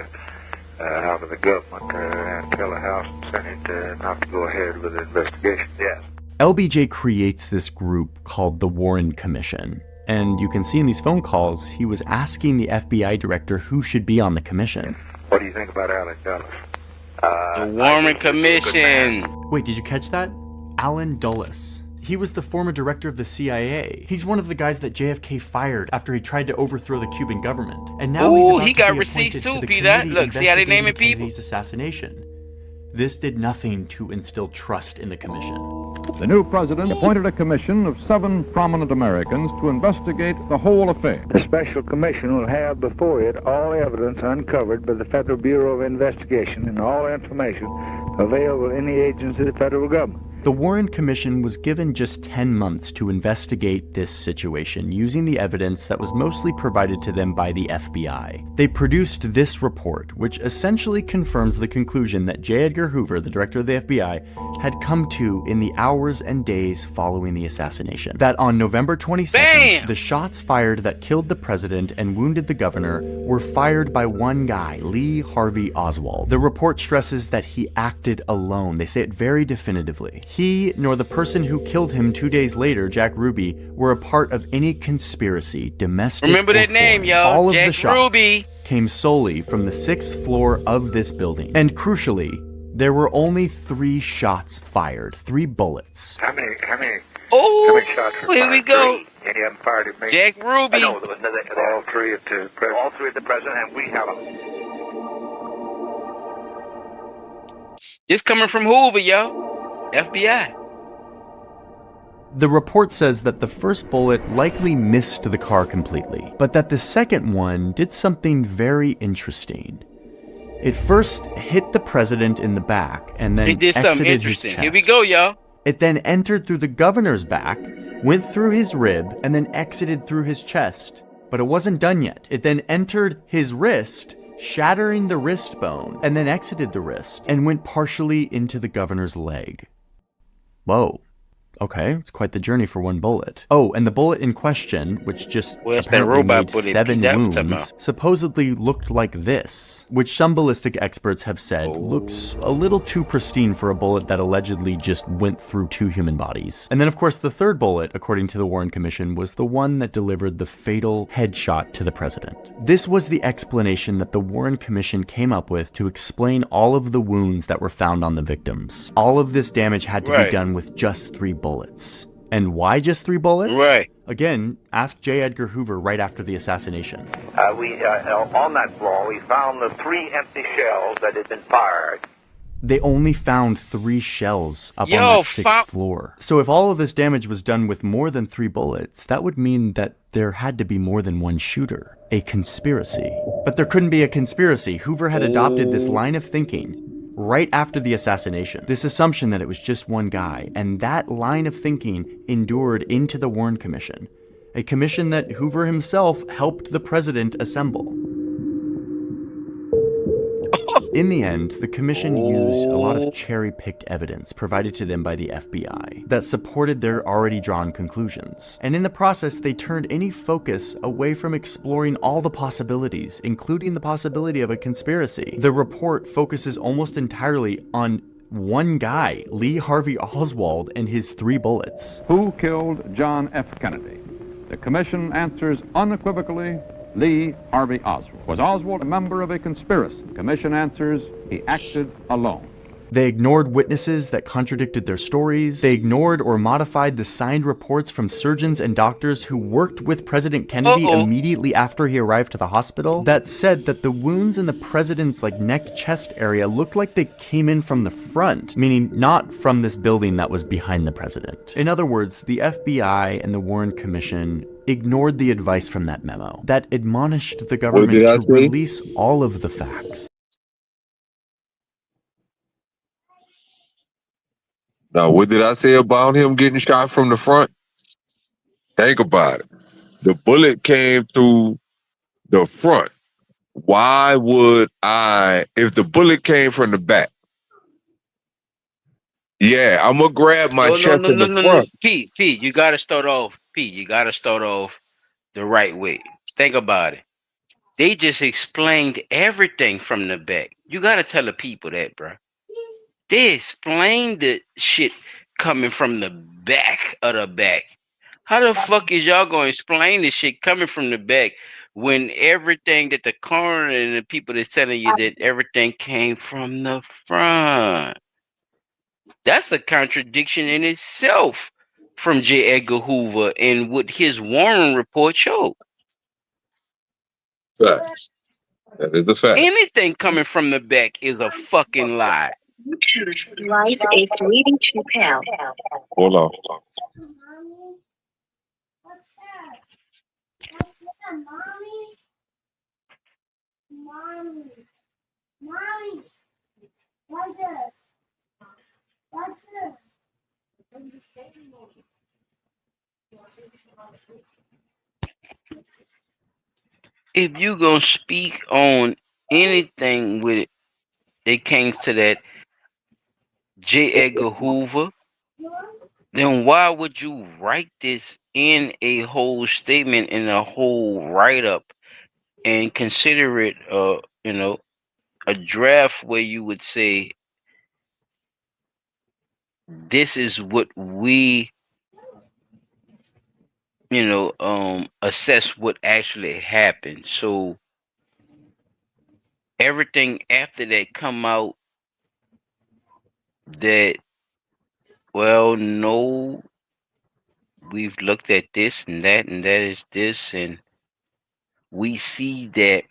out of the government and tell the House and Senate not to go ahead with the investigation. Yes. LBJ creates this group called the Warren Commission. And you can see in these phone calls, he was asking the FBI director who should be on the commission. What do you think about Allen Dulles? The Warren Commission. Wait, did you catch that? Allen Dulles. He was the former director of the CIA. He's one of the guys that JFK fired after he tried to overthrow the Cuban government. And now he's about he to got be receipts appointed too, to the Peter. committee Look, see how they naming investigating people? Kennedy's assassination. This did nothing to instill trust in the commission. The new president appointed a commission of 7 prominent Americans to investigate the whole affair. The special commission will have before it all evidence uncovered by the Federal Bureau of Investigation and all information available in any agency of the federal government. The Warren Commission was given just 10 months to investigate this situation using the evidence that was mostly provided to them by the FBI. They produced this report, which essentially confirms the conclusion that J. Edgar Hoover, the director of the FBI, had come to in the hours and days following the assassination. That on November 22nd, the shots fired that killed the president and wounded the governor were fired by one guy, Lee Harvey Oswald. The report stresses that he acted alone. They say it very definitively. He, nor the person who killed him 2 days later, Jack Ruby, were a part of any conspiracy, domestic Remember or that name, foreign. yo. All of Jack the shots Ruby came solely from the 6th floor of this building. And crucially, there were only 3 shots fired, 3 bullets. How many shots were fired? Here we go. And you haven't fired at me? Jack Ruby. No, there was all 3 at the president. All 3 at the president, and we have them. This coming from Hoover, yo. FBI. The report says that the first bullet likely missed the car completely, but that the second one did something very interesting. It first hit the president in the back and then It did something exited his interesting. chest. Here we go, yo. It then entered through the governor's back, went through his rib, and then exited through his chest. But it wasn't done yet. It then entered his wrist, shattering the wrist bone, and then exited the wrist, and went partially into the governor's leg. Whoa. Okay, it's quite the journey for one bullet. Oh, and the bullet in question, which just apparently made 7 wounds, supposedly looked like this, which some ballistic experts have said looks a little too pristine for a bullet that allegedly just went through 2 human bodies. And then, of course, the third bullet, according to the Warren Commission, was the one that delivered the fatal headshot to the president. This was the explanation that the Warren Commission came up with to explain all of the wounds that were found on the victims. All of this damage had to be done with just 3 bullets. And why just 3 bullets? Right. Again, ask J. Edgar Hoover right after the assassination. On that floor, we found the 3 empty shells that had been fired. They only found 3 shells up on that 6th floor. So if all of this damage was done with more than 3 bullets, that would mean that there had to be more than one shooter. A conspiracy. But there couldn't be a conspiracy. Hoover had adopted this line of thinking right after the assassination. This assumption that it was just one guy, and that line of thinking endured into the Warren Commission, a commission that Hoover himself helped the president assemble. In the end, the commission used a lot of cherry-picked evidence provided to them by the FBI that supported their already drawn conclusions. And in the process, they turned any focus away from exploring all the possibilities, including the possibility of a conspiracy. The report focuses almost entirely on one guy, Lee Harvey Oswald, and his 3 bullets. Who killed John F. Kennedy? The commission answers unequivocally, Lee Harvey Oswald. Was Oswald a member of a conspiracy? The commission answers, he acted alone. They ignored witnesses that contradicted their stories. They ignored or modified the signed reports from surgeons and doctors who worked with President Kennedy immediately after he arrived to the hospital that said that the wounds in the president's neck chest area looked like they came in from the front, meaning not from this building that was behind the president. In other words, the FBI and the Warren Commission ignored the advice from that memo that admonished the government to release all of the facts. Now, what did I say about him getting shot from the front? Think about it. The bullet came through the front. Why would I, if the bullet came from the back? Yeah, I'm gonna grab my chest in the front. P, you gotta start off. You gotta start off the right way. Think about it. They just explained everything from the back. You gotta tell the people that, bro. They explained the shit coming from the back of the back. How the fuck is y'all gonna explain this shit coming from the back when everything that the coroner and the people that's telling you that everything came from the front? That's a contradiction in itself from J. Edgar Hoover and what his Warren report showed. Facts. That is a fact. Anything coming from the back is a fucking lie. Life is leading to hell. Hold on. If you gonna speak on anything with it came to that J. Edgar Hoover, then why would you write this in a whole statement, in a whole write-up, and consider it a draft where you would say this is what we assess what actually happened. So everything after that come out that, well, no, we've looked at this and that is this, and we see that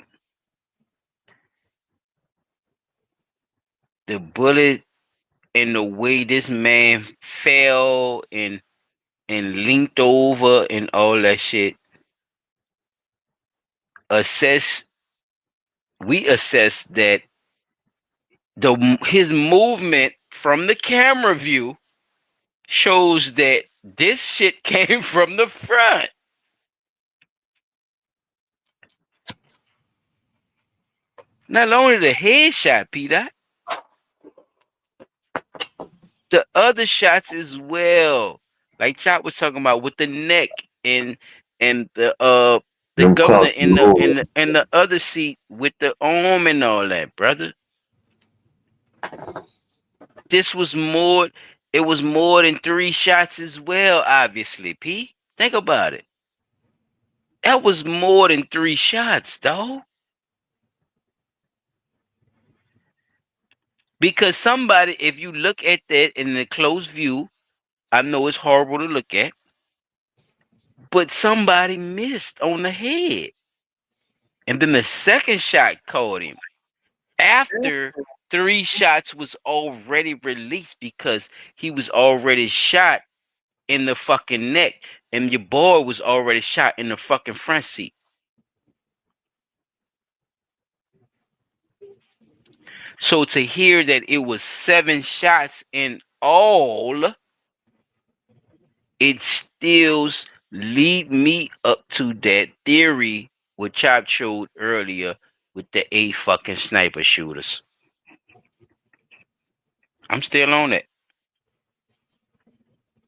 the bullet and the way this man fell and leaned over and all that shit, we assess that his movement from the camera view shows that this shit came from the front. Not only the headshot, Peter, the other shots as well. Like Chop was talking about with the neck and the governor in the other seat with the arm and all that, brother. This was more. It was more than 3 shots as well. Obviously, P. Think about it. That was more than 3 shots, dog. Because somebody, if you look at that in the close view, I know it's horrible to look at, but somebody missed on the head. And then the second shot caught him after 3 shots was already released because he was already shot in the fucking neck and your boy was already shot in the fucking front seat. So to hear that it was 7 shots in all, it still lead me up to that theory what Chop showed earlier with the 8 fucking sniper shooters. I'm still on it.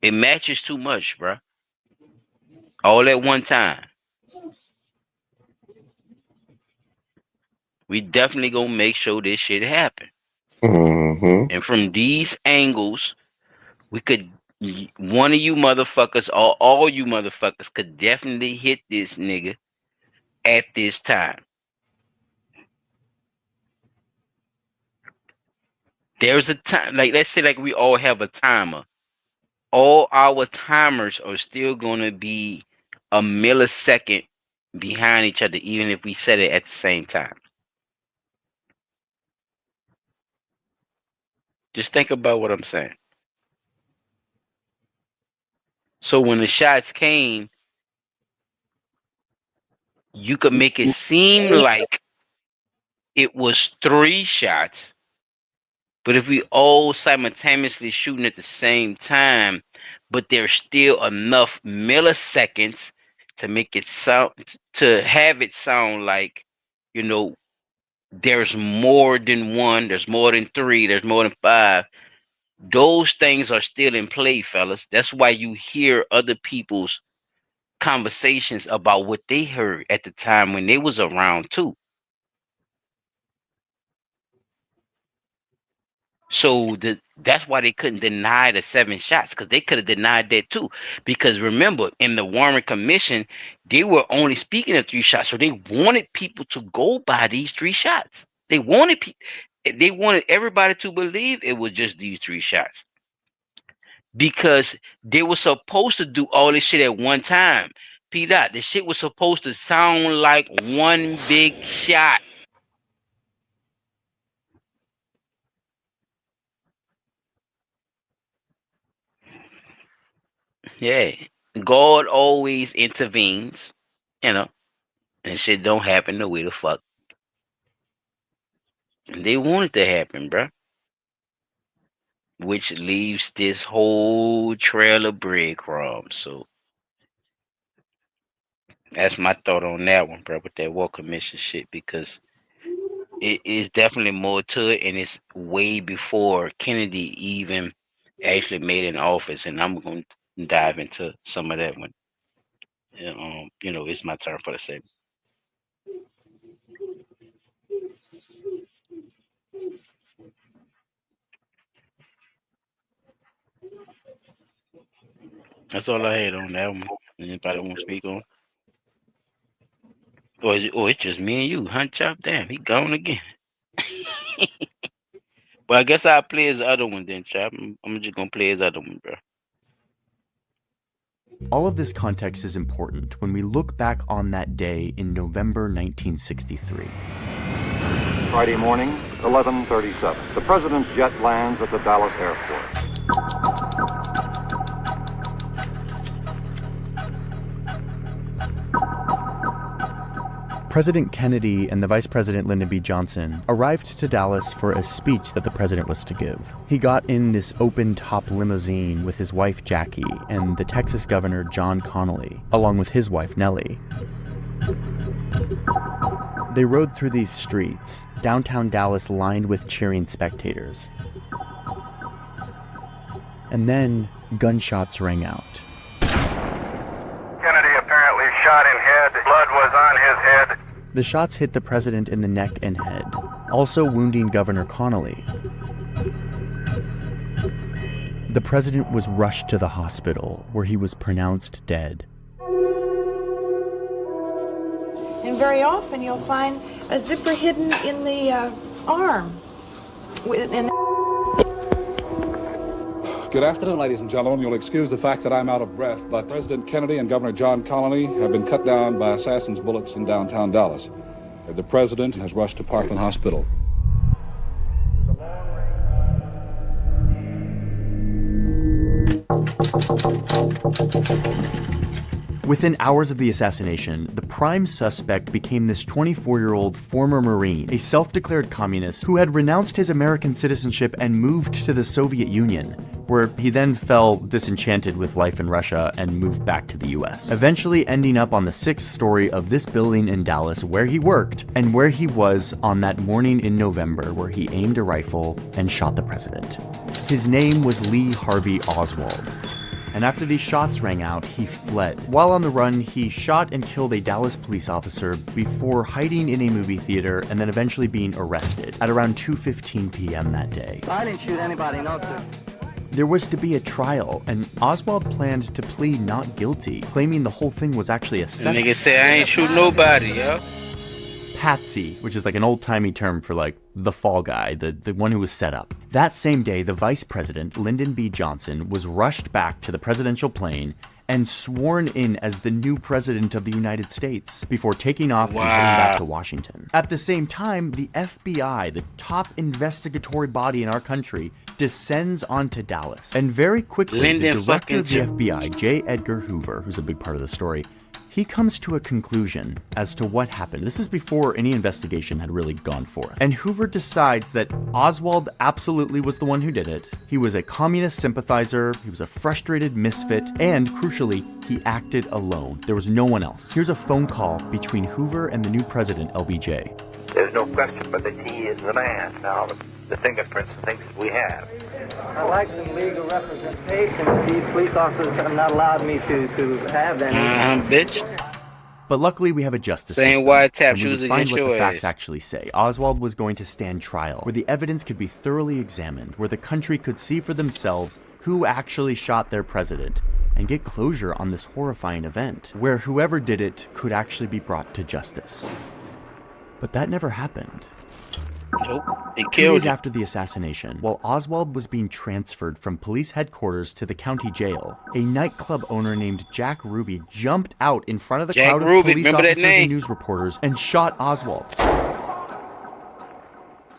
It matches too much, bro. All at one time. We definitely gonna make sure this shit happen. Mm-hmm. And from these angles, we could, one of you motherfuckers or all you motherfuckers could definitely hit this nigga at this time. There's a time, like let's say like we all have a timer. All our timers are still gonna be a millisecond behind each other, even if we set it at the same time. Just think about what I'm saying. So when the shots came, you could make it seem like it was 3 shots, But if we all simultaneously shooting at the same time, but there's still enough milliseconds to make it sound, to have it sound like, you know, there's more than one, there's more than three, there's more than five. Those things are still in play, fellas. That's why you hear other people's conversations about what they heard at the time when they was around too. So that's why they couldn't deny the 7 shots, because they could have denied that too. Because remember, in the Warren Commission, they were only speaking of 3 shots, so they wanted people to go by these 3 shots. They wanted everybody to believe it was just these 3 shots, because they were supposed to do all this shit at one time. P-Dot, the shit was supposed to sound like one big shot. Yeah, God always intervenes, you know, and shit don't happen the way the fuck they want it to happen, bruh. Which leaves this whole trail of breadcrumbs. So that's my thought on that one, bro, with that War Commission shit, because it is definitely more to it, and it's way before Kennedy even actually made an office, and I'm going to dive into some of that one. You know, it's my turn for the segment. That's all I had on that one. Anybody want to speak on? Or it's just me and you. Hunt Chop, damn, he gone again. Well, I guess I'll play his other one then, Chop. I'm just going to play his other one, bro. All of this context is important when we look back on that day in November 1963. Friday morning, 11:37. The president's jet lands at the Dallas airport. President Kennedy and the Vice President Lyndon B. Johnson arrived to Dallas for a speech that the president was to give. He got in this open-top limousine with his wife Jackie and the Texas Governor John Connally, along with his wife Nellie. They rode through these streets, downtown Dallas lined with cheering spectators. And then gunshots rang out. Kennedy apparently shot in head. Blood was on his head. The shots hit the president in the neck and head, also wounding Governor Connally. The president was rushed to the hospital, where he was pronounced dead. And very often you'll find a zipper hidden in the arm. Good afternoon, ladies and gentlemen. You'll excuse the fact that I'm out of breath, but President Kennedy and Governor John Connally have been cut down by assassins' bullets in downtown Dallas. The president has rushed to Parkland Hospital. Within hours of the assassination, the prime suspect became this 24-year-old former Marine, a self-declared communist who had renounced his American citizenship and moved to the Soviet Union, where he then fell disenchanted with life in Russia and moved back to the US, eventually ending up on the 6th story of this building in Dallas where he worked and where he was on that morning in November where he aimed a rifle and shot the president. His name was Lee Harvey Oswald. And after these shots rang out, he fled. While on the run, he shot and killed a Dallas police officer before hiding in a movie theater and then eventually being arrested at around 2:15 p.m. that day. I didn't shoot anybody, no, sir. There was to be a trial, and Oswald planned to plead not guilty, claiming the whole thing was actually a setup. Nigga say I ain't shoot nobody, yo. Patsy, which is like an old-timey term for like the fall guy, the one who was set up. That same day, the vice president, Lyndon B. Johnson, was rushed back to the presidential plane and sworn in as the new president of the United States before taking off and heading back to Washington. At the same time, the FBI, the top investigatory body in our country, descends onto Dallas. And very quickly, the director of the FBI, J. Edgar Hoover, who's a big part of the story, He comes to a conclusion as to what happened. This is before any investigation had really gone forth. And Hoover decides that Oswald absolutely was the one who did it. He was a communist sympathizer, he was a frustrated misfit, and crucially, he acted alone. There was no one else. Here's a phone call between Hoover and the new president, LBJ. There's no question but that he is the man. Now, the fingerprints and things we have. I'd like some legal representation. These police officers have not allowed me to have that. Bitch. But luckily, we have a justice Same system, wiretap and we shoes would find against what the your facts ass. actually say. Oswald was going to stand trial, where the evidence could be thoroughly examined, where the country could see for themselves who actually shot their president, and get closure on this horrifying event, where whoever did it could actually be brought to justice. But that never happened. Nope. They 2 killed days him. after the assassination, while Oswald was being transferred from police headquarters to the county jail, a nightclub owner named Jack Ruby jumped out in front of the Jack crowd Ruby, of police remember that officers name? and news reporters and shot Oswald.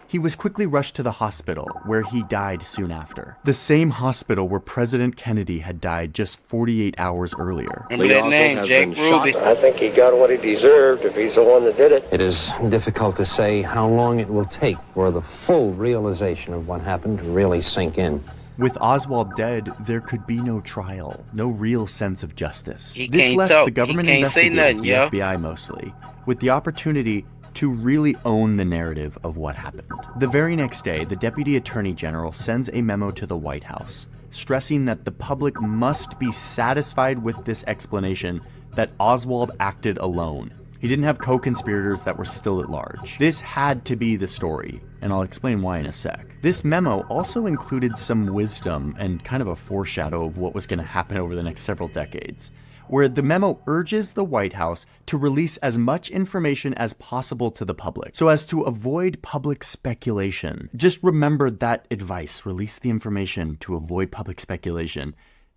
He was quickly rushed to the hospital, where he died soon after. The same hospital where President Kennedy had died just 48 hours earlier. Remember that name, Jack Ruby. I think he got what he deserved if he's the one that did it. It is difficult to say how long it will take for the full realization of what happened to really sink in. With Oswald dead, there could be no trial, no real sense of justice. He This can't left talk. the government He can't say investigators, nothing, the yo. FBI mostly, with the opportunity to really own the narrative of what happened. The very next day, the Deputy Attorney General sends a memo to the White House, stressing that the public must be satisfied with this explanation that Oswald acted alone. He didn't have co-conspirators that were still at large. This had to be the story, and I'll explain why in a sec. This memo also included some wisdom and kind of a foreshadow of what was going to happen over the next several decades, where the memo urges the White House to release as much information as possible to the public, so as to avoid public speculation. Just remember that advice. Release the information to avoid public speculation.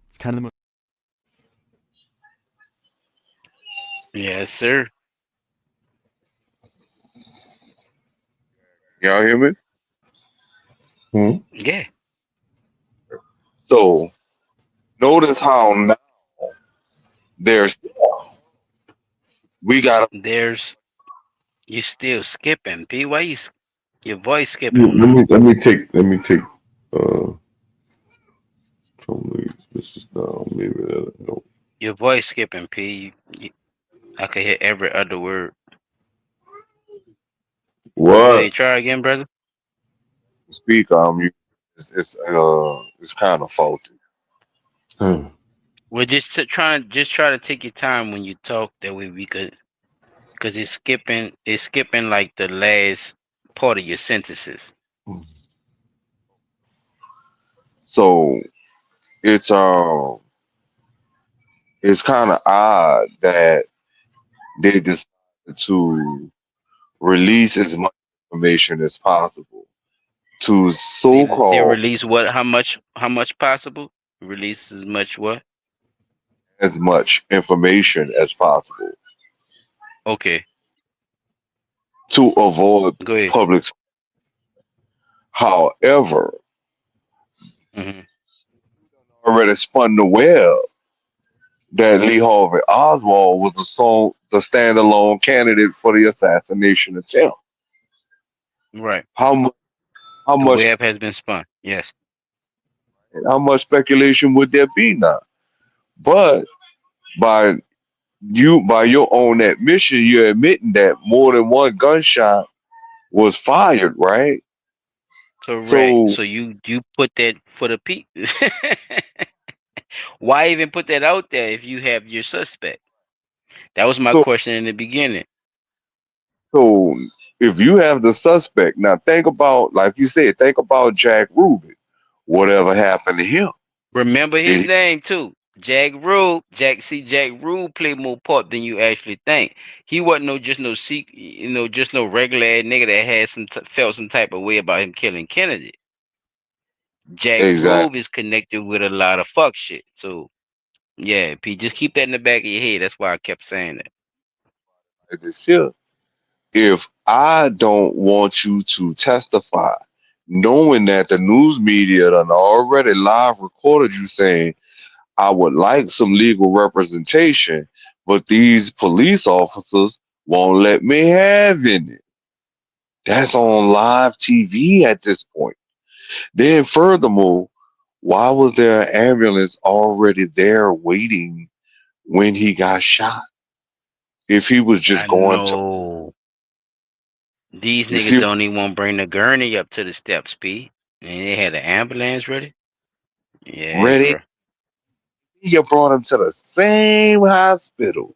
It's kind of the most... Yes, sir. Y'all hear me? Yeah. So, notice how now There's you still skipping, P. Why you your voice skipping? let me take this is down, maybe that Your voice skipping, P. I could hear every other word. what Hey, try again, brother. speaker it's kind of faulty. We're just try to take your time when you talk. That way we could, because it's skipping like the last part of your sentences. So it's kind of odd that they decided to release as much information as possible to They so-called release what? How much possible? Release as much what? as much information as possible Okay. to avoid Go ahead. public. However, already spun the web that Lee Harvey Oswald was the standalone candidate for the assassination attempt. Right. How The much web has been spun. Yes. speculation would there be now? But by your own admission, you're admitting that more than one gunshot was fired, right? Correct. So So you put that for the people. Why even put that out there if you have your suspect? That was my question in the beginning. So if you have the suspect, now think about, like you said, think about Jack Ruby. Whatever happened to him? Remember his name too. Jack Rube. Jack Rube played more part than you actually think. He wasn't just no regular ass nigga that had felt some type of way about him killing Kennedy. Jack Rube is connected with a lot of fuck shit. So yeah, P, just keep that in the back of your head. That's why I kept saying that. If I don't want you to testify, knowing that the news media done already live recorded you saying, I would like some legal representation, but these police officers won't let me have any. That's on live TV at this point. Then, furthermore, why was there an ambulance already there waiting when he got shot? If he was just I going to, know these you niggas see, don't even want to bring the gurney up to the steps, P. And they had the ambulance ready. Yeah, ready, bro. you brought him to the same hospital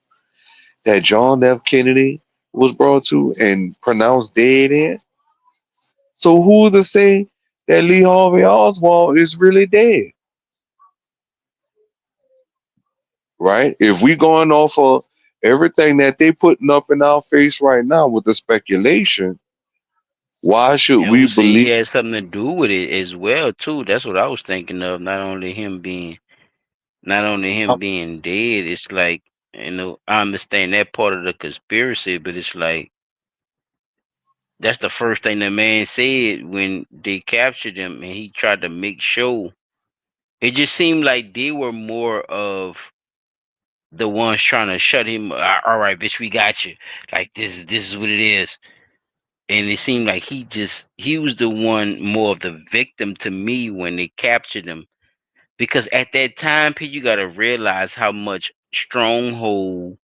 that John F. Kennedy was brought to and pronounced dead in. So who's to say that Lee Harvey Oswald is really dead? Right? If we going off of everything that they putting up in our face right now with the speculation, why should And we who said he believe? had something to do with it as well, too? That's what I was thinking of. Not only him being dead. It's like, I understand that part of the conspiracy, but it's like that's the first thing the man said when they captured him, and he tried to make sure. It just seemed like they were more of the ones trying to shut him. All right, bitch, we got you. Like this is what it is. And it seemed like he was the one more of the victim to me when they captured him. Because at that time, P, you gotta realize how much stronghold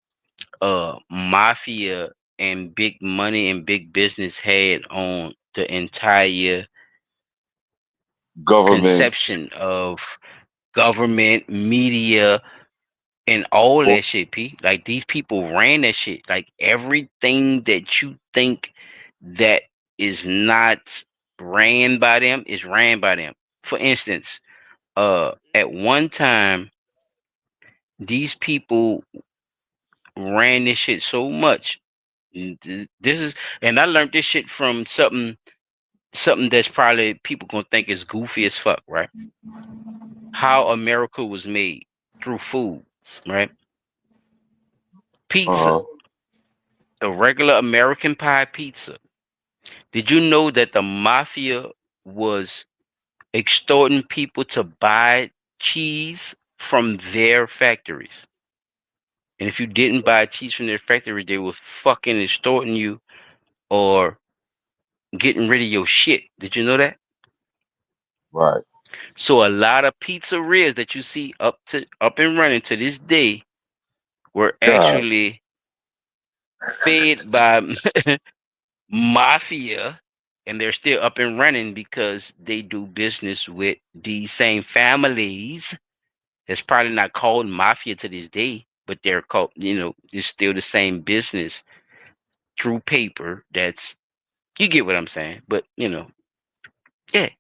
mafia and big money and big business had on the entire Government conception of government, media, and all or that shit, P. Like these people ran that shit. Like everything that you think that is not ran by them is ran by them. For instance, at one time, these people ran this shit so much. This is, and I learned this shit from something that's probably people gonna think is goofy as fuck, right? How America was made through food, right? Pizza, uh the regular American pie pizza. Did you know that the mafia was extorting people to buy cheese from their factories? And if you didn't buy cheese from their factory, they were fucking extorting you or getting rid of your shit. Did you know that? right. So a lot of pizzerias that you see up and running to this day were God, actually fed by mafia, and they're still up and running because they do business with these same families. It's probably not called mafia to this day, but they're called, it's still the same business through paper. You get what I'm saying. But yeah,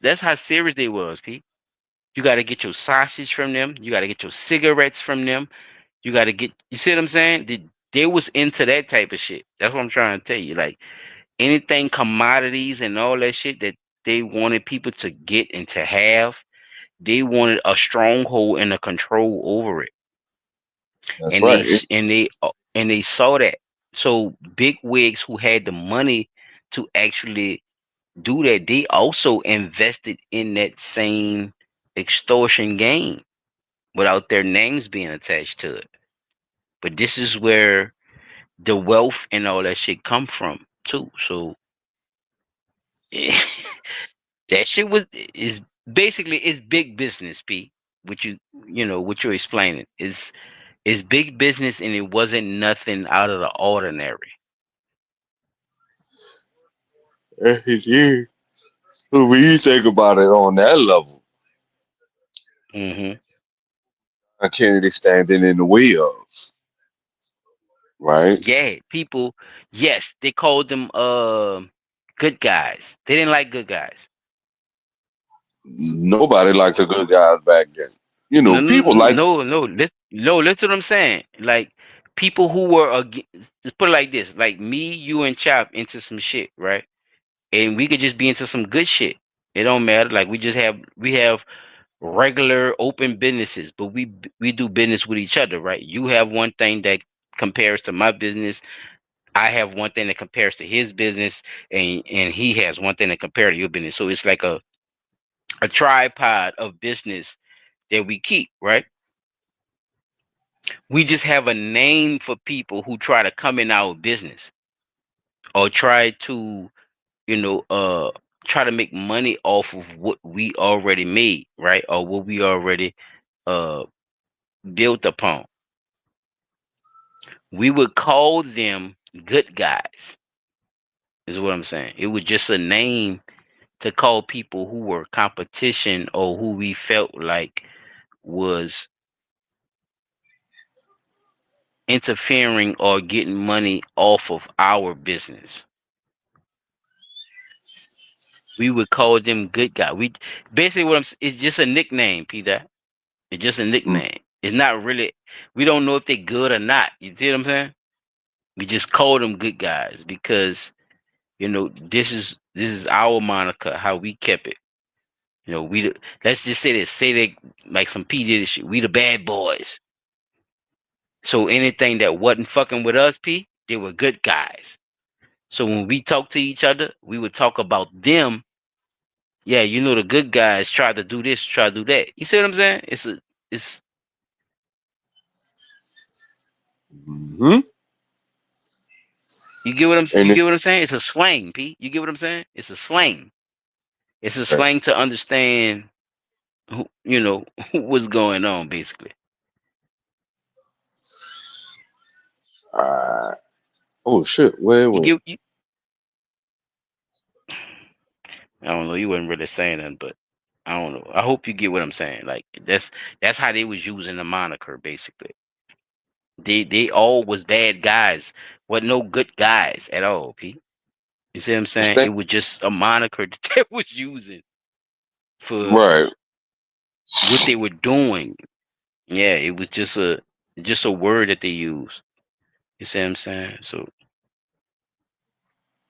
that's how serious they was, Pete. You got to get your sausage from them. You got to get your cigarettes from them. You got to get. You see what I'm saying? They was into that type of shit. That's what I'm trying to tell you. Like anything commodities and all that shit that they wanted people to get and to have. They wanted a stronghold and a control over it, that's and they right. s- and they saw that. So big wigs who had the money to actually do that, they also invested in that same extortion game without their names being attached to it. But this is where the wealth and all that shit come from too. So that shit is basically it's big business, P. What what you're explaining is big business, and it wasn't nothing out of the ordinary. Yeah. So when you think about it on that level, Hmm. Kennedy standing in the way of, right? Yeah, people. Yes, they called them good guys. They didn't like good guys. Nobody liked the good guys back then. No, no, People like no, no. No, listen what I'm saying. Like people who were let's put it like this: like me, you, and Chop into some shit, right? And we could just be into some good shit. It don't matter. Like we have regular open businesses, but we do business with each other, right? You have one thing that compares to my business. I have one thing that compares to his business, and he has one thing that compares to your business. So it's like a tripod of business that we keep, right? We just have a name for people who try to come in our business or try to, try to make money off of what we already made, right? Or what we already built upon. We would call them good guys, is what I'm saying. It was just a name to call people who were competition or who we felt like was interfering or getting money off of our business. We would call them good guy. We basically it's just a nickname, Peter. It's just a nickname. It's not really. We don't know if they're good or not. You see what I'm saying? We just call them good guys because this is our moniker. How we kept it. Let's just say this. Say that like some P Diddy shit. We the bad boys. So anything that wasn't fucking with us, P, they were good guys. So when we talk to each other, we would talk about them. Yeah, the good guys try to do this, try to do that. You see what I'm saying? It's. You get what I'm saying? It's a slang, P. You get what I'm saying? It's a slang. It's a slang to understand, what's going on, basically. Oh shit! Wait. I don't know. You wasn't really saying that, but I don't know. I hope you get what I'm saying. Like that's how they was using the moniker, basically. They all was bad guys. Wasn't no good guys at all, P. You see what I'm saying? It was just a moniker that they was using for what they were doing. Yeah, it was just a word that they used. You see what I'm saying? So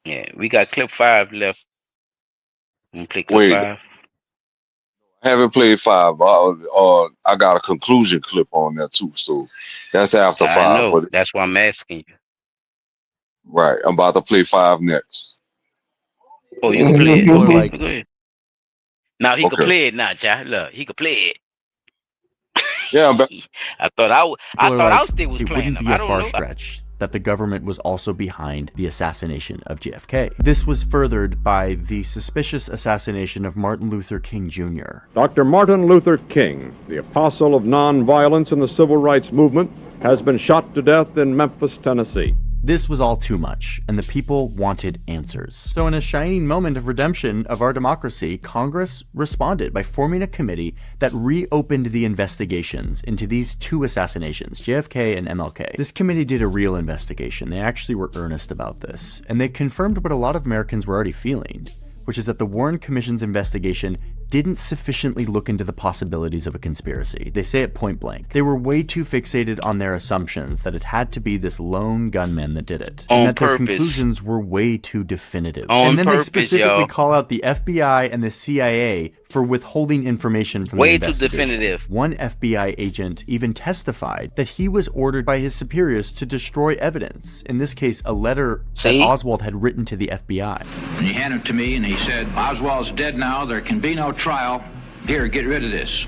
yeah, we got clip 5 left. Want to play clip 5? I haven't played 5. I got a conclusion clip on there too, so that's after 5. I know. That's why I'm asking you. Right, I'm about to play 5 next. Oh, you can play it. Okay, go ahead. Now he can play it now, Jack. Look, he can play it. Yeah, I'm back. I thought I still was it playing wouldn't them. be I a don't far know. stretch that the government was also behind the assassination of JFK. This was furthered by the suspicious assassination of Martin Luther King Jr. Dr. Martin Luther King, the apostle of nonviolence in the civil rights movement, has been shot to death in Memphis, Tennessee. This was all too much, and the people wanted answers. So in a shining moment of redemption of our democracy, Congress responded by forming a committee that reopened the investigations into these 2 assassinations, JFK and MLK. This committee did a real investigation. They actually were earnest about this, and they confirmed what a lot of Americans were already feeling, which is that the Warren Commission's investigation didn't sufficiently look into the possibilities of a conspiracy. They say it point blank. They were way too fixated on their assumptions that it had to be this lone gunman that did it. And that their conclusions were way too definitive. And then they specifically call out the FBI and the CIA for withholding information from the investigation. Way too definitive. One FBI agent even testified that he was ordered by his superiors to destroy evidence. In this case, a letter that Oswald had written to the FBI. And he handed it to me and he said, Oswald's dead now, there can be no trial. Here, get rid of this.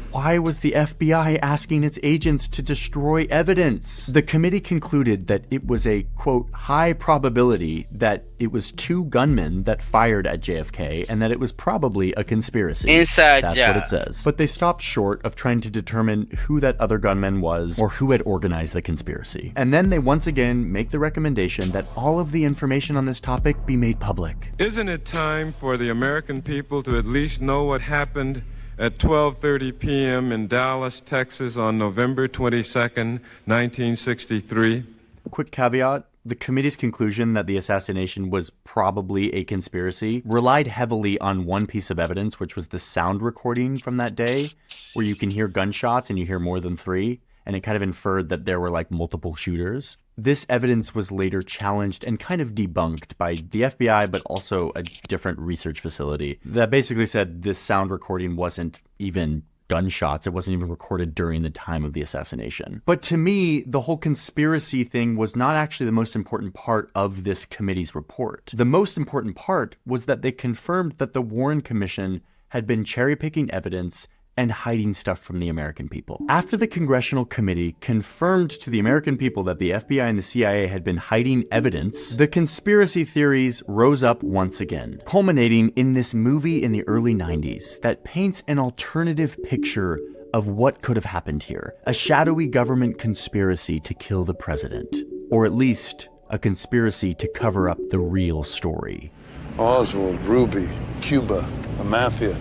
Why was the FBI asking its agents to destroy evidence? The committee concluded that it was a, quote, high probability that it was 2 gunmen that fired at JFK and that it was probably a conspiracy. Inside That's job. what it says. But they stopped short of trying to determine who that other gunman was or who had organized the conspiracy. And then they once again make the recommendation that all of the information on this topic be made public. Isn't it time for the American people to at least know what happened at 12:30 p.m. in Dallas, Texas on November 22nd, 1963? Quick caveat. The committee's conclusion that the assassination was probably a conspiracy relied heavily on one piece of evidence, which was the sound recording from that day, where you can hear gunshots and you hear more than 3, and it kind of inferred that there were like multiple shooters. This evidence was later challenged and kind of debunked by the FBI, but also a different research facility that basically said this sound recording wasn't even gunshots. It wasn't even recorded during the time of the assassination. But to me, the whole conspiracy thing was not actually the most important part of this committee's report. The most important part was that they confirmed that the Warren Commission had been cherry-picking evidence and hiding stuff from the American people. After the Congressional Committee confirmed to the American people that the FBI and the CIA had been hiding evidence, the conspiracy theories rose up once again, culminating in this movie in the early 90s that paints an alternative picture of what could have happened here. A shadowy government conspiracy to kill the president, or at least a conspiracy to cover up the real story. Oswald, Ruby, Cuba, the mafia.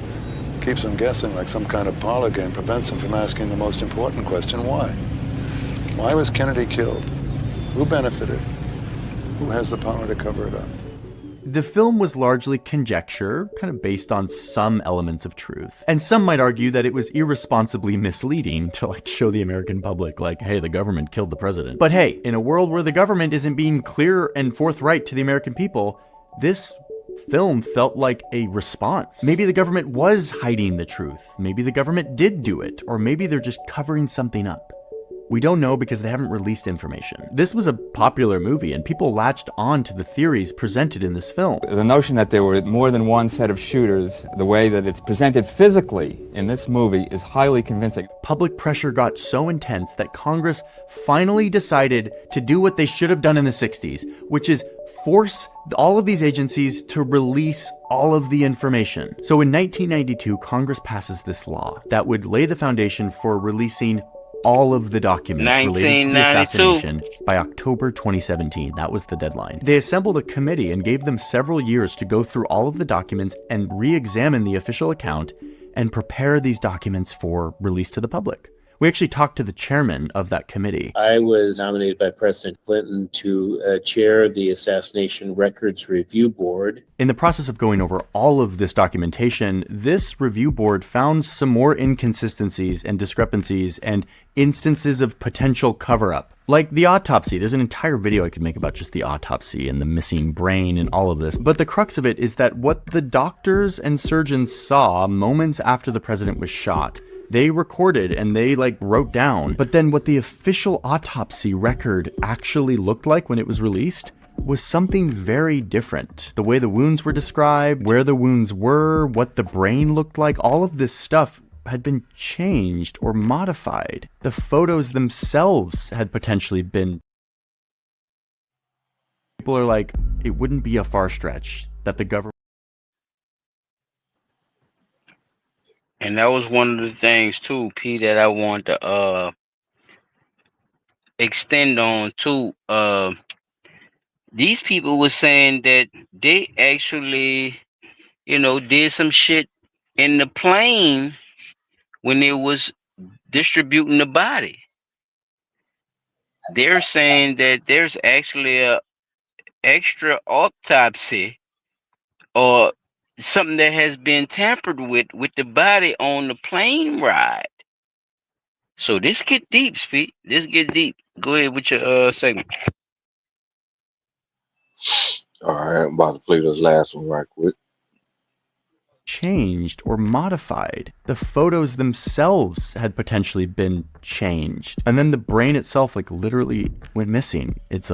Keeps them guessing like some kind of parlor game, prevents them from asking the most important question, why? Why was Kennedy killed? Who benefited? Who has the power to cover it up? The film was largely conjecture, kind of based on some elements of truth. And some might argue that it was irresponsibly misleading to show the American public hey, the government killed the president. But hey, in a world where the government isn't being clear and forthright to the American people, this film felt like a response. Maybe the government was hiding the truth. Maybe the government did do it, or maybe they're just covering something up. We don't know because they haven't released information. This was a popular movie and people latched on to the theories presented in this film. The notion that there were more than one set of shooters, the way that it's presented physically in this movie is highly convincing. Public pressure got so intense that Congress finally decided to do what they should have done in the 60s, which is force all of these agencies to release all of the information. So in 1992, Congress passes this law that would lay the foundation for releasing all of the documents related to the assassination by October 2017. That was the deadline. They assembled a committee and gave them several years to go through all of the documents and re-examine the official account and prepare these documents for release to the public. We actually talked to the chairman of that committee. I was nominated by President Clinton to chair the Assassination Records Review Board. In the process of going over all of this documentation, this review board found some more inconsistencies and discrepancies and instances of potential cover-up. Like the autopsy. There's an entire video I could make about just the autopsy and the missing brain and all of this. But the crux of it is that what the doctors and surgeons saw moments after the president was shot, they recorded and they wrote down. But then what the official autopsy record actually looked like when it was released was something very different. The way the wounds were described, where the wounds were, what the brain looked like, all of this stuff had been changed or modified. The photos themselves had potentially been... People are like, it wouldn't be a far stretch that the government... And that was one of the things too, P, that I want to extend on too. These people were saying that they actually, did some shit in the plane when they was distributing the body. They're saying that there's actually a extra autopsy or something that has been tampered with the body on the plane ride. So this get deep, Speed. This get deep. Go ahead with your segment. All right, I'm about to play this last one right quick. Changed or modified. The photos themselves had potentially been changed. And then the brain itself literally went missing. It's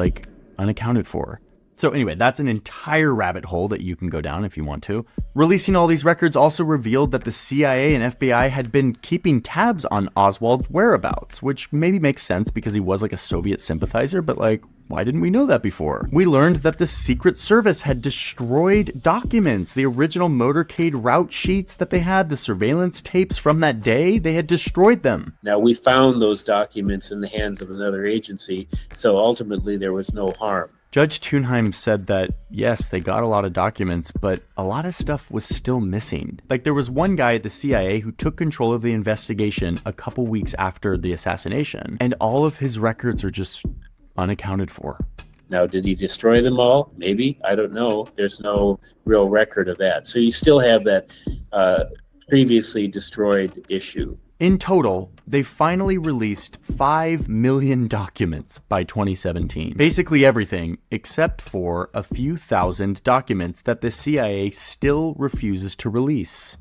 unaccounted for. So anyway, that's an entire rabbit hole that you can go down if you want to. Releasing all these records also revealed that the CIA and FBI had been keeping tabs on Oswald's whereabouts, which maybe makes sense because he was a Soviet sympathizer, but why didn't we know that before? We learned that the Secret Service had destroyed documents, the original motorcade route sheets that they had, the surveillance tapes from that day, they had destroyed them. Now, we found those documents in the hands of another agency, so ultimately there was no harm. Judge Thunheim said that, yes, they got a lot of documents, but a lot of stuff was still missing. There was one guy at the CIA who took control of the investigation a couple weeks after the assassination, and all of his records are just unaccounted for. Now, did he destroy them all? Maybe. I don't know. There's no real record of that. So you still have that previously destroyed issue. In total, they finally released 5 million documents by 2017. Basically everything, except for a few thousand documents that the CIA still refuses to release.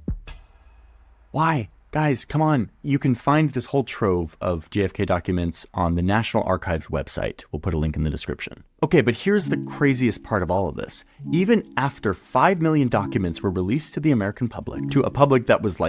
Why? Guys, come on. You can find this whole trove of JFK documents on the National Archives website. We'll put a link in the description. Okay, but here's the craziest part of all of this. Even after 5 million documents were released to the American public, to a public that was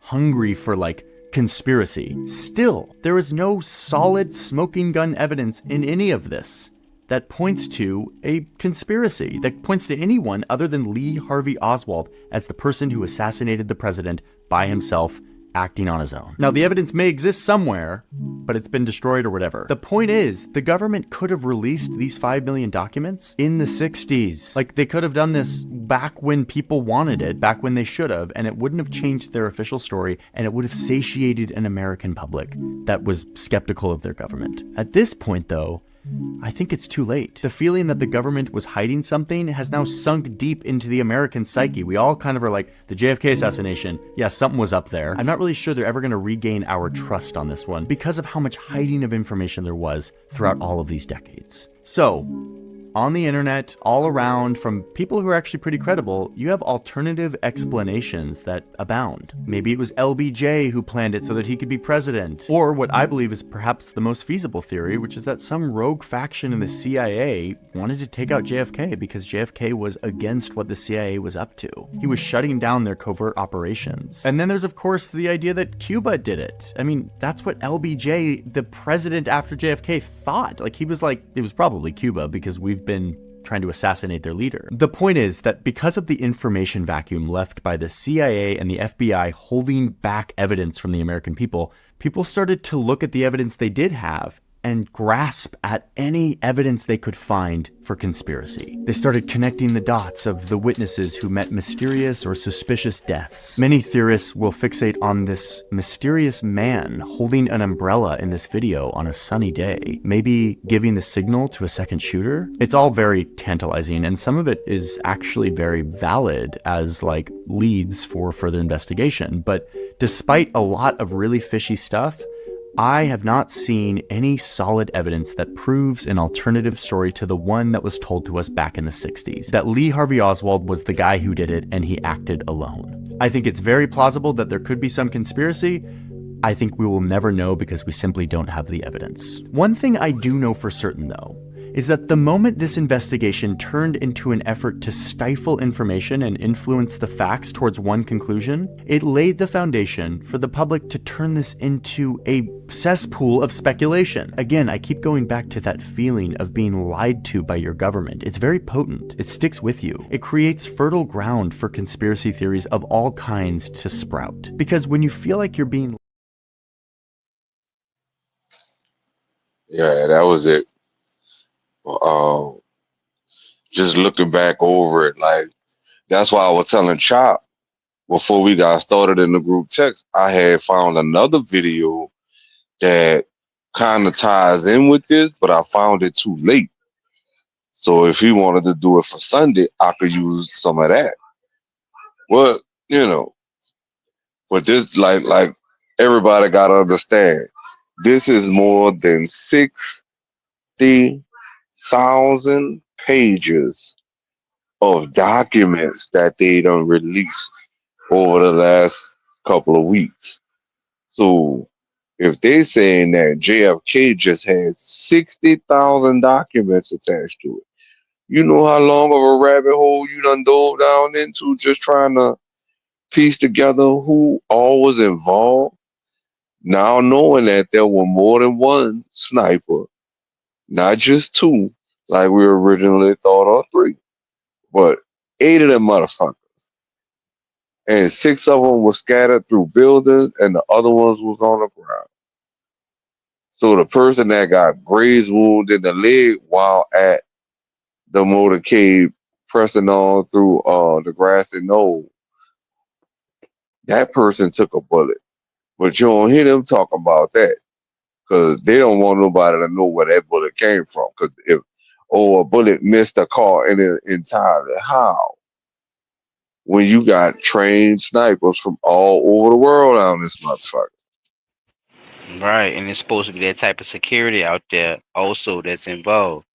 hungry for like conspiracy. Still, there is no solid smoking gun evidence in any of this that points to a conspiracy, that points to anyone other than Lee Harvey Oswald as the person who assassinated the president by himself, acting on his own. Now, the evidence may exist somewhere, but it's been destroyed or whatever. The point is, the government could have released these 5 million documents in the 60s. Like, they could have done this back when people wanted it, back when they should have, and it wouldn't have changed their official story, and it would have satiated an American public that was skeptical of their government. At this point, though, I think it's too late. The feeling that the government was hiding something has now sunk deep into the American psyche. We all kind of are like, the JFK assassination, yeah, something was up there. I'm not really sure they're ever going to regain our trust on this one because of how much hiding of information there was throughout all of these decades. So, on the internet, all around, from people who are actually pretty credible, you have alternative explanations that abound. Maybe it was LBJ who planned it so that he could be president. Or what I believe is perhaps the most feasible theory, which is that some rogue faction in the CIA wanted to take out JFK because JFK was against what the CIA was up to. He was shutting down their covert operations. And then there's, of course, the idea that Cuba did it. I mean, that's what LBJ, the president after JFK, thought. Like, he was like, it was probably Cuba because we've been trying to assassinate their leader. The point is that because of the information vacuum left by the CIA and the FBI holding back evidence from the American people, people started to look at the evidence they did have and grasp at any evidence they could find for conspiracy. They started connecting the dots of the witnesses who met mysterious or suspicious deaths. Many theorists will fixate on this mysterious man holding an umbrella in this video on a sunny day, maybe giving the signal to a second shooter. It's all very tantalizing, and some of it is actually very valid as like leads for further investigation. But despite a lot of really fishy stuff, I have not seen any solid evidence that proves an alternative story to the one that was told to us back in the 60s, that Lee Harvey Oswald was the guy who did it and he acted alone. I think it's very plausible that there could be some conspiracy. I think we will never know because we simply don't have the evidence. One thing I do know for certain, though, is that the moment this investigation turned into an effort to stifle information and influence the facts towards one conclusion, it laid the foundation for the public to turn this into a cesspool of speculation. Again, I keep going back to that feeling of being lied to by your government. It's very potent. It sticks with you. It creates fertile ground for conspiracy theories of all kinds to sprout. Because when you feel like you're being... Yeah, that was it. Just looking back over it, like, that's why I was telling Chop before we got started in the group text, I had found another video that kind of ties in with this, but I found it too late. So if he wanted to do it for Sunday, I could use some of that. Well, you know, but this, like everybody got to understand, this is more than 60,000 pages of documents that they done released over the last couple of weeks. So if they saying that JFK just has 60,000 documents attached to it, you know how long of a rabbit hole you done dove down into just trying to piece together who all was involved? Now knowing that there were more than one sniper, not just two, like we originally thought, or three, but 8 of them motherfuckers. And 6 of them were scattered through buildings and the other ones was on the ground. So the person that got grazed wound in the leg while at the motorcade pressing on through the grassy knoll, that person took a bullet. But you don't hear them talk about that because they don't want nobody to know where that bullet came from. Because if, a bullet missed a car in it entirely, how? When you got trained snipers from all over the world on this motherfucker. Right, and it's supposed to be that type of security out there also that's involved.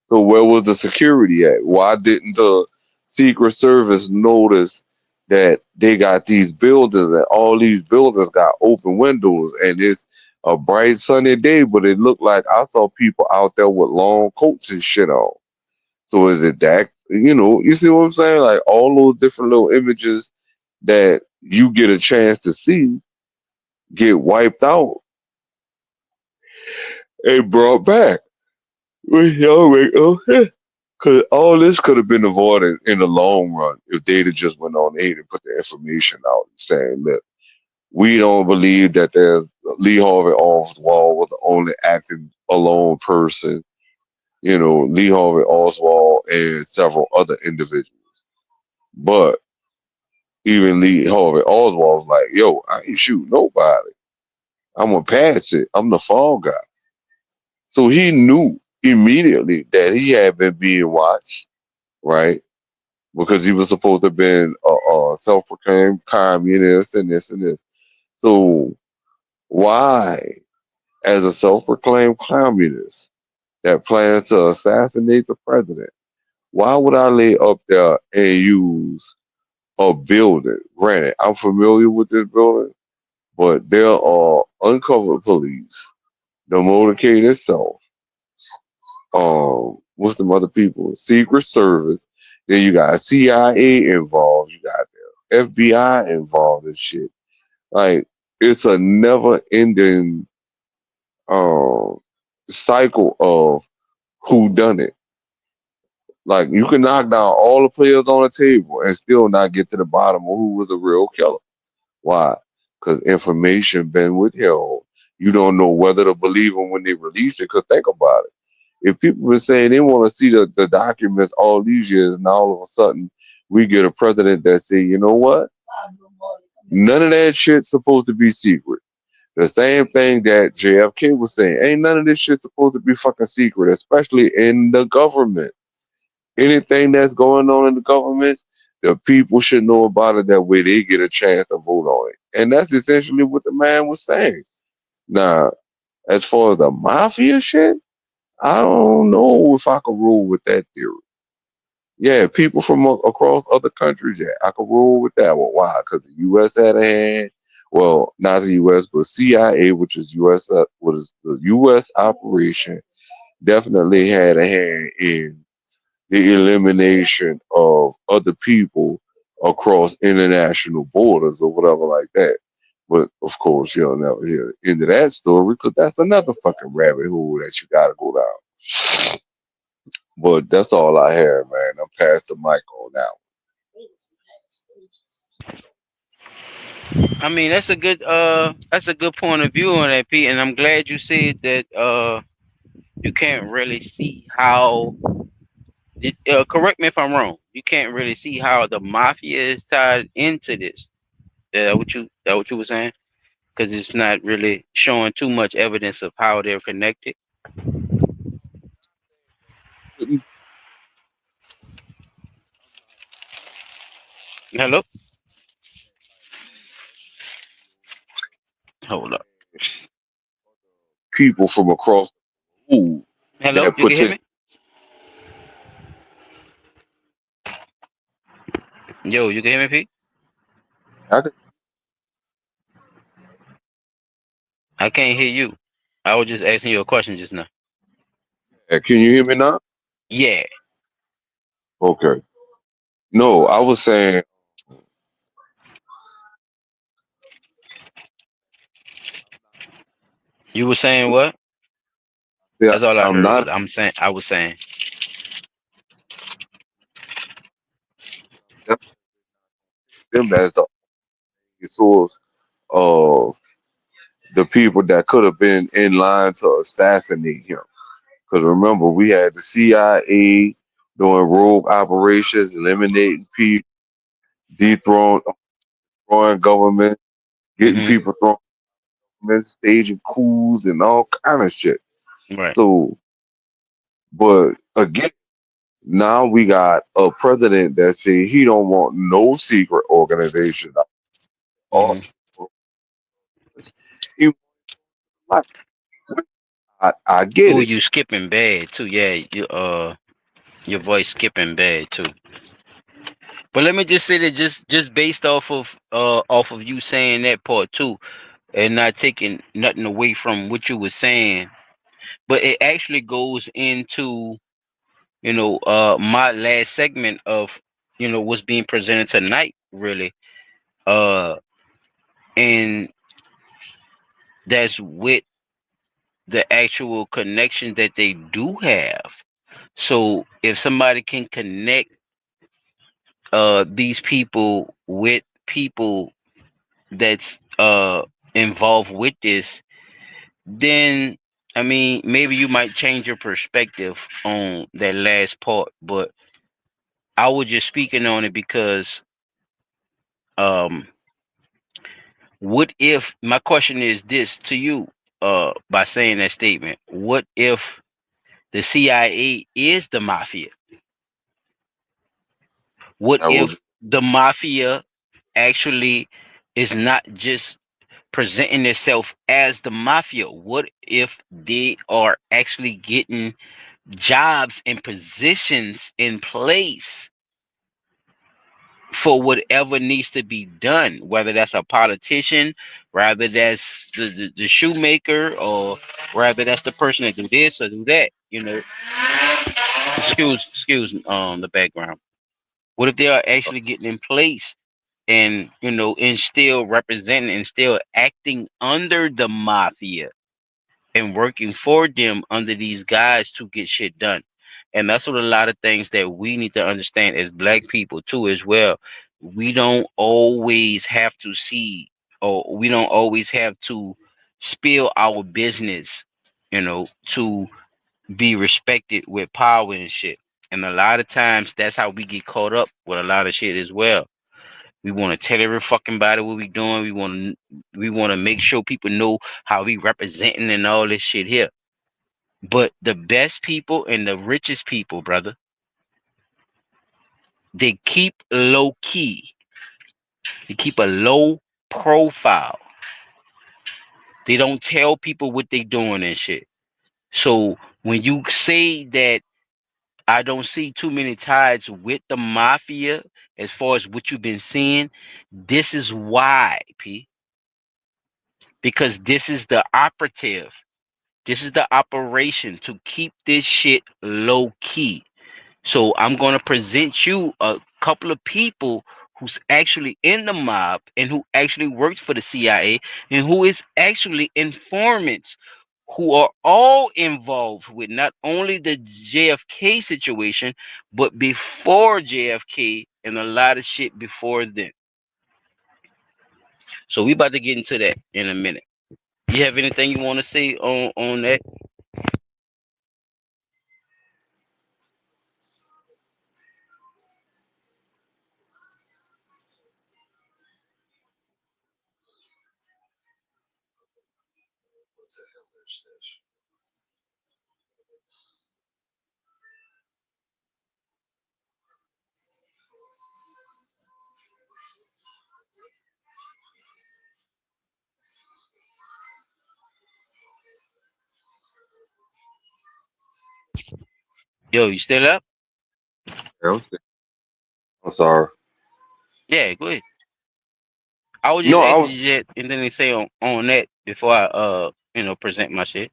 So where was the security at? Why didn't the Secret Service notice that they got these buildings and all these buildings got open windows and it's a bright sunny day, but it looked like I saw people out there with long coats and shit on. So is it that, you know, you see what I'm saying? Like all those different little images that you get a chance to see get wiped out and brought back. Because all this could have been avoided in the long run if they'd have just went on ahead and put the information out and saying, look, we don't believe that there's Lee Harvey Oswald was the only acting alone person. You know, Lee Harvey Oswald and several other individuals. But even Lee Harvey Oswald was like, yo, I ain't shooting nobody. I'm going to pass it. I'm the fall guy. So he knew immediately that he had been being watched, right? Because he was supposed to have been a self-proclaimed communist and this and this. So why, as a self-proclaimed communist that plans to assassinate the president, why would I lay up there and use a building? Granted, I'm familiar with this building, but there are uncovered police, the motorcade itself, what's the other people? Secret Service. Then you got CIA involved. You got the FBI involved and shit. Like, it's a never-ending cycle of who done it. Like, you can knock down all the players on the table and still not get to the bottom of who was the real killer. Why? Because information been withheld. You don't know whether to believe them when they release it. Because think about it. If people were saying they want to see the documents all these years, and all of a sudden we get a president that say, you know what? None of that shit's supposed to be secret. The same thing that JFK was saying. Ain't none of this shit supposed to be fucking secret, especially in the government. Anything that's going on in the government, the people should know about it. That way they get a chance to vote on it. And that's essentially what the man was saying. Now, as far as the mafia shit, I don't know if I could roll with that theory. Yeah, people from across other countries, yeah, I could roll with that one. Why? Because the U.S. had a hand. Well, not the U.S., but CIA, which is U.S. Was the U.S. operation, definitely had a hand in the elimination of other people across international borders or whatever like that. But of course, you'll never hear into that story because that's another fucking rabbit hole that you gotta go down. But that's all I have, man. I'm past the mic on now. I mean, that's a good point of view on that, Pete. And I'm glad you said that you can't really see how. Correct me if I'm wrong. You can't really see how the mafia is tied into this. That what you were saying? Because it's not really showing too much evidence of how they're connected. Hello. Hold up. People from across the world. Hello. You can hear me? Yo, you can hear me, Pete? I can't hear you. I was just asking you a question just now. Can you hear me now? Yeah. Okay. No, I was saying. You were saying what? Yeah, that's all I I'm heard. not. I was saying. Them as the source of the people that could have been in line to assassinate him. Because remember, we had the CIA doing rogue operations, eliminating people, dethroning government, getting people thrown, staging coups and all kind of shit. Right. So, but again, now we got a president that say he don't want no secret organization. He, I get it. You skipping bad too. Yeah, your voice skipping bad too. But let me just say that just based off of you saying that part too, and not taking nothing away from what you were saying, but it actually goes into my last segment of what's being presented tonight, really, And that's with the actual connection that they do have. So if somebody can connect these people with people that's involved with this, then I mean maybe you might change your perspective on that last part. But I was just speaking on it because um what if, my question is this to you, by saying that statement, what if the CIA is the mafia? What That would if the mafia actually is not just presenting itself as the mafia? What if they are actually getting jobs and positions in place for whatever needs to be done, whether that's a politician, rather that's the shoemaker, or rather that's the person that do this or do that, you know? Excuse the background. What if they are actually getting in place and, you know, and still representing and still acting under the mafia and working for them under these guys to get shit done? And that's what a lot of things that we need to understand as black people too as well. We don't always have to see, or we don't always have to spill our business, you know, to be respected with power and shit. And a lot of times that's how we get caught up with a lot of shit as well. We want to tell every fucking body what we doing. We want to make sure people know how we representing and all this shit here. But the best people and the richest people, brother, they keep low key. They keep a low profile. They don't tell people what they doing and shit. So when you say that I don't see too many ties with the mafia as far as what you've been seeing, this is why, P. Because this is the operative. This is the operation to keep this shit low key. So I'm going to present you a couple of people who's actually in the mob and who actually works for the CIA and who is actually informants who are all involved with not only the JFK situation, but before JFK and a lot of shit before then. So we about to get into that in a minute. You have anything you want to say on that? Yo, you still up? I'm sorry. Yeah, go ahead. I was just No, I asking was you that, and then they say on that before I present my shit.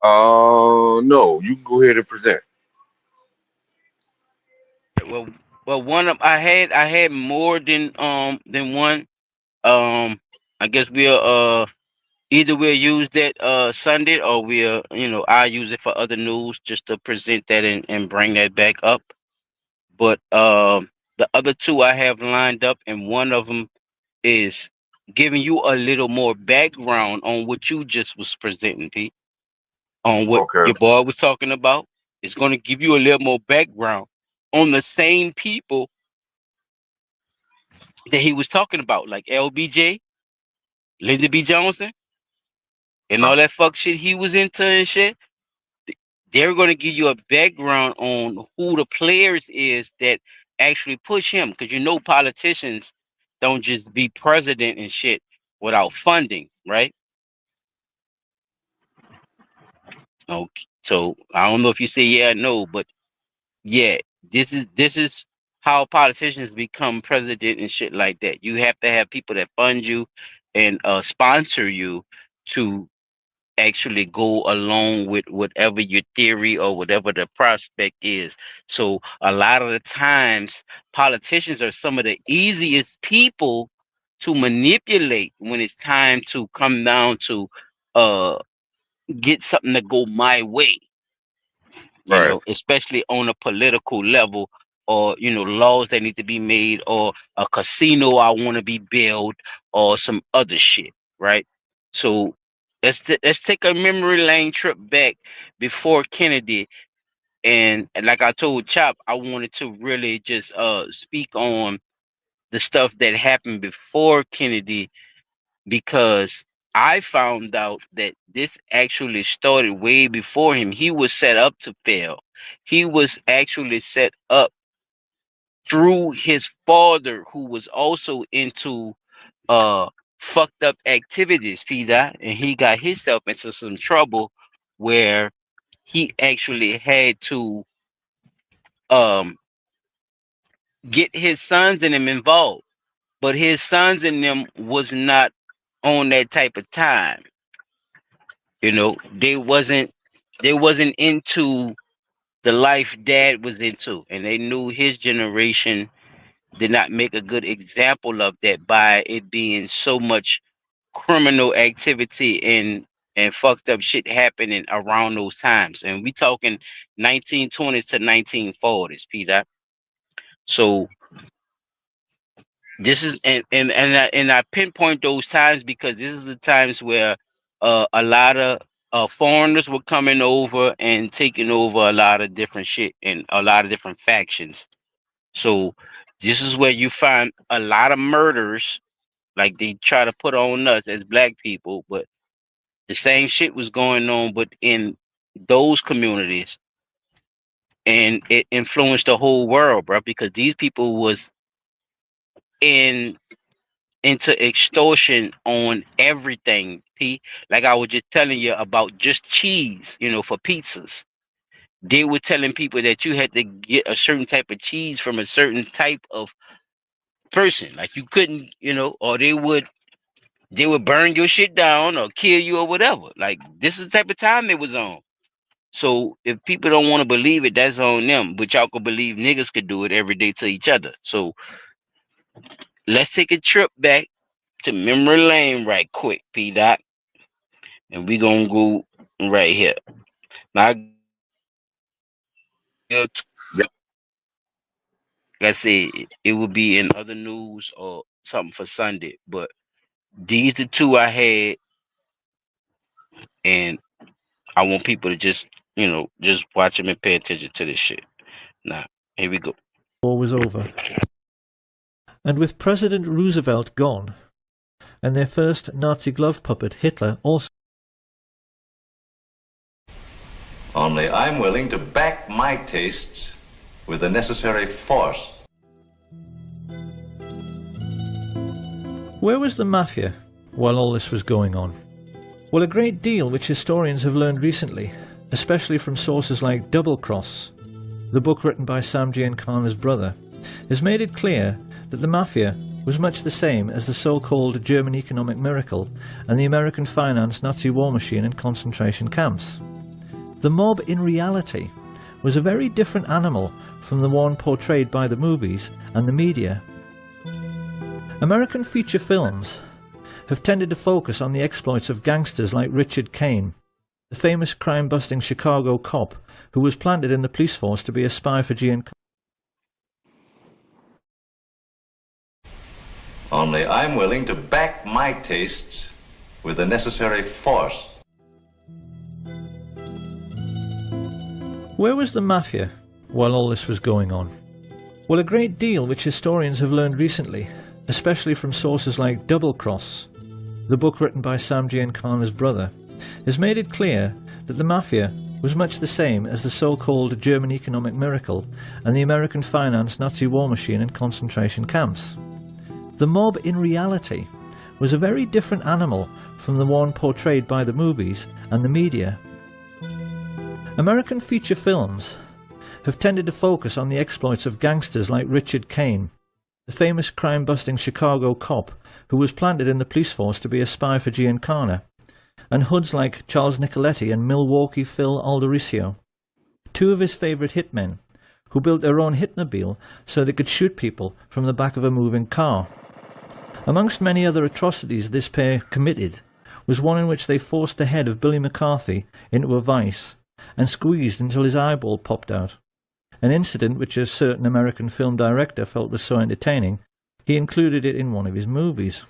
no, you can go ahead and present. Well, one of I had more than one. I guess we'll either we'll use that Sunday, or we'll, I use it for other news just to present that and bring that back up. But the other two I have lined up, and one of them is giving you a little more background on what you just was presenting, Pete, on what Okay. your boy was talking about. It's going to give you a little more background on the same people that he was talking about, like LBJ, Lyndon B. Johnson, and all that fuck shit he was into and shit. They're going to give you a background on who the players is that actually push him, because politicians don't just be president and shit without funding, right? Okay, so I don't know if you say yeah or no, but yeah, this is how politicians become president and shit like that. You have to have people that fund you and sponsor you to actually go along with whatever your theory or whatever the prospect is. So a lot of the times politicians are some of the easiest people to manipulate when it's time to come down to uh get something to go my way, Right. especially on a political level, or laws that need to be made, or a casino I want to be built, or some other shit, right? So let's take a memory lane trip back before Kennedy, and like I told Chop, I wanted to really just speak on the stuff that happened before Kennedy, because I found out that this actually started way before him. He was set up to fail. He was actually set up through his father, who was also into uh fucked up activities, P Dot, and he got himself into some trouble where he actually had to um get his sons and them involved. But his sons and them was not on that type of time. They wasn't into the life dad was into, and they knew his generation did not make a good example of that by it being so much criminal activity and fucked up shit happening around those times. And we talking 1920s to 1940s, Peter. So this is and I pinpoint those times because this is the times where a lot of foreigners were coming over and taking over a lot of different shit and a lot of different factions. So this is where you find a lot of murders, like they try to put on us as black people, but the same shit was going on, but in those communities, and it influenced the whole world, bro. Because these people was in into extortion on everything, P. Like I was just telling you about just cheese, for pizzas. They were telling people that you had to get a certain type of cheese from a certain type of person. Like you couldn't, or they would burn your shit down or kill you or whatever. Like this is the type of time it was on. So if people don't want to believe it, that's on them. But y'all could believe niggas could do it every day to each other. So let's take a trip back to memory lane right quick, P Dot. And we gonna go right here. Now like I said, it would be in other news or something for Sunday. But these the two I had, and I want people to just watch them and pay attention to this shit. Now, here we go. War was over. And with President Roosevelt gone, and their first Nazi glove puppet, Hitler, also. Only I'm willing to back my tastes with the necessary force. Where was the mafia while all this was going on? Well, a great deal which historians have learned recently, especially from sources like Double Cross, the book written by Sam Giancana's brother, has made it clear that the mafia was much the same as the so-called German economic miracle and the American finance Nazi war machine in concentration camps. The mob in reality was a very different animal from the one portrayed by the movies and the media. American feature films have tended to focus on the exploits of gangsters like Richard Kane, the famous crime-busting Chicago cop who was planted in the police force to be a spy for Giancana. Only I'm willing to back my tastes with the necessary force. Where was the mafia while all this was going on? Well, a great deal which historians have learned recently, especially from sources like Double Cross, the book written by Sam Giancana's brother, has made it clear that the mafia was much the same as the so-called German economic miracle and the American finance Nazi war machine in concentration camps. The mob in reality was a very different animal from the one portrayed by the movies and the media. American feature films have tended to focus on the exploits of gangsters like Richard Kane, the famous crime-busting Chicago cop who was planted in the police force to be a spy for Giancana, and hoods like Charles Nicoletti and Milwaukee Phil Aldericio, two of his favourite hitmen, who built their own hitmobile so they could shoot people from the back of a moving car. Amongst many other atrocities this pair committed was one in which they forced the head of Billy McCarthy into a vice and squeezed until his eyeball popped out, an incident which a certain American film director felt was so entertaining he included it in one of his movies.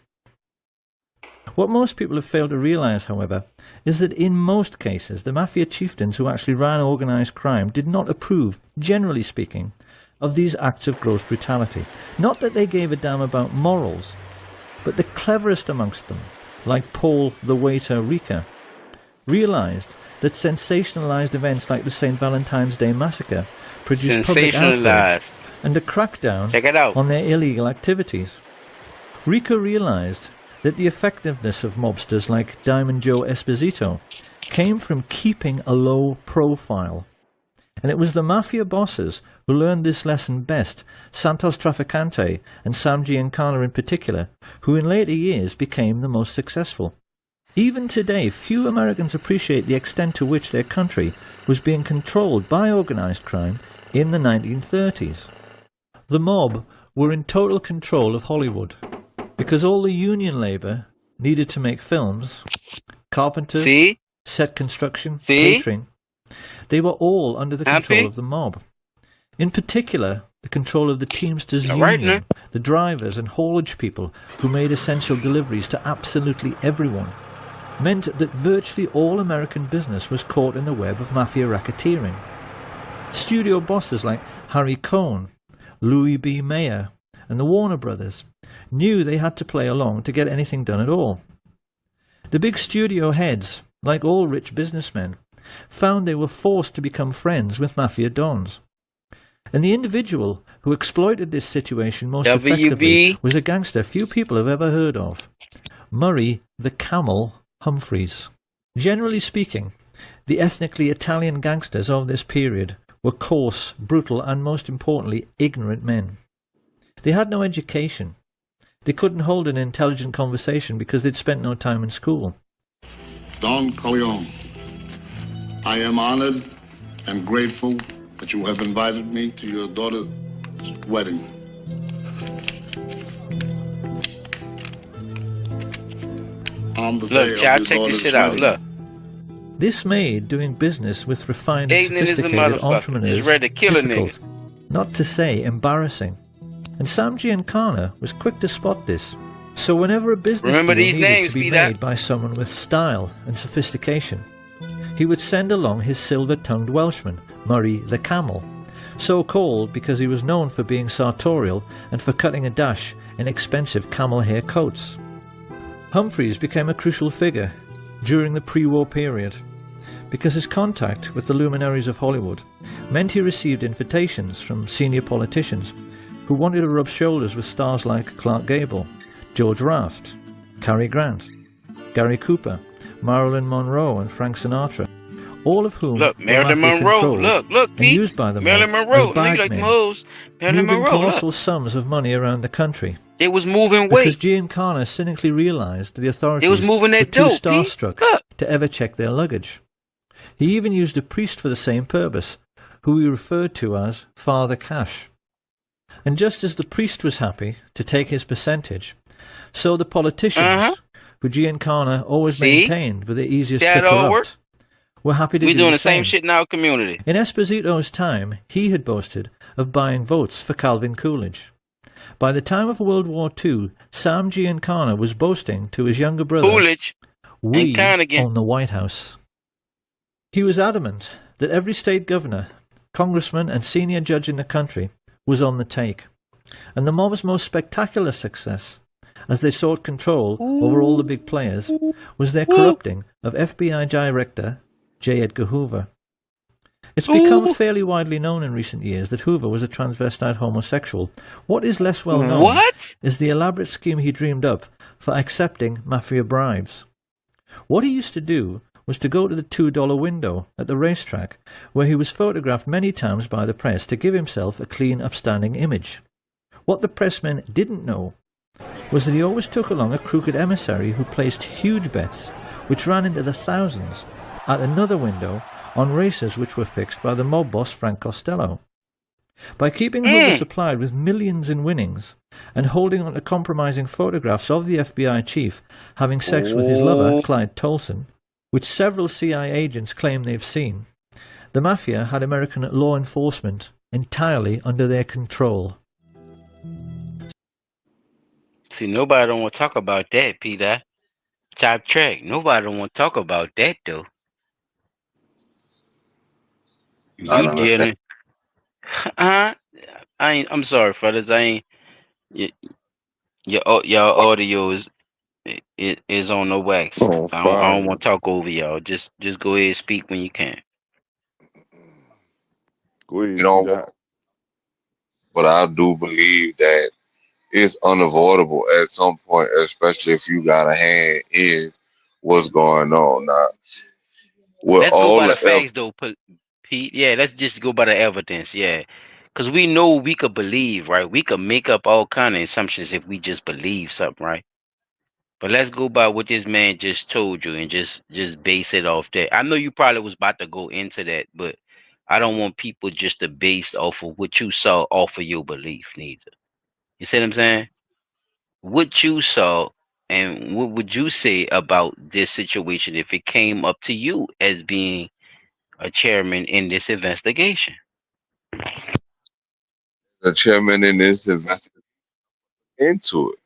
What most people have failed to realise, however, is that in most cases the mafia chieftains who actually ran organised crime did not approve, generally speaking, of these acts of gross brutality. Not that they gave a damn about morals, but the cleverest amongst them, like Paul the Waiter Rica, realised that sensationalised events like the St. Valentine's Day Massacre produced public outrage and a crackdown on their illegal activities. Rica realised that the effectiveness of mobsters like Diamond Joe Esposito came from keeping a low profile. And it was the mafia bosses who learned this lesson best, Santos Trafficante and Sam Giancana in particular, who in later years became the most successful. Even today, few Americans appreciate the extent to which their country was being controlled by organised crime in the 1930s. The mob were in total control of Hollywood, because all the union labour needed to make films, carpenters, set construction, catering, they were all under the control of the mob. In particular, the control of the Teamsters Union, the drivers and haulage people who made essential deliveries to absolutely everyone, meant that virtually all American business was caught in the web of mafia racketeering. Studio bosses like Harry Cohn, Louis B. Mayer, and the Warner Brothers knew they had to play along to get anything done at all. The big studio heads, like all rich businessmen, found they were forced to become friends with mafia dons. And the individual who exploited this situation most effectively was a gangster few people have ever heard of, Murray the Camel Humphreys. Generally speaking, the ethnically Italian gangsters of this period were coarse, brutal, and most importantly, ignorant men. They had no education. They couldn't hold an intelligent conversation because they'd spent no time in school. Don Corleone, I am honored and grateful that you have invited me to your daughter's wedding. On the day of your daughter's wedding. Look. This made doing business with refined and sophisticated entrepreneurs difficult, not to say embarrassing. And Sam Giancana was quick to spot this. So whenever a business deal needed to be made by someone with style and sophistication, he would send along his silver-tongued Welshman, Murray the Camel, so called because he was known for being sartorial and for cutting a dash in expensive camel hair coats. Humphreys became a crucial figure during the pre-war period because his contact with the luminaries of Hollywood meant he received invitations from senior politicians who wanted to rub shoulders with stars like Clark Gable, George Raft, Cary Grant, Gary Cooper, Marilyn Monroe and Frank Sinatra, all of whom were Marilyn Monroe, and used by the Marilyn mob Monroe, as bagmen, moving colossal sums of money around the country. They was moving weight. Because Giancana cynically realised the authorities was moving were that too dope, starstruck to ever check their luggage. He even used a priest for the same purpose, who he referred to as Father Cash. And just as the priest was happy to take his percentage, so the politicians, who Giancana always maintained were the easiest to corrupt, were happy to do the same. We're doing the same shit in our community. In Esposito's time, he had boasted of buying votes for Calvin Coolidge. By the time of World War II, Sam Giancana was boasting to his younger brother, Coolidge, "We own the White House." He was adamant that every state governor, congressman and senior judge in the country was on the take. And the mob's most spectacular success, as they sought control over all the big players, was their corrupting of FBI Director J. Edgar Hoover. It's become fairly widely known in recent years that Hoover was a transvestite homosexual. What is less well known is the elaborate scheme he dreamed up for accepting mafia bribes. What he used to do was to go to the $2 window at the racetrack, where he was photographed many times by the press to give himself a clean, upstanding image. What the pressmen didn't know was that he always took along a crooked emissary who placed huge bets, which ran into the thousands, at another window on races which were fixed by the mob boss Frank Costello. By keeping Hoover supplied with millions in winnings and holding on to compromising photographs of the FBI chief having sex with his lover, Clyde Tolson, which several CIA agents claim they've seen, the Mafia had American law enforcement entirely under their control. See, nobody don't want to talk about that, Peter. Top track. Nobody don't want to talk about that, though. I You don't understand. dealing... I'm sorry, fellas. I ain't... Your audio is on the wax. On I don't fire. want to talk over y'all. Just go ahead and speak when you can. Go ahead, You know, Peter. but I do believe that it's unavoidable at some point, especially if you got a hand in what's going on now. With Let's go all by the the facts, though, Pete. Yeah, let's just go by the evidence. Yeah, because we know we could believe, right? We could make up all kind of assumptions if we just believe something, right? But let's go by what this man just told you and just base it off that. I know you probably was about to go into that, but I don't want people just to base off of what you saw off of your belief, neither. You see what I'm saying? What you saw and what would you say about this situation if it came up to you as being a chairman in this investigation? chairman in this investigation into it.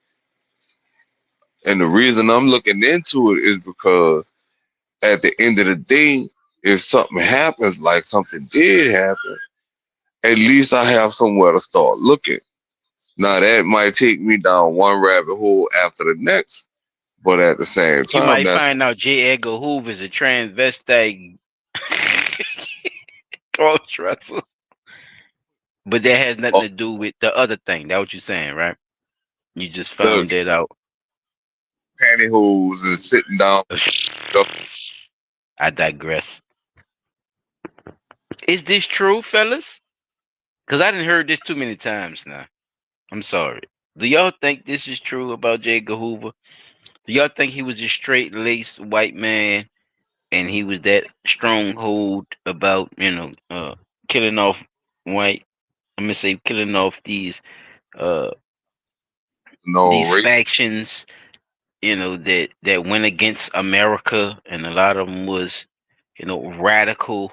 And the reason I'm looking into it is because at the end of the day, if something happens, like something did happen, at least I have somewhere to start looking. Now that might take me down one rabbit hole after the next, but at the same You time, might that's find out J. Edgar Hoover is a transvestite cross dresser, but that has nothing to do with the other thing. That's what you're saying, right? You just look, found it out. pantyhose and sitting down. I digress. Is this true, fellas? Because I didn't heard this too many times now. I'm sorry. Do y'all think this is true about J. Edgar Hoover? Do y'all think he was a straight-laced white man and he was that stronghold about, killing off white? I'm gonna say killing off uh No these rape. factions, that went against America, and a lot of them was, radical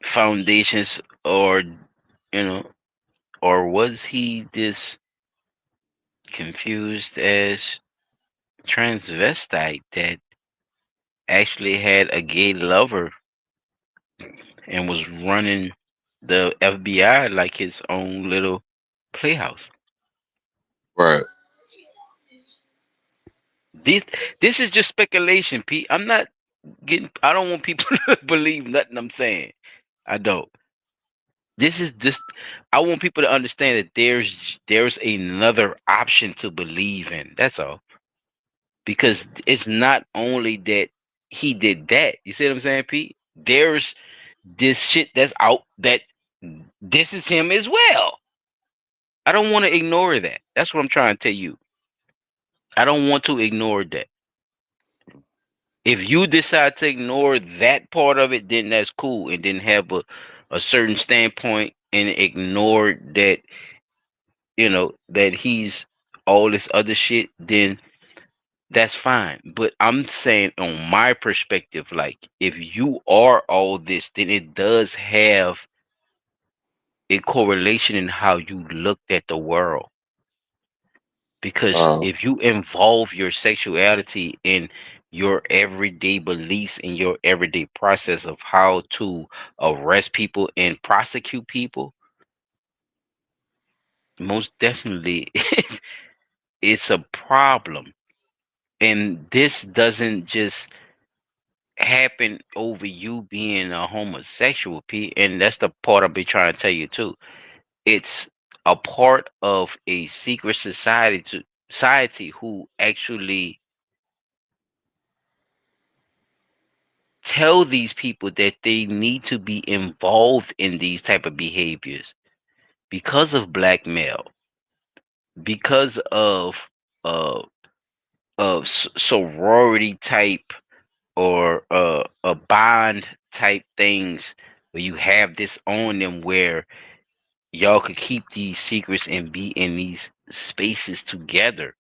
foundations, or you know, or was he this confused as transvestite that actually had a gay lover and was running the FBI like his own little playhouse? Right. This is just speculation, Pete. I don't want people to believe nothing I'm saying. I don't. This is just I want people to understand that there's another option to believe in. That's all. Because it's not only that he did that. You see what I'm saying, Pete? There's this shit that's out that this is him as well. I don't want to ignore that. That's what I'm trying to tell you. I don't want to ignore that. If you decide to ignore that part of it, then that's cool, and then have a certain standpoint and ignore that, that he's all this other shit, then that's fine. But I'm saying, on my perspective, like, if you are all this, then it does have a correlation in how you looked at the world. Because if you involve your sexuality in your everyday beliefs, in your everyday process of how to arrest people and prosecute people, most definitely it's a problem. And this doesn't just happen over you being a homosexual, Pete. And that's the part I'll be trying to tell you too. It's a part of a secret society who actually tell these people that they need to be involved in these type of behaviors because of blackmail, because of sorority type or a bond type things where you have this on them where y'all could keep these secrets and be in these spaces together.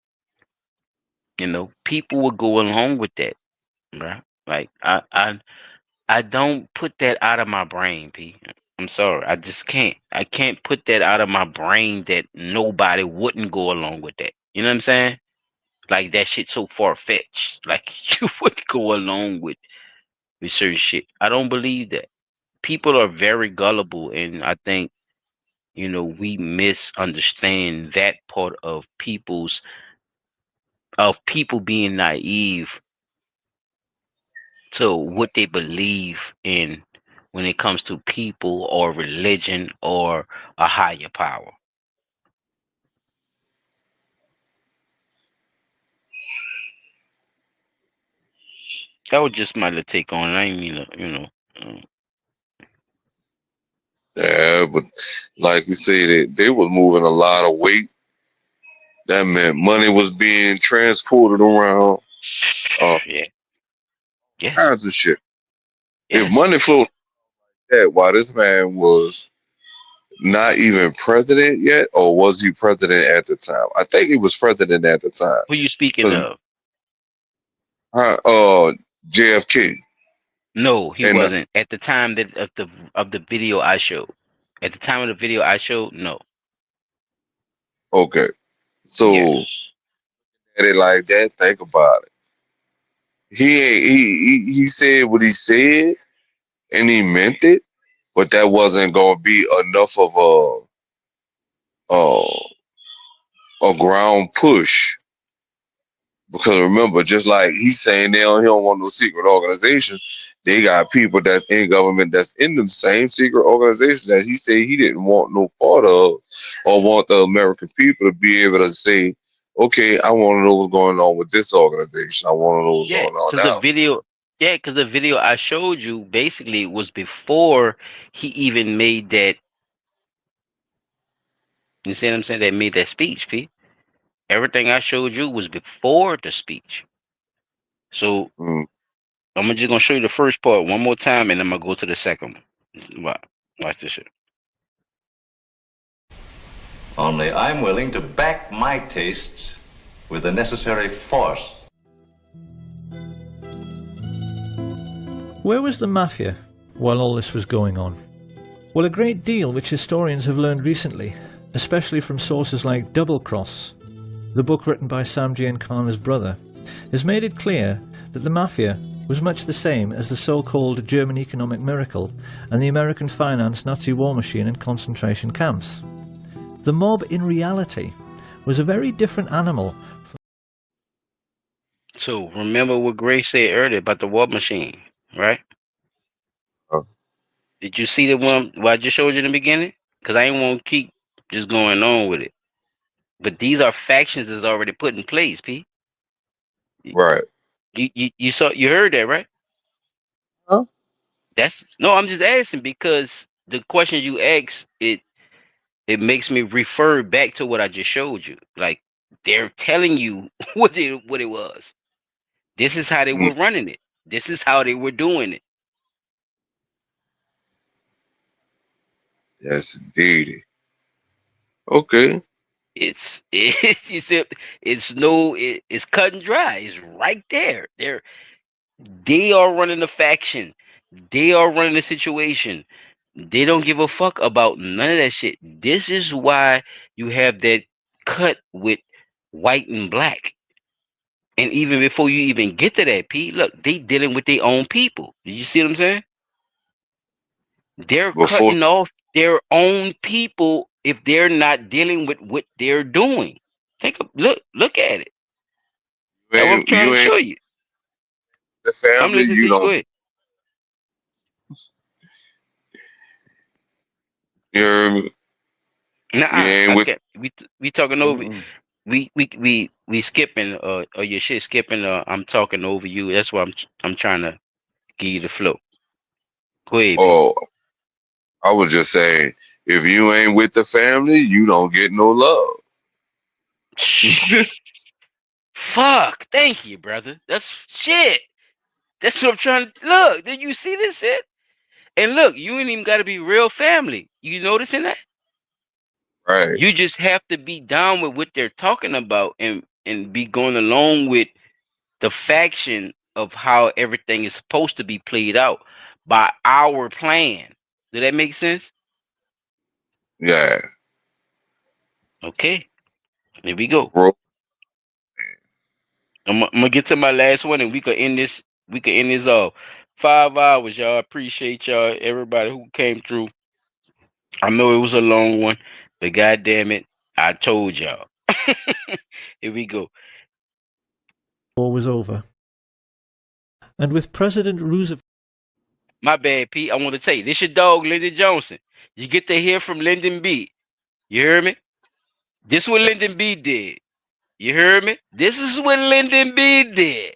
People would go along with that, right? Like I don't put that out of my brain, P. I'm sorry. I just can't. I can't put that out of my brain that nobody wouldn't go along with that. You know what I'm saying? Like that shit so far fetched. Like you would go along with certain shit. I don't believe that. People are very gullible, and I think we misunderstand that part of people being naive to what they believe in when it comes to people or religion or a higher power. That was just my little take on it. I ain't mean to. Yeah, but like you say, they was moving a lot of weight. That meant money was being transported around. Yeah. Yes. Kinds of shit. If Yes. money flowed that, why this man was not even president yet, or was he president at the time? I think he was president at the time. Who you speaking 'Cause, of? JFK. No, he And wasn't at the time that of the video I showed. At the time of the video I showed, no. okay, Yeah. so at it like that, think about it. He said what he said, and he meant it, but that wasn't gonna be enough of a ground push. Because remember, just like he's saying he don't want no secret organization, they got people that's in government that's in the same secret organization that he said he didn't want no part of, or want the American people to be able to say, okay, I want to know what's going on with this organization. I want to know what's Yeah, going on because the now. video, yeah, because the video I showed you basically was before he even made that. You see what I'm saying? That made that speech, P. Everything I showed you was before the speech. So I'm just gonna show you the first part one more time, and I'm gonna go to the second one. Watch this shit. Only I'm willing to back my tastes with the necessary force. Where was the mafia while all this was going on? Well, a great deal which historians have learned recently, especially from sources like Double Cross, the book written by Sam Giancana's brother, has made it clear that the mafia was much the same as the so-called German economic miracle and the American finance Nazi war machine in concentration camps. The mob in reality was a very different animal. So remember what Grace said earlier about the war machine, right? Did you see the one what I just showed you in the beginning? Because I ain't want to keep just going on with it. But these are factions that's already put in place, P. Right. You heard that, right? Huh? No, I'm just asking because the questions you ask, it makes me refer back to what I just showed you. Like they're telling you what it was. This is how they were running it. This is how they were doing it. Yes, indeed. Okay. It's cut and dry. It's right there. They are running the faction. They are running the situation. They don't give a fuck about none of that shit. This is why you have that cut with white and black. And even before you even get to that, P, look, they dealing with their own people. You see what I'm saying? They're Before cutting off their own people if they're not dealing with what they're doing. Look at it. That's what I'm trying you to ain't show you. the I'm family, listening you to you. Go don't. ahead. You heard me? Nah, You ain't I with. can't. We talking over. We skipping. Or your shit skipping. I'm talking over you. That's why I'm trying to give you the flow. Go ahead, P. Oh, I was just saying, if you ain't with the family, you don't get no love. Fuck. Thank you, brother. That's shit. That's what I'm trying to look. Did you see this shit? And look, you ain't even got to be real family. You noticing that? Right. You just have to be down with what they're talking about and be going along with the faction of how everything is supposed to be played out by our plan. Does that make sense? Yeah. Okay. Here we go. Bro. I'm gonna get to my last one, and we could end this. We could end this off. 5 hours, y'all. Appreciate y'all, everybody who came through. I know it was a long one, but god damn it, I told y'all. Here we go. War was over. And with President Roosevelt. My bad, Pete. I want to tell you, this your dog, Lyndon Johnson. You get to hear from Lyndon B. You hear me? This is what Lyndon B did. You heard me? This is what Lyndon B did.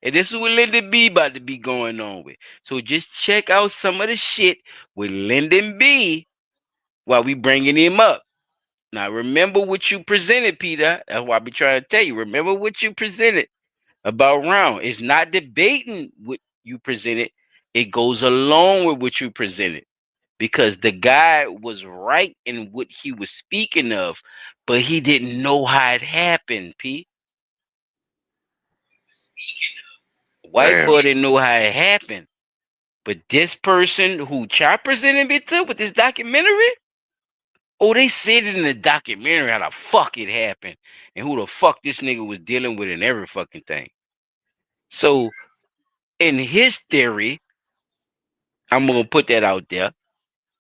And this is what Lyndon B about to be going on with. So just check out some of the shit with Lyndon B while we bringing him up. Now remember what you presented, Peter. That's why I be trying to tell you. Remember what you presented about Round. It's not debating what you presented. It goes along with what you presented. Because the guy was right in what he was speaking of, but he didn't know how it happened, P. White boy didn't know how it happened. But this person who Chop presented me to with this documentary, oh, they said it in the documentary how the fuck it happened and who the fuck this nigga was dealing with and every fucking thing. So, in his theory, I'm gonna put that out there.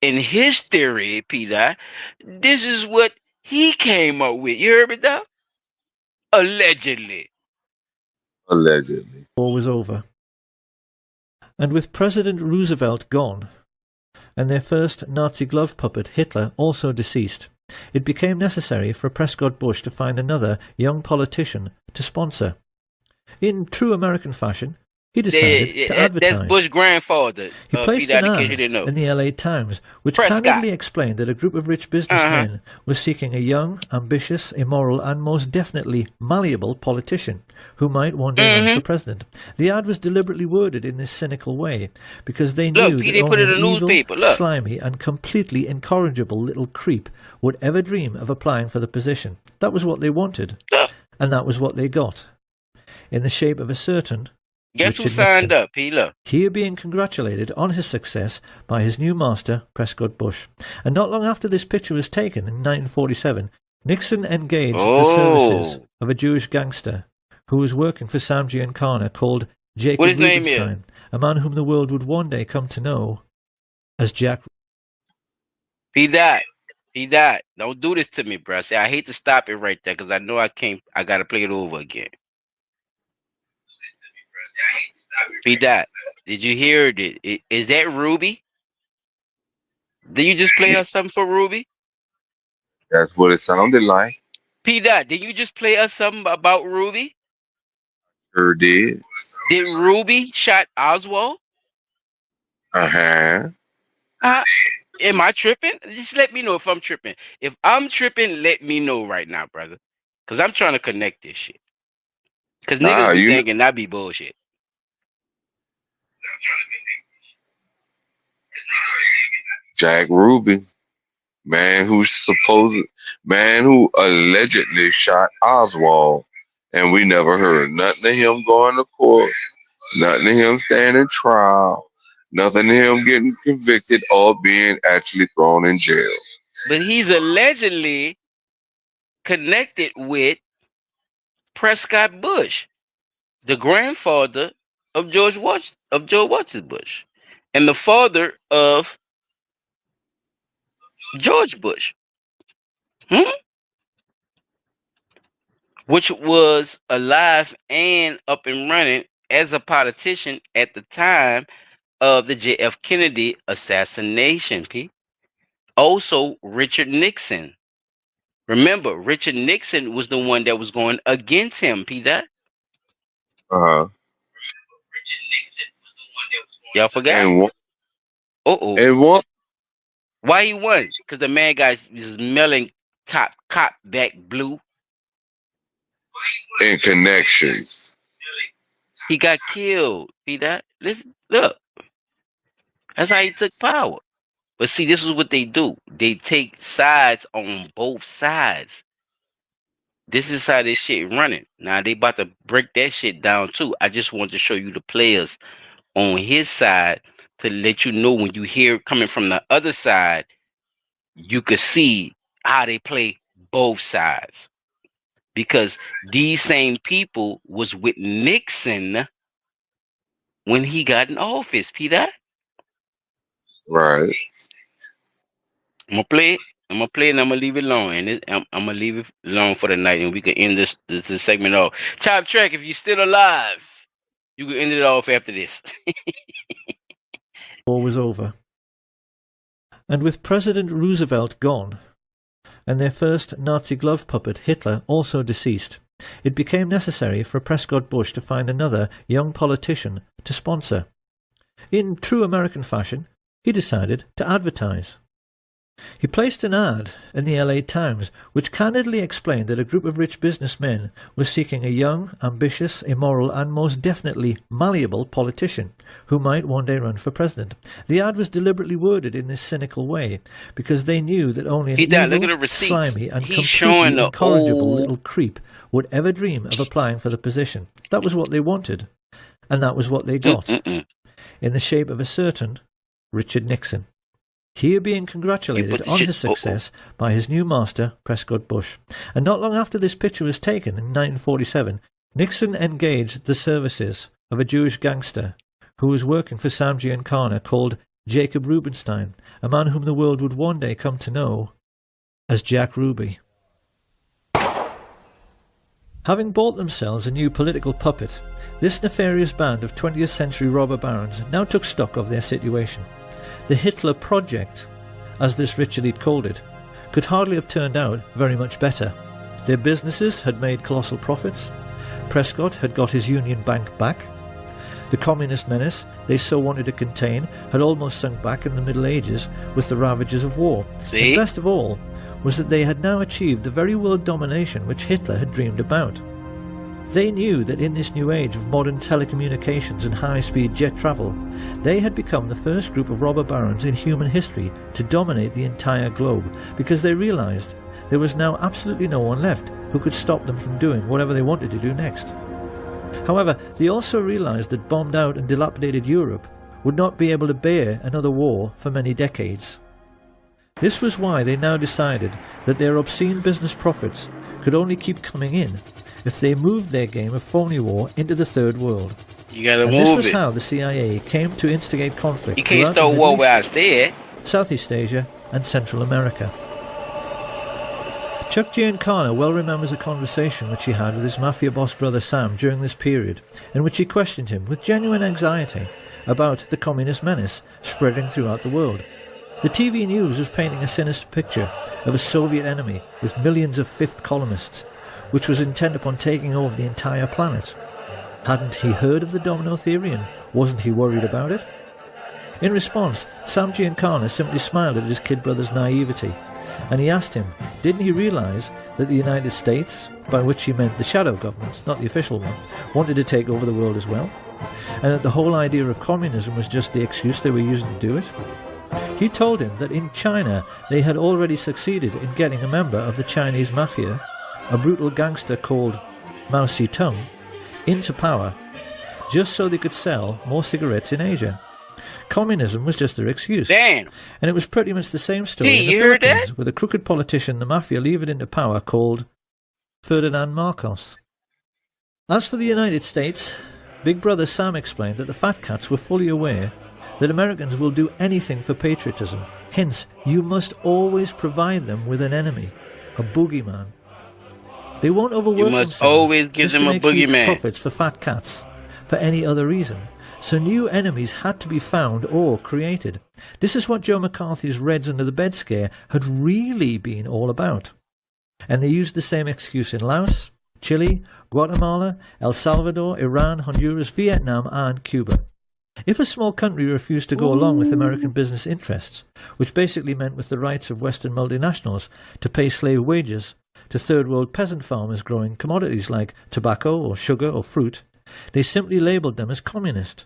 In his theory, Peter, this is what he came up with. You heard me, dog? Allegedly. Allegedly. War was over. And with President Roosevelt gone, and their first Nazi glove puppet, Hitler, also deceased, it became necessary for Prescott Bush to find another young politician to sponsor. In true American fashion, he decided to advertise. That's Bush's grandfather. He placed Peter, an in case you ad didn't know. in the LA Times, which Prescott. candidly explained that a group of rich businessmen was seeking a young, ambitious, immoral, and most definitely malleable politician who might one day run for president. The ad was deliberately worded in this cynical way because they knew that only an evil, slimy, and completely incorrigible little creep would ever dream of applying for the position. That was what they wanted, and that was what they got, in the shape of a certain Guess Richard who signed Nixon. up, Peter? Here being congratulated on his success by his new master, Prescott Bush. And not long after this picture was taken, in 1947, Nixon engaged the services of a Jewish gangster who was working for Sam Giancana called Jacob Rubenstein, a man whom the world would one day come to know as Jack. He died. He died. Don't do this to me, bro. See, I hate to stop it right there because I know I can't. I got to play it over again. He died. Did you hear it? Is that Ruby? Did you just play us something for Ruby? That's what it sounded like. P. Dot, did you just play us something about Ruby? Sure did. Did Ruby shot Oswald? Uh-huh. Am I tripping? Just let me know if I'm tripping. If I'm tripping, let me know right now, brother. Because I'm trying to connect this shit. Because niggas be thinking that be bullshit. Jack Ruby, man who allegedly shot Oswald, and we never heard nothing of him going to court, nothing of him standing trial, nothing of him getting convicted or being actually thrown in jail. But he's allegedly connected with Prescott Bush, the grandfather of George Washington Bush, and the father of George Bush, which was alive and up and running as a politician at the time of the JF Kennedy assassination. P. Also, Richard Nixon. Remember, Richard Nixon was the one that was going against him. P. That. Y'all forgot? And what? Why he won? Because the man got his melon top cop back blue. and connections. He got killed. See that? Listen, look. That's how he took power. But see, this is what they do. They take sides on both sides. This is how this shit running. Now they about to break that shit down too. I just want to show you the players on his side to let you know when you hear coming from the other side, you could see how they play both sides. Because these same people was with Nixon when he got in office, Peter. Right. I'm gonna play it. And I'm gonna leave it alone. And I'm gonna leave it alone for the night, and we can end this segment off. Top Track, if you're still alive, you can end it off after this. War was over. And with President Roosevelt gone, and their first Nazi glove puppet, Hitler, also deceased, it became necessary for Prescott Bush to find another young politician to sponsor. In true American fashion, he decided to advertise. He placed an ad in the LA Times which candidly explained that a group of rich businessmen was seeking a young, ambitious, immoral and most definitely malleable politician who might one day run for president. The ad was deliberately worded in this cynical way because they knew that only an evil, slimy and completely incorrigible little creep would ever dream of applying for the position. That was what they wanted, and that was what they got, in the shape of a certain Richard Nixon. Here being congratulated on his success by his new master, Prescott Bush. And not long after this picture was taken, in 1947, Nixon engaged the services of a Jewish gangster who was working for Sam Giancana called Jacob Rubenstein, a man whom the world would one day come to know as Jack Ruby. Having bought themselves a new political puppet, this nefarious band of 20th century robber barons now took stock of their situation. The Hitler Project, as this rich elite called it, could hardly have turned out very much better. Their businesses had made colossal profits. Prescott had got his Union Bank back. The communist menace they so wanted to contain had almost sunk back in the Middle Ages with the ravages of war. See? And best of all was that they had now achieved the very world domination which Hitler had dreamed about. They knew that in this new age of modern telecommunications and high-speed jet travel, they had become the first group of robber barons in human history to dominate the entire globe, because they realized there was now absolutely no one left who could stop them from doing whatever they wanted to do next. However, they also realized that bombed out and dilapidated Europe would not be able to bear another war for many decades. This was why they now decided that their obscene business profits could only keep coming in if they moved their game of phony war into the Third World. You gotta and move this was it. how the CIA came to instigate conflict. You can't start war where I stay at. Southeast Asia and Central America. Chuck Giancana well remembers a conversation which he had with his mafia boss brother Sam during this period, in which he questioned him with genuine anxiety about the communist menace spreading throughout the world. The TV news was painting a sinister picture of a Soviet enemy with millions of fifth columnists, which was intent upon taking over the entire planet. Hadn't he heard of the domino theory, and wasn't he worried about it? In response, Sam Giancana simply smiled at his kid brother's naivety, and he asked him, didn't he realise that the United States, by which he meant the shadow government, not the official one, wanted to take over the world as well, and that the whole idea of communism was just the excuse they were using to do it? He told him that in China they had already succeeded in getting a member of the Chinese mafia, a brutal gangster called Mao Zedong, into power, just so they could sell more cigarettes in Asia. Communism was just their excuse. Damn. And it was pretty much the same story Hey, in the you heard Philippines, that? with a crooked politician the mafia levered into power called Ferdinand Marcos. As for the United States, Big Brother Sam explained that the fat cats were fully aware that Americans will do anything for patriotism. Hence, you must always provide them with an enemy, a boogeyman. They won't overwork You must themselves always give just them to a make huge boogeyman. profits for fat cats for any other reason. So new enemies had to be found or created. This is what Joe McCarthy's Reds Under the Bed scare had really been all about. And they used the same excuse in Laos, Chile, Guatemala, El Salvador, Iran, Honduras, Vietnam and Cuba. If a small country refused to go along with American business interests, which basically meant with the rights of Western multinationals to pay slave wages to third world peasant farmers growing commodities like tobacco or sugar or fruit, they simply labelled them as communist.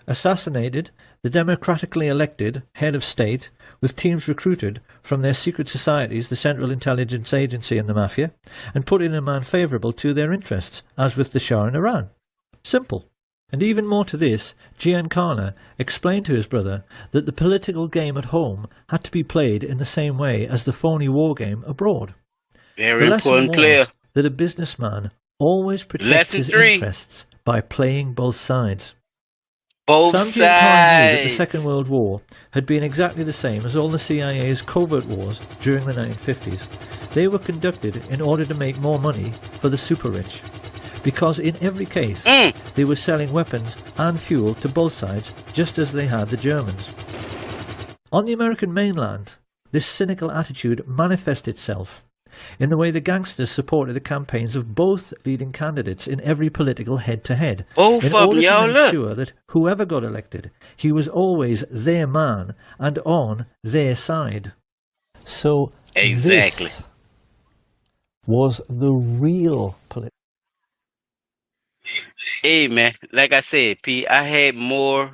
Assassinated the democratically elected head of state with teams recruited from their secret societies, the Central Intelligence Agency and the Mafia, and put in a man favourable to their interests, as with the Shah in Iran. Simple. And even more to this, Giancana explained to his brother that the political game at home had to be played in the same way as the phony war game abroad. Very The lesson important player. was that a businessman always protects Lesson his 3. interests by playing both sides. Both Sam Giancana knew that the sides. Second World War had been exactly the same as all the CIA's covert wars during the 1950s. They were conducted in order to make more money for the super-rich. Because in every case, they were selling weapons and fuel to both sides, just as they had the Germans. On the American mainland, this cynical attitude manifested itself in the way the gangsters supported the campaigns of both leading candidates in every political head-to-head, Both in of 'em, order to y'all, make look. sure that whoever got elected, he was always their man and on their side. So Exactly. this was the real political. Hey man, like I said, P, I had more,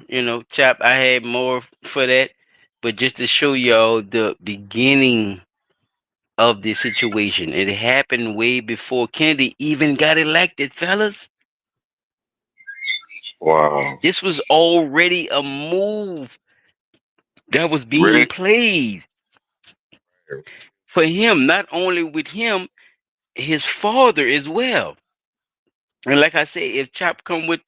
Chop, I had more for that. But just to show y'all the beginning of the situation, it happened way before Kennedy even got elected, fellas. Wow. This was already a move that was being Really? played for him, not only with him, his father as well. And like I said, if Chop come with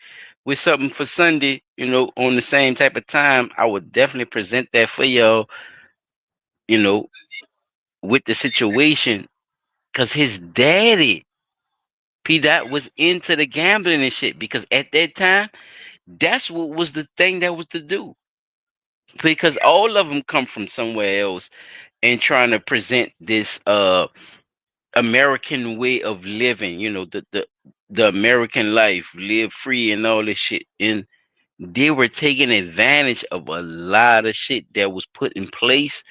something for Sunday, on the same type of time, I would definitely present that for y'all, with the situation. Cause his daddy, P Dot, was into the gambling and shit. Because at that time, that's what was the thing that was to do. Because all of them come from somewhere else and trying to present this American way of living, the American life, live free and all this shit. And they were taking advantage of a lot of shit that was put in place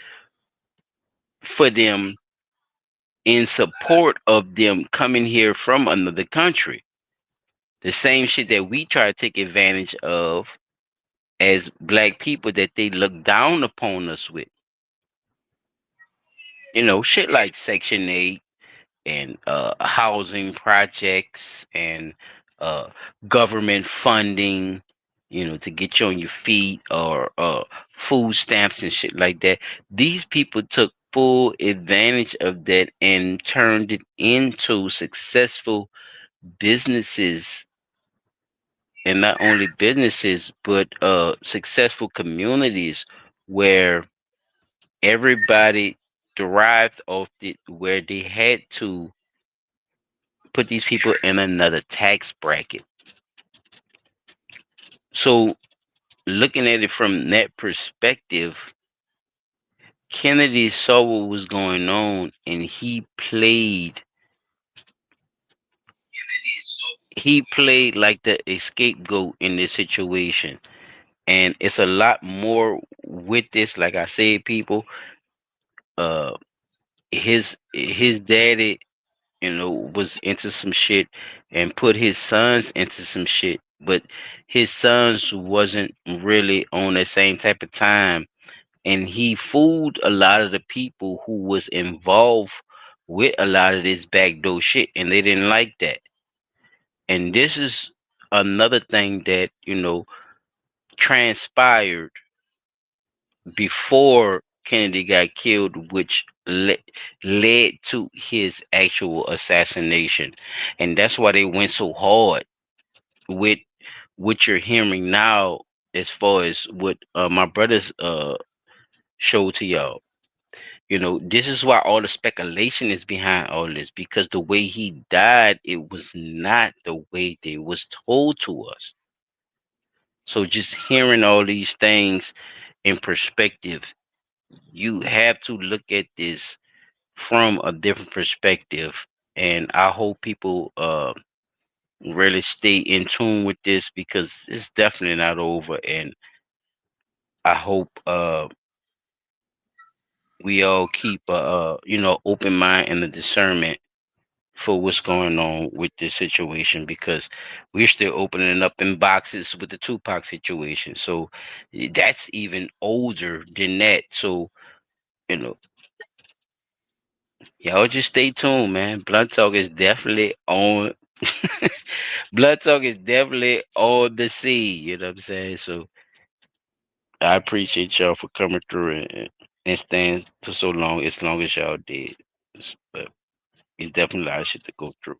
for them in support of them coming here from another country. The same shit that we try to take advantage of as black people that they look down upon us with. Shit like Section 8 and housing projects and uh, government funding, to get you on your feet, or food stamps and shit like that. These people took full advantage of that and turned it into successful businesses, and not only businesses, but successful communities where everybody derived off it, where they had to put these people in another tax bracket. So, looking at it from that perspective, Kennedy saw what was going on, and he played like the scapegoat in this situation. And it's a lot more with this. Like I said, people, uh, his daddy, was into some shit and put his sons into some shit, but his sons wasn't really on the same type of time, and he fooled a lot of the people who was involved with a lot of this backdoor shit, and they didn't like that. And this is another thing that transpired before Kennedy got killed, which led to his actual assassination. And that's why they went so hard with what you're hearing now, as far as what my brothers showed to y'all. This is why all the speculation is behind all this, because the way he died, it was not the way they was told to us. So just hearing all these things in perspective, you have to look at this from a different perspective. And I hope people really stay in tune with this, because it's definitely not over. And I hope we all keep a open mind and a discernment for what's going on with this situation, because we're still opening up in boxes with the Tupac situation. So that's even older than that. So, you know, y'all just stay tuned, man. Blunt Talk is definitely on. Blood Talk is definitely on the scene. You know what I'm saying? So I appreciate y'all for coming through and staying for so long as y'all did. But it's definitely a lot of shit to go through.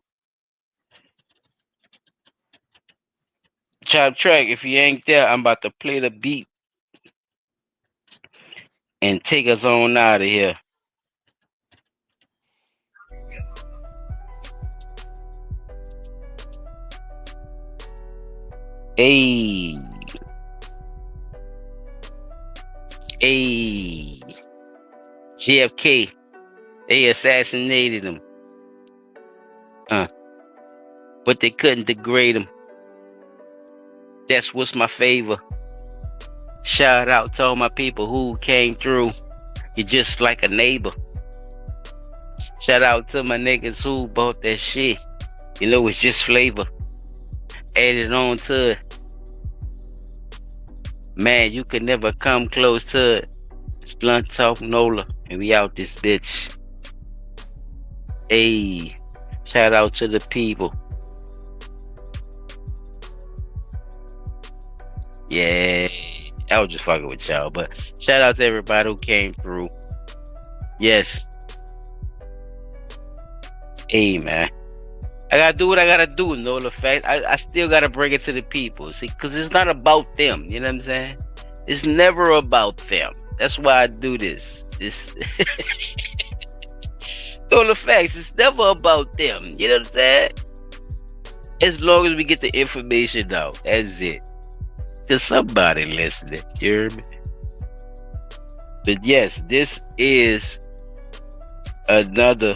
Chop Track, if you ain't there, I'm about to play the beat and take us on out of here. Hey. Hey. JFK. They assassinated him. But they couldn't degrade him. That's what's my favor. Shout out to all my people who came through. You're just like a neighbor. Shout out to my niggas who bought that shit. You know, it's just flavor. Added on to it. Man, you could never come close to it. It's Blunt Talk Nola, and we out this bitch. Hey, shout out to the people. Yeah, I was just fucking with y'all, but shout out to everybody who came through. Yes. Hey, man. I gotta do what I gotta do, no the fact. I still gotta bring it to the people. See, because it's not about them, you know what I'm saying? It's never about them. That's why I do this. No the facts, it's never about them, you know what I'm saying? As long as we get the information out, that's it. There's somebody listening, you hear me? But yes, this is another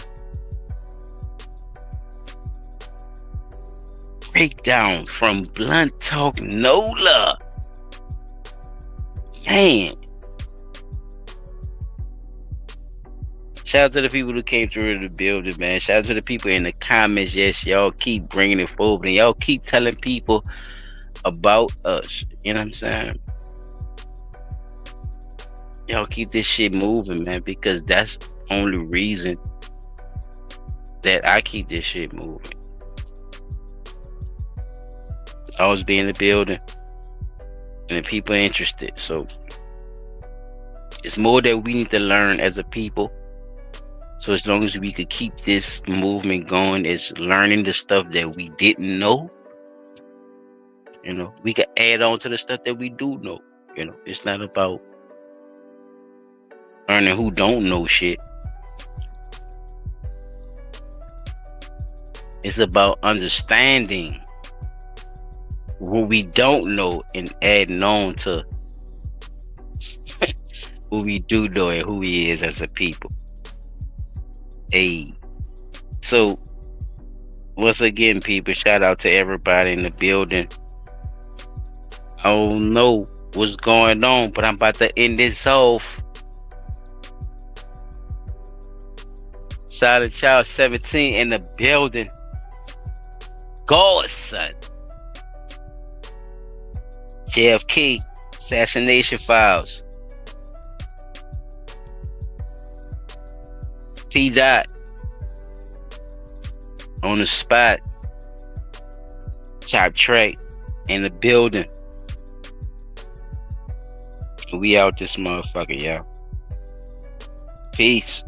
breakdown from Blunt Talk Nola. Man. Shout out to the people who came through the building, man. Shout out to the people in the comments. Yes, y'all keep bringing it forward, and y'all keep telling people about us. You know what I'm saying? Y'all keep this shit moving, man, because that's the only reason that I keep this shit moving. I always be in the building, and the people are interested. So it's more that we need to learn as a people. So as long as we could keep this movement going, it's learning the stuff that we didn't know. You know, we can add on to the stuff that we do know. You know, it's not about learning who don't know shit. It's about understanding what we don't know and adding on to who we do know and who we is as a people. Hey, so once again, people, shout out to everybody in the building. I don't know what's going on, but I'm about to end this off. Silent Child 17 in the building. God, son. JFK Assassination Files. P. Dot on the spot. Chop Track in the building. We out this motherfucker, y'all. Peace.